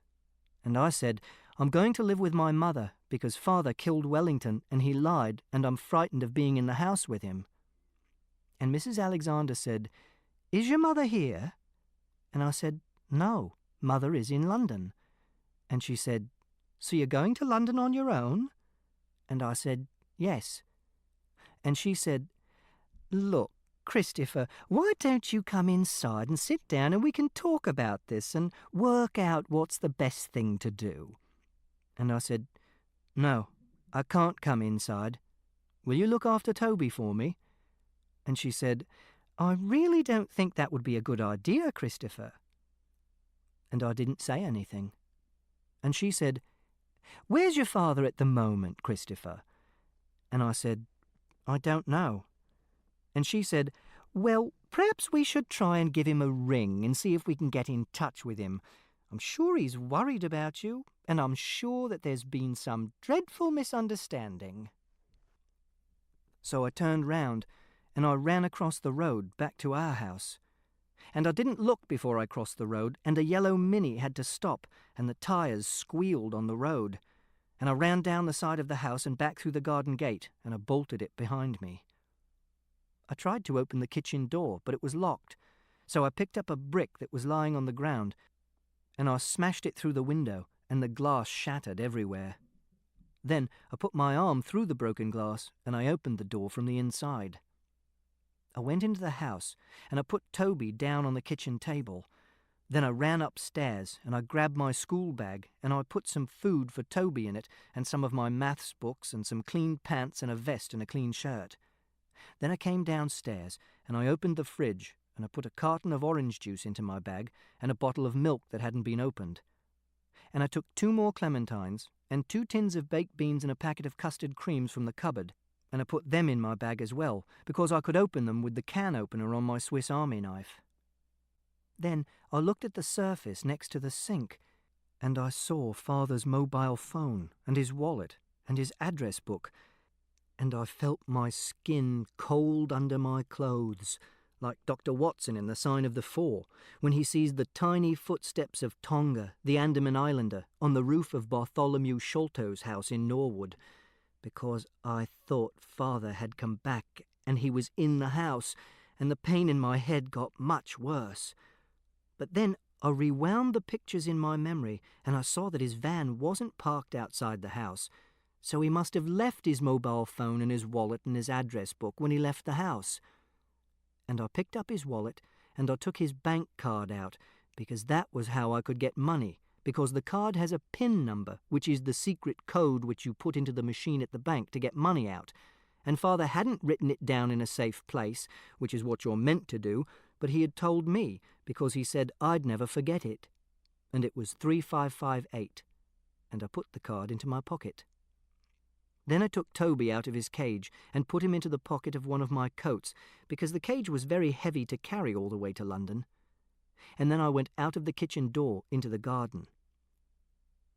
And I said, "I'm going to live with my mother because Father killed Wellington and he lied and I'm frightened of being in the house with him." And Mrs. Alexander said, "Is your mother here?" And I said, "No, Mother is in London." And she said, "So you're going to London on your own?" And I said, "Yes." And she said, "Look, Christopher, why don't you come inside and sit down and we can talk about this and work out what's the best thing to do?" And I said, "No, I can't come inside. Will you look after Toby for me?" And she said, "I really don't think that would be a good idea, Christopher." And I didn't say anything. And she said, "Where's your father at the moment, Christopher?" And I said, "I don't know." And she said, "Well, perhaps we should try and give him a ring and see if we can get in touch with him. I'm sure he's worried about you, and I'm sure that there's been some dreadful misunderstanding." So I turned round, and I ran across the road back to our house. And I didn't look before I crossed the road, and a yellow Mini had to stop, and the tyres squealed on the road. And I ran down the side of the house and back through the garden gate, and I bolted it behind me. I tried to open the kitchen door, but it was locked, so I picked up a brick that was lying on the ground, and I smashed it through the window, and the glass shattered everywhere. Then I put my arm through the broken glass, and I opened the door from the inside. I went into the house, and I put Toby down on the kitchen table. Then I ran upstairs, and I grabbed my school bag, and I put some food for Toby in it, and some of my maths books, and some clean pants and a vest and a clean shirt. Then I came downstairs, and I opened the fridge, and I put a carton of orange juice into my bag, and a bottle of milk that hadn't been opened. And I took 2 more clementines, and 2 tins of baked beans and a packet of custard creams from the cupboard, and I put them in my bag as well, because I could open them with the can opener on my Swiss Army knife. Then I looked at the surface next to the sink, and I saw Father's mobile phone, and his wallet, and his address book, and I felt my skin cold under my clothes, like Dr. Watson in The Sign of the Four, when he sees the tiny footsteps of Tonga, the Andaman Islander, on the roof of Bartholomew Sholto's house in Norwood, because I thought Father had come back and he was in the house, and the pain in my head got much worse. But then I rewound the pictures in my memory, and I saw that his van wasn't parked outside the house, so he must have left his mobile phone and his wallet and his address book when he left the house. And I picked up his wallet, and I took his bank card out, because that was how I could get money, because the card has a PIN number, which is the secret code which you put into the machine at the bank to get money out. And Father hadn't written it down in a safe place, which is what you're meant to do, but he had told me, because he said I'd never forget it. And it was 3558, and I put the card into my pocket. Then I took Toby out of his cage and put him into the pocket of one of my coats, because the cage was very heavy to carry all the way to London. And then I went out of the kitchen door into the garden.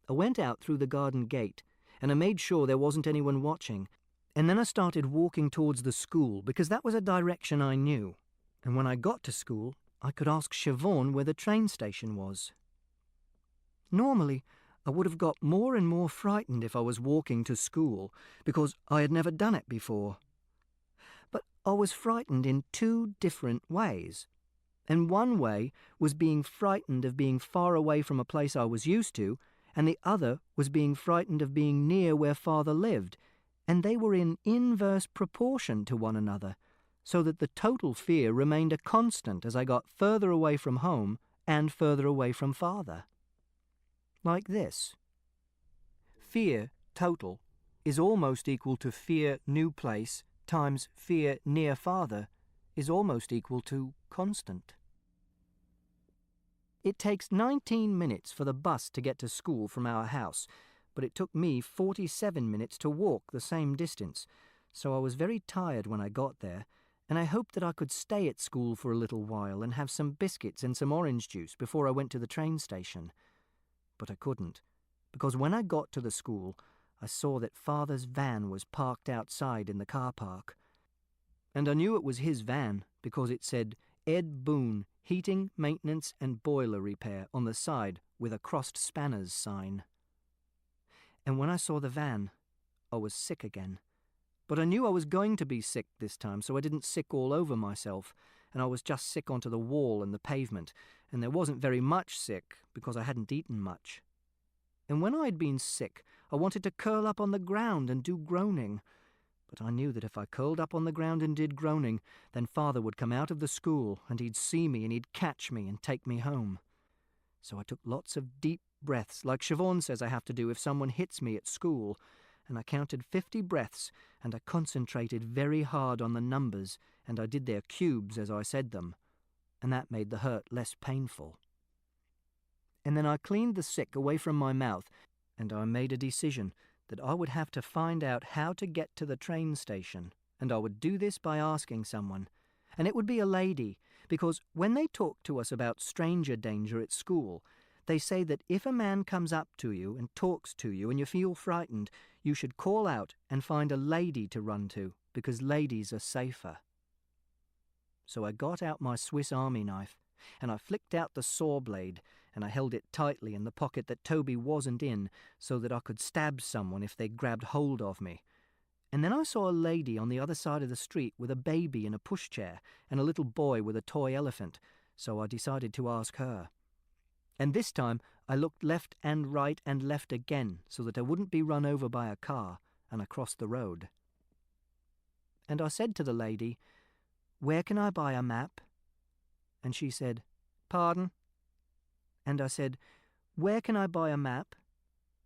I went out through the garden gate, and I made sure there wasn't anyone watching, and then I started walking towards the school, because that was a direction I knew, and when I got to school, I could ask Siobhan where the train station was. Normally, I would have got more and more frightened if I was walking to school, because I had never done it before. But I was frightened in 2 different ways, and one way was being frightened of being far away from a place I was used to, and the other was being frightened of being near where Father lived, and they were in inverse proportion to one another, so that the total fear remained a constant as I got further away from home and further away from father. Like this. Fear, total, is almost equal to fear new place times fear near father is almost equal to constant. It takes 19 minutes for the bus to get to school from our house, but it took me 47 minutes to walk the same distance, so I was very tired when I got there, and I hoped that I could stay at school for a little while and have some biscuits and some orange juice before I went to the train station. But I couldn't, because when I got to the school, I saw that father's van was parked outside in the car park. And I knew it was his van because it said Ed Boone, Heating, Maintenance and Boiler Repair on the side with a crossed spanners sign. And when I saw the van, I was sick again. But I knew I was going to be sick this time, so I didn't sick all over myself, and I was just sick onto the wall and the pavement, and there wasn't very much sick because I hadn't eaten much. And when I had been sick, I wanted to curl up on the ground and do groaning. But I knew that if I curled up on the ground and did groaning, then father would come out of the school, and he'd see me and he'd catch me and take me home. So I took lots of deep breaths, like Siobhan says I have to do if someone hits me at school, and I counted 50 breaths, and I concentrated very hard on the numbers, and I did their cubes as I said them, and that made the hurt less painful. And then I cleaned the sick away from my mouth, and I made a decision that I would have to find out how to get to the train station, and I would do this by asking someone, and it would be a lady, because when they talk to us about stranger danger at school, they say that if a man comes up to you and talks to you and you feel frightened, you should call out and find a lady to run to, because ladies are safer. So I got out my Swiss Army knife, and I flicked out the saw blade, and I held it tightly in the pocket that Toby wasn't in, so that I could stab someone if they grabbed hold of me. And then I saw a lady on the other side of the street with a baby in a pushchair and a little boy with a toy elephant, so I decided to ask her. And this time I looked left and right and left again so that I wouldn't be run over by a car, and I crossed the road. And I said to the lady, "Where can I buy a map?" And she said, "Pardon?" And I said, "Where can I buy a map?"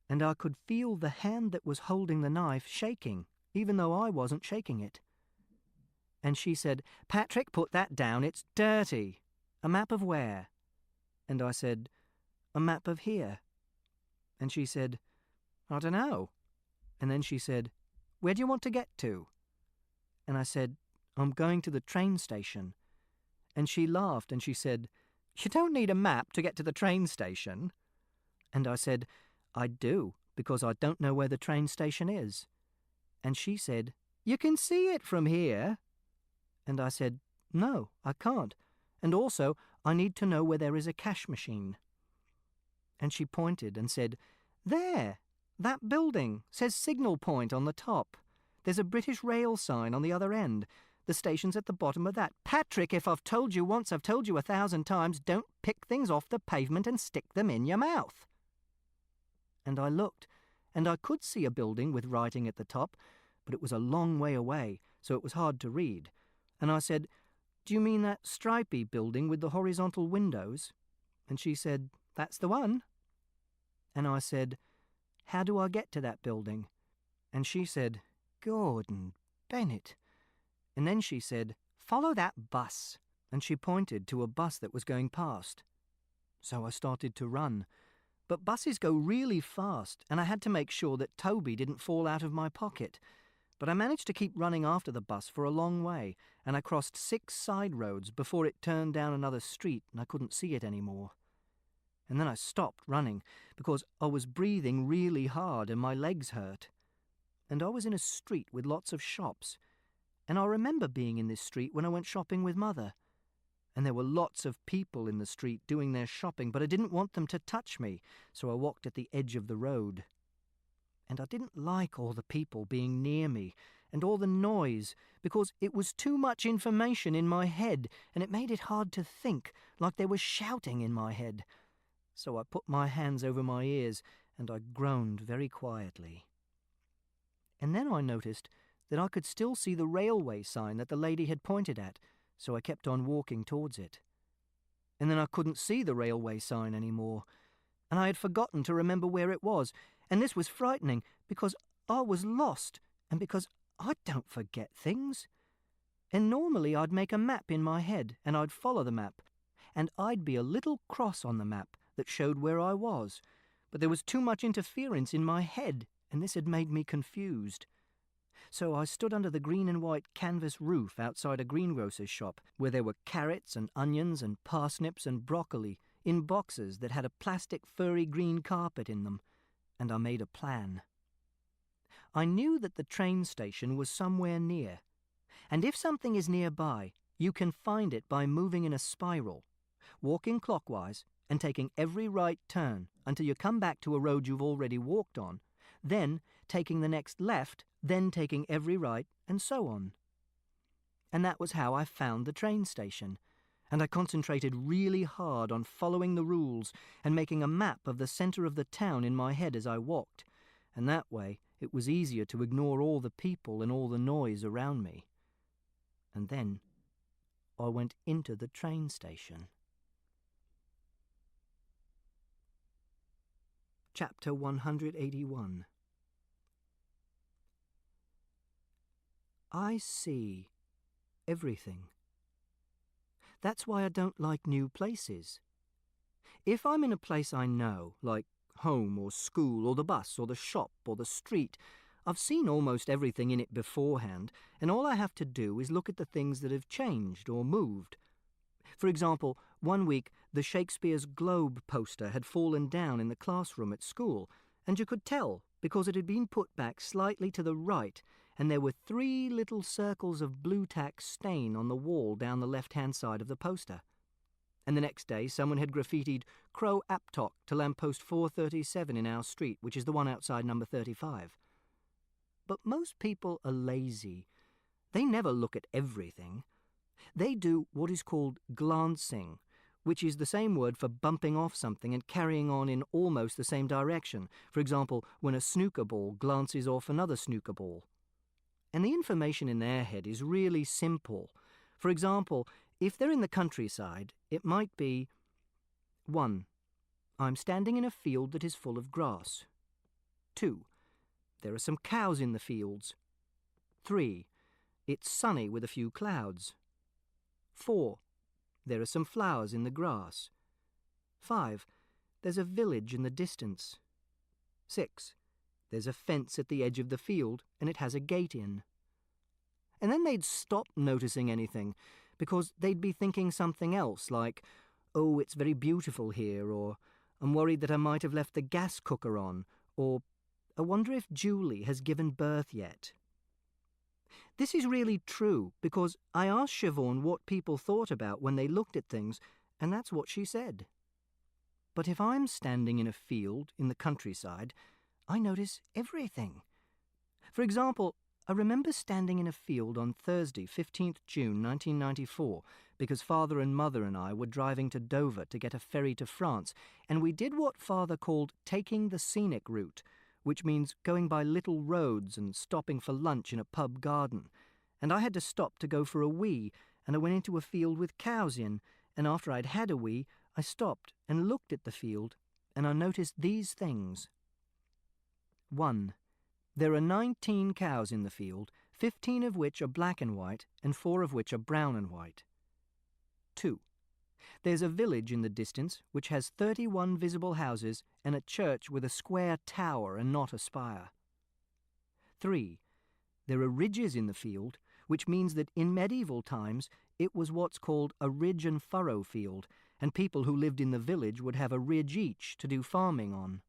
And I could feel the hand that was holding the knife shaking, even though I wasn't shaking it. And she said, "Patrick, put that down, it's dirty. A map of where?" And I said, "A map of here." And she said, "I don't know." And then she said, "Where do you want to get to?" And I said, "I'm going to the train station." And she laughed and she said, "You don't need a map to get to the train station." And I said, "I do, because I don't know where the train station is." And she said, "You can see it from here." And I said, "No, I can't. And also, I need to know where there is a cash machine." And she pointed and said, "There, that building says Signal Point on the top. There's a British Rail sign on the other end. The station's at the bottom of that. Patrick, if I've told you once, I've told you 1,000 times, don't pick things off the pavement and stick them in your mouth." And I looked, and I could see a building with writing at the top, but it was a long way away, so it was hard to read. And I said, "Do you mean that stripy building with the horizontal windows?" And she said, "That's the one." And I said, "How do I get to that building?" And she said, "Gordon Bennett." And then she said, "Follow that bus." And she pointed to a bus that was going past. So I started to run. But buses go really fast, and I had to make sure that Toby didn't fall out of my pocket. But I managed to keep running after the bus for a long way, and I crossed 6 side roads before it turned down another street and I couldn't see it anymore. And then I stopped running because I was breathing really hard and my legs hurt. And I was in a street with lots of shops. And I remember being in this street when I went shopping with Mother. And there were lots of people in the street doing their shopping, but I didn't want them to touch me, so I walked at the edge of the road. And I didn't like all the people being near me and all the noise, because it was too much information in my head, and it made it hard to think, like they were shouting in my head. So I put my hands over my ears, and I groaned very quietly. And then I noticed that I could still see the railway sign that the lady had pointed at, so I kept on walking towards it. And then I couldn't see the railway sign anymore, and I had forgotten to remember where it was, and this was frightening because I was lost and because I don't forget things. And normally I'd make a map in my head and I'd follow the map, and I'd be a little cross on the map that showed where I was, but there was too much interference in my head, and this had made me confused. So I stood under the green and white canvas roof outside a greengrocer's shop, where there were carrots and onions and parsnips and broccoli in boxes that had a plastic furry green carpet in them, and I made a plan. I knew that the train station was somewhere near, and if something is nearby, you can find it by moving in a spiral, walking clockwise and taking every right turn until you come back to a road you've already walked on, then taking the next left, then taking every right, and so on. And that was how I found the train station, and I concentrated really hard on following the rules and making a map of the centre of the town in my head as I walked, and that way it was easier to ignore all the people and all the noise around me. And then I went into the train station. Chapter 181. I see everything. That's why I don't like new places. If I'm in a place I know, like home or school or the bus or the shop or the street, I've seen almost everything in it beforehand, and all I have to do is look at the things that have changed or moved. For example, one week the Shakespeare's Globe poster had fallen down in the classroom at school, and you could tell because it had been put back slightly to the right, and there were 3 little circles of blue tack stain on the wall down the left-hand side of the poster. And the next day someone had graffitied Crow Aptock to lamppost 437 in our street, which is the one outside number 35. But most people are lazy. They never look at everything. They do what is called glancing, which is the same word for bumping off something and carrying on in almost the same direction. For example, when a snooker ball glances off another snooker ball. And the information in their head is really simple. For example, if they're in the countryside, it might be 1. I'm standing in a field that is full of grass. 2. There are some cows in the fields. 3. It's sunny with a few clouds. 4. There are some flowers in the grass. 5. There's a village in the distance. 6. There's a fence at the edge of the field, and it has a gate in. And then they'd stop noticing anything, because they'd be thinking something else, like, oh, it's very beautiful here, or I'm worried that I might have left the gas cooker on, or I wonder if Julie has given birth yet. This is really true, because I asked Siobhan what people thought about when they looked at things, and that's what she said. But if I'm standing in a field in the countryside, I notice everything. For example, I remember standing in a field on Thursday, 15th June 1994, because Father and Mother and I were driving to Dover to get a ferry to France, and we did what Father called taking the scenic route, which means going by little roads and stopping for lunch in a pub garden. And I had to stop to go for a wee, and I went into a field with cows in, and after I'd had a wee, I stopped and looked at the field, and I noticed these things. 1. There are 19 cows in the field, 15 of which are black and white, and 4 of which are brown and white. 2. There's a village in the distance which has 31 visible houses and a church with a square tower and not a spire. 3. There are ridges in the field, which means that in medieval times it was what's called a ridge and furrow field, and people who lived in the village would have a ridge each to do farming on.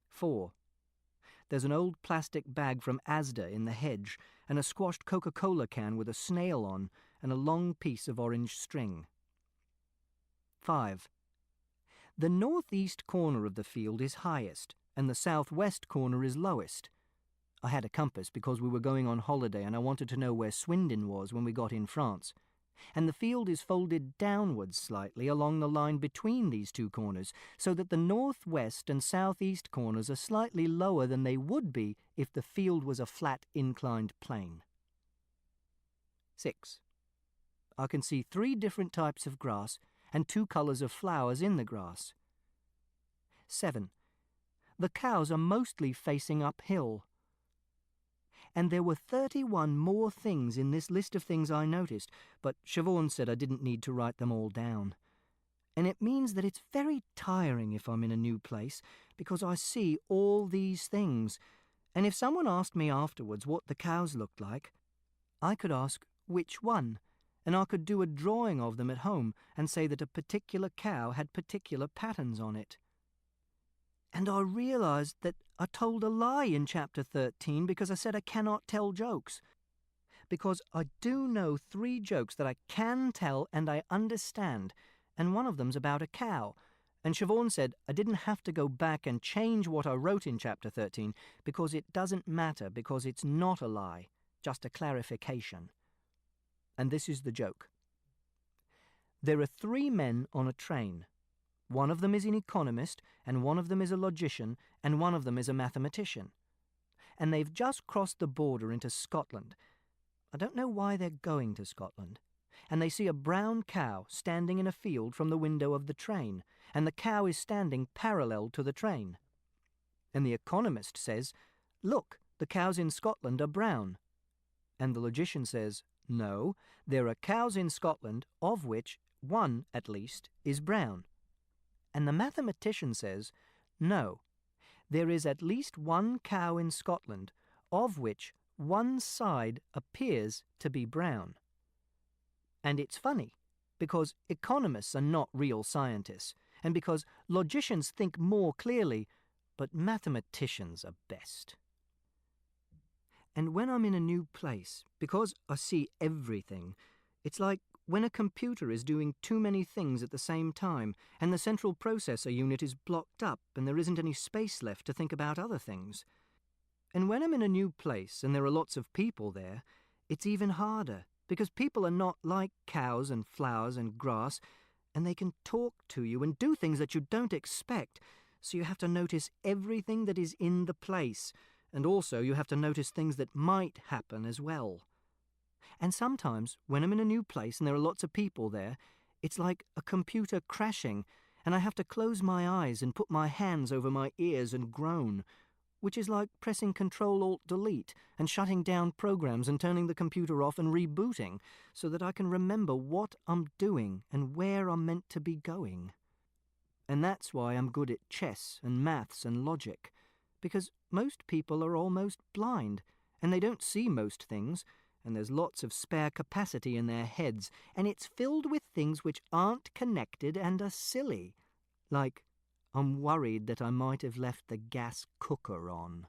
4. There's an old plastic bag from Asda in the hedge, and a squashed Coca-Cola can with a snail on, and a long piece of orange string. 5. The northeast corner of the field is highest, and the southwest corner is lowest. I had a compass because we were going on holiday and I wanted to know where Swindon was when we got in France. and the field is folded downwards slightly along the line between these two corners, so that the northwest and southeast corners are slightly lower than they would be if the field was a flat inclined plane. 6. I can see 3 different types of grass and 2 colours of flowers in the grass. 7. The cows are mostly facing uphill. And there were 31 more things in this list of things I noticed, but Siobhan said I didn't need to write them all down. And it means that it's very tiring if I'm in a new place, because I see all these things. And if someone asked me afterwards what the cows looked like, I could ask which one, and I could do a drawing of them at home and say that a particular cow had particular patterns on it. And I realised that I told a lie in chapter 13 because I said I cannot tell jokes. Because I do know 3 jokes that I can tell and I understand, and one of them's about a cow. And Siobhan said I didn't have to go back and change what I wrote in chapter 13 because it doesn't matter, because it's not a lie, just a clarification. And this is the joke. There are 3 men on a train. One of them is an economist, and one of them is a logician, and one of them is a mathematician. And they've just crossed the border into Scotland. I don't know why they're going to Scotland. And they see a brown cow standing in a field from the window of the train, and the cow is standing parallel to the train. And the economist says, "Look, the cows in Scotland are brown." And the logician says, "No, there are cows in Scotland, of which one, at least, is brown." And the mathematician says, "No, there is at least one cow in Scotland, of which one side appears to be brown." And it's funny, because economists are not real scientists, and because logicians think more clearly, but mathematicians are best. And when I'm in a new place, because I see everything, it's like when a computer is doing too many things at the same time, and the central processor unit is blocked up and there isn't any space left to think about other things. And when I'm in a new place and there are lots of people there, it's even harder, because people are not like cows and flowers and grass, and they can talk to you and do things that you don't expect, so you have to notice everything that is in the place, and also you have to notice things that might happen as well. And sometimes, when I'm in a new place and there are lots of people there, it's like a computer crashing, and I have to close my eyes and put my hands over my ears and groan, which is like pressing Control-Alt-Delete and shutting down programs and turning the computer off and rebooting, so that I can remember what I'm doing and where I'm meant to be going. And that's why I'm good at chess and maths and logic, because most people are almost blind, and they don't see most things, and there's lots of spare capacity in their heads, and it's filled with things which aren't connected and are silly, like, I'm worried that I might have left the gas cooker on.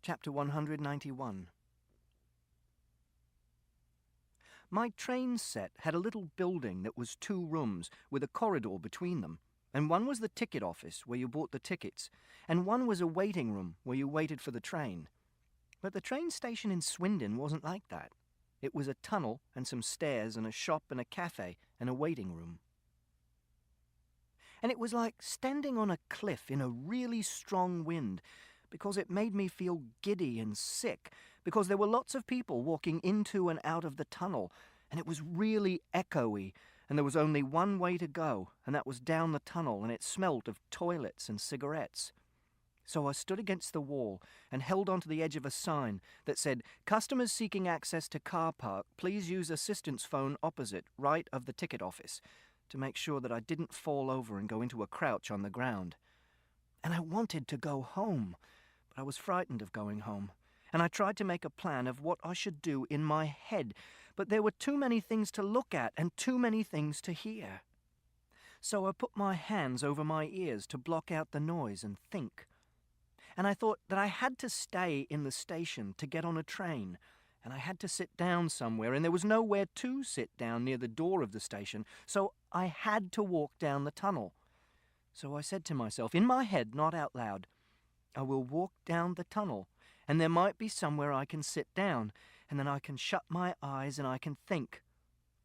Chapter 191. My train set had a little building that was 2 rooms with a corridor between them, and one was the ticket office where you bought the tickets, and one was a waiting room where you waited for the train. But the train station in Swindon wasn't like that. It was a tunnel and some stairs and a shop and a cafe and a waiting room. And it was like standing on a cliff in a really strong wind, because it made me feel giddy and sick, because there were lots of people walking into and out of the tunnel, and it was really echoey, and there was only one way to go, and that was down the tunnel, and it smelt of toilets and cigarettes. So I stood against the wall and held onto the edge of a sign that said, "Customers seeking access to car park, please use assistance phone opposite, right of the ticket office," to make sure that I didn't fall over and go into a crouch on the ground. And I wanted to go home, but I was frightened of going home, and I tried to make a plan of what I should do in my head, but there were too many things to look at and too many things to hear. So I put my hands over my ears to block out the noise and think. And I thought that I had to stay in the station to get on a train, and I had to sit down somewhere, and there was nowhere to sit down near the door of the station, so I had to walk down the tunnel. So I said to myself, in my head, not out loud, I will walk down the tunnel, and there might be somewhere I can sit down, and then I can shut my eyes and I can think.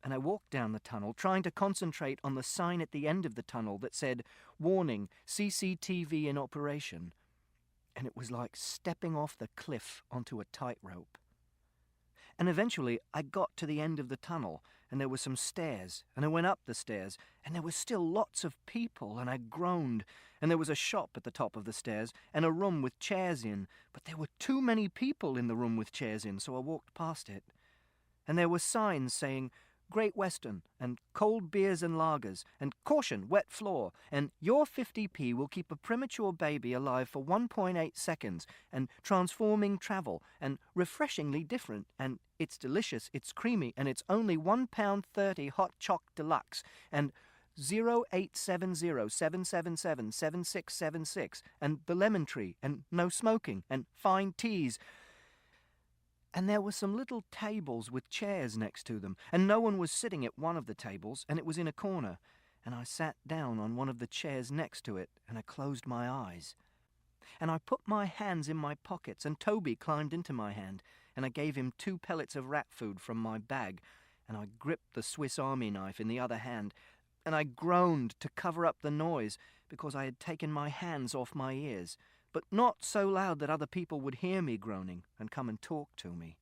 And I walked down the tunnel, trying to concentrate on the sign at the end of the tunnel that said, "Warning, CCTV in operation." And it was like stepping off the cliff onto a tightrope. And eventually I got to the end of the tunnel, and there were some stairs, and I went up the stairs, and there were still lots of people, and I groaned, and there was a shop at the top of the stairs, and a room with chairs in, but there were too many people in the room with chairs in, so I walked past it. And there were signs saying, "Great Western," and "Cold beers and lagers," and "Caution, wet floor," and "Your 50p will keep a premature baby alive for 1.8 seconds," and "Transforming travel," and "Refreshingly different," and "It's delicious, it's creamy, and it's only £1.30 hot choc deluxe," and 0870-777-7676, and "The Lemon Tree," and "No smoking," and "Fine teas." And there were some little tables with chairs next to them, and no one was sitting at one of the tables, and it was in a corner. And I sat down on one of the chairs next to it, and I closed my eyes. And I put my hands in my pockets, and Toby climbed into my hand, and I gave him 2 pellets of rat food from my bag, and I gripped the Swiss Army knife in the other hand, and I groaned to cover up the noise because I had taken my hands off my ears, but not so loud that other people would hear me groaning and come and talk to me.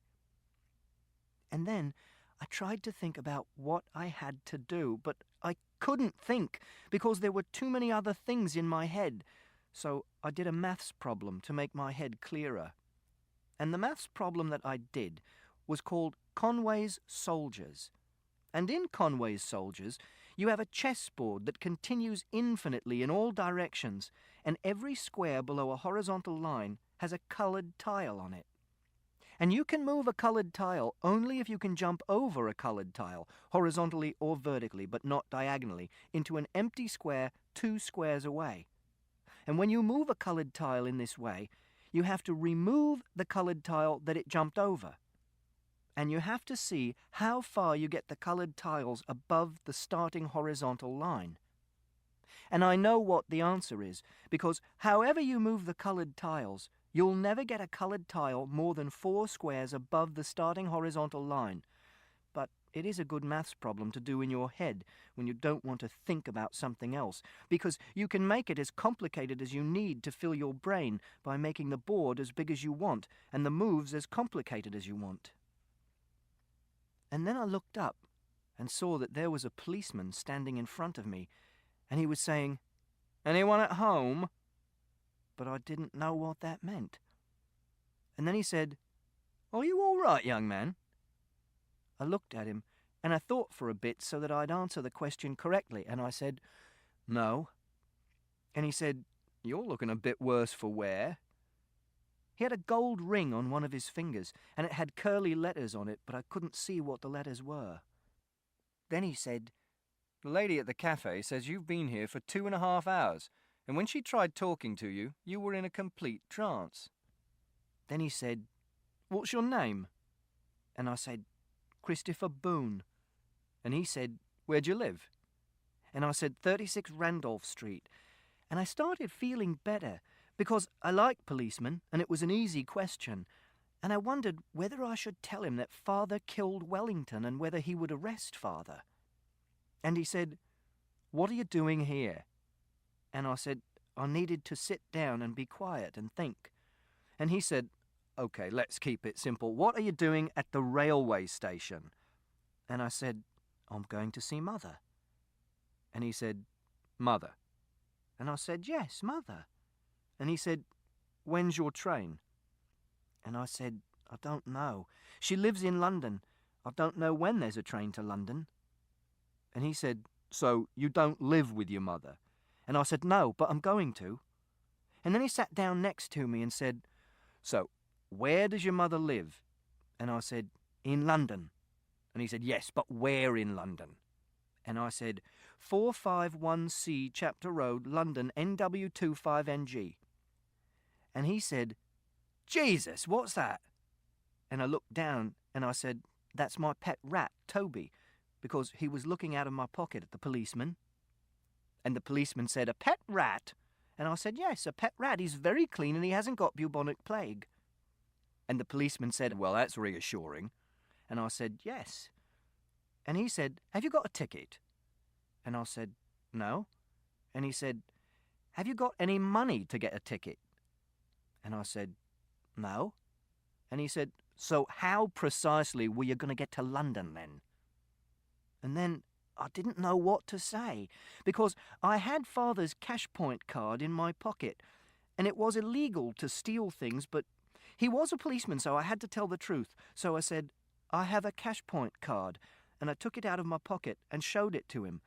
And then I tried to think about what I had to do, but I couldn't think because there were too many other things in my head. So I did a maths problem to make my head clearer. And the maths problem that I did was called Conway's Soldiers. And in Conway's Soldiers, you have a chessboard that continues infinitely in all directions, and every square below a horizontal line has a coloured tile on it. And you can move a coloured tile only if you can jump over a coloured tile, horizontally or vertically, but not diagonally, into an empty square 2 squares away. And when you move a coloured tile in this way, you have to remove the coloured tile that it jumped over. And you have to see how far you get the coloured tiles above the starting horizontal line. And I know what the answer is, because however you move the coloured tiles, you'll never get a coloured tile more than 4 squares above the starting horizontal line. But it is a good maths problem to do in your head when you don't want to think about something else, because you can make it as complicated as you need to fill your brain by making the board as big as you want and the moves as complicated as you want. And then I looked up and saw that there was a policeman standing in front of me, and he was saying, "Anyone at home?" But I didn't know what that meant. And then he said, "Are you all right, young man?" I looked at him, and I thought for a bit so that I'd answer the question correctly, and I said, "No." And he said, "You're looking a bit worse for wear." He had a gold ring on one of his fingers, and it had curly letters on it, but I couldn't see what the letters were. Then he said, "The lady at the cafe says you've been here for 2.5 hours, and when she tried talking to you, you were in a complete trance." Then he said, "What's your name?" And I said, "Christopher Boone." And he said, "Where'd you live?" And I said, 36 Randolph Street. And I started feeling better, because I like policemen, and it was an easy question, and I wondered whether I should tell him that Father killed Wellington and whether he would arrest Father. And he said, "What are you doing here?" And I said, I needed to sit down and be quiet and think. And he said, "OK, let's keep it simple. What are you doing at the railway station?" And I said, "I'm going to see Mother." And he said, "Mother?" And I said, "Yes, Mother." And he said, "When's your train?" And I said, "I don't know. She lives in London. I don't know when there's a train to London." And he said, "So you don't live with your mother?" And I said, "No, but I'm going to." And then he sat down next to me and said, "So where does your mother live?" And I said, "In London." And he said, "Yes, but where in London?" And I said, 451C Chapter Road, London, NW25NG. And he said, "Jesus, what's that?" And I looked down and I said, "That's my pet rat, Toby," because he was looking out of my pocket at the policeman. And the policeman said, "A pet rat?" And I said, "Yes, a pet rat. He's very clean and he hasn't got bubonic plague." And the policeman said, "Well, that's reassuring." And I said, "Yes." And he said, "Have you got a ticket?" And I said, "No." And he said, "Have you got any money to get a ticket?" And I said, "No." And he said, "So how precisely were you going to get to London then?" And then I didn't know what to say, because I had Father's cash point card in my pocket, and it was illegal to steal things, but he was a policeman, so I had to tell the truth. So I said, "I have a cash point card," and I took it out of my pocket and showed it to him,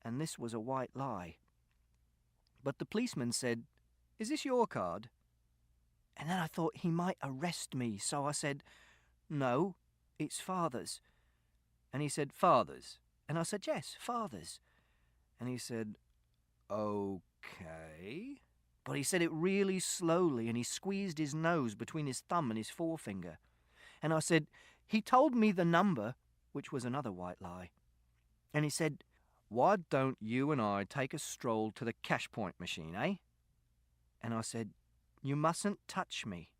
and this was a white lie. But the policeman said, "Is this your card?" And then I thought he might arrest me, so I said, "No, it's Father's." And he said, "Father's?" And I said, "Yes, Father's." And he said, "Okay." But he said it really slowly, and he squeezed his nose between his thumb and his forefinger. And I said, "He told me the number," which was another white lie. And he said, "Why don't you and I take a stroll to the cash point machine, eh?" And I said, "You mustn't touch me."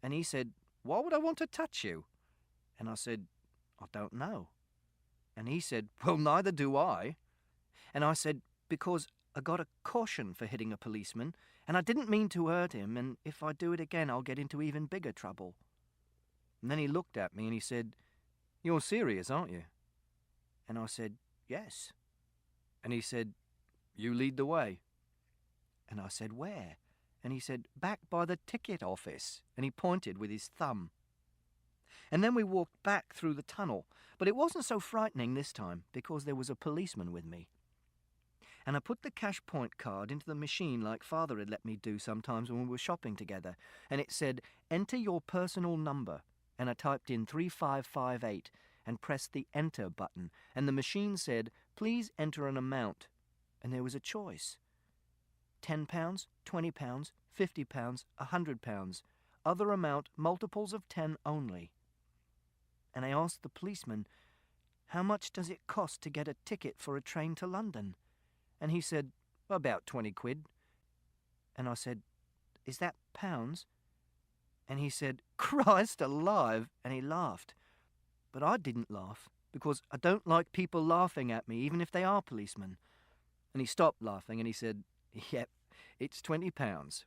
And he said, "Why would I want to touch you?" And I said, "I don't know." And he said, "Well, neither do I." And I said, "Because I got a caution for hitting a policeman, and I didn't mean to hurt him, and if I do it again, I'll get into even bigger trouble." And then he looked at me and he said, "You're serious, aren't you?" And I said, "Yes." And he said, "You lead the way." And I said, "Where?" And he said, "Back by the ticket office." And he pointed with his thumb. And then we walked back through the tunnel, but it wasn't so frightening this time, because there was a policeman with me. And I put the cash point card into the machine like Father had let me do sometimes when we were shopping together, and it said, "Enter your personal number." And I typed in 3558 and pressed the enter button, and the machine said, "Please enter an amount." And there was a choice. £10, £20, £50, £100, other amount, multiples of 10 only. And I asked the policeman, "How much does it cost to get a ticket for a train to London?" And he said, "About 20 quid. And I said, "Is that pounds?" And he said, "Christ alive," and he laughed. But I didn't laugh, because I don't like people laughing at me, even if they are policemen. And he stopped laughing and he said, "Yep, it's £20.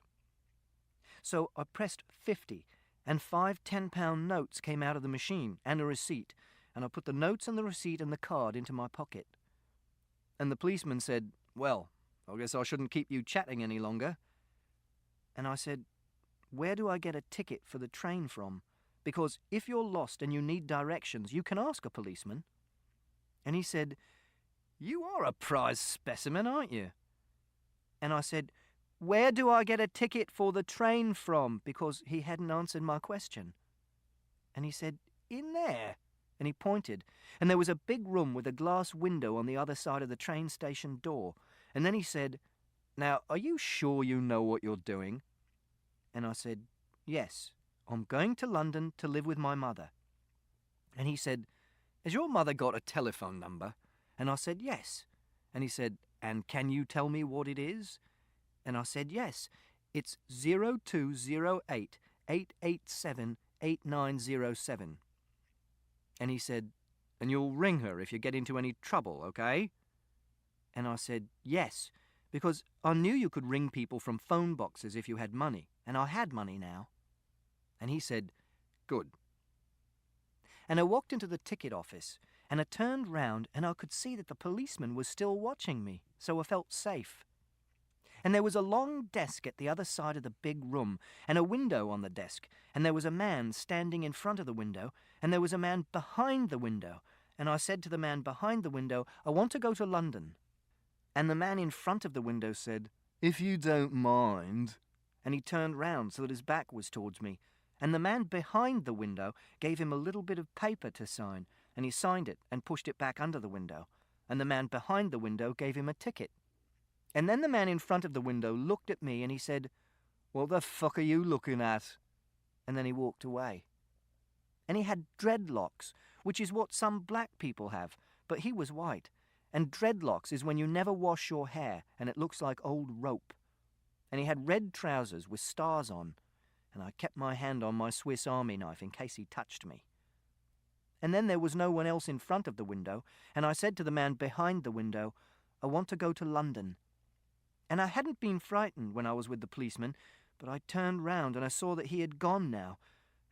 So I pressed 50, and 5 £10 notes came out of the machine, and a receipt, and I put the notes and the receipt and the card into my pocket. And the policeman said, "Well, I guess I shouldn't keep you chatting any longer." And I said, "Where do I get a ticket for the train from? Because if you're lost and you need directions, you can ask a policeman." And he said, "You are a prize specimen, aren't you?" And I said, "Where do I get a ticket for the train from?" Because he hadn't answered my question. And he said, "In there." And he pointed, and there was a big room with a glass window on the other side of the train station door. And then he said, "Now, are you sure you know what you're doing?" And I said, "Yes, I'm going to London to live with my mother." And he said, "Has your mother got a telephone number?" And I said, "Yes." And he said, "And can you tell me what it is?" And I said, "Yes, it's 0208 887 8907. And he said, "And you'll ring her if you get into any trouble, okay?" And I said, "Yes, because I knew you could ring people from phone boxes if you had money, and I had money now." And he said, "Good." And I walked into the ticket office, and I turned round, and I could see that the policeman was still watching me, so I felt safe. And there was a long desk at the other side of the big room, and a window on the desk, and there was a man standing in front of the window, and there was a man behind the window, and I said to the man behind the window, "I want to go to London." And the man in front of the window said, "If you don't mind," and he turned round so that his back was towards me, and the man behind the window gave him a little bit of paper to sign, and he signed it and pushed it back under the window, and the man behind the window gave him a ticket. And then the man in front of the window looked at me and he said, "What the fuck are you looking at?" And then he walked away. And he had dreadlocks, which is what some black people have, but he was white. And dreadlocks is when you never wash your hair and it looks like old rope. And he had red trousers with stars on. and I kept my hand on my Swiss Army knife in case he touched me. And then there was no one else in front of the window, and I said to the man behind the window, "I want to go to London." And I hadn't been frightened when I was with the policeman, but I turned round and I saw that he had gone now,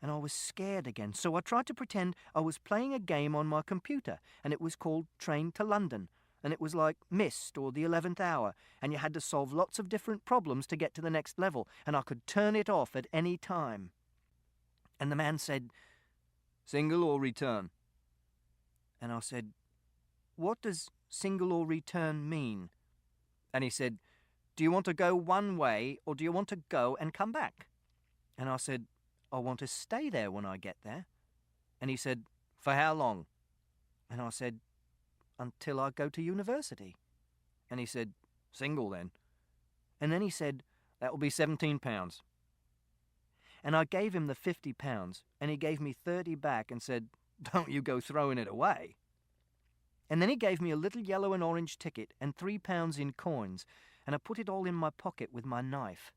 and I was scared again, so I tried to pretend I was playing a game on my computer, and it was called Train to London, and it was like Myst or the 11th Hour, and you had to solve lots of different problems to get to the next level, and I could turn it off at any time. And the man said, "Single or return?" And I said, "What does single or return mean?" And he said, "Do you want to go one way, or do you want to go and come back?" And I said, "I want to stay there when I get there." And he said, "For how long?" And I said, "Until I go to university." And he said, "Single then." And then he said, "That will be £17. And I gave him the £50, and he gave me 30 back and said, "Don't you go throwing it away." And then he gave me a little yellow and orange ticket and £3 in coins, and I put it all in my pocket with my knife.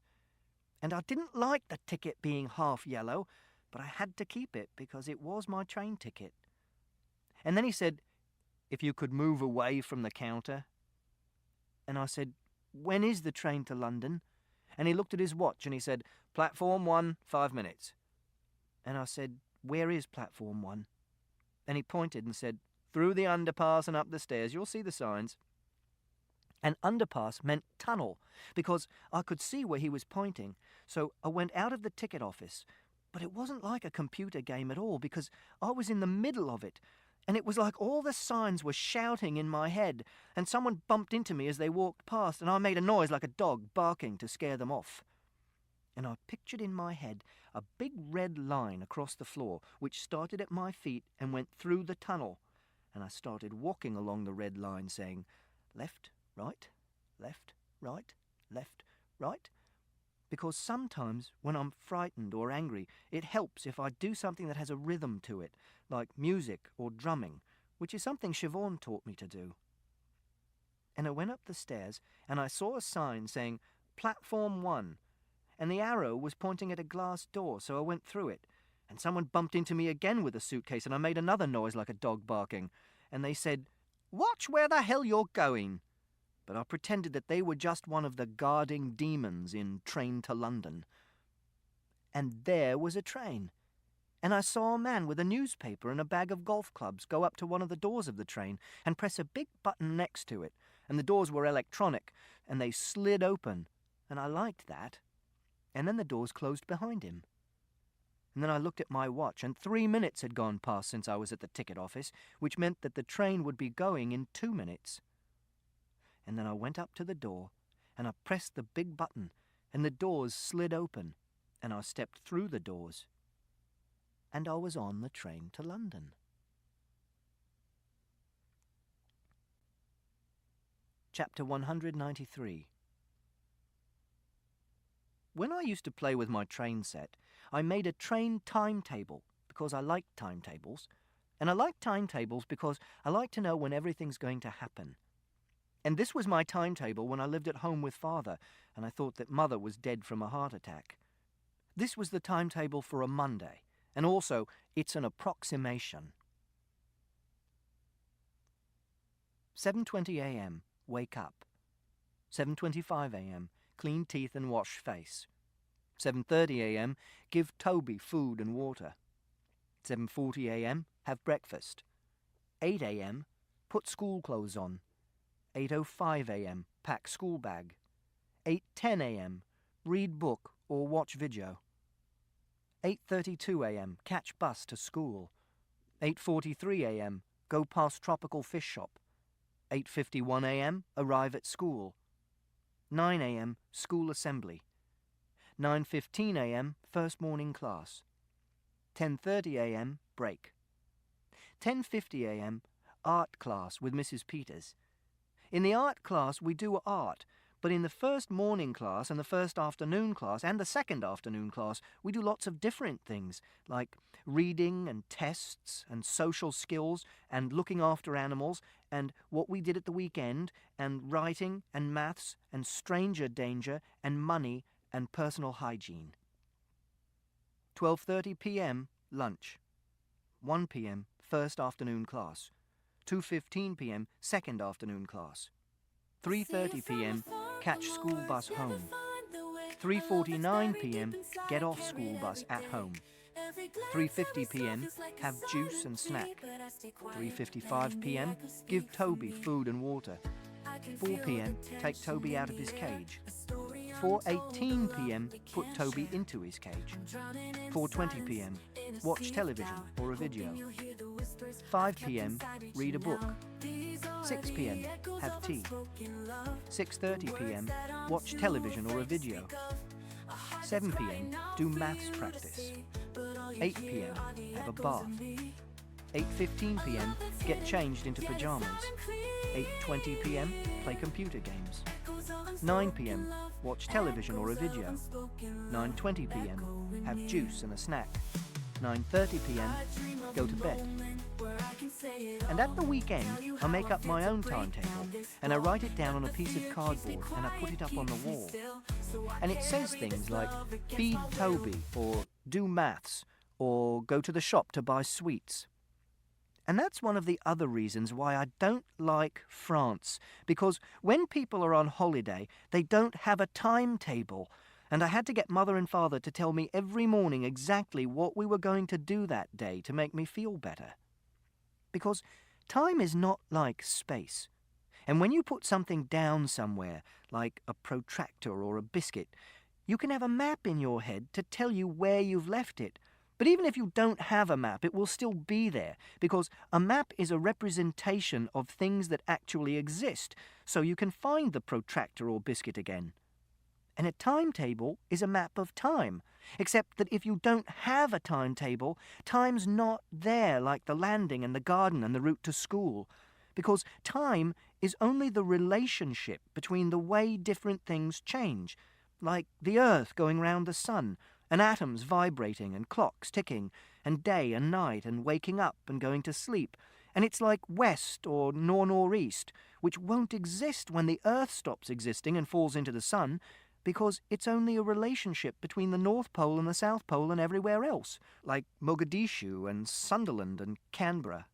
And I didn't like the ticket being half yellow, but I had to keep it because it was my train ticket. And then he said, "If you could move away from the counter." And I said, "When is the train to London?" And he looked at his watch and he said, "Platform 1, 5 minutes. And I said, "Where is platform 1? And he pointed and said, "Through the underpass and up the stairs. You'll see the signs." And underpass meant tunnel, because I could see where he was pointing. So I went out of the ticket office, but it wasn't like a computer game at all, because I was in the middle of it, and it was like all the signs were shouting in my head, and someone bumped into me as they walked past, and I made a noise like a dog barking to scare them off. And I pictured in my head a big red line across the floor, which started at my feet and went through the tunnel, and I started walking along the red line saying, "Left, right, left, right, left, right," because sometimes when I'm frightened or angry, it helps if I do something that has a rhythm to it, like music or drumming, which is something Siobhan taught me to do. And I went up the stairs, and I saw a sign saying, "Platform 1," and the arrow was pointing at a glass door, so I went through it, and someone bumped into me again with a suitcase, and I made another noise like a dog barking, and they said, "Watch where the hell you're going." But I pretended that they were just one of the guarding demons in Train to London. And there was a train. And I saw a man with a newspaper and a bag of golf clubs go up to one of the doors of the train and press a big button next to it. And the doors were electronic, and they slid open. And I liked that. And then the doors closed behind him. And then I looked at my watch, and 3 minutes had gone past since I was at the ticket office, which meant that the train would be going in 2 minutes. And then I went up to the door, and I pressed the big button, and the doors slid open, and I stepped through the doors, and I was on the train to London. Chapter 193. When I used to play with my train set, I made a train timetable because I liked timetables, and I like timetables because I like to know when everything's going to happen. And this was my timetable when I lived at home with Father, and I thought that Mother was dead from a heart attack. This was the timetable for a Monday, and also it's an approximation. 7:20 a.m., wake up. 7:25 a.m., clean teeth and wash face. 7:30 a.m., give Toby food and water. 7:40 a.m., have breakfast. 8 a.m., put school clothes on. 8:05 a.m., pack school bag. 8:10 a.m., read book or watch video. 8:32 a.m., catch bus to school. 8:43 a.m., go past tropical fish shop. 8:51 a.m., arrive at school. 9 a.m., school assembly. 9:15 a.m., first morning class. 10:30 a.m., break. 10:50 a.m., art class with Mrs. Peters. In the art class we do art, but in the first morning class and the first afternoon class and the second afternoon class we do lots of different things, like reading and tests and social skills and looking after animals and what we did at the weekend and writing and maths and stranger danger and money and personal hygiene. 12:30 p.m. lunch. 1 p.m. first afternoon class. 2:15 p.m. second afternoon class. 3:30 p.m. catch school bus home. 3:49 p.m. get off school bus at home. 3:50 p.m. have juice and snack. 3:55 p.m. give Toby food and water. 4 p.m. take Toby out of his cage. 4:18 p.m. put Toby into his cage. 4:20 p.m. watch television or a video. 5 p.m. read a book. 6 p.m. have tea. 6:30 p.m. watch television or a video. 7 p.m. do maths practice. 8 p.m. have a bath. 8:15 p.m. get changed into pajamas. 8:20 p.m. play computer games. 9 p.m. watch television or a video. 9:20 p.m. have juice and a snack. 9:30 p.m. go to bed. And at the weekend, I make up my own timetable and I write it down on a piece of cardboard and I put it up on the wall. And it says things like feed Toby or do maths or go to the shop to buy sweets. And that's one of the other reasons why I don't like France, because when people are on holiday, they don't have a timetable. And I had to get Mother and Father to tell me every morning exactly what we were going to do that day to make me feel better. Because time is not like space. And when you put something down somewhere, like a protractor or a biscuit, you can have a map in your head to tell you where you've left it. But even if you don't have a map, it will still be there, because a map is a representation of things that actually exist, so you can find the protractor or biscuit again. And a timetable is a map of time, except that if you don't have a timetable, time's not there like the landing and the garden and the route to school, because time is only the relationship between the way different things change, like the earth going round the sun, and atoms vibrating and clocks ticking, and day and night and waking up and going to sleep. And it's like west or northeast, which won't exist when the earth stops existing and falls into the sun, because it's only a relationship between the North Pole and the South Pole and everywhere else, like Mogadishu and Sunderland and Canberra.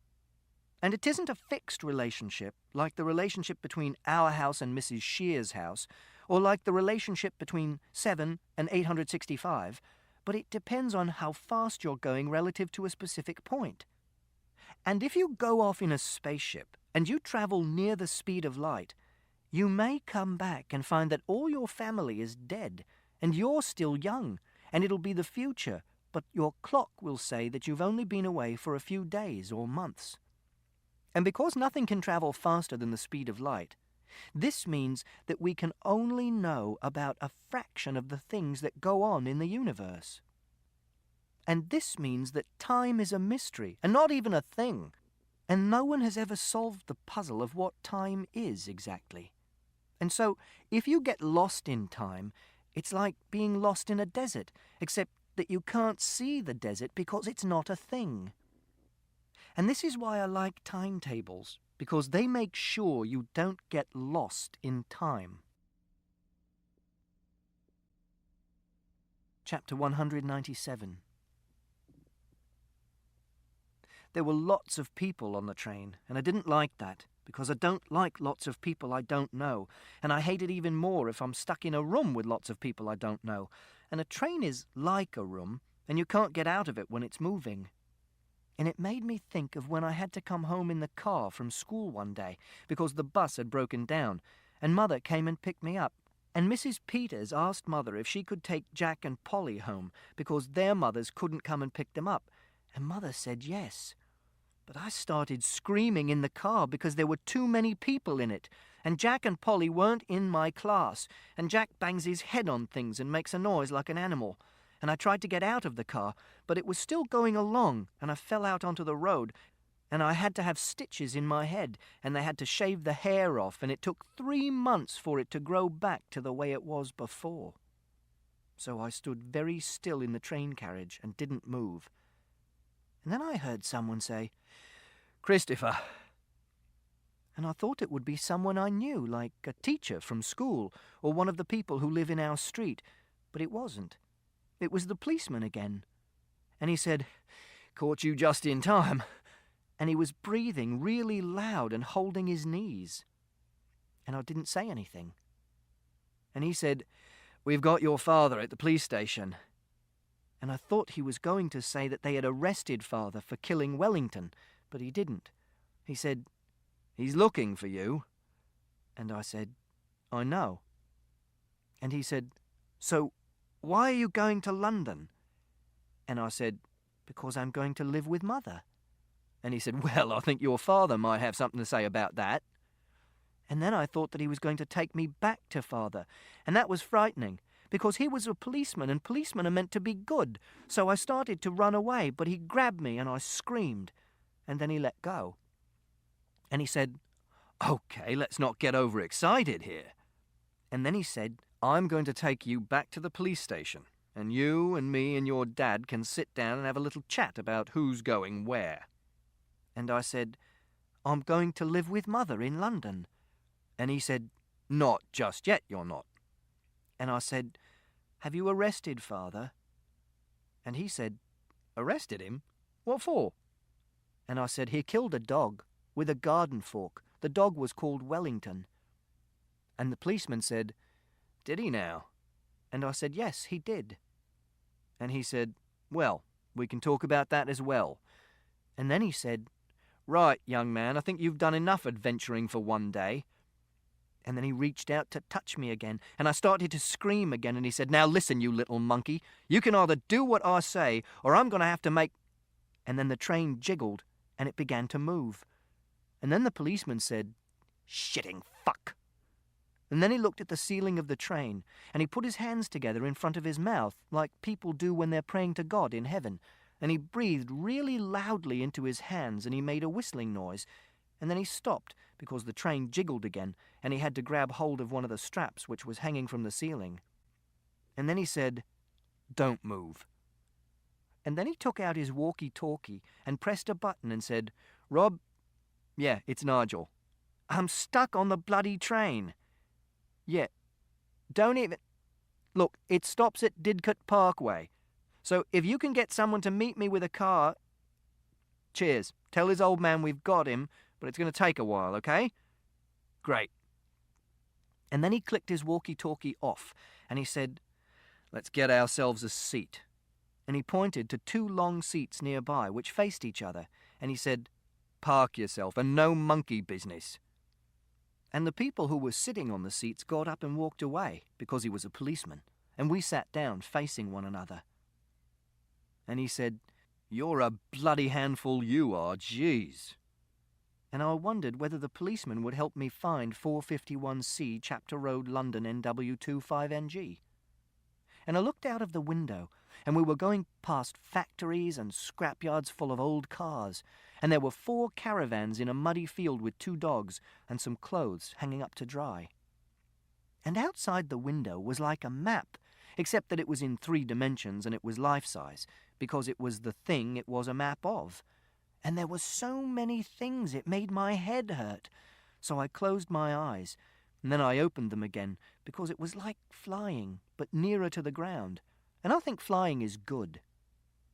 And it isn't a fixed relationship, like the relationship between our house and Mrs. Shear's house, or like the relationship between 7 and 865, but it depends on how fast you're going relative to a specific point. And if you go off in a spaceship and you travel near the speed of light, you may come back and find that all your family is dead, and you're still young, and it'll be the future, but your clock will say that you've only been away for a few days or months. And because nothing can travel faster than the speed of light, this means that we can only know about a fraction of the things that go on in the universe. And this means that time is a mystery, and not even a thing, and no one has ever solved the puzzle of what time is exactly. And so, if you get lost in time, it's like being lost in a desert, except that you can't see the desert because it's not a thing. And this is why I like timetables, because they make sure you don't get lost in time. Chapter 197. There were lots of people on the train, and I didn't like that, because I don't like lots of people I don't know, and I hate it even more if I'm stuck in a room with lots of people I don't know. And a train is like a room, and you can't get out of it when it's moving. And it made me think of when I had to come home in the car from school one day because the bus had broken down, and Mother came and picked me up. And Mrs. Peters asked Mother if she could take Jack and Polly home because their mothers couldn't come and pick them up. And Mother said yes. But I started screaming in the car because there were too many people in it, and Jack and Polly weren't in my class, and Jack bangs his head on things and makes a noise like an animal. And I tried to get out of the car, but it was still going along, and I fell out onto the road, and I had to have stitches in my head, and they had to shave the hair off, and it took 3 months for it to grow back to the way it was before. So I stood very still in the train carriage and didn't move. And then I heard someone say, "Christopher." And I thought it would be someone I knew, like a teacher from school or one of the people who live in our street, but it wasn't. It was the policeman again, And he said, "Caught you just in time." And he was breathing really loud and holding his knees. And I didn't say anything. And he said, "We've got your father at the police station." And I thought he was going to say that they had arrested father for killing Wellington, but he didn't. He said, "He's looking for you." And I said, "I know." And he said, "So why are you going to London?" And I said, "Because I'm going to live with Mother." And he said, "Well, I think your father might have something to say about that." And then I thought that he was going to take me back to father, and that was frightening, because he was a policeman, and policemen are meant to be good. So I started to run away, but he grabbed me and I screamed, and then he let go. And he said, "Okay, let's not get overexcited here." And then he said, "I'm going to take you back to the police station, and you and me and your dad can sit down and have a little chat about who's going where." And I said, "I'm going to live with Mother in London." And he said, "Not just yet, you're not." And I said, "Have you arrested father?" And he said, "Arrested him? What for?" And I said, "He killed a dog with a garden fork. The dog was called Wellington." And the policeman said, "Did he now?" And I said, "Yes, he did." And he said, "Well, we can talk about that as well." And then he said, "Right, young man, I think you've done enough adventuring for one day." And then he reached out to touch me again, and I started to scream again, and he said, "Now listen, you little monkey. You can either do what I say, or I'm going to have to make..." And then the train jiggled, and it began to move. And then the policeman said, "Shitting fuck." And then he looked at the ceiling of the train, and he put his hands together in front of his mouth, like people do when they're praying to God in heaven. And he breathed really loudly into his hands, and he made a whistling noise. And then he stopped, because the train jiggled again, and he had to grab hold of one of the straps which was hanging from the ceiling. And then he said, "Don't move." And then he took out his walkie-talkie and pressed a button and said, "Rob, yeah, it's Nigel. I'm stuck on the bloody train. Yeah, don't even... Look, it stops at Didcot Parkway. So if you can get someone to meet me with a car... Cheers. Tell his old man we've got him, but it's going to take a while, okay? Great." And then he clicked his walkie-talkie off, and he said, "Let's get ourselves a seat." And he pointed to two long seats nearby, which faced each other, and he said, "Park yourself, and no monkey business." And the people who were sitting on the seats got up and walked away, because he was a policeman, and we sat down facing one another. And he said, "You're a bloody handful, you are, jeez." And I wondered whether the policeman would help me find 451C Chapter Road, London, NW25NG. And I looked out of the window, and we were going past factories and scrapyards full of old cars, and there were 4 caravans in a muddy field with 2 dogs and some clothes hanging up to dry. And outside the window was like a map, except that it was in 3 dimensions and it was life-size, because it was the thing it was a map of. And there were so many things it made my head hurt. So I closed my eyes, and then I opened them again, because it was like flying, but nearer to the ground. And I think flying is good.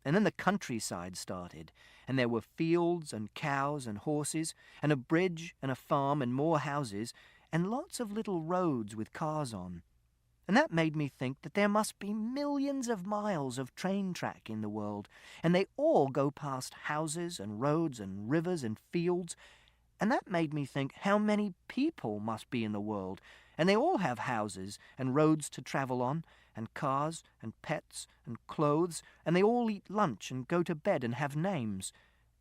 And then the countryside started, and there were fields and cows and horses, and a bridge and a farm and more houses, and lots of little roads with cars on. And that made me think that there must be millions of miles of train track in the world, and they all go past houses and roads and rivers and fields. And that made me think how many people must be in the world, and they all have houses and roads to travel on, and cars and pets and clothes, and they all eat lunch and go to bed and have names.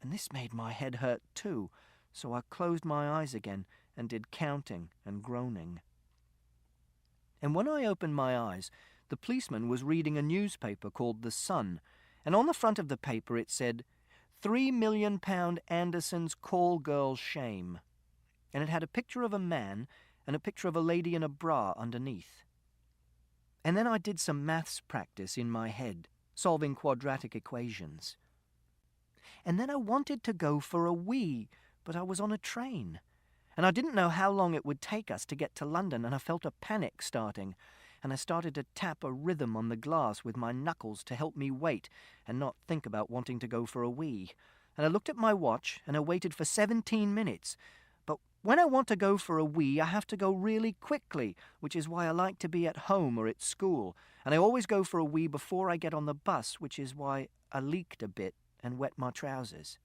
And this made my head hurt too, so I closed my eyes again and did counting and groaning. And when I opened my eyes, the policeman was reading a newspaper called The Sun, and on the front of the paper it said, £3 million Anderson's Call Girl Shame. And it had a picture of a man and a picture of a lady in a bra underneath. And then I did some maths practice in my head, solving quadratic equations. And then I wanted to go for a wee, but I was on a train. And I didn't know how long it would take us to get to London, and I felt a panic starting. and I started to tap a rhythm on the glass with my knuckles to help me wait and not think about wanting to go for a wee. And I looked at my watch, and I waited for 17 minutes. But when I want to go for a wee, I have to go really quickly, which is why I like to be at home or at school. And I always go for a wee before I get on the bus, which is why I leaked a bit and wet my trousers.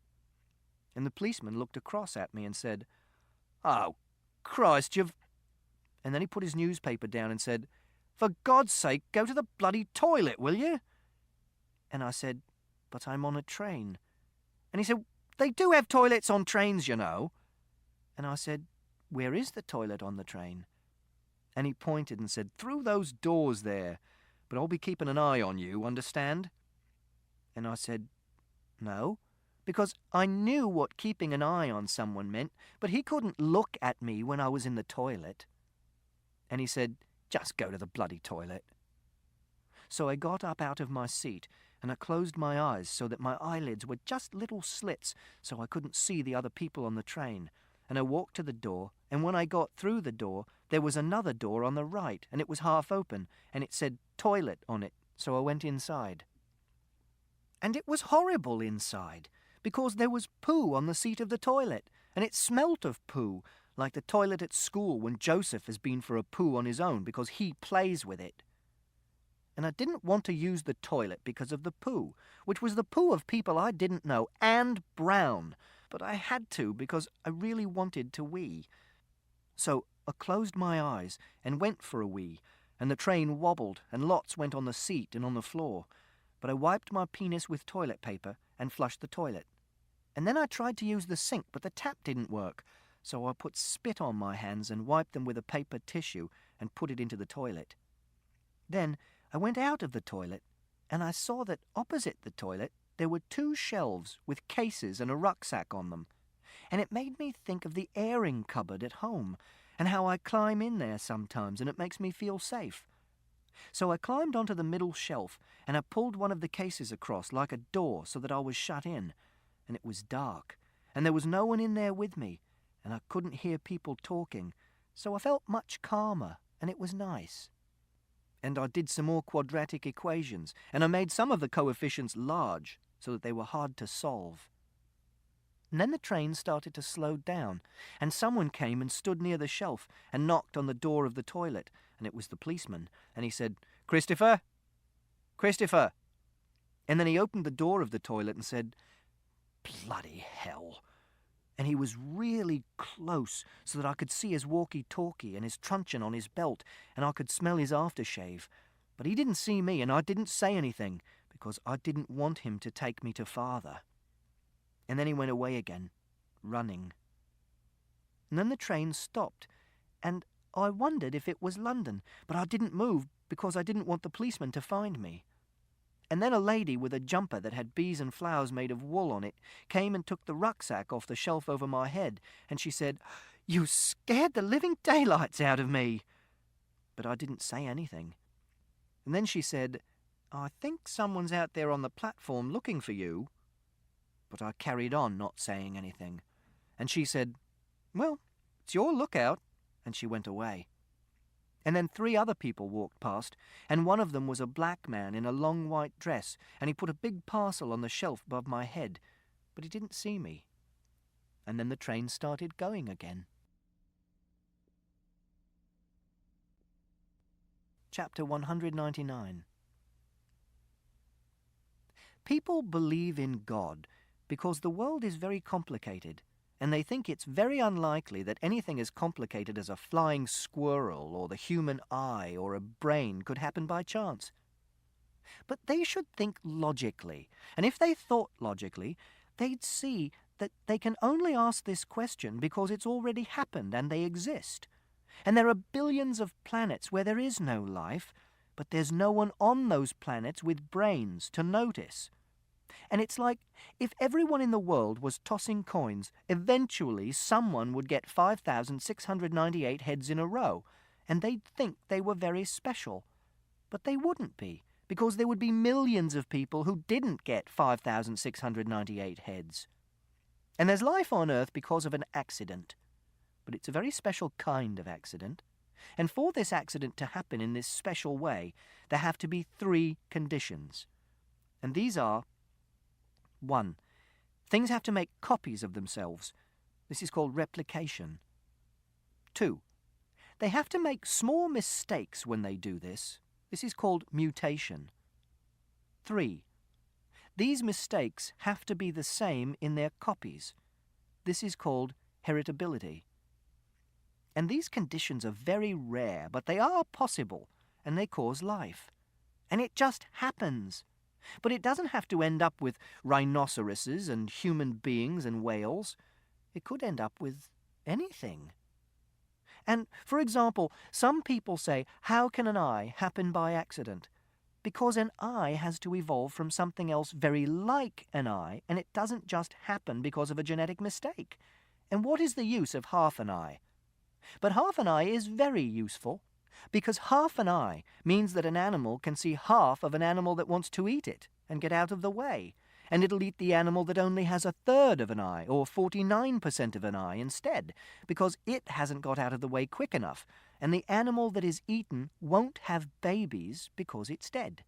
And the policeman looked across at me and said, "Oh, Christ, you've..." And then he put his newspaper down and said, "For God's sake, go to the bloody toilet, will you?" And I said, "But I'm on a train." And he said, "They do have toilets on trains, you know." And I said, "Where is the toilet on the train?" And he pointed and said, "Through those doors there. But I'll be keeping an eye on you, understand?" And I said, "No," because I knew what keeping an eye on someone meant, but he couldn't look at me when I was in the toilet. And he said, "Just go to the bloody toilet." So I got up out of my seat, and I closed my eyes so that my eyelids were just little slits so I couldn't see the other people on the train. And I walked to the door, and when I got through the door, there was another door on the right, and it was half open, and it said toilet on it, so I went inside. And it was horrible inside, because there was poo on the seat of the toilet, and it smelt of poo, like the toilet at school when Joseph has been for a poo on his own because he plays with it. And I didn't want to use the toilet because of the poo, which was the poo of people I didn't know, and brown, but I had to because I really wanted to wee. So I closed my eyes and went for a wee, and the train wobbled and lots went on the seat and on the floor, but I wiped my penis with toilet paper and flushed the toilet. And then I tried to use the sink, but the tap didn't work, so I put spit on my hands and wiped them with a paper tissue and put it into the toilet. Then I went out of the toilet, and I saw that opposite the toilet there were 2 shelves with cases and a rucksack on them, and it made me think of the airing cupboard at home and how I climb in there sometimes and it makes me feel safe. So I climbed onto the middle shelf and I pulled one of the cases across like a door so that I was shut in, and it was dark, and there was no one in there with me, and I couldn't hear people talking, so I felt much calmer, and it was nice. And I did some more quadratic equations, and I made some of the coefficients large so that they were hard to solve. And then the train started to slow down, and someone came and stood near the shelf and knocked on the door of the toilet, and it was the policeman, and he said, "Christopher? Christopher?" And then he opened the door of the toilet and said, "Bloody hell." And he was really close so that I could see his walkie-talkie and his truncheon on his belt, and I could smell his aftershave. But he didn't see me, and I didn't say anything because I didn't want him to take me to father. And then he went away again, running. And then the train stopped, and I wondered if it was London, but I didn't move because I didn't want the policeman to find me. And then a lady with a jumper that had bees and flowers made of wool on it came and took the rucksack off the shelf over my head, and she said, "You scared the living daylights out of me." But I didn't say anything. And then she said, "I think someone's out there on the platform looking for you." But I carried on not saying anything. And she said, "Well, it's your lookout," and she went away. And then 3 other people walked past, and one of them was a black man in a long white dress, and he put a big parcel on the shelf above my head, but he didn't see me. And then the train started going again. Chapter 199. People believe in God because the world is very complicated, and they think it's very unlikely that anything as complicated as a flying squirrel or the human eye or a brain could happen by chance. But they should think logically, and if they thought logically, they'd see that they can only ask this question because it's already happened and they exist. And there are billions of planets where there is no life, but there's no one on those planets with brains to notice. And it's like if everyone in the world was tossing coins, eventually someone would get 5,698 heads in a row, and they'd think they were very special. But they wouldn't be, because there would be millions of people who didn't get 5,698 heads. And there's life on Earth because of an accident. But it's a very special kind of accident. And for this accident to happen in this special way, there have to be 3 conditions. And these are: 1. Things have to make copies of themselves. This is called replication. 2. They have to make small mistakes when they do this. This is called mutation. 3. These mistakes have to be the same in their copies. This is called heritability. And these conditions are very rare, but they are possible, and they cause life. And it just happens. But it doesn't have to end up with rhinoceroses and human beings and whales. It could end up with anything. And, for example, some people say, how can an eye happen by accident? Because an eye has to evolve from something else very like an eye, and it doesn't just happen because of a genetic mistake. And what is the use of half an eye? But half an eye is very useful, because half an eye means that an animal can see half of an animal that wants to eat it and get out of the way, and it'll eat the animal that only has 1/3 of an eye, or 49% of an eye instead, because it hasn't got out of the way quick enough, and the animal that is eaten won't have babies because it's dead.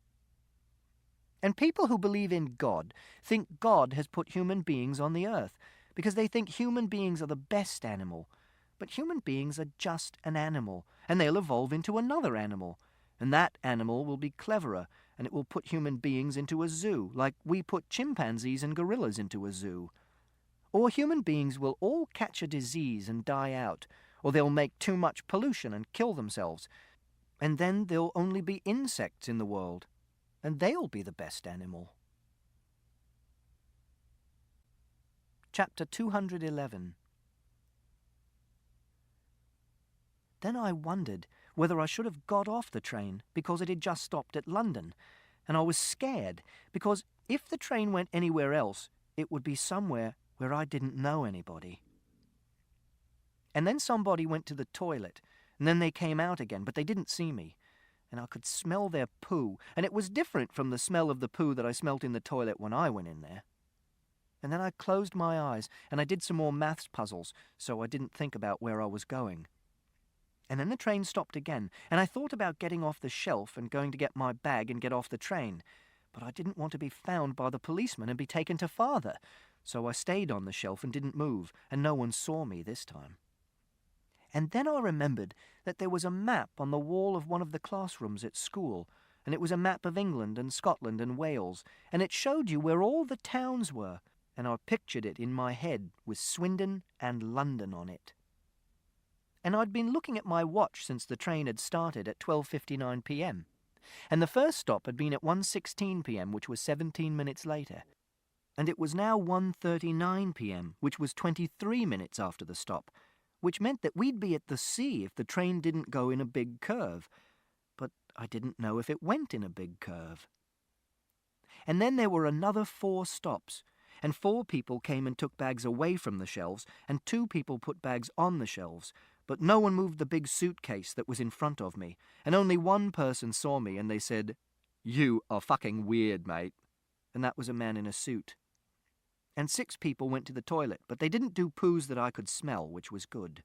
And people who believe in God think God has put human beings on the earth, because they think human beings are the best animal. But human beings are just an animal, and they'll evolve into another animal, and that animal will be cleverer, and it will put human beings into a zoo, like we put chimpanzees and gorillas into a zoo. Or human beings will all catch a disease and die out, or they'll make too much pollution and kill themselves, and then there'll only be insects in the world, and they'll be the best animal. Chapter 211. Then I wondered whether I should have got off the train because it had just stopped at London, and I was scared because if the train went anywhere else, it would be somewhere where I didn't know anybody. And then somebody went to the toilet, and then they came out again, but they didn't see me, and I could smell their poo, and it was different from the smell of the poo that I smelt in the toilet when I went in there. And then I closed my eyes, and I did some more maths puzzles, so I didn't think about where I was going. And then the train stopped again, and I thought about getting off the shelf and going to get my bag and get off the train. But I didn't want to be found by the policeman and be taken to father, so I stayed on the shelf and didn't move, and no one saw me this time. And then I remembered that there was a map on the wall of one of the classrooms at school, and it was a map of England and Scotland and Wales, and it showed you where all the towns were, and I pictured it in my head with Swindon and London on it. And I'd been looking at my watch since the train had started at 12:59 p.m. And the first stop had been at 1:16 p.m., which was 17 minutes later. And it was now 1:39 p.m., which was 23 minutes after the stop, which meant that we'd be at the sea if the train didn't go in a big curve. But I didn't know if it went in a big curve. And then there were another 4 stops, and 4 people came and took bags away from the shelves, and 2 people put bags on the shelves, but no one moved the big suitcase that was in front of me, and only one person saw me, and they said, "You are fucking weird, mate." And that was a man in a suit. And 6 people went to the toilet, but they didn't do poos that I could smell, which was good.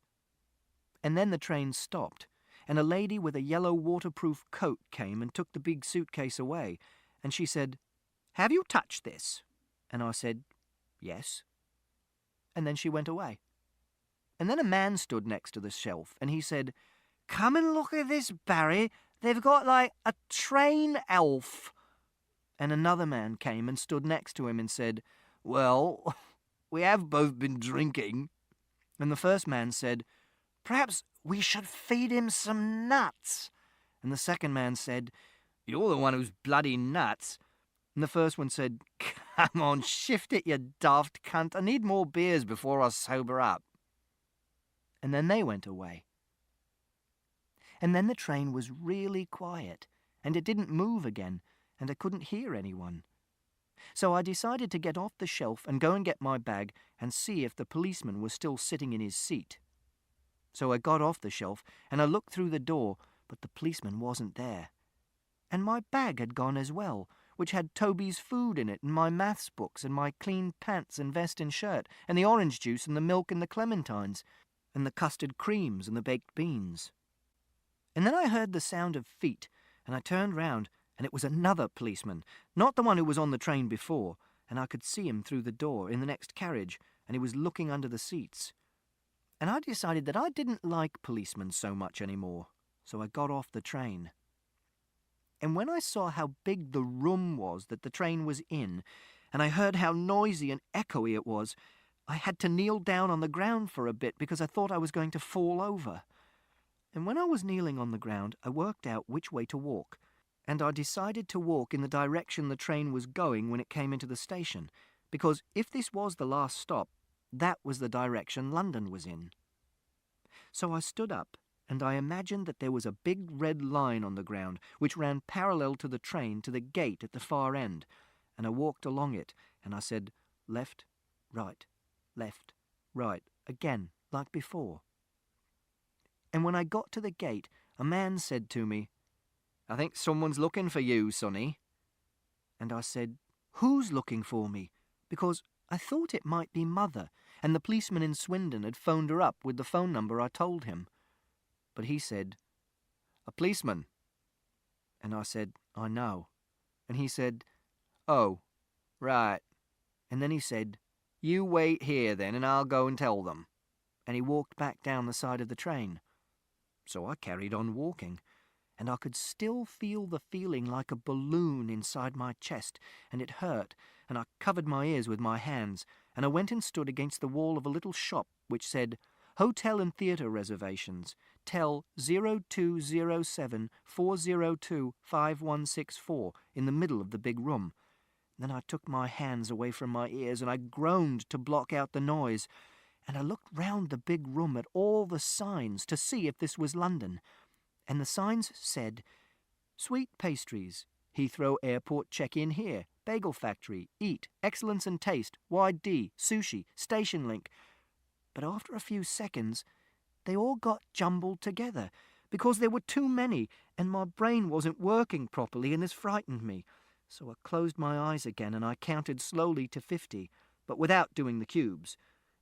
And then the train stopped, and a lady with a yellow waterproof coat came and took the big suitcase away, and she said, "Have you touched this?" And I said, "Yes." And then she went away. And then a man stood next to the shelf, and he said, "Come and look at this, Barry. They've got like a train elf." And another man came and stood next to him and said, "Well, we have both been drinking." And the first man said, "Perhaps we should feed him some nuts." And the second man said, "You're the one who's bloody nuts." And the first one said, "Come on, shift it, you daft cunt. I need more beers before I sober up." And then they went away. And then the train was really quiet, and it didn't move again, and I couldn't hear anyone. So I decided to get off the shelf and go and get my bag and see if the policeman was still sitting in his seat. So I got off the shelf, and I looked through the door, but the policeman wasn't there. And my bag had gone as well, which had Toby's food in it, and my maths books, and my clean pants and vest and shirt, and the orange juice and the milk and the clementines, and the custard creams and the baked beans. And then I heard the sound of feet, and I turned round, and it was another policeman, not the one who was on the train before, and I could see him through the door in the next carriage, and he was looking under the seats. And I decided that I didn't like policemen so much anymore, so I got off the train. And when I saw how big the room was that the train was in, and I heard how noisy and echoey it was, I had to kneel down on the ground for a bit because I thought I was going to fall over. And when I was kneeling on the ground, I worked out which way to walk, and I decided to walk in the direction the train was going when it came into the station, because if this was the last stop, that was the direction London was in. So I stood up, and I imagined that there was a big red line on the ground which ran parallel to the train to the gate at the far end, and I walked along it, and I said, left, right, again, like before. And when I got to the gate, a man said to me, "I think someone's looking for you, sonny." And I said, "Who's looking for me?" Because I thought it might be Mother, and the policeman in Swindon had phoned her up with the phone number I told him. But he said, "A policeman." And I said, "I know." And he said, "Oh, right." And then he said, "You wait here then, and I'll go and tell them." And he walked back down the side of the train. So I carried on walking, and I could still feel the feeling like a balloon inside my chest, and it hurt, and I covered my ears with my hands, and I went and stood against the wall of a little shop which said, "Hotel and Theatre Reservations. Tell 0207 402 5164 in the middle of the big room. Then I took my hands away from my ears and I groaned to block out the noise, and I looked round the big room at all the signs to see if this was London. And the signs said, "Sweet pastries, Heathrow Airport check-in here, Bagel Factory, Eat, Excellence and Taste, Wide D, Sushi, Station Link." But after a few seconds, they all got jumbled together, because there were too many, and my brain wasn't working properly, and this frightened me. So I closed my eyes again, and I counted slowly to 50, but without doing the cubes.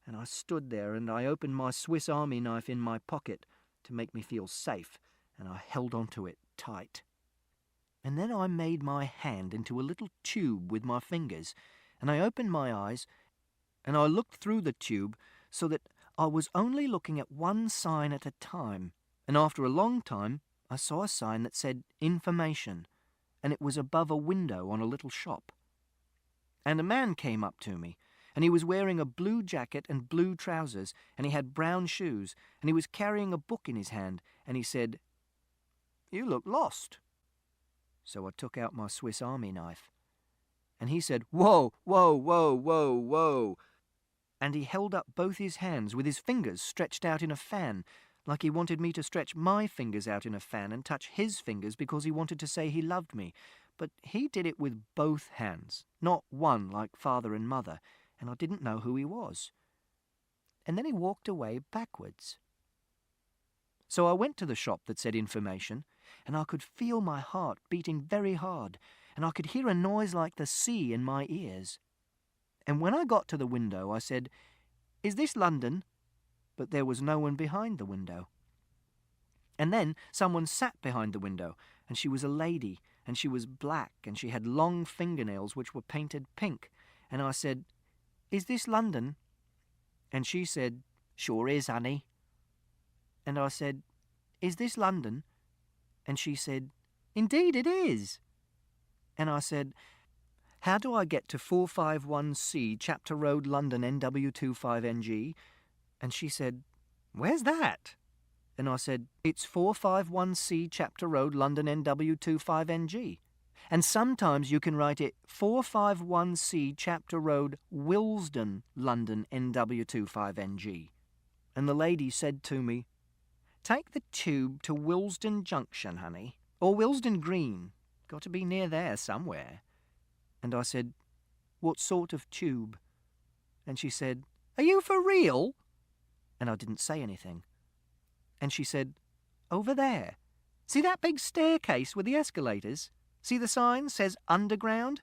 And I stood there, and I opened my Swiss Army knife in my pocket to make me feel safe, and I held onto it tight. And then I made my hand into a little tube with my fingers, and I opened my eyes, and I looked through the tube so that I was only looking at one sign at a time, and after a long time I saw a sign that said "Information," and it was above a window on a little shop. And a man came up to me, and he was wearing a blue jacket and blue trousers, and he had brown shoes, and he was carrying a book in his hand, and he said, "You look lost." So I took out my Swiss Army knife, and he said, "Whoa, whoa, whoa, whoa, whoa." And he held up both his hands with his fingers stretched out in a fan, like he wanted me to stretch my fingers out in a fan and touch his fingers because he wanted to say he loved me. But he did it with both hands, not one like Father and Mother, and I didn't know who he was. And then he walked away backwards. So I went to the shop that said "Information," and I could feel my heart beating very hard, and I could hear a noise like the sea in my ears. And when I got to the window, I said, "Is this London?" But there was no one behind the window. And then someone sat behind the window, and she was a lady, and she was black, and she had long fingernails which were painted pink. And I said, "Is this London?" And she said, "Sure is, honey." And I said, "Is this London?" And she said, "Indeed it is." And I said, "How do I get to 451C, Chapter Road, London, NW25NG? And she said, "Where's that?" And I said, "It's 451C, Chapter Road, London, NW25NG. And sometimes you can write it 451C, Chapter Road, Willesden, London, NW25NG. And the lady said to me, "Take the tube to Willesden Junction, honey, or Willesden Green. Got to be near there somewhere." And I said, "What sort of tube?" And she said, "Are you for real?" And I didn't say anything. And she said, "Over there. See that big staircase with the escalators? See the sign says Underground?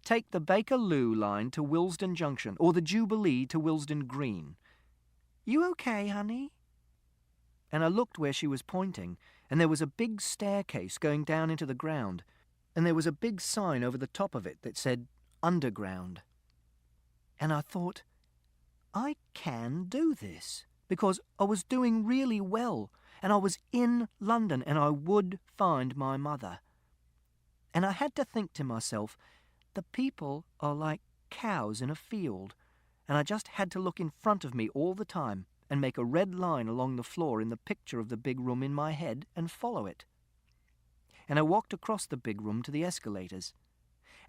Take the Bakerloo line to Willesden Junction, or the Jubilee to Willesden Green. You okay, honey?" And I looked where she was pointing, and there was a big staircase going down into the ground, and there was a big sign over the top of it that said Underground. And I thought, I can do this, because I was doing really well, and I was in London, and I would find my mother. And I had to think to myself, the people are like cows in a field, and I just had to look in front of me all the time and make a red line along the floor in the picture of the big room in my head and follow it. And I walked across the big room to the escalators,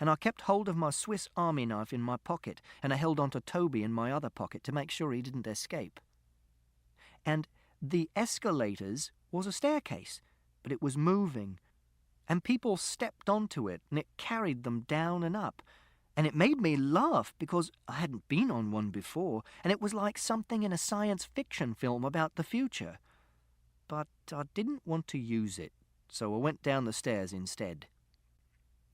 and I kept hold of my Swiss Army knife in my pocket, and I held on to Toby in my other pocket to make sure he didn't escape. And the escalators was a staircase, but it was moving, and people stepped onto it, and it carried them down and up. And it made me laugh because I hadn't been on one before, and it was like something in a science fiction film about the future. But I didn't want to use it, so I went down the stairs instead.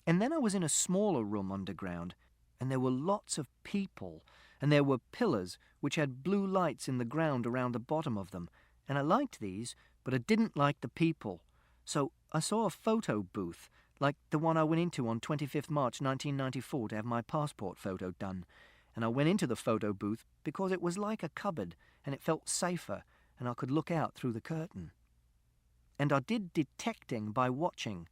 And then I was in a smaller room underground, and there were lots of people, and there were pillars which had blue lights in the ground around the bottom of them, and I liked these, but I didn't like the people. So I saw a photo booth, like the one I went into on 25th March 1994 to have my passport photo done. And I went into the photo booth because it was like a cupboard, and it felt safer, and I could look out through the curtain. And I did detecting by watching,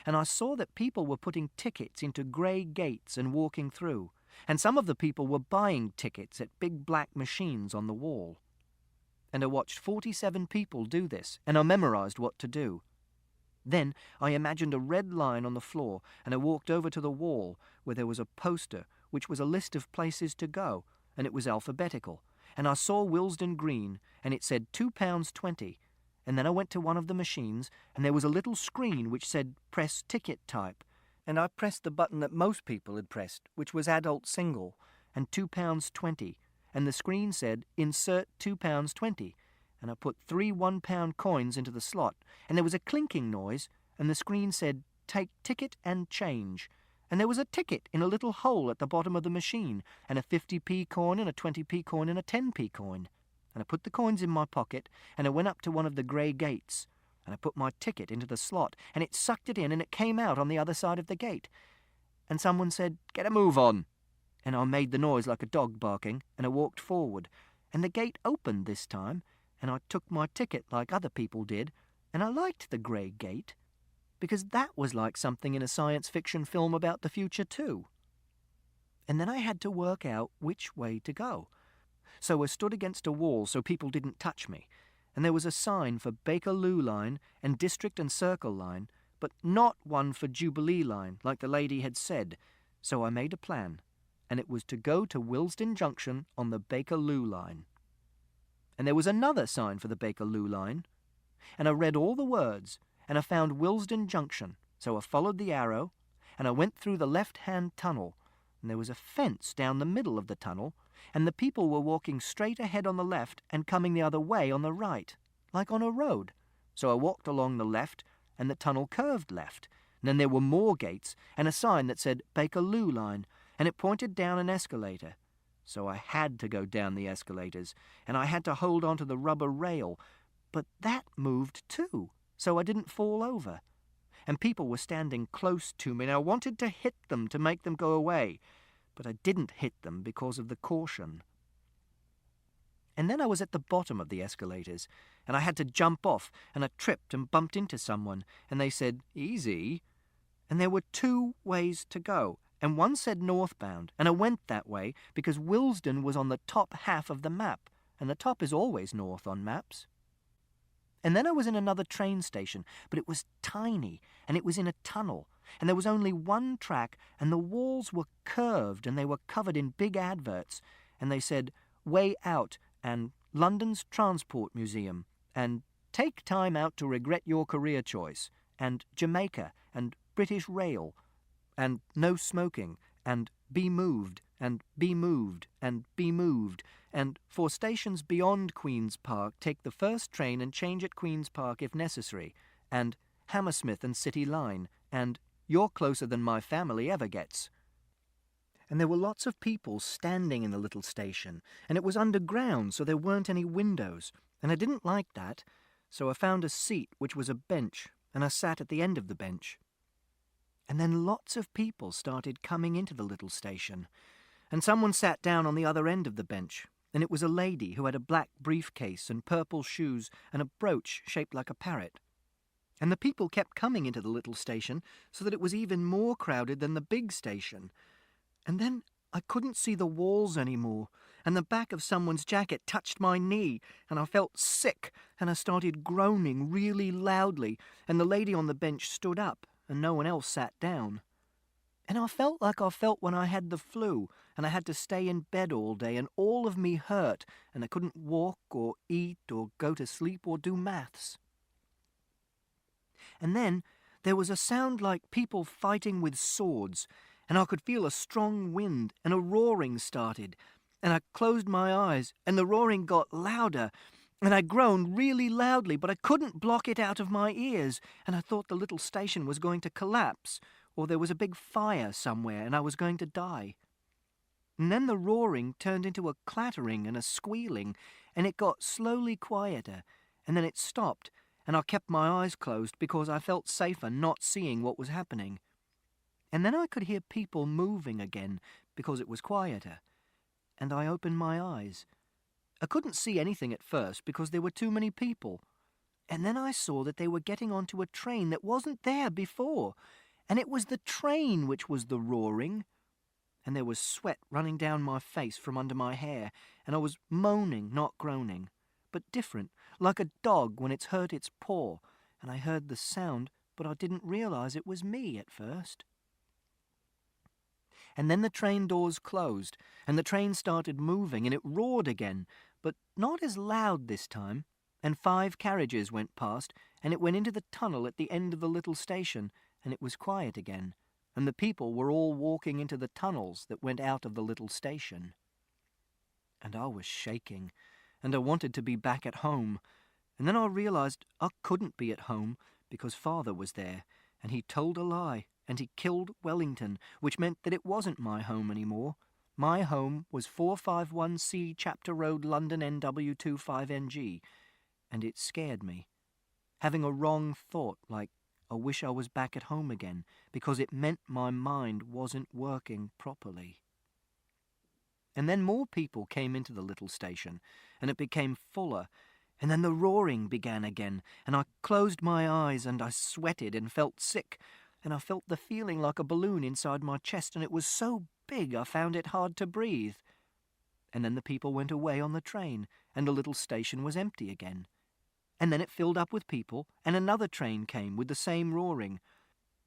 and I saw that people were putting tickets into grey gates and walking through, and some of the people were buying tickets at big black machines on the wall. And I watched 47 people do this, and I memorised what to do. Then I imagined a red line on the floor, and I walked over to the wall where there was a poster which was a list of places to go, and it was alphabetical. And I saw Willesden Green, and it said £2.20. And then I went to one of the machines, and there was a little screen which said Press Ticket Type. And I pressed the button that most people had pressed, which was Adult Single, and £2.20. And the screen said Insert £2.20. And I put 3 £1 coins into the slot, and there was a clinking noise, and the screen said, Take ticket and change. And there was a ticket in a little hole at the bottom of the machine, and a 50p coin and a 20p coin and a 10p coin. And I put the coins in my pocket, and I went up to one of the grey gates, and I put my ticket into the slot, and it sucked it in, and it came out on the other side of the gate. And someone said, Get a move on. And I made the noise like a dog barking, and I walked forward, and the gate opened this time, and I took my ticket like other people did, and I liked the grey gate, because that was like something in a science fiction film about the future too. And then I had to work out which way to go. So I stood against a wall so people didn't touch me, and there was a sign for Bakerloo Line and District and Circle Line, but not one for Jubilee Line, like the lady had said. So I made a plan, and it was to go to Willesden Junction on the Bakerloo Line. And there was another sign for the Bakerloo Line, and I read all the words, and I found Willesden Junction, so I followed the arrow, and I went through the left-hand tunnel, and there was a fence down the middle of the tunnel, and the people were walking straight ahead on the left and coming the other way on the right, like on a road. So I walked along the left, and the tunnel curved left, and then there were more gates, and a sign that said Bakerloo Line, and it pointed down an escalator. So I had to go down the escalators, and I had to hold on to the rubber rail, but that moved too, so I didn't fall over. And people were standing close to me, and I wanted to hit them to make them go away, but I didn't hit them because of the caution. And then I was at the bottom of the escalators, and I had to jump off, and I tripped and bumped into someone, and they said, Easy. And there were 2 ways to go, and one said northbound, and I went that way because Willesden was on the top half of the map, and the top is always north on maps. And then I was in another train station, but it was tiny, and it was in a tunnel, and there was only one track, and the walls were curved, and they were covered in big adverts, and they said, Way Out, and London's Transport Museum, and Take Time Out to Regret Your Career Choice, and Jamaica, and British Rail, and No Smoking, and Be Moved, and Be Moved, and Be Moved, and for stations beyond Queen's Park, take the first train and change at Queen's Park if necessary, and Hammersmith and City Line, and You're Closer Than My Family Ever Gets. And there were lots of people standing in the little station, and it was underground, so there weren't any windows, and I didn't like that, So I found a seat which was a bench, and I sat at the end of the bench. And then lots of people started coming into the little station, and someone sat down on the other end of the bench, and it was a lady who had a black briefcase and purple shoes and a brooch shaped like a parrot. And the people kept coming into the little station so that it was even more crowded than the big station. And then I couldn't see the walls anymore, and the back of someone's jacket touched my knee, and I felt sick, and I started groaning really loudly, and the lady on the bench stood up, and no one else sat down. And I felt like I felt when I had the flu, and I had to stay in bed all day, and all of me hurt, and I couldn't walk or eat or go to sleep or do maths. And then there was a sound like people fighting with swords, and I could feel a strong wind, and a roaring started, and I closed my eyes, and the roaring got louder, and I groaned really loudly, but I couldn't block it out of my ears, and I thought the little station was going to collapse, or there was a big fire somewhere, and I was going to die. And then the roaring turned into a clattering and a squealing, and it got slowly quieter, and then it stopped, and I kept my eyes closed because I felt safer not seeing what was happening. And then I could hear people moving again because it was quieter, and I opened my eyes. I couldn't see anything at first because there were too many people, and then I saw that they were getting onto a train that wasn't there before, and it was the train which was the roaring. And there was sweat running down my face from under my hair, and I was moaning, not groaning, but different, like a dog when it's hurt its paw, and I heard the sound, but I didn't realize it was me at first. And then the train doors closed, and the train started moving, and it roared again, but not as loud this time, and 5 carriages went past, and it went into the tunnel at the end of the little station, and it was quiet again, and the people were all walking into the tunnels that went out of the little station. And I was shaking, and I wanted to be back at home, and then I realized I couldn't be at home because Father was there, and he told a lie, and he killed Wellington, which meant that it wasn't my home anymore. My home was 451C Chapter Road, London, NW25NG, and it scared me. Having a wrong thought like, I wish I was back at home again, because it meant my mind wasn't working properly. And then more people came into the little station, and it became fuller, and then the roaring began again, and I closed my eyes, and I sweated and felt sick, and I felt the feeling like a balloon inside my chest, and it was so big I found it hard to breathe. And then the people went away on the train, and the little station was empty again. And then it filled up with people, and another train came with the same roaring.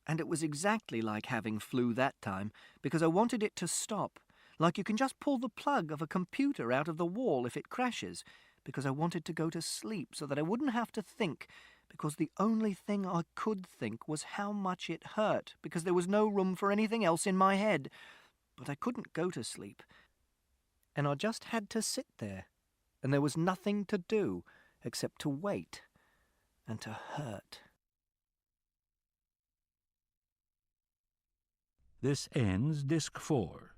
And it was exactly like having flu that time, because I wanted it to stop, like you can just pull the plug of a computer out of the wall if it crashes, because I wanted to go to sleep so that I wouldn't have to think, because the only thing I could think was how much it hurt, because there was no room for anything else in my head. But I couldn't go to sleep, and I just had to sit there, and there was nothing to do except to wait and to hurt. This ends Disc 4.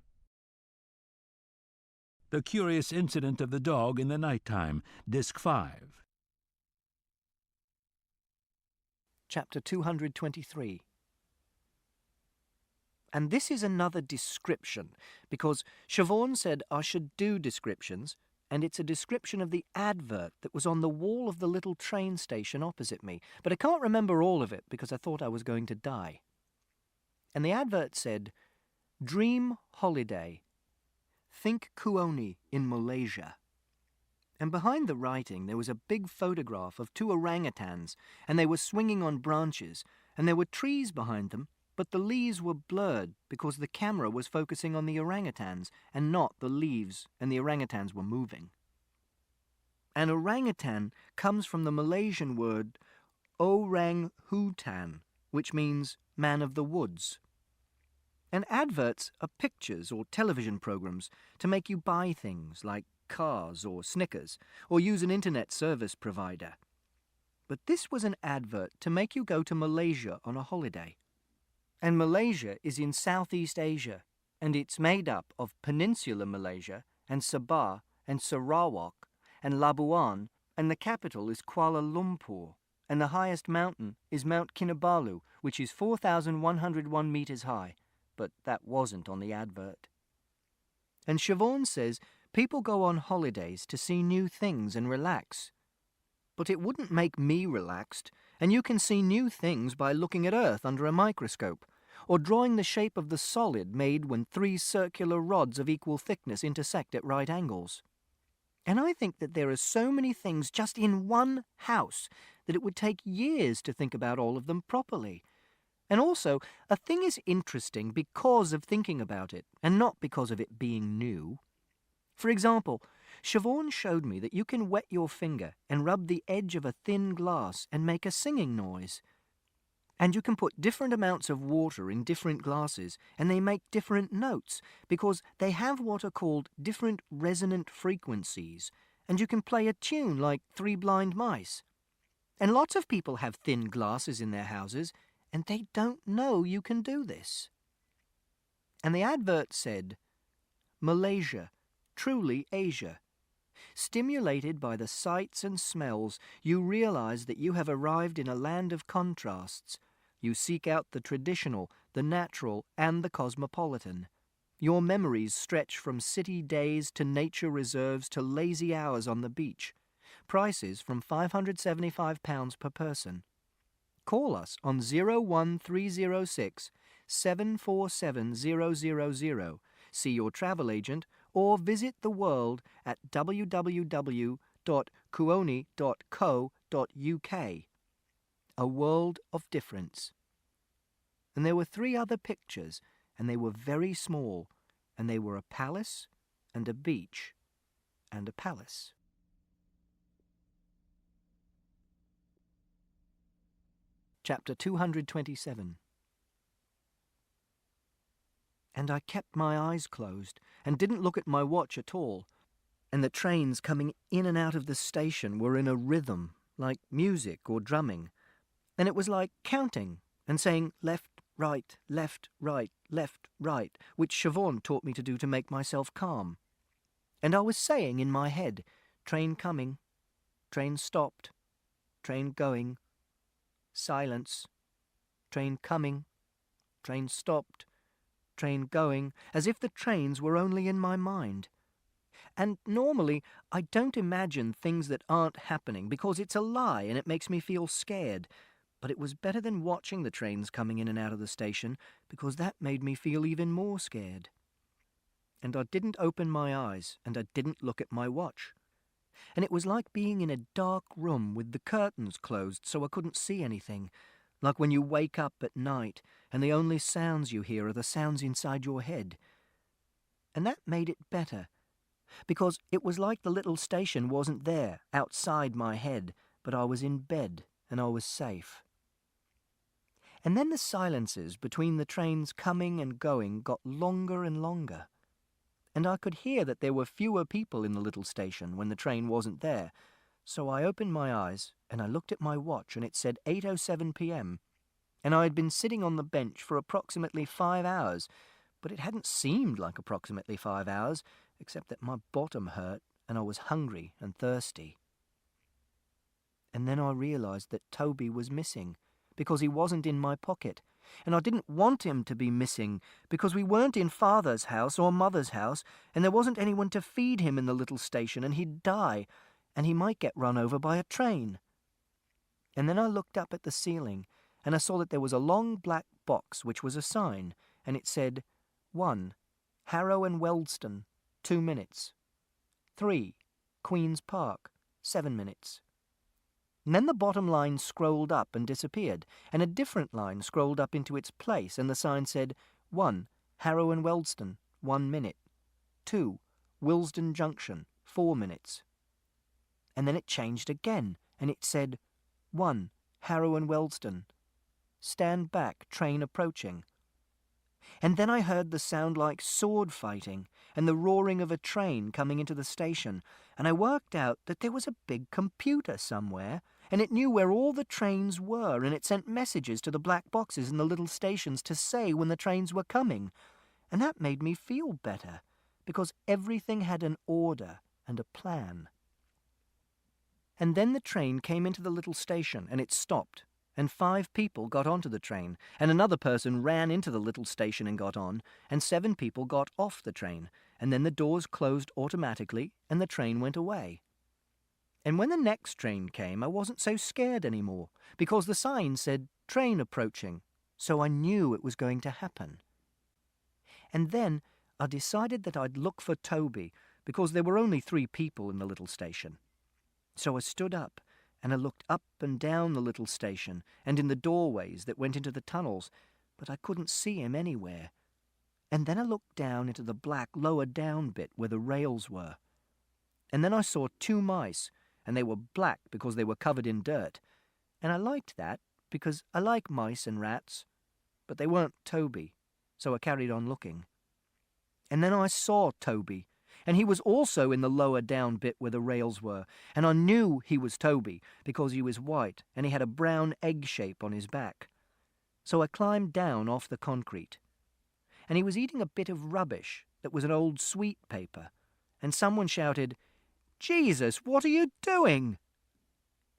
The Curious Incident of the Dog in the Nighttime, Disc 5. Chapter 223. And this is another description, because Siobhan said I should do descriptions, and it's a description of the advert that was on the wall of the little train station opposite me, but I can't remember all of it because I thought I was going to die. And the advert said, "Dream holiday. Think Kuoni in Malaysia." And behind the writing there was a big photograph of 2 orangutans, and they were swinging on branches, and there were trees behind them, but the leaves were blurred because the camera was focusing on the orangutans and not the leaves, and the orangutans were moving. An orangutan comes from the Malaysian word orang hutan, which means man of the woods. And adverts are pictures or television programs to make you buy things like cars or Snickers, or use an internet service provider. But this was an advert to make you go to Malaysia on a holiday. And Malaysia is in Southeast Asia, and it's made up of Peninsular Malaysia and Sabah and Sarawak and Labuan and the capital is Kuala Lumpur, and the highest mountain is Mount Kinabalu, which is 4,101 meters high, but that wasn't on the advert. And Siobhan says people go on holidays to see new things and relax. But it wouldn't make me relaxed, and you can see new things by looking at Earth under a microscope, or drawing the shape of the solid made when 3 circular rods of equal thickness intersect at right angles. And I think that there are so many things just in one house that it would take years to think about all of them properly. And also, a thing is interesting because of thinking about it, and not because of it being new. For example, Siobhan showed me that you can wet your finger and rub the edge of a thin glass and make a singing noise. And you can put different amounts of water in different glasses and they make different notes because they have what are called different resonant frequencies, and you can play a tune like 3 Blind Mice. And lots of people have thin glasses in their houses and they don't know you can do this. And the advert said, Malaysia, truly Asia. Stimulated by the sights and smells, you realize that you have arrived in a land of contrasts. You seek out the traditional, the natural, and the cosmopolitan. Your memories stretch from city days to nature reserves to lazy hours on the beach. Prices from £575 per person. Call us on 01306 747 000, see your travel agent, or visit the world at www.kuoni.co.uk. A world of difference. And there were 3 other pictures, and they were very small, and they were a palace, and a beach, and a palace. Chapter 227. And I kept my eyes closed and didn't look at my watch at all, and the trains coming in and out of the station were in a rhythm, like music or drumming, and it was like counting and saying left, right, left, right, which Siobhan taught me to do to make myself calm. And I was saying in my head, train coming, train stopped, train going, silence, train coming, train stopped, train going, as if the trains were only in my mind. And normally I don't imagine things that aren't happening because it's a lie and it makes me feel scared. But it was better than watching the trains coming in and out of the station because that made me feel even more scared. And I didn't open my eyes and I didn't look at my watch. And it was like being in a dark room with the curtains closed so I couldn't see anything, like when you wake up at night and the only sounds you hear are the sounds inside your head. And that made it better, because it was like the little station wasn't there, outside my head, but I was in bed and I was safe. And then the silences between the trains coming and going got longer and longer. And I could hear that there were fewer people in the little station when the train wasn't there. So I opened my eyes and I looked at my watch and it said 8:07 p.m. And I had been sitting on the bench for approximately 5 hours, but it hadn't seemed like approximately 5 hours, except that my bottom hurt and I was hungry and thirsty. And then I realized that Toby was missing, because he wasn't in my pocket, and I didn't want him to be missing, because we weren't in Father's house or Mother's house, and there wasn't anyone to feed him in the little station, and he'd die, and he might get run over by a train. And then I looked up at the ceiling, and I saw that there was a long black box which was a sign, and it said, 1. Harrow and Weldstone, 2 minutes. 3. Queen's Park, 7 minutes. And then the bottom line scrolled up and disappeared, and a different line scrolled up into its place, and the sign said, 1. Harrow and Weldstone, 1 minute. 2. Willesden Junction, 4 minutes. And then it changed again, and it said, 1. Harrow and Weldstone. Stand back, train approaching. And then I heard the sound like sword fighting and the roaring of a train coming into the station, and I worked out that there was a big computer somewhere, and it knew where all the trains were, and it sent messages to the black boxes in the little stations to say when the trains were coming. And that made me feel better, because everything had an order and a plan. And then the train came into the little station, and it stopped, and 5 people got onto the train, and another person ran into the little station and got on, and 7 people got off the train, and then the doors closed automatically, and the train went away. And when the next train came, I wasn't so scared anymore, because the sign said, "Train approaching," so I knew it was going to happen. And then I decided that I'd look for Toby, because there were only 3 people in the little station. So I stood up, and I looked up and down the little station, and in the doorways that went into the tunnels, but I couldn't see him anywhere. And then I looked down into the black lower down bit where the rails were. And then I saw 2 mice, and they were black because they were covered in dirt. And I liked that, because I like mice and rats. But they weren't Toby, so I carried on looking. And then I saw Toby, and he was also in the lower down bit where the rails were, and I knew he was Toby because he was white and he had a brown egg shape on his back. So I climbed down off the concrete. And he was eating a bit of rubbish that was an old sweet paper, and someone shouted, "Jesus, what are you doing?"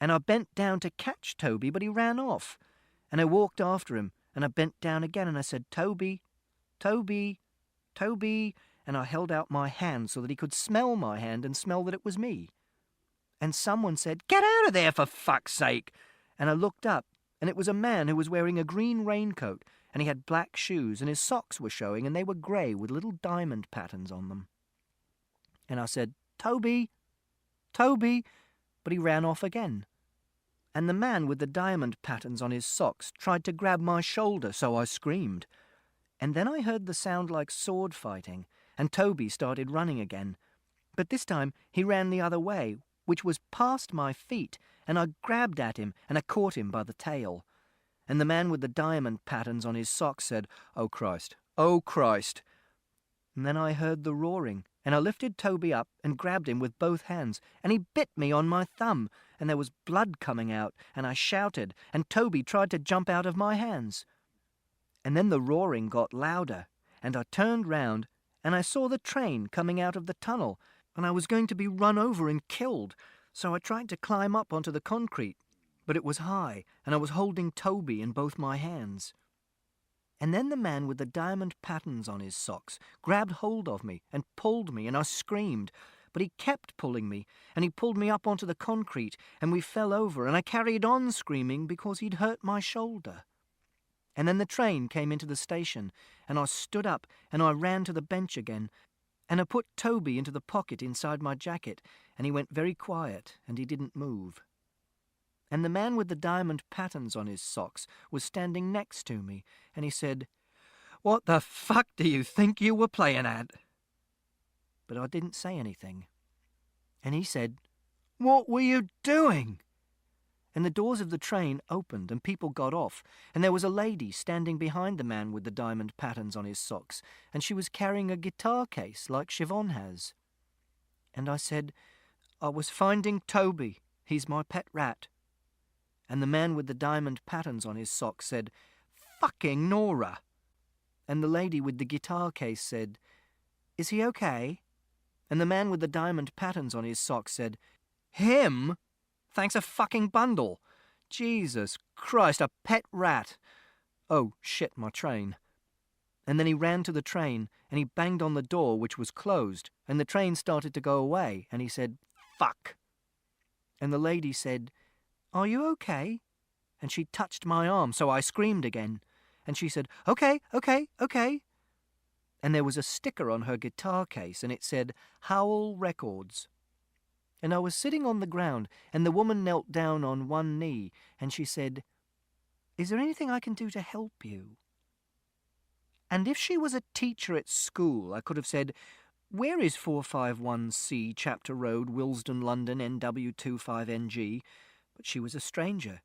And I bent down to catch Toby, but he ran off. And I walked after him, and I bent down again, and I said, "Toby, Toby, Toby," and I held out my hand so that he could smell my hand and smell that it was me. And someone said, "Get out of there, for fuck's sake!" And I looked up, and it was a man who was wearing a green raincoat, and he had black shoes, and his socks were showing, and they were grey with little diamond patterns on them. And I said, "Toby, Toby," but he ran off again. And the man with the diamond patterns on his socks tried to grab my shoulder, so I screamed. And then I heard the sound like sword fighting, and Toby started running again. But this time he ran the other way, which was past my feet, and I grabbed at him, and I caught him by the tail. And the man with the diamond patterns on his socks said, "Oh Christ, oh Christ." And then I heard the roaring, and I lifted Toby up and grabbed him with both hands, and he bit me on my thumb, and there was blood coming out, and I shouted, and Toby tried to jump out of my hands. And then the roaring got louder, and I turned round, and I saw the train coming out of the tunnel, and I was going to be run over and killed, so I tried to climb up onto the concrete, but it was high, and I was holding Toby in both my hands. And then the man with the diamond patterns on his socks grabbed hold of me and pulled me, and I screamed, but he kept pulling me, and he pulled me up onto the concrete, and we fell over, and I carried on screaming because he'd hurt my shoulder. And then the train came into the station, and I stood up, and I ran to the bench again, and I put Toby into the pocket inside my jacket, and he went very quiet, and he didn't move. And the man with the diamond patterns on his socks was standing next to me, and he said, "What the fuck do you think you were playing at?" But I didn't say anything. And he said, "What were you doing?" And the doors of the train opened, and people got off, and there was a lady standing behind the man with the diamond patterns on his socks, and she was carrying a guitar case like Siobhan has. And I said, "I was finding Toby. He's my pet rat." And the man with the diamond patterns on his socks said, "Fucking Nora." And the lady with the guitar case said, "Is he okay?" And the man with the diamond patterns on his socks said, "Him? Thanks a fucking bundle. Jesus Christ, a pet rat. Oh, shit, my train." And then he ran to the train, and he banged on the door, which was closed, and the train started to go away, and he said, "Fuck." And the lady said, "Are you okay?" And she touched my arm, so I screamed again. And she said, "Okay, okay, okay." And there was a sticker on her guitar case, and it said, "Howl Records." And I was sitting on the ground, and the woman knelt down on one knee, and she said, "Is there anything I can do to help you?" And if she was a teacher at school, I could have said, "Where is 451C Chapter Road, Willesden, London, NW25NG? But she was a stranger.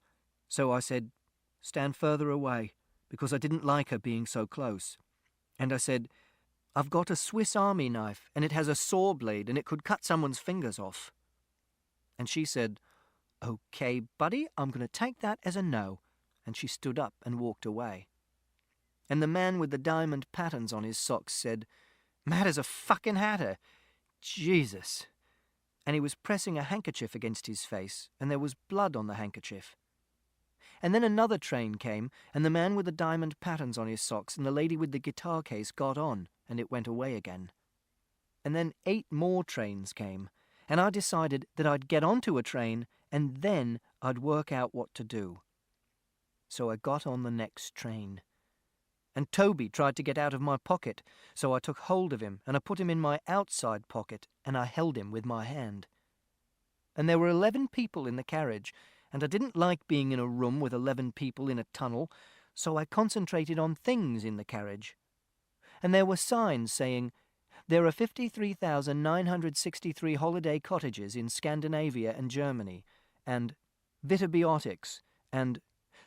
So I said, "Stand further away," because I didn't like her being so close. And I said, "I've got a Swiss Army knife, and it has a saw blade, and it could cut someone's fingers off." And she said, "Okay, buddy, I'm going to take that as a no." And she stood up and walked away. And the man with the diamond patterns on his socks said, "Mad as a fucking hatter. Jesus." and he was pressing a handkerchief against his face, and there was blood on the handkerchief. And then another train came, and the man with the diamond patterns on his socks and the lady with the guitar case got on, and it went away again. And then 8 more trains came, and I decided that I'd get onto a train, and then I'd work out what to do. So I got on the next train. And Toby tried to get out of my pocket, so I took hold of him, and I put him in my outside pocket, and I held him with my hand. And there were 11 people in the carriage, and I didn't like being in a room with 11 people in a tunnel, so I concentrated on things in the carriage. And there were signs saying, "There are 53,963 holiday cottages in Scandinavia and Germany," and "Vitibiotics," and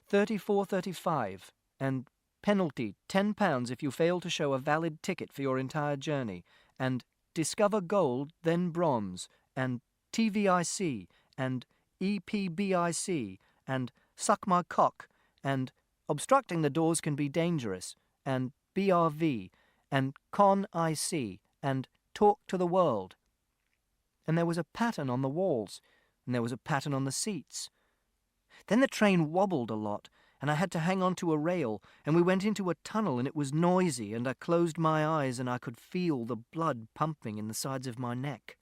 3435, and "Penalty £10 if you fail to show a valid ticket for your entire journey," and "Discover gold, then bronze," and "TVIC," and "EPBIC," and "Suck my cock," and "Obstructing the doors can be dangerous," and "BRV," and "Con IC," and "Talk to the world." And there was a pattern on the walls, and there was a pattern on the seats. Then the train wobbled a lot, and I had to hang on to a rail, and we went into a tunnel, and it was noisy, and I closed my eyes, and I could feel the blood pumping in the sides of my neck.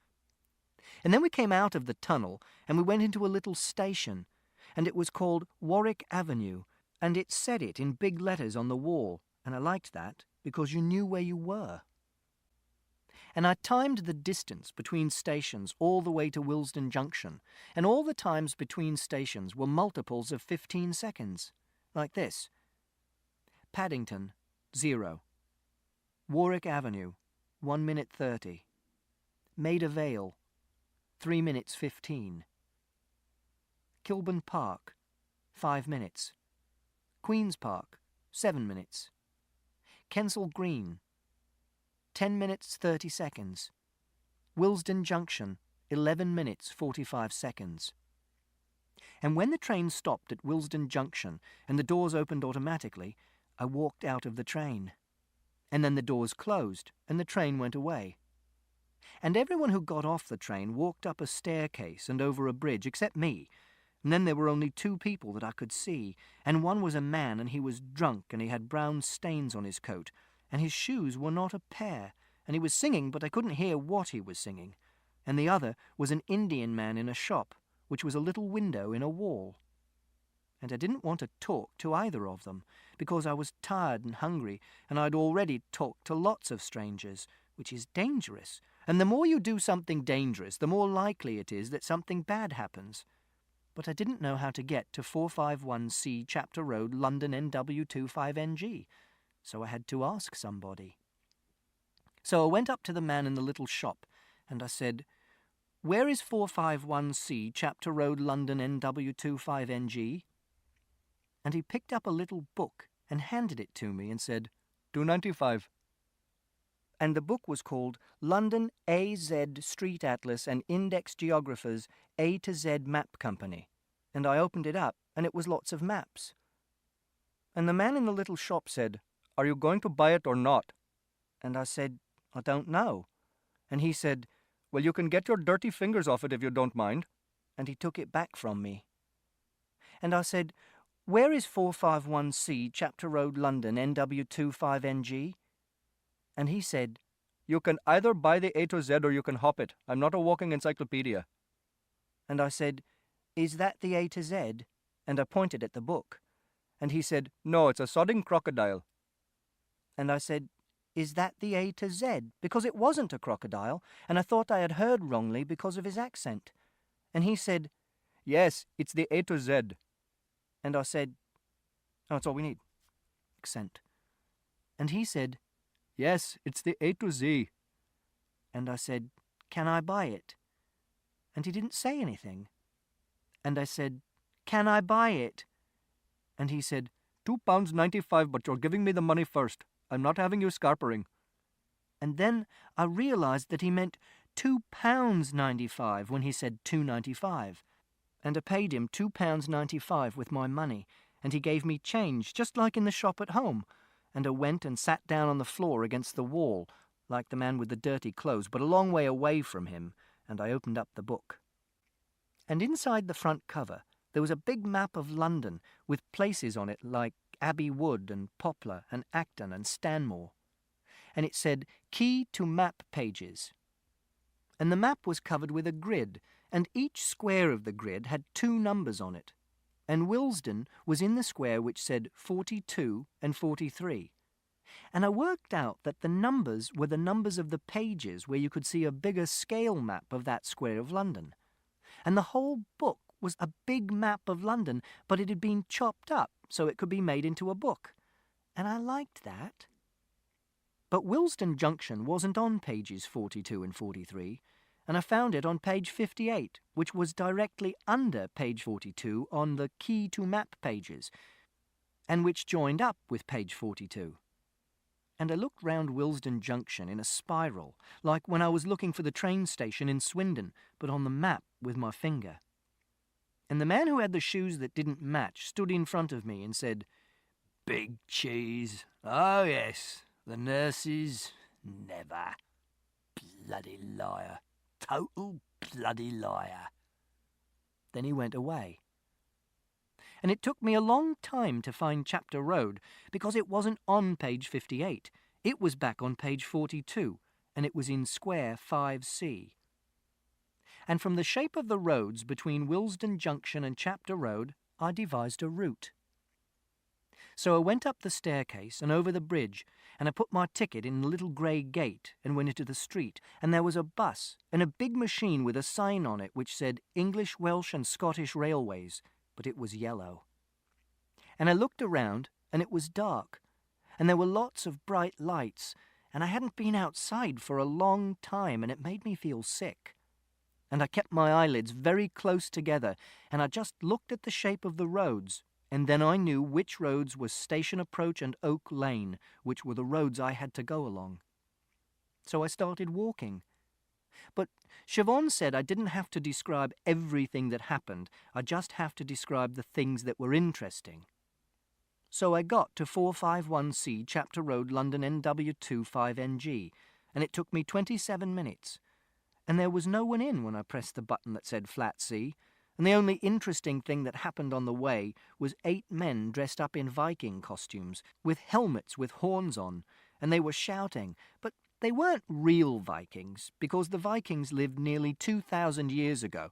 And then we came out of the tunnel, and we went into a little station, and it was called Warwick Avenue, and it said it in big letters on the wall, and I liked that, because you knew where you were. And I timed the distance between stations all the way to Willesden Junction, and all the times between stations were multiples of 15 seconds, like this. Paddington, 0. Warwick Avenue, 1 minute 30. Maida Vale, 3 minutes 15. Kilburn Park, 5 minutes. Queen's Park, 7 minutes. Kensal Green, 10 minutes 30 seconds. Willesden Junction, 11 minutes 45 seconds. And when the train stopped at Willesden Junction and the doors opened automatically, I walked out of the train. And then the doors closed and the train went away. And everyone who got off the train walked up a staircase and over a bridge except me. And then there were only 2 people that I could see, and one was a man, and he was drunk, and he had brown stains on his coat, and his shoes were not a pair, and he was singing, but I couldn't hear what he was singing. And the other was an Indian man in a shop, which was a little window in a wall. And I didn't want to talk to either of them, because I was tired and hungry, and I'd already talked to lots of strangers, which is dangerous. And the more you do something dangerous, the more likely it is that something bad happens. But I didn't know how to get to 451C Chapter Road, London NW25NG, so I had to ask somebody. So I went up to the man in the little shop, and I said, "Where is 451C Chapter Road, London NW25NG? And he picked up a little book and handed it to me and said, "295. And the book was called London AZ Street Atlas and Index Geographers A to Z Map Company. And I opened it up, and it was lots of maps. And the man in the little shop said, "Are you going to buy it or not?" And I said, "I don't know." And he said, "Well, you can get your dirty fingers off it if you don't mind." And he took it back from me. And I said, "Where is 451C Chapter Road, London NW25NG? And he said, "You can either buy the A to Z or you can hop it. I'm not a walking encyclopedia." And I said, "Is that the A to Z?" And I pointed at the book. And he said, "No, it's a sodding crocodile." And I said, "Is that the A to Z?" Because it wasn't a crocodile, and I thought I had heard wrongly because of his accent. And he said, "Yes, it's the A to Z." And I said, "Oh, that's all we need. Accent." And he said, "Yes, it's the A to Z." And I said, "Can I buy it?" And he didn't say anything. And I said, "Can I buy it?" And he said, £2.95, but you're giving me the money first. I'm not having you scarpering." And then I realized that he meant £2.95 when he said £2.95. And I paid him £2.95 with my money, and he gave me change, just like in the shop at home. And I went and sat down on the floor against the wall, like the man with the dirty clothes, but a long way away from him, and I opened up the book. And inside the front cover there was a big map of London with places on it like Abbey Wood and Poplar and Acton and Stanmore. And it said, "Key to Map Pages." And the map was covered with a grid, and each square of the grid had 2 numbers on it. And Willesden was in the square which said 42 and 43. And I worked out that the numbers were the numbers of the pages where you could see a bigger scale map of that square of London. And the whole book was a big map of London, but it had been chopped up so it could be made into a book. And I liked that. But Willesden Junction wasn't on pages 42 and 43, and I found it on page 58, which was directly under page 42 on the Key to Map Pages, and which joined up with page 42. And I looked round Willesden Junction in a spiral, like when I was looking for the train station in Swindon, but on the map with my finger. And the man who had the shoes that didn't match stood in front of me and said, "Big cheese. Oh, yes. The nurses, never. Bloody liar. Total bloody liar." Then he went away. And it took me a long time to find Chapter Road, because it wasn't on page 58. It was back on page 42, and it was in square 5C. And from the shape of the roads between Willesden Junction and Chapter Road, I devised a route. So I went up the staircase and over the bridge, and I put my ticket in the little grey gate and went into the street, and there was a bus and a big machine with a sign on it which said English, Welsh and Scottish Railways, but it was yellow. And I looked around, and it was dark, and there were lots of bright lights, and I hadn't been outside for a long time, and it made me feel sick. And I kept my eyelids very close together, and I just looked at the shape of the roads, and then I knew which roads were Station Approach and Oak Lane, which were the roads I had to go along. So I started walking. But Siobhan said I didn't have to describe everything that happened, I just have to describe the things that were interesting. So I got to 451C Chapter Road, London NW2 5NG, and it took me 27 minutes. And there was no one in when I pressed the button that said Flat C, and the only interesting thing that happened on the way was 8 men dressed up in Viking costumes, with helmets with horns on, and they were shouting, but they weren't real Vikings, because the Vikings lived nearly 2,000 years ago,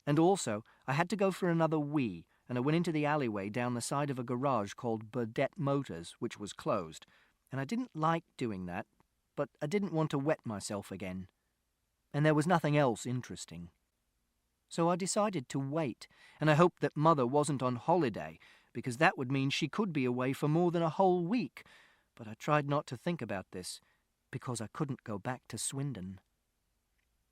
and also I had to go for another wee, and I went into the alleyway down the side of a garage called Burdett Motors, which was closed, and I didn't like doing that, but I didn't want to wet myself again. And there was nothing else interesting. So I decided to wait, and I hoped that Mother wasn't on holiday, because that would mean she could be away for more than a whole week, but I tried not to think about this, because I couldn't go back to Swindon.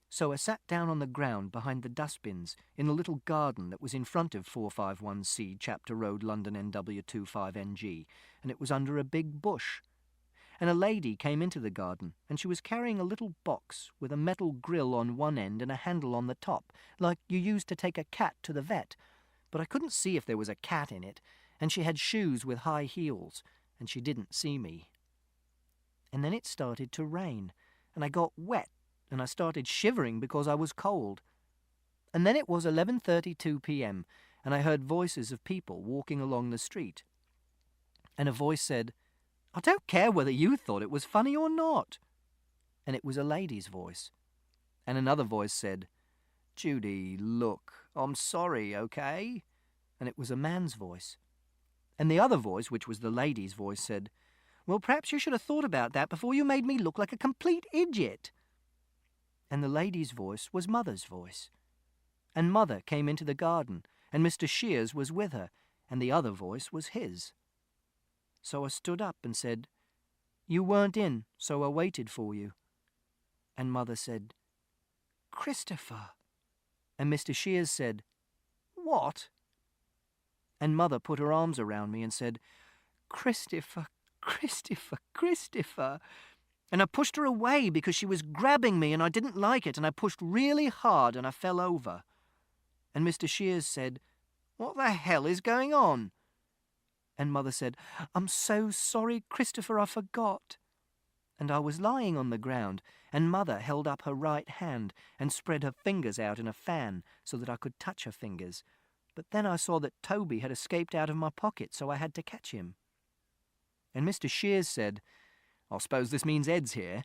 So I sat down on the ground behind the dustbins in the little garden that was in front of 451C Chapter Road, London NW2 5NG, and it was under a big bush. And a lady came into the garden, and she was carrying a little box with a metal grill on one end and a handle on the top, like you used to take a cat to the vet, but I couldn't see if there was a cat in it, and she had shoes with high heels, and she didn't see me. And then it started to rain, and I got wet, and I started shivering because I was cold. And then it was 11:32 p.m, and I heard voices of people walking along the street. And a voice said, "I don't care whether you thought it was funny or not." And it was a lady's voice. And another voice said, "Judy, look, I'm sorry, okay?" And it was a man's voice. And the other voice, which was the lady's voice, said, "Well, perhaps you should have thought about that before you made me look like a complete idiot." And the lady's voice was Mother's voice. And Mother came into the garden, and Mr. Shears was with her, and the other voice was his. So I stood up and said, "You weren't in, so I waited for you." And Mother said, "Christopher." And Mr. Shears said, "What?" And Mother put her arms around me and said, "Christopher, Christopher, Christopher." And I pushed her away because she was grabbing me and I didn't like it, and I pushed really hard and I fell over. And Mr. Shears said, "What the hell is going on?" And Mother said, "I'm so sorry, Christopher, I forgot." and I was lying on the ground, and Mother held up her right hand and spread her fingers out in a fan so that I could touch her fingers. But then I saw that Toby had escaped out of my pocket, so I had to catch him. And Mr. Shears said, "I suppose this means Ed's here."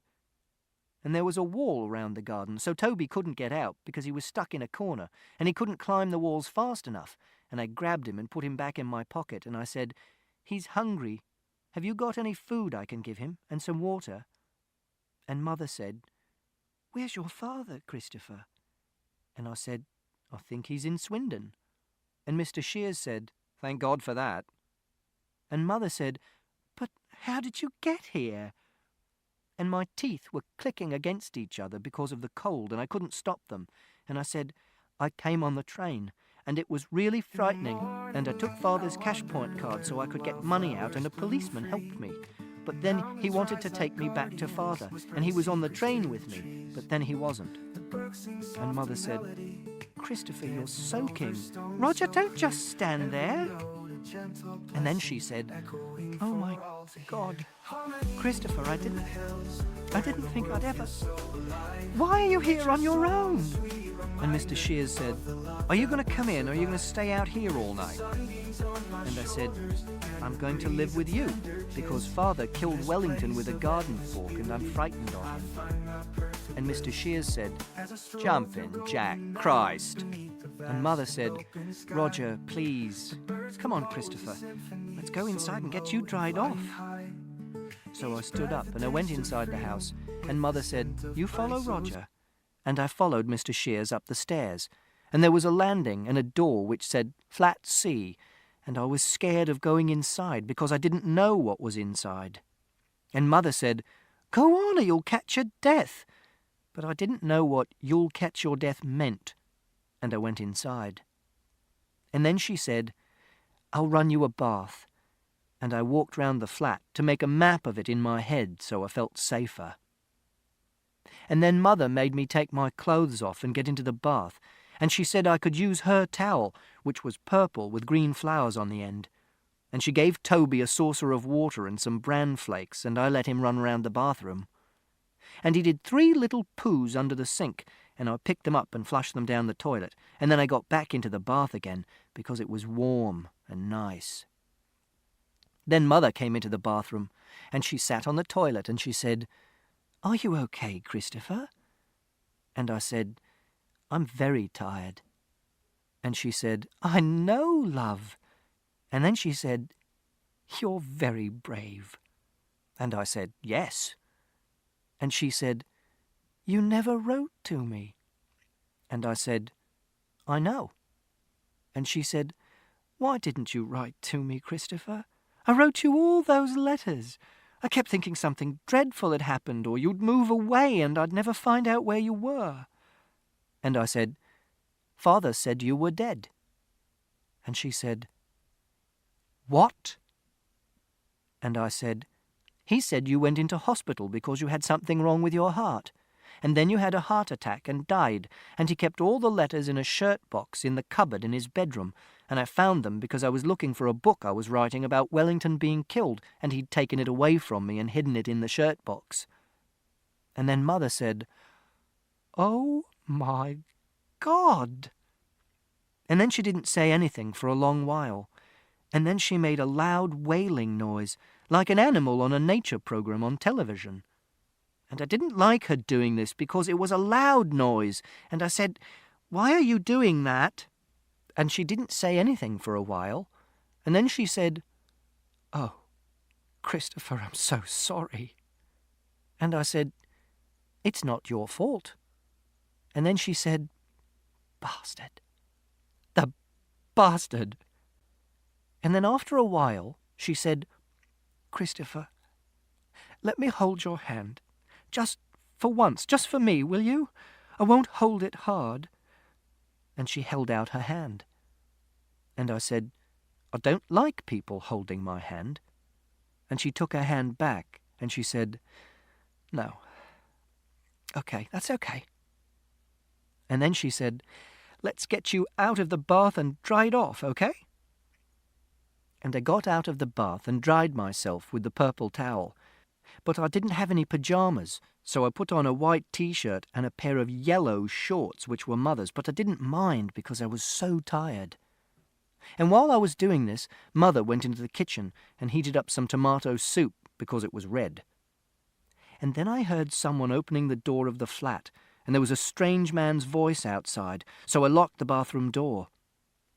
And there was a wall round the garden, so Toby couldn't get out because he was stuck in a corner, and he couldn't climb the walls fast enough. And I grabbed him and put him back in my pocket, and I said, "He's hungry. Have you got any food I can give him, and some water?" And Mother said, "Where's your father, Christopher?" And I said, "I think he's in Swindon." And Mr. Shears said, "Thank God for that." And Mother said, "But how did you get here?" And my teeth were clicking against each other because of the cold, and I couldn't stop them. And I said, "I came on the train, and it was really frightening, and I took Father's cash point card so I could get money out, and a policeman helped me. But then he wanted to take me back to Father, and he was on the train with me, but then he wasn't." And Mother said, "Christopher, you're soaking. Roger, don't just stand there." And then she said, "Oh my God, Christopher, I didn't think I'd ever... Why are you here on your own?" And Mr. Shears said, "Are you going to come in, or are you going to stay out here all night?" And I said, "I'm going to live with you, because Father killed Wellington with a garden fork, and I'm frightened of him." And Mr. Shears said, "Jump in, Jack, Christ." And Mother said, "Roger, please. Come on, Christopher. Let's go inside and get you dried off." So I stood up and I went inside the house, and Mother said, "You follow Roger." And I followed Mr. Shears up the stairs, and there was a landing and a door which said Flat C, and I was scared of going inside because I didn't know what was inside. And Mother said, "Go on or you'll catch your death." But I didn't know what "you'll catch your death" meant, and I went inside. And then she said, "I'll run you a bath." And I walked round the flat to make a map of it in my head so I felt safer. And then Mother made me take my clothes off and get into the bath, and she said I could use her towel, which was purple with green flowers on the end. And she gave Toby a saucer of water and some bran flakes, and I let him run round the bathroom. And he did 3 little poos under the sink, and I picked them up and flushed them down the toilet, and then I got back into the bath again because it was warm and nice. Then Mother came into the bathroom, and she sat on the toilet, and she said, "Are you okay, Christopher?" And I said, "I'm very tired." And she said, "I know, love." And then she said, "You're very brave." And I said, "Yes." And she said, "You never wrote to me." And I said, "I know." And she said, "Why didn't you write to me, Christopher? I wrote you all those letters. I kept thinking something dreadful had happened, or you'd move away and I'd never find out where you were." And I said, "Father said you were dead." And she said, "What?" And I said, "He said you went into hospital because you had something wrong with your heart. And then you had a heart attack and died, and he kept all the letters in a shirt box in the cupboard in his bedroom, and I found them because I was looking for a book I was writing about Wellington being killed, and he'd taken it away from me and hidden it in the shirt box." And then Mother said, "Oh my God!" And then she didn't say anything for a long while, and then she made a loud wailing noise, like an animal on a nature program on television. And I didn't like her doing this because it was a loud noise, and I said, "Why are you doing that?" And she didn't say anything for a while, and then she said, "Oh, Christopher, I'm so sorry." And I said, "It's not your fault." And then she said, "Bastard. The bastard." And then after a while she said, "Christopher, let me hold your hand. Just for once, just for me, will you? I won't hold it hard." And she held out her hand. And I said, "I don't like people holding my hand." And she took her hand back, and she said, "No. Okay, that's okay." And then she said, "Let's get you out of the bath and dried off, okay?" And I got out of the bath and dried myself with the purple towel. but I didn't have any pyjamas, so I put on a white T-shirt and a pair of yellow shorts, which were Mother's, but I didn't mind because I was so tired. And while I was doing this, Mother went into the kitchen and heated up some tomato soup because it was red. And then I heard someone opening the door of the flat, and there was a strange man's voice outside, so I locked the bathroom door.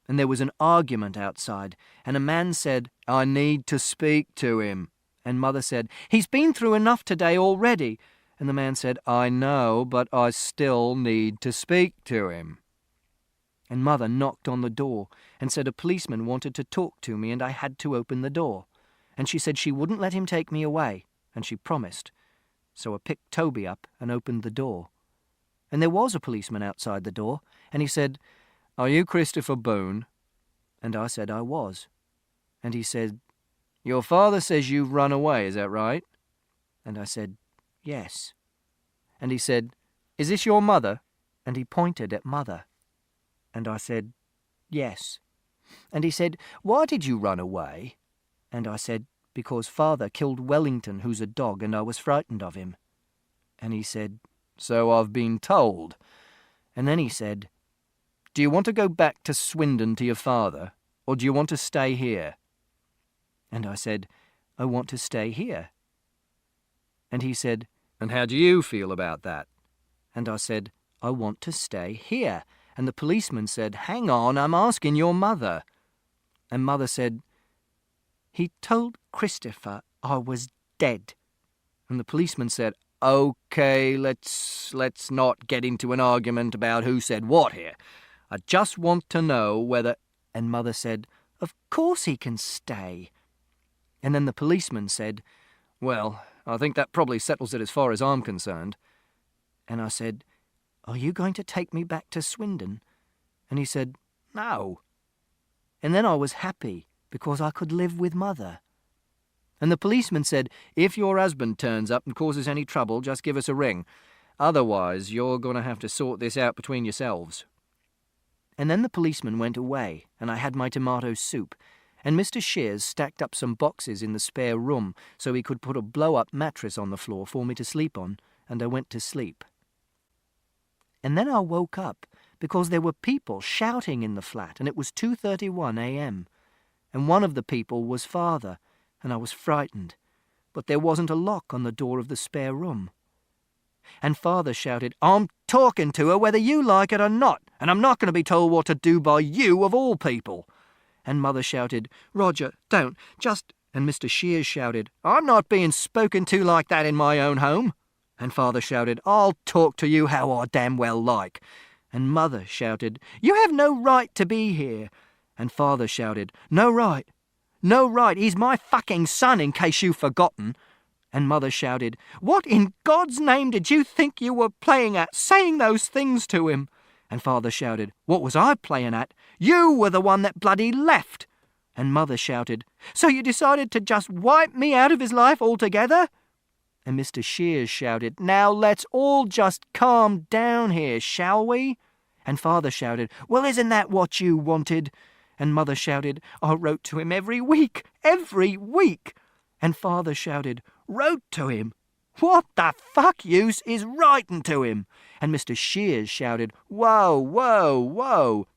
And there was an argument outside, and a man said, "I need to speak to him." And Mother said, "He's been through enough today already." And the man said, "I know, but I still need to speak to him." And Mother knocked on the door and said a policeman wanted to talk to me and I had to open the door. And she said she wouldn't let him take me away, and she promised. So I picked Toby up and opened the door. And there was a policeman outside the door, and he said, "Are you Christopher Boone?" And I said I was. And he said, "Your father says you've run away, is that right?" And I said, "Yes." And he said, "Is this your mother?" And he pointed at Mother. And I said, "Yes." And he said, "Why did you run away?" And I said, "Because Father killed Wellington, who's a dog, and I was frightened of him." And he said, "So I've been told." And then he said, "Do you want to go back to Swindon to your father, or do you want to stay here?" And I said, "I want to stay here." And he said, "And how do you feel about that?" And I said, "I want to stay here." And the policeman said, "Hang on, I'm asking your mother." And Mother said, "He told Christopher I was dead." And the policeman said, "OK, let's not get into an argument about who said what here. I just want to know whether—" And Mother said, "Of course he can stay." And then the policeman said, "Well, I think that probably settles it as far as I'm concerned." And I said, "Are you going to take me back to Swindon?" And he said, "No." And then I was happy because I could live with Mother. And the policeman said, "If your husband turns up and causes any trouble, just give us a ring. Otherwise, you're going to have to sort this out between yourselves." And then the policeman went away, and I had my tomato soup, and Mr. Shears stacked up some boxes in the spare room so he could put a blow-up mattress on the floor for me to sleep on, and I went to sleep. And then I woke up because there were people shouting in the flat, and it was 2:31 a.m. And one of the people was Father, and I was frightened, but there wasn't a lock on the door of the spare room. And Father shouted, "I'm talking to her whether you like it or not, and I'm not going to be told what to do by you of all people." And Mother shouted, "Roger, don't, just—" And Mr. Shears shouted, "I'm not being spoken to like that in my own home." And Father shouted, "I'll talk to you how I damn well like." And Mother shouted, "You have no right to be here." And Father shouted, "No right. No right. He's my fucking son, in case you've forgotten." And Mother shouted, "What in God's name did you think you were playing at, saying those things to him?" And Father shouted, "What was I playing at? You were the one that bloody left." And Mother shouted, "So you decided to just wipe me out of his life altogether?" And Mr. Shears shouted, "Now let's all just calm down here, shall we?" And Father shouted, "Well, isn't that what you wanted?" And Mother shouted, "I wrote to him every week. And Father shouted, "Wrote to him? What the fuck use is writing to him?" And Mr. Shears shouted, "Whoa, whoa, whoa."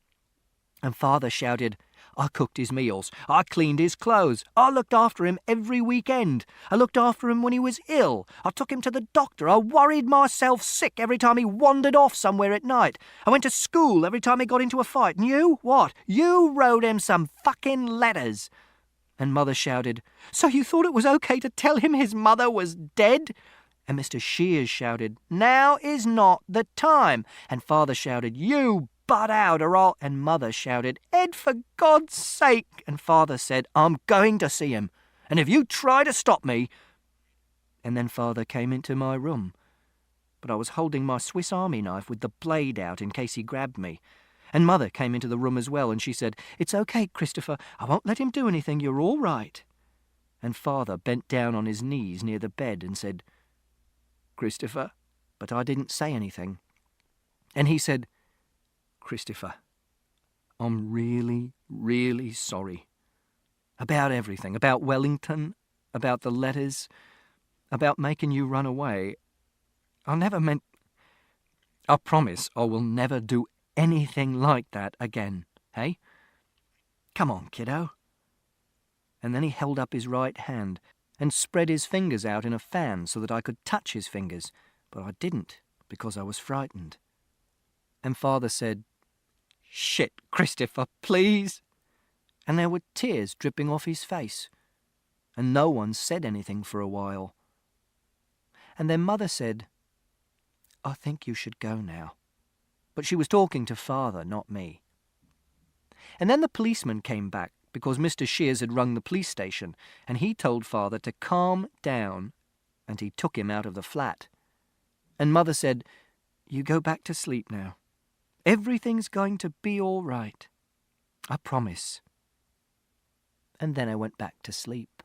And Father shouted, "I cooked his meals. I cleaned his clothes. I looked after him every weekend. I looked after him when he was ill. I took him to the doctor. I worried myself sick every time he wandered off somewhere at night. I went to school every time he got into a fight. And you? What? You wrote him some fucking letters." And Mother shouted, "So you thought it was okay to tell him his mother was dead?" And Mr. Shears shouted, "Now is not the time." And Father shouted, "You butt out or I'll—" And Mother shouted, "Ed, for God's sake." And Father said, "I'm going to see him, and if you try to stop me—" And then Father came into my room, but I was holding my Swiss Army knife with the blade out in case he grabbed me. And Mother came into the room as well, and she said, "It's okay, Christopher. I won't let him do anything. You're all right." And Father bent down on his knees near the bed and said, "Christopher," but I didn't say anything. And he said, "Christopher, I'm really, really sorry. About everything. About Wellington, about the letters. about making you run away. I never meant... I promise I will never do anything like that again, hey? Come on, kiddo." And then he held up his right hand and spread his fingers out in a fan so that I could touch his fingers, but I didn't because I was frightened. And Father said, "Shit, Christopher, please." And there were tears dripping off his face, and no one said anything for a while. And then Mother said, "I think you should go now." But she was talking to Father, not me. And then the policeman came back because Mr. Shears had rung the police station, and he told Father to calm down, and he took him out of the flat. And Mother said, "You go back to sleep now. Everything's going to be all right. I promise." And then I went back to sleep.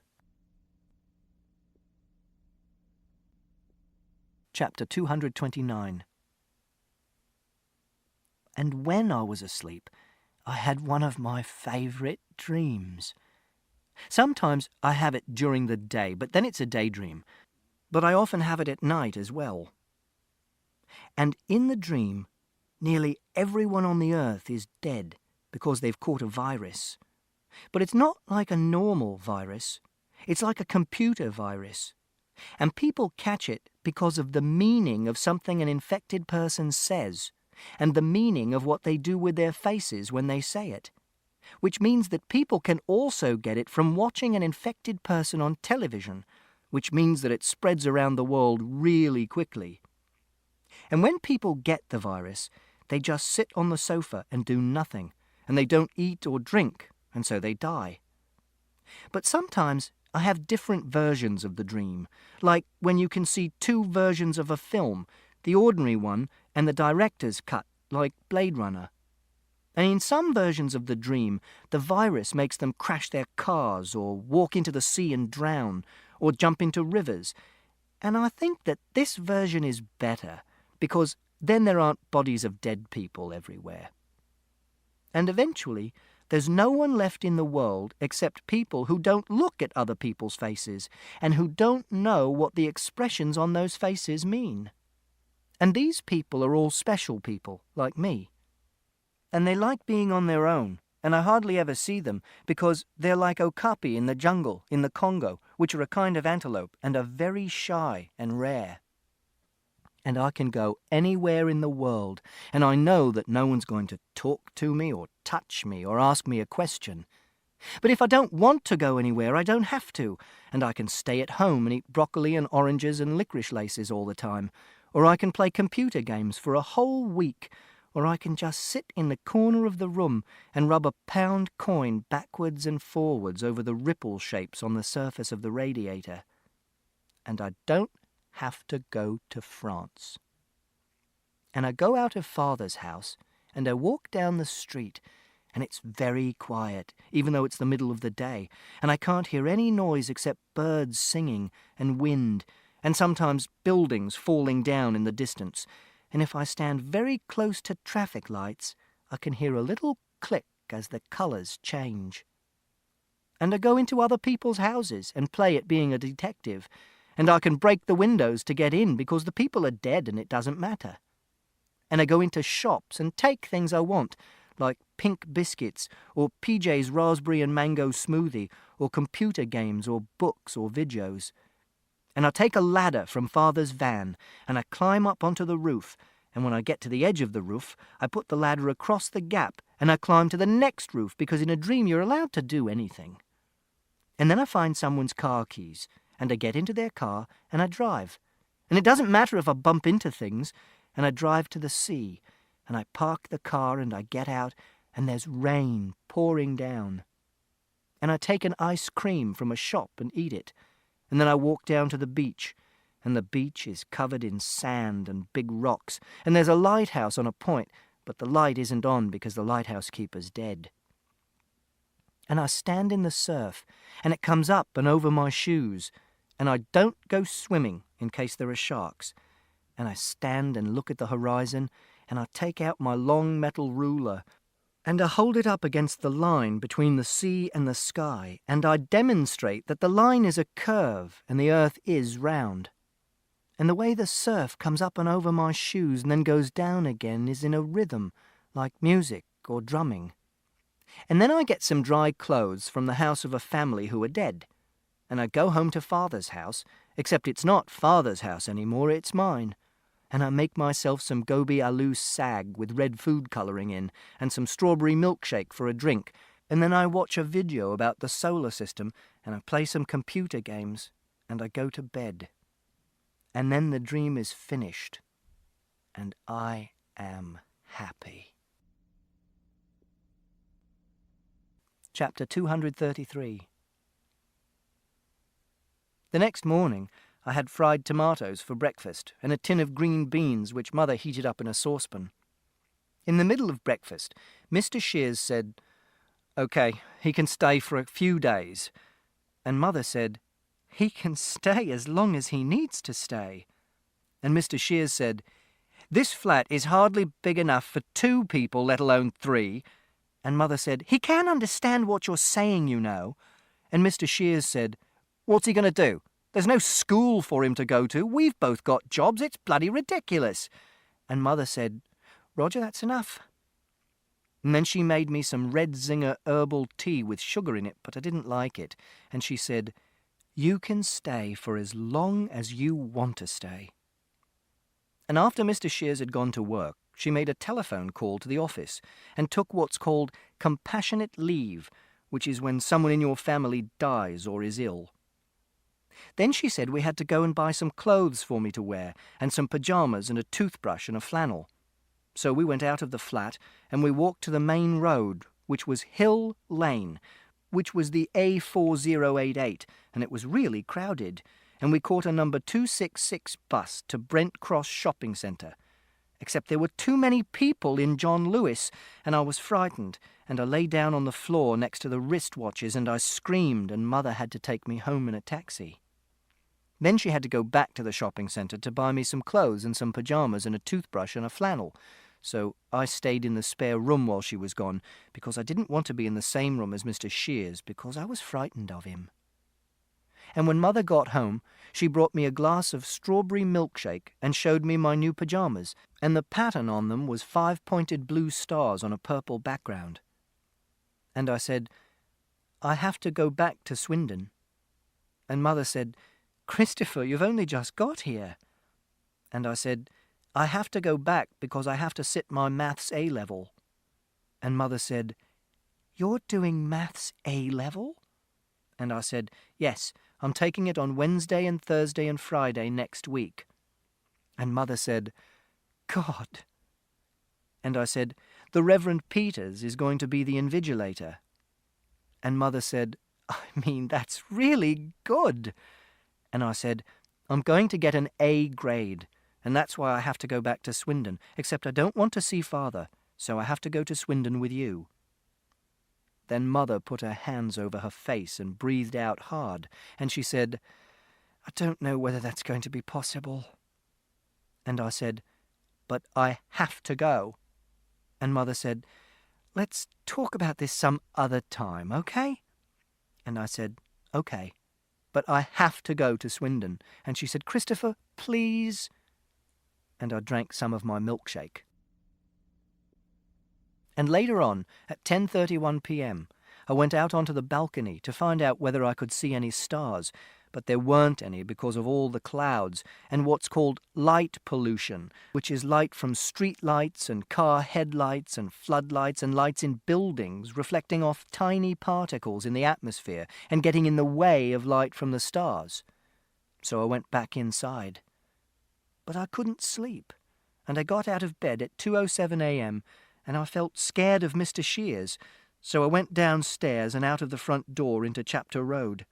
Chapter 229. And when I was asleep, I had one of my favourite dreams. Sometimes I have it during the day, but then it's a daydream. But I often have it at night as well. And in the dream, nearly everyone on the earth is dead because they've caught a virus. But it's not like a normal virus. It's like a computer virus. And people catch it because of the meaning of something an infected person says, and the meaning of what they do with their faces when they say it. Which means that people can also get it from watching an infected person on television, which means that it spreads around the world really quickly. And when people get the virus, they just sit on the sofa and do nothing, and they don't eat or drink, and so they die. But sometimes I have different versions of the dream, like when you can see two versions of a film, the ordinary one and the director's cut, like Blade Runner. And in some versions of the dream, the virus makes them crash their cars or walk into the sea and drown or jump into rivers. And I think that this version is better because then there aren't bodies of dead people everywhere. And eventually, there's no one left in the world except people who don't look at other people's faces and who don't know what the expressions on those faces mean. And these people are all special people, like me. And they like being on their own, and I hardly ever see them because they're like okapi in the jungle in the Congo, which are a kind of antelope and are very shy and rare. And I can go anywhere in the world, and I know that no one's going to talk to me or touch me or ask me a question. But if I don't want to go anywhere, I don't have to, and I can stay at home and eat broccoli and oranges and licorice laces all the time, or I can play computer games for a whole week, or I can just sit in the corner of the room and rub a pound coin backwards and forwards over the ripple shapes on the surface of the radiator. And I don't have to go to France. And I go out of Father's house and I walk down the street, and it's very quiet, even though it's the middle of the day, and I can't hear any noise except birds singing and wind, and sometimes buildings falling down in the distance. And if I stand very close to traffic lights, I can hear a little click as the colours change. And I go into other people's houses and play at being a detective, and I can break the windows to get in because the people are dead and it doesn't matter. And I go into shops and take things I want, like pink biscuits or PJ's raspberry and mango smoothie or computer games or books or videos. And I take a ladder from Father's van and I climb up onto the roof, and when I get to the edge of the roof, I put the ladder across the gap and I climb to the next roof because in a dream you're allowed to do anything. And then I find someone's car keys and I get into their car and I drive. And it doesn't matter if I bump into things, and I drive to the sea and I park the car and I get out and there's rain pouring down. And I take an ice cream from a shop and eat it. And then I walk down to the beach, and the beach is covered in sand and big rocks, and there's a lighthouse on a point, but the light isn't on because the lighthouse keeper's dead. And I stand in the surf, and it comes up and over my shoes, and I don't go swimming in case there are sharks. And I stand and look at the horizon, and I take out my long metal ruler, And I hold it up against the line between the sea and the sky, and I demonstrate that the line is a curve and the earth is round. And the way the surf comes up and over my shoes and then goes down again is in a rhythm, like music or drumming. And then I get some dry clothes from the house of a family who are dead. And I go home to Father's house, except it's not Father's house anymore, it's mine. And I make myself some gobi aloo sag with red food colouring in, and some strawberry milkshake for a drink, and then I watch a video about the solar system, and I play some computer games, and I go to bed. And then the dream is finished, and I am happy. Chapter 233. The next morning, I had fried tomatoes for breakfast and a tin of green beans which Mother heated up in a saucepan. In the middle of breakfast, Mr. Shears said, "OK, he can stay for a few days." And Mother said, "He can stay as long as he needs to stay." And Mr. Shears said, "This flat is hardly big enough for 2 people, let alone 3. And Mother said, "He can't understand what you're saying, you know." And Mr. Shears said, "What's he going to do? There's no school for him to go to. We've both got jobs. It's bloody ridiculous." And Mother said, "Roger, that's enough." And then she made me some red zinger herbal tea with sugar in it, but I didn't like it. And she said, "You can stay for as long as you want to stay." And after Mr. Shears had gone to work, she made a telephone call to the office and took what's called compassionate leave, which is when someone in your family dies or is ill. Then she said we had to go and buy some clothes for me to wear, and some pyjamas and a toothbrush and a flannel. So we went out of the flat, and we walked to the main road, which was Hill Lane, which was the A4088, and it was really crowded, and we caught a number 266 bus to Brent Cross Shopping Centre. Except there were too many people in John Lewis, and I was frightened, and I lay down on the floor next to the wristwatches, and I screamed, and Mother had to take me home in a taxi. Then she had to go back to the shopping centre to buy me some clothes and some pyjamas and a toothbrush and a flannel. So I stayed in the spare room while she was gone, because I didn't want to be in the same room as Mr. Shears, because I was frightened of him. And when Mother got home, she brought me a glass of strawberry milkshake and showed me my new pyjamas, and the pattern on them was 5-pointed blue stars on a purple background. And I said, "I have to go back to Swindon." And Mother said, "Christopher, you've only just got here." And I said, "I have to go back because I have to sit my maths A-level." And Mother said, "You're doing maths A-level?" And I said, "Yes, I'm taking it on Wednesday and Thursday and Friday next week." And Mother said, "God." And I said, "The Reverend Peters is going to be the invigilator." And Mother said, "I mean, that's really good." And I said, "I'm going to get an A grade, and that's why I have to go back to Swindon, except I don't want to see Father, so I have to go to Swindon with you." Then Mother put her hands over her face and breathed out hard, and she said, "I don't know whether that's going to be possible." And I said, "But I have to go." And Mother said, "Let's talk about this some other time, okay?" And I said, "Okay, but I have to go to Swindon." And she said, "Christopher, please." And I drank some of my milkshake. And later on, at 10:31 p.m., I went out onto the balcony to find out whether I could see any stars, but there weren't any because of all the clouds and what's called light pollution, which is light from street lights and car headlights and floodlights and lights in buildings reflecting off tiny particles in the atmosphere and getting in the way of light from the stars. So I went back inside. But I couldn't sleep, and I got out of bed at 2:07 a.m., and I felt scared of Mr. Shears, so I went downstairs and out of the front door into Chapter Road.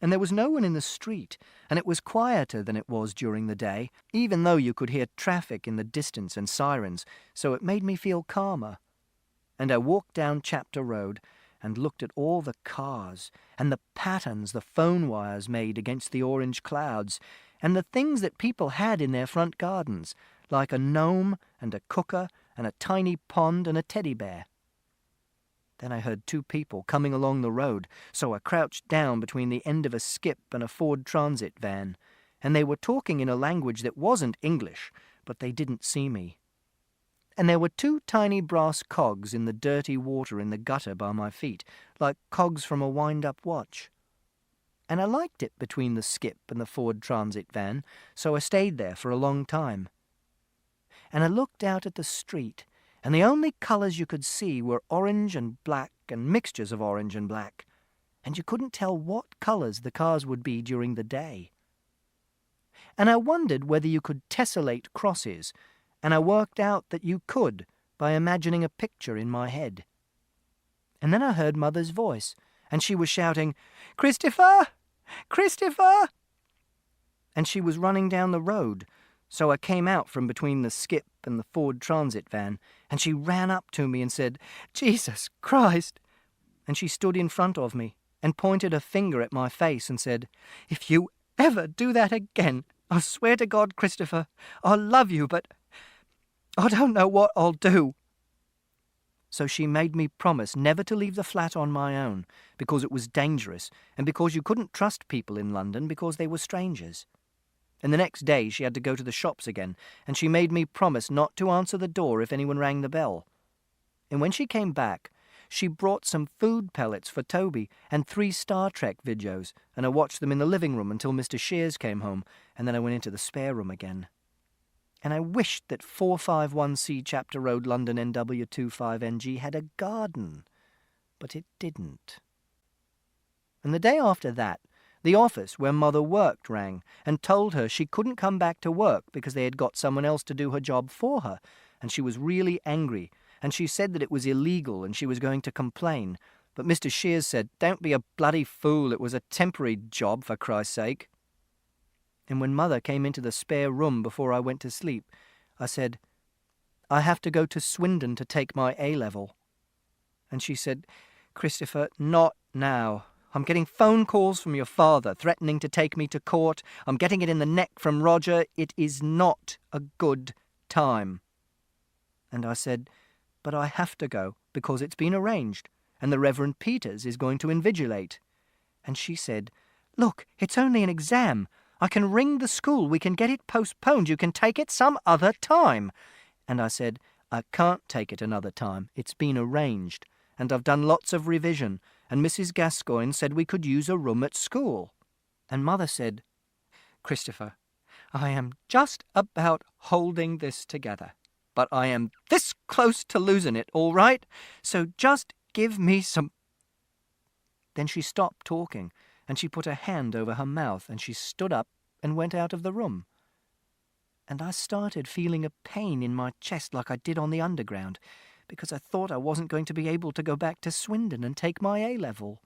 And there was no one in the street, and it was quieter than it was during the day, even though you could hear traffic in the distance and sirens, so it made me feel calmer. And I walked down Chapter Road and looked at all the cars and the patterns the phone wires made against the orange clouds, and the things that people had in their front gardens, like a gnome and a cooker and a tiny pond and a teddy bear. Then I heard two people coming along the road, so I crouched down between the end of a skip and a Ford Transit van, and they were talking in a language that wasn't English, but they didn't see me. And there were two tiny brass cogs in the dirty water in the gutter by my feet, like cogs from a wind-up watch. And I liked it between the skip and the Ford Transit van, so I stayed there for a long time. And I looked out at the street, and the only colours you could see were orange and black and mixtures of orange and black, and you couldn't tell what colours the cars would be during the day. And I wondered whether you could tessellate crosses, and I worked out that you could by imagining a picture in my head. And then I heard Mother's voice, and she was shouting, "Christopher! Christopher!" And she was running down the road, so I came out from between the skip and the Ford Transit van, and she ran up to me and said, "Jesus Christ!" And she stood in front of me and pointed a finger at my face and said, "If you ever do that again, I swear to God, Christopher, I love you, but I don't know what I'll do." So she made me promise never to leave the flat on my own, because it was dangerous, and because you couldn't trust people in London because they were strangers. And the next day she had to go to the shops again, and she made me promise not to answer the door if anyone rang the bell. And when she came back, she brought some food pellets for Toby and 3 Star Trek videos, and I watched them in the living room until Mr. Shears came home, and then I went into the spare room again. And I wished that 451C Chapter Road, London, NW25NG had a garden, but it didn't. And the day after that, the office where Mother worked rang and told her she couldn't come back to work because they had got someone else to do her job for her, and she was really angry, and she said that it was illegal and she was going to complain. But Mr. Shears said, "Don't be a bloody fool, it was a temporary job, for Christ's sake." And when Mother came into the spare room before I went to sleep, I said, "I have to go to Swindon to take my A-level." And she said, "Christopher, not now. I'm getting phone calls from your father threatening to take me to court. I'm getting it in the neck from Roger. It is not a good time." And I said, "But I have to go because it's been arranged and the Reverend Peters is going to invigilate." And she said, "Look, it's only an exam. I can ring the school. We can get it postponed. You can take it some other time." And I said, "I can't take it another time. It's been arranged. And I've done lots of revision. And Mrs. Gascoigne said we could use a room at school." And Mother said, "Christopher, I am just about holding this together. But I am this close to losing it, all right? So just give me some—" Then she stopped talking, and she put her hand over her mouth, and she stood up and went out of the room. And I started feeling a pain in my chest like I did on the Underground, because I thought I wasn't going to be able to go back to Swindon and take my A-level.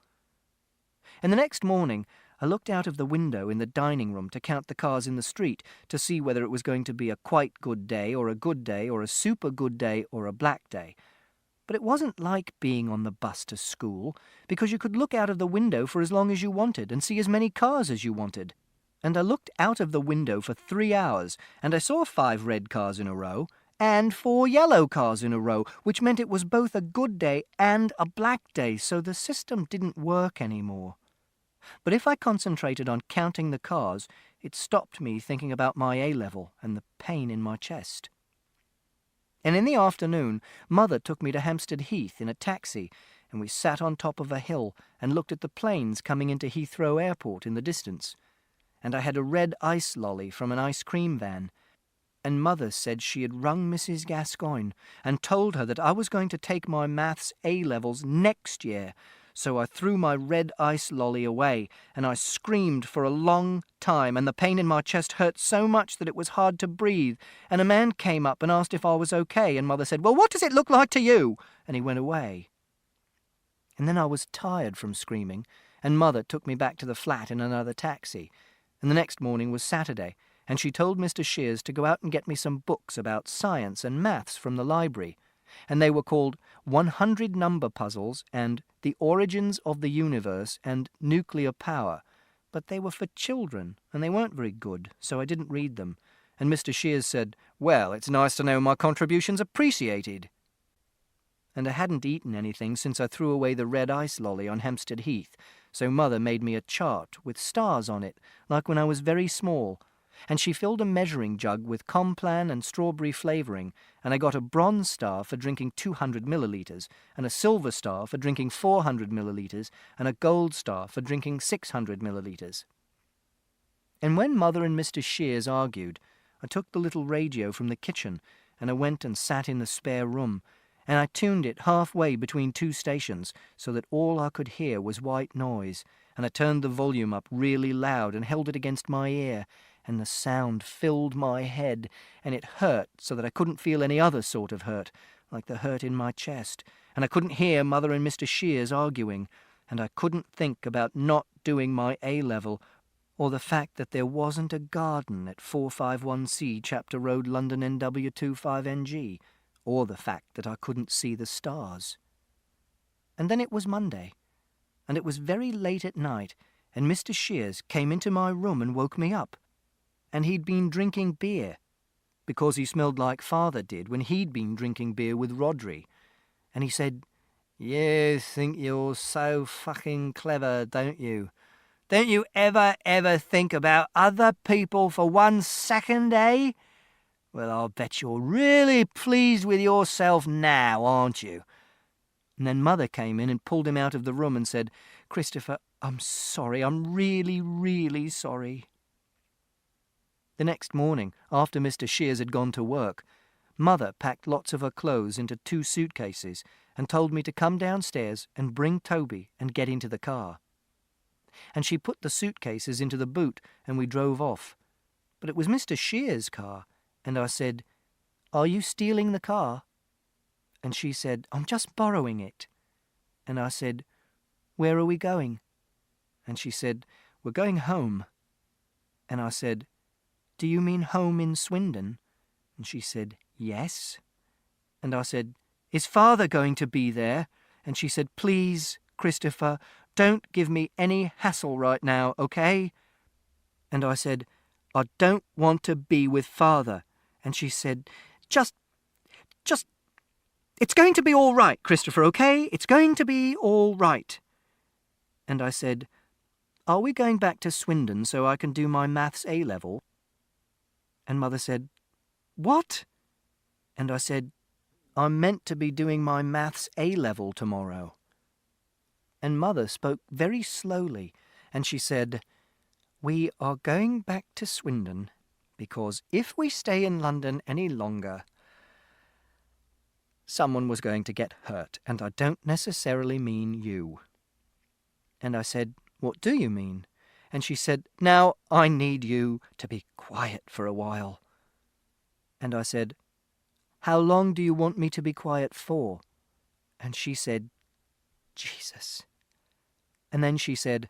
And the next morning, I looked out of the window in the dining room to count the cars in the street to see whether it was going to be a quite good day or a super good day or a black day. But it wasn't like being on the bus to school, because you could look out of the window for as long as you wanted and see as many cars as you wanted. And I looked out of the window for 3 hours, and I saw 5 red cars in a row, and 4 yellow cars in a row, which meant it was both a good day and a black day, so the system didn't work anymore. But if I concentrated on counting the cars, it stopped me thinking about my A-level and the pain in my chest. And in the afternoon, Mother took me to Hampstead Heath in a taxi, and we sat on top of a hill and looked at the planes coming into Heathrow Airport in the distance. And I had a red ice lolly from an ice cream van. And Mother said she had rung Mrs. Gascoigne and told her that I was going to take my maths A-levels next year, so I threw my red ice lolly away, and I screamed for a long time, and the pain in my chest hurt so much that it was hard to breathe, and a man came up and asked if I was okay, and Mother said, "Well, what does it look like to you?" And he went away. And then I was tired from screaming, and Mother took me back to the flat in another taxi, and the next morning was Saturday, and she told Mr. Shears to go out and get me some books about science and maths from the library, and they were called 100 Number Puzzles and The Origins of the Universe and Nuclear Power, but they were for children, and they weren't very good, so I didn't read them, and Mr. Shears said, "Well, it's nice to know my contribution's appreciated." and I hadn't eaten anything since I threw away the red ice lolly on Hampstead Heath, so Mother made me a chart with stars on it, like when I was very small, and she filled a measuring jug with Complan and strawberry flavouring, and I got a bronze star for drinking 200 millilitres, and a silver star for drinking 400 millilitres, and a gold star for drinking 600 millilitres. And when Mother and Mr. Shears argued, I took the little radio from the kitchen, and I went and sat in the spare room, and I tuned it halfway between two stations so that all I could hear was white noise, and I turned the volume up really loud and held it against my ear, and the sound filled my head, and it hurt so that I couldn't feel any other sort of hurt, like the hurt in my chest, and I couldn't hear Mother and Mr. Shears arguing, and I couldn't think about not doing my A-level, or the fact that there wasn't a garden at 451C Chapter Road, London NW25NG, or the fact that I couldn't see the stars. And then it was Monday, and it was very late at night, and Mr. Shears came into my room and woke me up, and he'd been drinking beer, because he smelled like Father did when he'd been drinking beer with Rodri, and he said, "You think you're so fucking clever, don't you? Don't you ever think about other people for 1 second, eh? Well, I'll bet you're really pleased with yourself now, aren't you?" And then Mother came in and pulled him out of the room and said, "Christopher, I'm sorry. I'm really, really sorry." The next morning, after Mr. Shears had gone to work, Mother packed lots of her clothes into 2 suitcases and told me to come downstairs and bring Toby and get into the car. And she put the suitcases into the boot and we drove off. But it was Mr. Shears' car, and I said, "Are you stealing the car?" And she said, "I'm just borrowing it." And I said, "Where are we going?" And she said, "We're going home." And I said, "Do you mean home in Swindon?" And she said, "Yes." And I said, "Is Father going to be there?" And she said, "Please, Christopher, don't give me any hassle right now, okay?" And I said, "I don't want to be with Father." And she said, Just, it's going to be all right, Christopher, okay? It's going to be all right." And I said, "Are we going back to Swindon so I can do my maths A-level?" And Mother said, "What?" And I said, "I'm meant to be doing my maths A-level tomorrow." And Mother spoke very slowly, and she said, "We are going back to Swindon because if we stay in London any longer, someone was going to get hurt, and I don't necessarily mean you." And I said, "What do you mean?" And she said, "Now, I need you to be quiet for a while." And I said, "How long do you want me to be quiet for?" And she said, "Jesus." And then she said,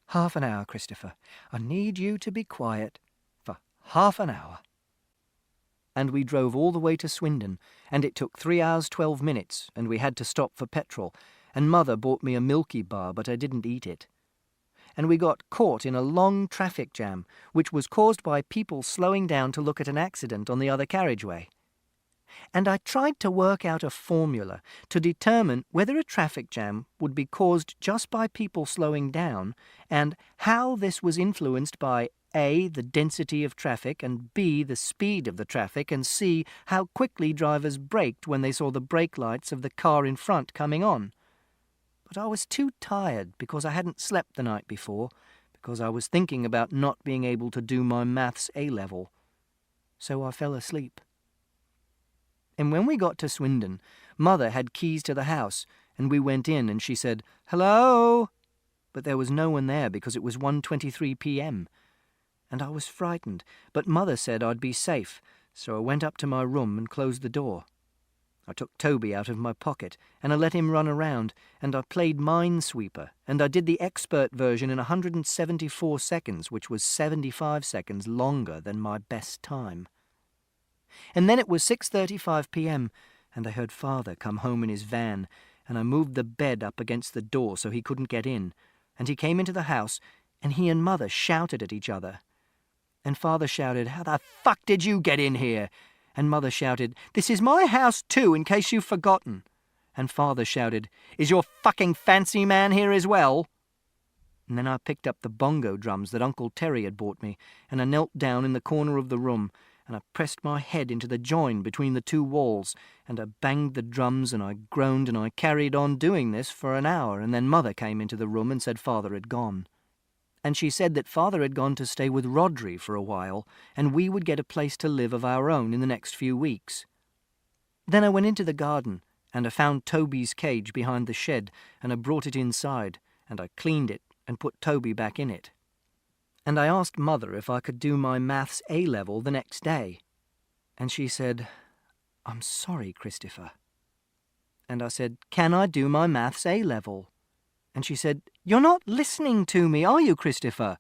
"Half an hour, Christopher. I need you to be quiet for half an hour." And we drove all the way to Swindon, and it took 3 hours 12 minutes, and we had to stop for petrol, and Mother bought me a Milky Bar, but I didn't eat it. And we got caught in a long traffic jam, which was caused by people slowing down to look at an accident on the other carriageway. And I tried to work out a formula to determine whether a traffic jam would be caused just by people slowing down, and how this was influenced by A, the density of traffic, and B, the speed of the traffic, and C, how quickly drivers braked when they saw the brake lights of the car in front coming on. But I was too tired because I hadn't slept the night before, because I was thinking about not being able to do my maths A-level. So I fell asleep. And when we got to Swindon, Mother had keys to the house, and we went in and she said, "Hello?" But there was no one there because it was 1:23 p.m. And I was frightened, but Mother said I'd be safe, so I went up to my room and closed the door. I took Toby out of my pocket, and I let him run around, and I played Minesweeper, and I did the expert version in 174 seconds, which was 75 seconds longer than my best time. And then it was 6:35 p.m, and I heard Father come home in his van, and I moved the bed up against the door so he couldn't get in, and he came into the house, and he and Mother shouted at each other. And Father shouted, "How the fuck did you get in here?" And Mother shouted, "This is my house too, in case you've forgotten." and Father shouted, "Is your fucking fancy man here as well?" And then I picked up the bongo drums that Uncle Terry had bought me, and I knelt down in the corner of the room, and I pressed my head into the join between the two walls, and I banged the drums, and I groaned, and I carried on doing this for an hour, and then Mother came into the room and said Father had gone. And she said that Father had gone to stay with Rodri for a while, and we would get a place to live of our own in the next few weeks. Then I went into the garden, and I found Toby's cage behind the shed, and I brought it inside, and I cleaned it and put Toby back in it. And I asked Mother if I could do my maths A-level the next day. And she said, "I'm sorry, Christopher." And I said, "Can I do my maths A-level?" And she said, "You're not listening to me, are you, Christopher?"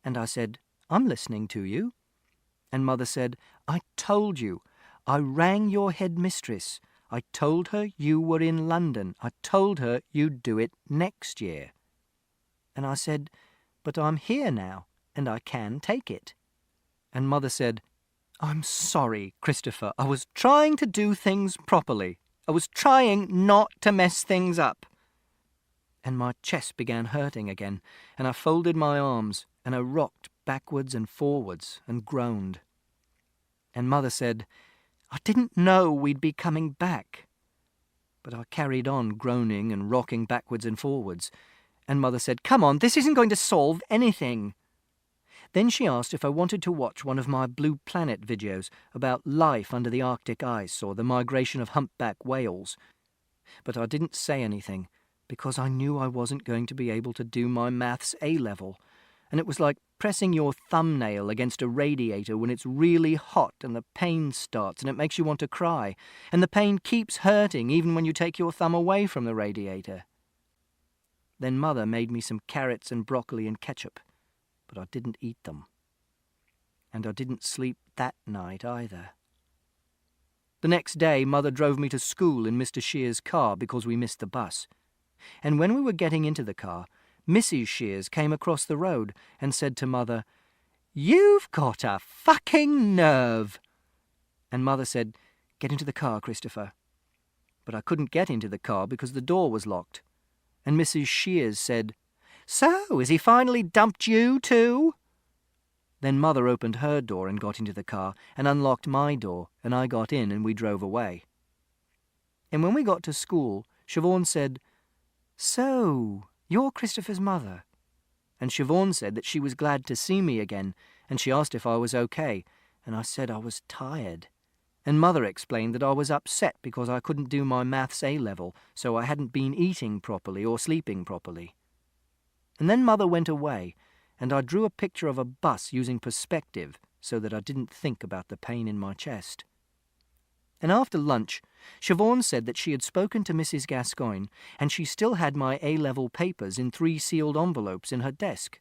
And I said, "I'm listening to you." And Mother said, "I told you. I rang your headmistress. I told her you were in London. I told her you'd do it next year." And I said, "But I'm here now, and I can take it." And Mother said, "I'm sorry, Christopher. I was trying to do things properly. I was trying not to mess things up." And my chest began hurting again, and I folded my arms, and I rocked backwards and forwards and groaned. And Mother said, "I didn't know we'd be coming back." But I carried on groaning and rocking backwards and forwards, and Mother said, "Come on, this isn't going to solve anything." Then she asked if I wanted to watch one of my Blue Planet videos about life under the Arctic ice or the migration of humpback whales. But I didn't say anything, because I knew I wasn't going to be able to do my maths A-level, and it was like pressing your thumbnail against a radiator when it's really hot and the pain starts and it makes you want to cry, and the pain keeps hurting even when you take your thumb away from the radiator. Then Mother made me some carrots and broccoli and ketchup, but I didn't eat them. And I didn't sleep that night either. The next day, Mother drove me to school in Mr. Shear's car because we missed the bus. And when we were getting into the car, Mrs. Shears came across the road and said to Mother, "You've got a fucking nerve." And Mother said, "Get into the car, Christopher." But I couldn't get into the car because the door was locked. And Mrs. Shears said, "So, has he finally dumped you too?" Then Mother opened her door and got into the car and unlocked my door, and I got in and we drove away. And when we got to school, Siobhan said, "So, you're Christopher's mother?" And Siobhan said that she was glad to see me again, and she asked if I was okay, and I said I was tired. And Mother explained that I was upset because I couldn't do my maths A-level, so I hadn't been eating properly or sleeping properly. And then Mother went away, and I drew a picture of a bus using perspective so that I didn't think about the pain in my chest. And after lunch, Siobhan said that she had spoken to Mrs. Gascoigne, and she still had my A-level papers in 3 sealed envelopes in her desk.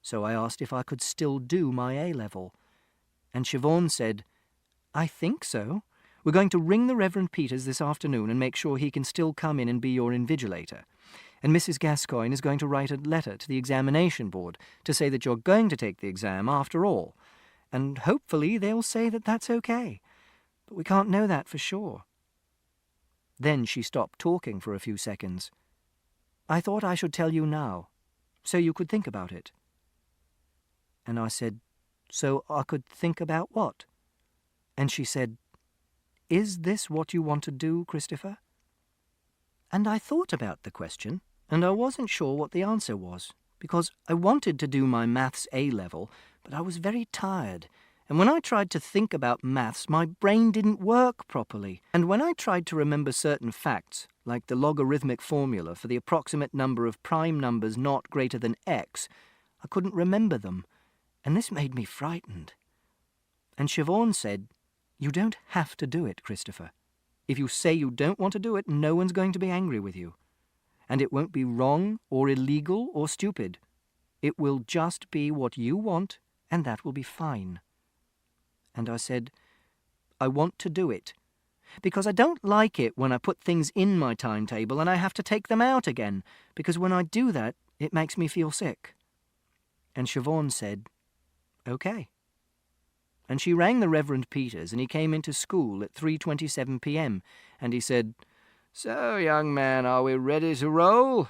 So I asked if I could still do my A-level, and Siobhan said, "I think so. We're going to ring the Reverend Peters this afternoon and make sure he can still come in and be your invigilator. And Mrs. Gascoigne is going to write a letter to the examination board to say that you're going to take the exam after all, and hopefully they'll say that that's okay. But we can't know that for sure." Then she stopped talking for a few seconds. "I thought I should tell you now, so you could think about it." And I said, "So I could think about what?" And she said, "Is this what you want to do, Christopher?" And I thought about the question, and I wasn't sure what the answer was, because I wanted to do my maths A-level, but I was very tired, and when I tried to think about maths, my brain didn't work properly, and when I tried to remember certain facts, like the logarithmic formula for the approximate number of prime numbers not greater than x, I couldn't remember them, and this made me frightened. And Siobhan said, "You don't have to do it, Christopher. If you say you don't want to do it, no one's going to be angry with you. And it won't be wrong or illegal or stupid. It will just be what you want, and that will be fine." And I said, "I want to do it, because I don't like it when I put things in my timetable and I have to take them out again, because when I do that, it makes me feel sick." And Siobhan said, "Okay." And she rang the Reverend Peters, and he came into school at 3:27 p.m, and he said, "So, young man, are we ready to roll?"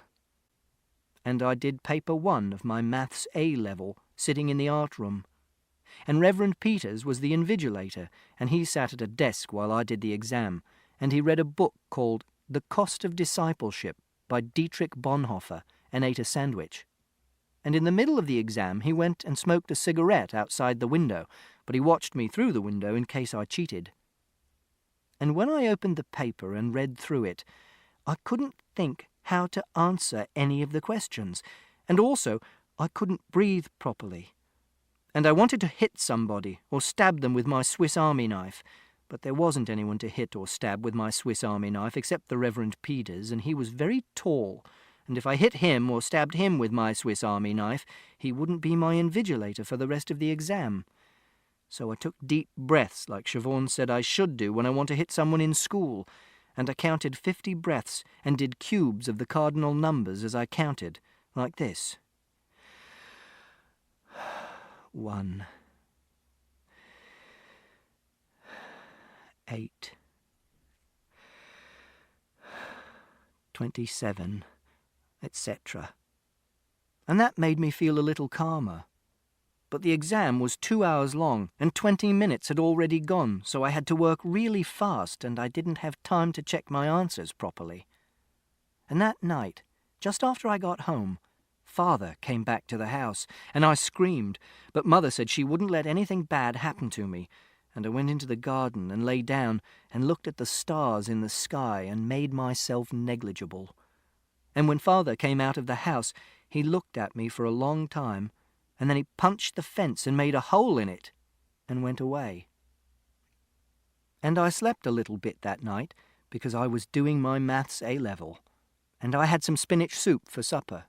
And I did paper 1 of my Maths A-level, sitting in the art room. And Reverend Peters was the invigilator, and he sat at a desk while I did the exam, and he read a book called The Cost of Discipleship by Dietrich Bonhoeffer, and ate a sandwich. And in the middle of the exam he went and smoked a cigarette outside the window, but he watched me through the window in case I cheated. And when I opened the paper and read through it, I couldn't think how to answer any of the questions, and also I couldn't breathe properly. And I wanted to hit somebody or stab them with my Swiss Army knife, but there wasn't anyone to hit or stab with my Swiss Army knife except the Reverend Peters, and he was very tall, and if I hit him or stabbed him with my Swiss Army knife, he wouldn't be my invigilator for the rest of the exam. So I took deep breaths like Siobhan said I should do when I want to hit someone in school, and I counted 50 breaths and did cubes of the cardinal numbers as I counted, like this. 1, 8, 27, etc. And that made me feel a little calmer. But the exam was 2 hours long, and 20 minutes had already gone, so I had to work really fast, and I didn't have time to check my answers properly. And that night, just after I got home, Father came back to the house, and I screamed, but Mother said she wouldn't let anything bad happen to me, and I went into the garden and lay down and looked at the stars in the sky and made myself negligible. And when Father came out of the house, he looked at me for a long time, and then he punched the fence and made a hole in it, and went away. And I slept a little bit that night, because I was doing my Maths A-level, and I had some spinach soup for supper.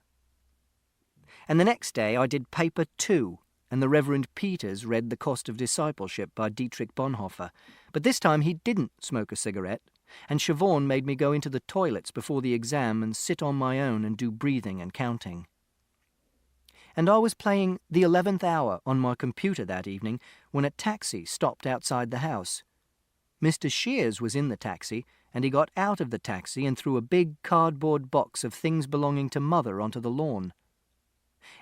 And the next day I did paper 2, and the Reverend Peters read The Cost of Discipleship by Dietrich Bonhoeffer, but this time he didn't smoke a cigarette, and Siobhan made me go into the toilets before the exam and sit on my own and do breathing and counting. And I was playing The 11th Hour on my computer that evening when a taxi stopped outside the house. Mr. Shears was in the taxi, and he got out of the taxi and threw a big cardboard box of things belonging to Mother onto the lawn.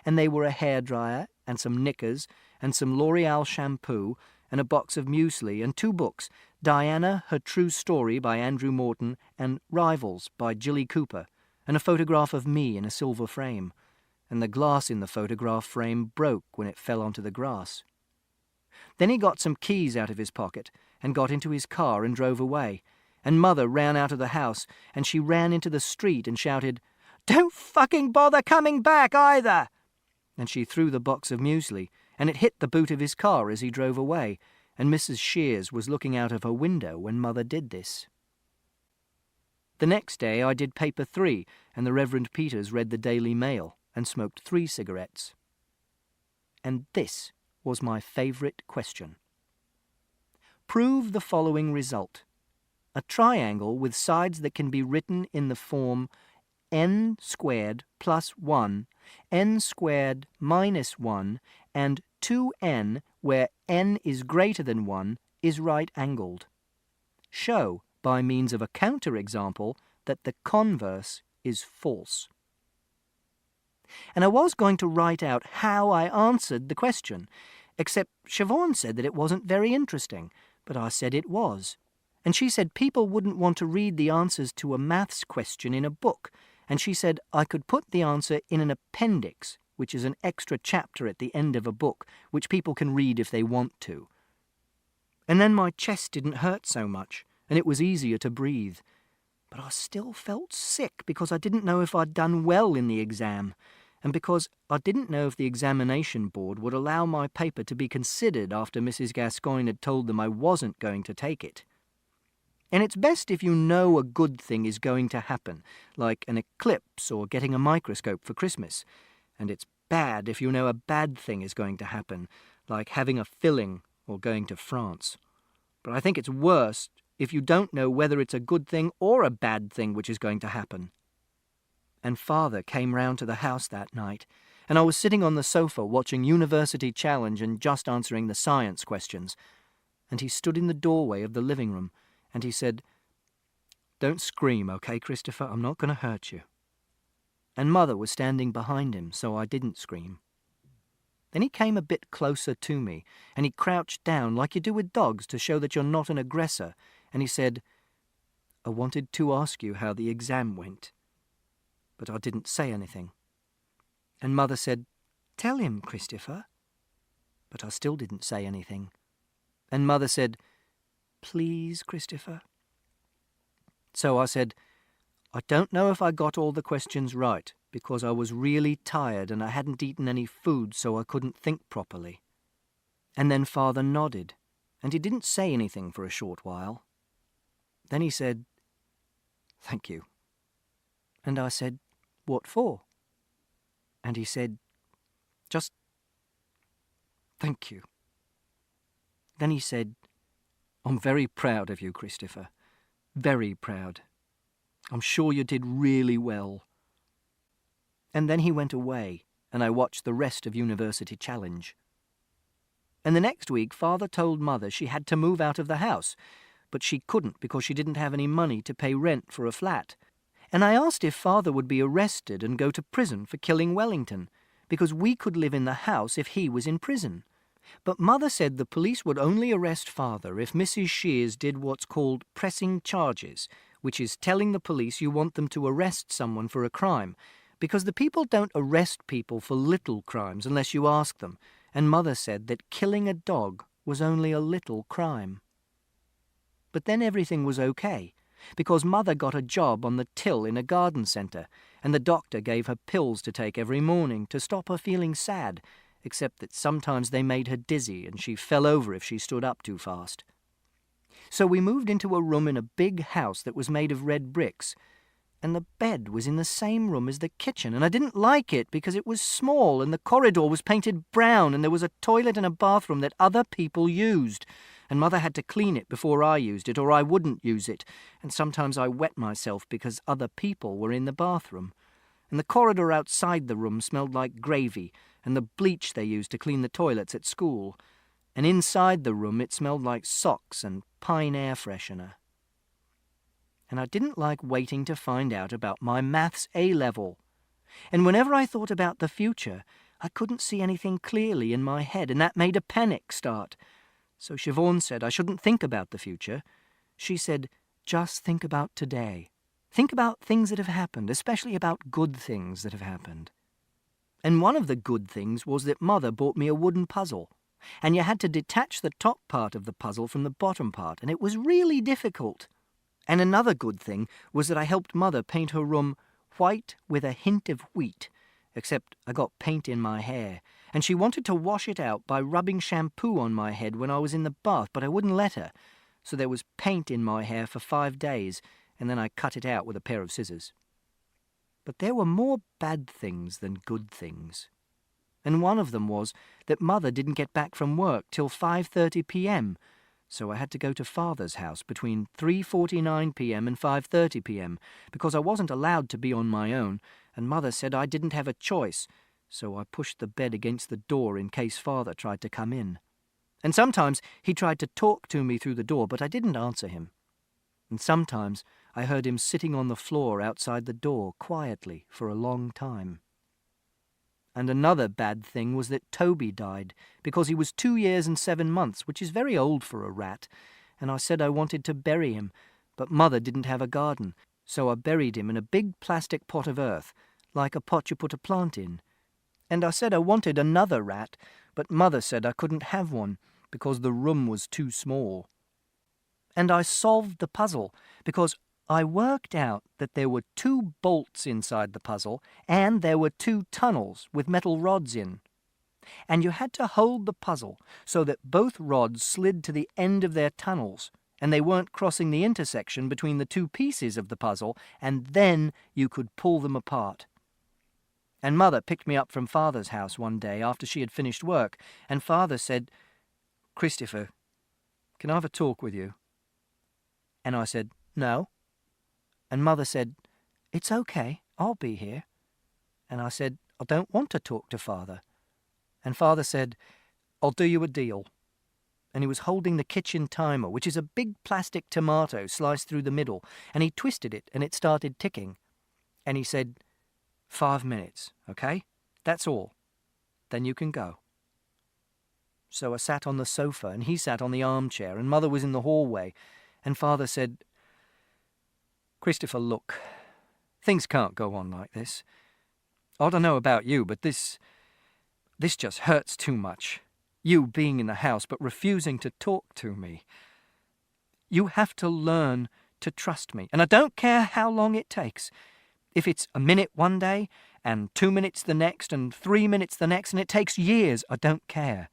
And they were a hairdryer and some knickers and some L'Oreal shampoo and a box of muesli and 2 books, Diana, Her True Story by Andrew Morton and Rivals by Jilly Cooper, and a photograph of me in a silver frame. And the glass in the photograph frame broke when it fell onto the grass. Then he got some keys out of his pocket and got into his car and drove away, and Mother ran out of the house, and she ran into the street and shouted, "Don't fucking bother coming back either!" And she threw the box of muesli, and it hit the boot of his car as he drove away, and Mrs. Shears was looking out of her window when Mother did this. The next day I did paper 3, and the Reverend Peters read the Daily Mail and smoked 3 cigarettes. And this was my favourite question. Prove the following result. A triangle with sides that can be written in the form n squared plus 1, n squared minus 1, and 2n, where n is greater than 1, is right-angled. Show, by means of a counterexample, that the converse is false. And I was going to write out how I answered the question, except Siobhan said that it wasn't very interesting, but I said it was. And she said people wouldn't want to read the answers to a maths question in a book, and she said I could put the answer in an appendix, which is an extra chapter at the end of a book, which people can read if they want to. And then my chest didn't hurt so much, and it was easier to breathe. But I still felt sick because I didn't know if I'd done well in the exam, and because I didn't know if the examination board would allow my paper to be considered after Mrs. Gascoigne had told them I wasn't going to take it. And it's best if you know a good thing is going to happen, like an eclipse or getting a microscope for Christmas. And it's bad if you know a bad thing is going to happen, like having a filling or going to France. But I think it's worse if you don't know whether it's a good thing or a bad thing which is going to happen. And Father came round to the house that night, and I was sitting on the sofa watching University Challenge and just answering the science questions. And he stood in the doorway of the living room, and he said, "Don't scream, okay, Christopher? I'm not going to hurt you." And Mother was standing behind him, so I didn't scream. Then he came a bit closer to me, and he crouched down like you do with dogs to show that you're not an aggressor, and he said, "I wanted to ask you how the exam went." But I didn't say anything. And Mother said, "Tell him, Christopher." But I still didn't say anything. And Mother said, "Please, Christopher." So I said, "I don't know if I got all the questions right, because I was really tired and I hadn't eaten any food, so I couldn't think properly." And then Father nodded, and he didn't say anything for a short while. Then he said, "Thank you." And I said, "What for?" And he said, "Just thank you." Then he said, "I'm very proud of you, Christopher. Very proud. I'm sure you did really well." And then he went away, and I watched the rest of University Challenge. And the next week, Father told Mother she had to move out of the house, but she couldn't because she didn't have any money to pay rent for a flat. And I asked if Father would be arrested and go to prison for killing Wellington, because we could live in the house if he was in prison. But Mother said the police would only arrest Father if Mrs. Shears did what's called pressing charges, which is telling the police you want them to arrest someone for a crime, because the people don't arrest people for little crimes unless you ask them, and Mother said that killing a dog was only a little crime. But then everything was okay, because Mother got a job on the till in a garden centre, and the doctor gave her pills to take every morning to stop her feeling sad, except that sometimes they made her dizzy and she fell over if she stood up too fast. So we moved into a room in a big house that was made of red bricks, and the bed was in the same room as the kitchen, and I didn't like it because it was small and the corridor was painted brown and there was a toilet and a bathroom that other people used, and Mother had to clean it before I used it or I wouldn't use it, and sometimes I wet myself because other people were in the bathroom. And the corridor outside the room smelled like gravy and the bleach they used to clean the toilets at school, and inside the room it smelled like socks and pine air freshener. And I didn't like waiting to find out about my maths A-level. And whenever I thought about the future, I couldn't see anything clearly in my head, and that made a panic start. So Siobhan said I shouldn't think about the future. She said, "Just think about today. Think about things that have happened, especially about good things that have happened." And one of the good things was that Mother bought me a wooden puzzle, and you had to detach the top part of the puzzle from the bottom part, and it was really difficult. And another good thing was that I helped Mother paint her room white with a hint of wheat, except I got paint in my hair, and she wanted to wash it out by rubbing shampoo on my head when I was in the bath, but I wouldn't let her, so there was paint in my hair for 5 days, and then I cut it out with a pair of scissors. But there were more bad things than good things. And one of them was that Mother didn't get back from work till 5:30 p.m., so I had to go to Father's house between 3:49 p.m. and 5:30 p.m. because I wasn't allowed to be on my own, and Mother said I didn't have a choice, so I pushed the bed against the door in case Father tried to come in. And sometimes he tried to talk to me through the door, but I didn't answer him. And sometimes I heard him sitting on the floor outside the door quietly for a long time. And another bad thing was that Toby died, because he was 2 years and 7 months, which is very old for a rat, and I said I wanted to bury him, but Mother didn't have a garden, so I buried him in a big plastic pot of earth, like a pot you put a plant in. And I said I wanted another rat, but Mother said I couldn't have one, because the room was too small. And I solved the puzzle, because I worked out that there were 2 bolts inside the puzzle, and there were 2 tunnels with metal rods in. And you had to hold the puzzle so that both rods slid to the end of their tunnels, and they weren't crossing the intersection between the 2 pieces of the puzzle, and then you could pull them apart. And Mother picked me up from Father's house one day after she had finished work, and Father said, "Christopher, can I have a talk with you?" And I said, "No." And Mother said, "It's okay, I'll be here." And I said, "I don't want to talk to Father." And Father said, "I'll do you a deal." and he was holding the kitchen timer, which is a big plastic tomato sliced through the middle, and he twisted it, and it started ticking. And he said, 5 minutes, okay? That's all. Then you can go. So I sat on the sofa, and he sat on the armchair, and Mother was in the hallway, and Father said, Christopher, look, things can't go on like this. I don't know about you, but this just hurts too much. You being in the house, but refusing to talk to me. You have to learn to trust me, and I don't care how long it takes. If it's a minute one day, and 2 minutes the next, and 3 minutes the next, and it takes years, I don't care.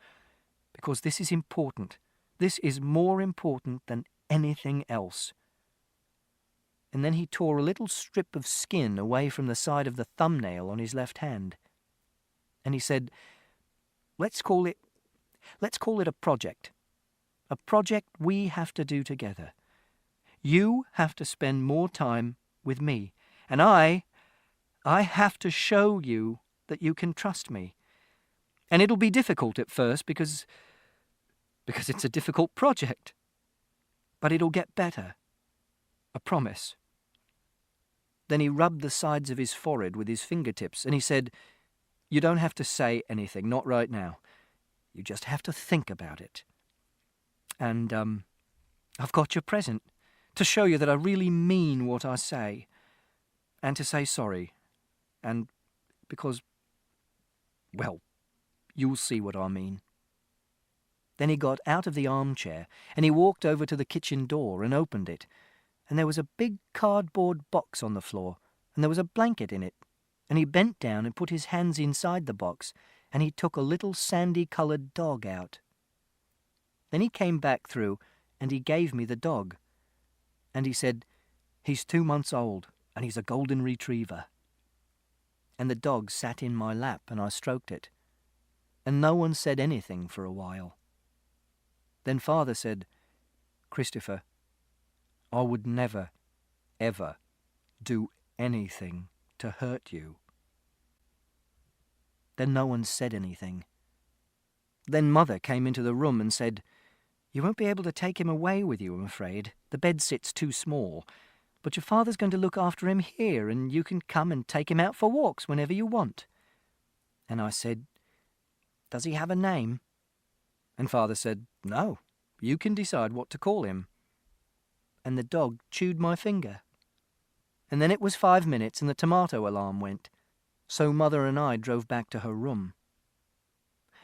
Because this is important. This is more important than anything else. And then he tore a little strip of skin away from the side of the thumbnail on his left hand. And he said, Let's call it a project. A project we have to do together. You have to spend more time with me, and I have to show you that you can trust me. And it'll be difficult at first because it's a difficult project. But it'll get better. I promise. Then he rubbed the sides of his forehead with his fingertips, and he said, You don't have to say anything, not right now. You just have to think about it. And, I've got your present, to show you that I really mean what I say, and to say sorry, and because, well, you'll see what I mean. Then he got out of the armchair, and he walked over to the kitchen door and opened it, and there was a big cardboard box on the floor, and there was a blanket in it, and he bent down and put his hands inside the box, and he took a little sandy-coloured dog out. Then he came back through, and he gave me the dog, and he said, He's 2 months old, and he's a golden retriever. And the dog sat in my lap, and I stroked it, and no one said anything for a while. Then Father said, Christopher, I would never, ever do anything to hurt you. Then no one said anything. Then Mother came into the room and said, You won't be able to take him away with you, I'm afraid. The bed sits too small. But your father's going to look after him here, and you can come and take him out for walks whenever you want. And I said, Does he have a name? And Father said, No, you can decide what to call him. And the dog chewed my finger. And then it was 5 minutes and the tomato alarm went. So Mother and I drove back to her room.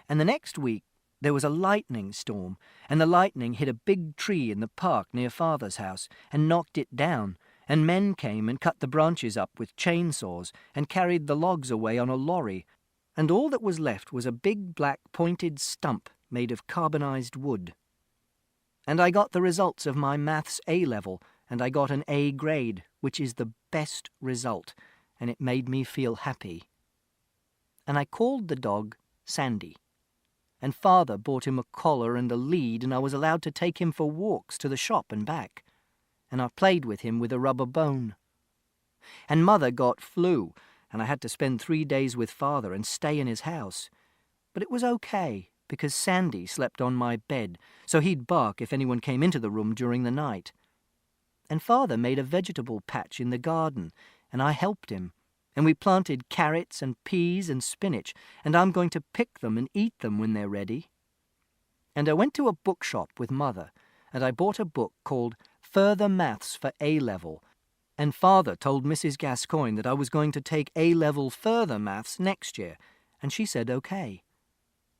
And the next week there was a lightning storm, and the lightning hit a big tree in the park near Father's house and knocked it down, and men came and cut the branches up with chainsaws and carried the logs away on a lorry, and all that was left was a big black pointed stump made of carbonized wood. And I got the results of my maths A-level, and I got an A grade, which is the best result, and it made me feel happy. And I called the dog Sandy. And Father bought him a collar and a lead, and I was allowed to take him for walks to the shop and back. And I played with him with a rubber bone. And Mother got flu, and I had to spend 3 days with Father and stay in his house. But it was okay, because Sandy slept on my bed, so he'd bark if anyone came into the room during the night. And Father made a vegetable patch in the garden, and I helped him. And we planted carrots and peas and spinach, and I'm going to pick them and eat them when they're ready. And I went to a bookshop with Mother, and I bought a book called Further Maths for A-Level, and Father told Mrs. Gascoigne that I was going to take A-Level Further Maths next year, and she said okay.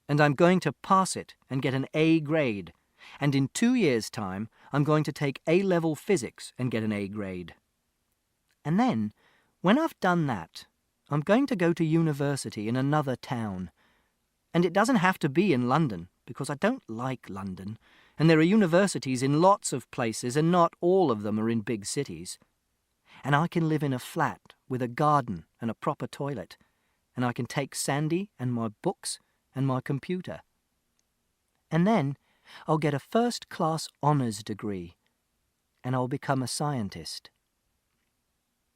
And I'm going to pass it and get an A grade, and in 2 years' time I'm going to take A-Level Physics and get an A grade. And then, when I've done that, I'm going to go to university in another town. And it doesn't have to be in London, because I don't like London, and there are universities in lots of places, and not all of them are in big cities. And I can live in a flat with a garden and a proper toilet, and I can take Sandy and my books and my computer. And then I'll get a first-class honours degree, and I'll become a scientist.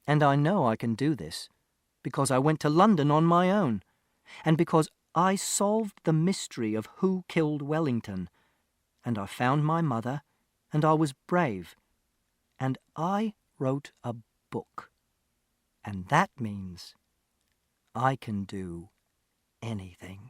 And I know I can do this, because I went to London on my own, and because I solved the mystery of who killed Wellington, and I found my mother, and I was brave, and I wrote a book. And that means I can do anything.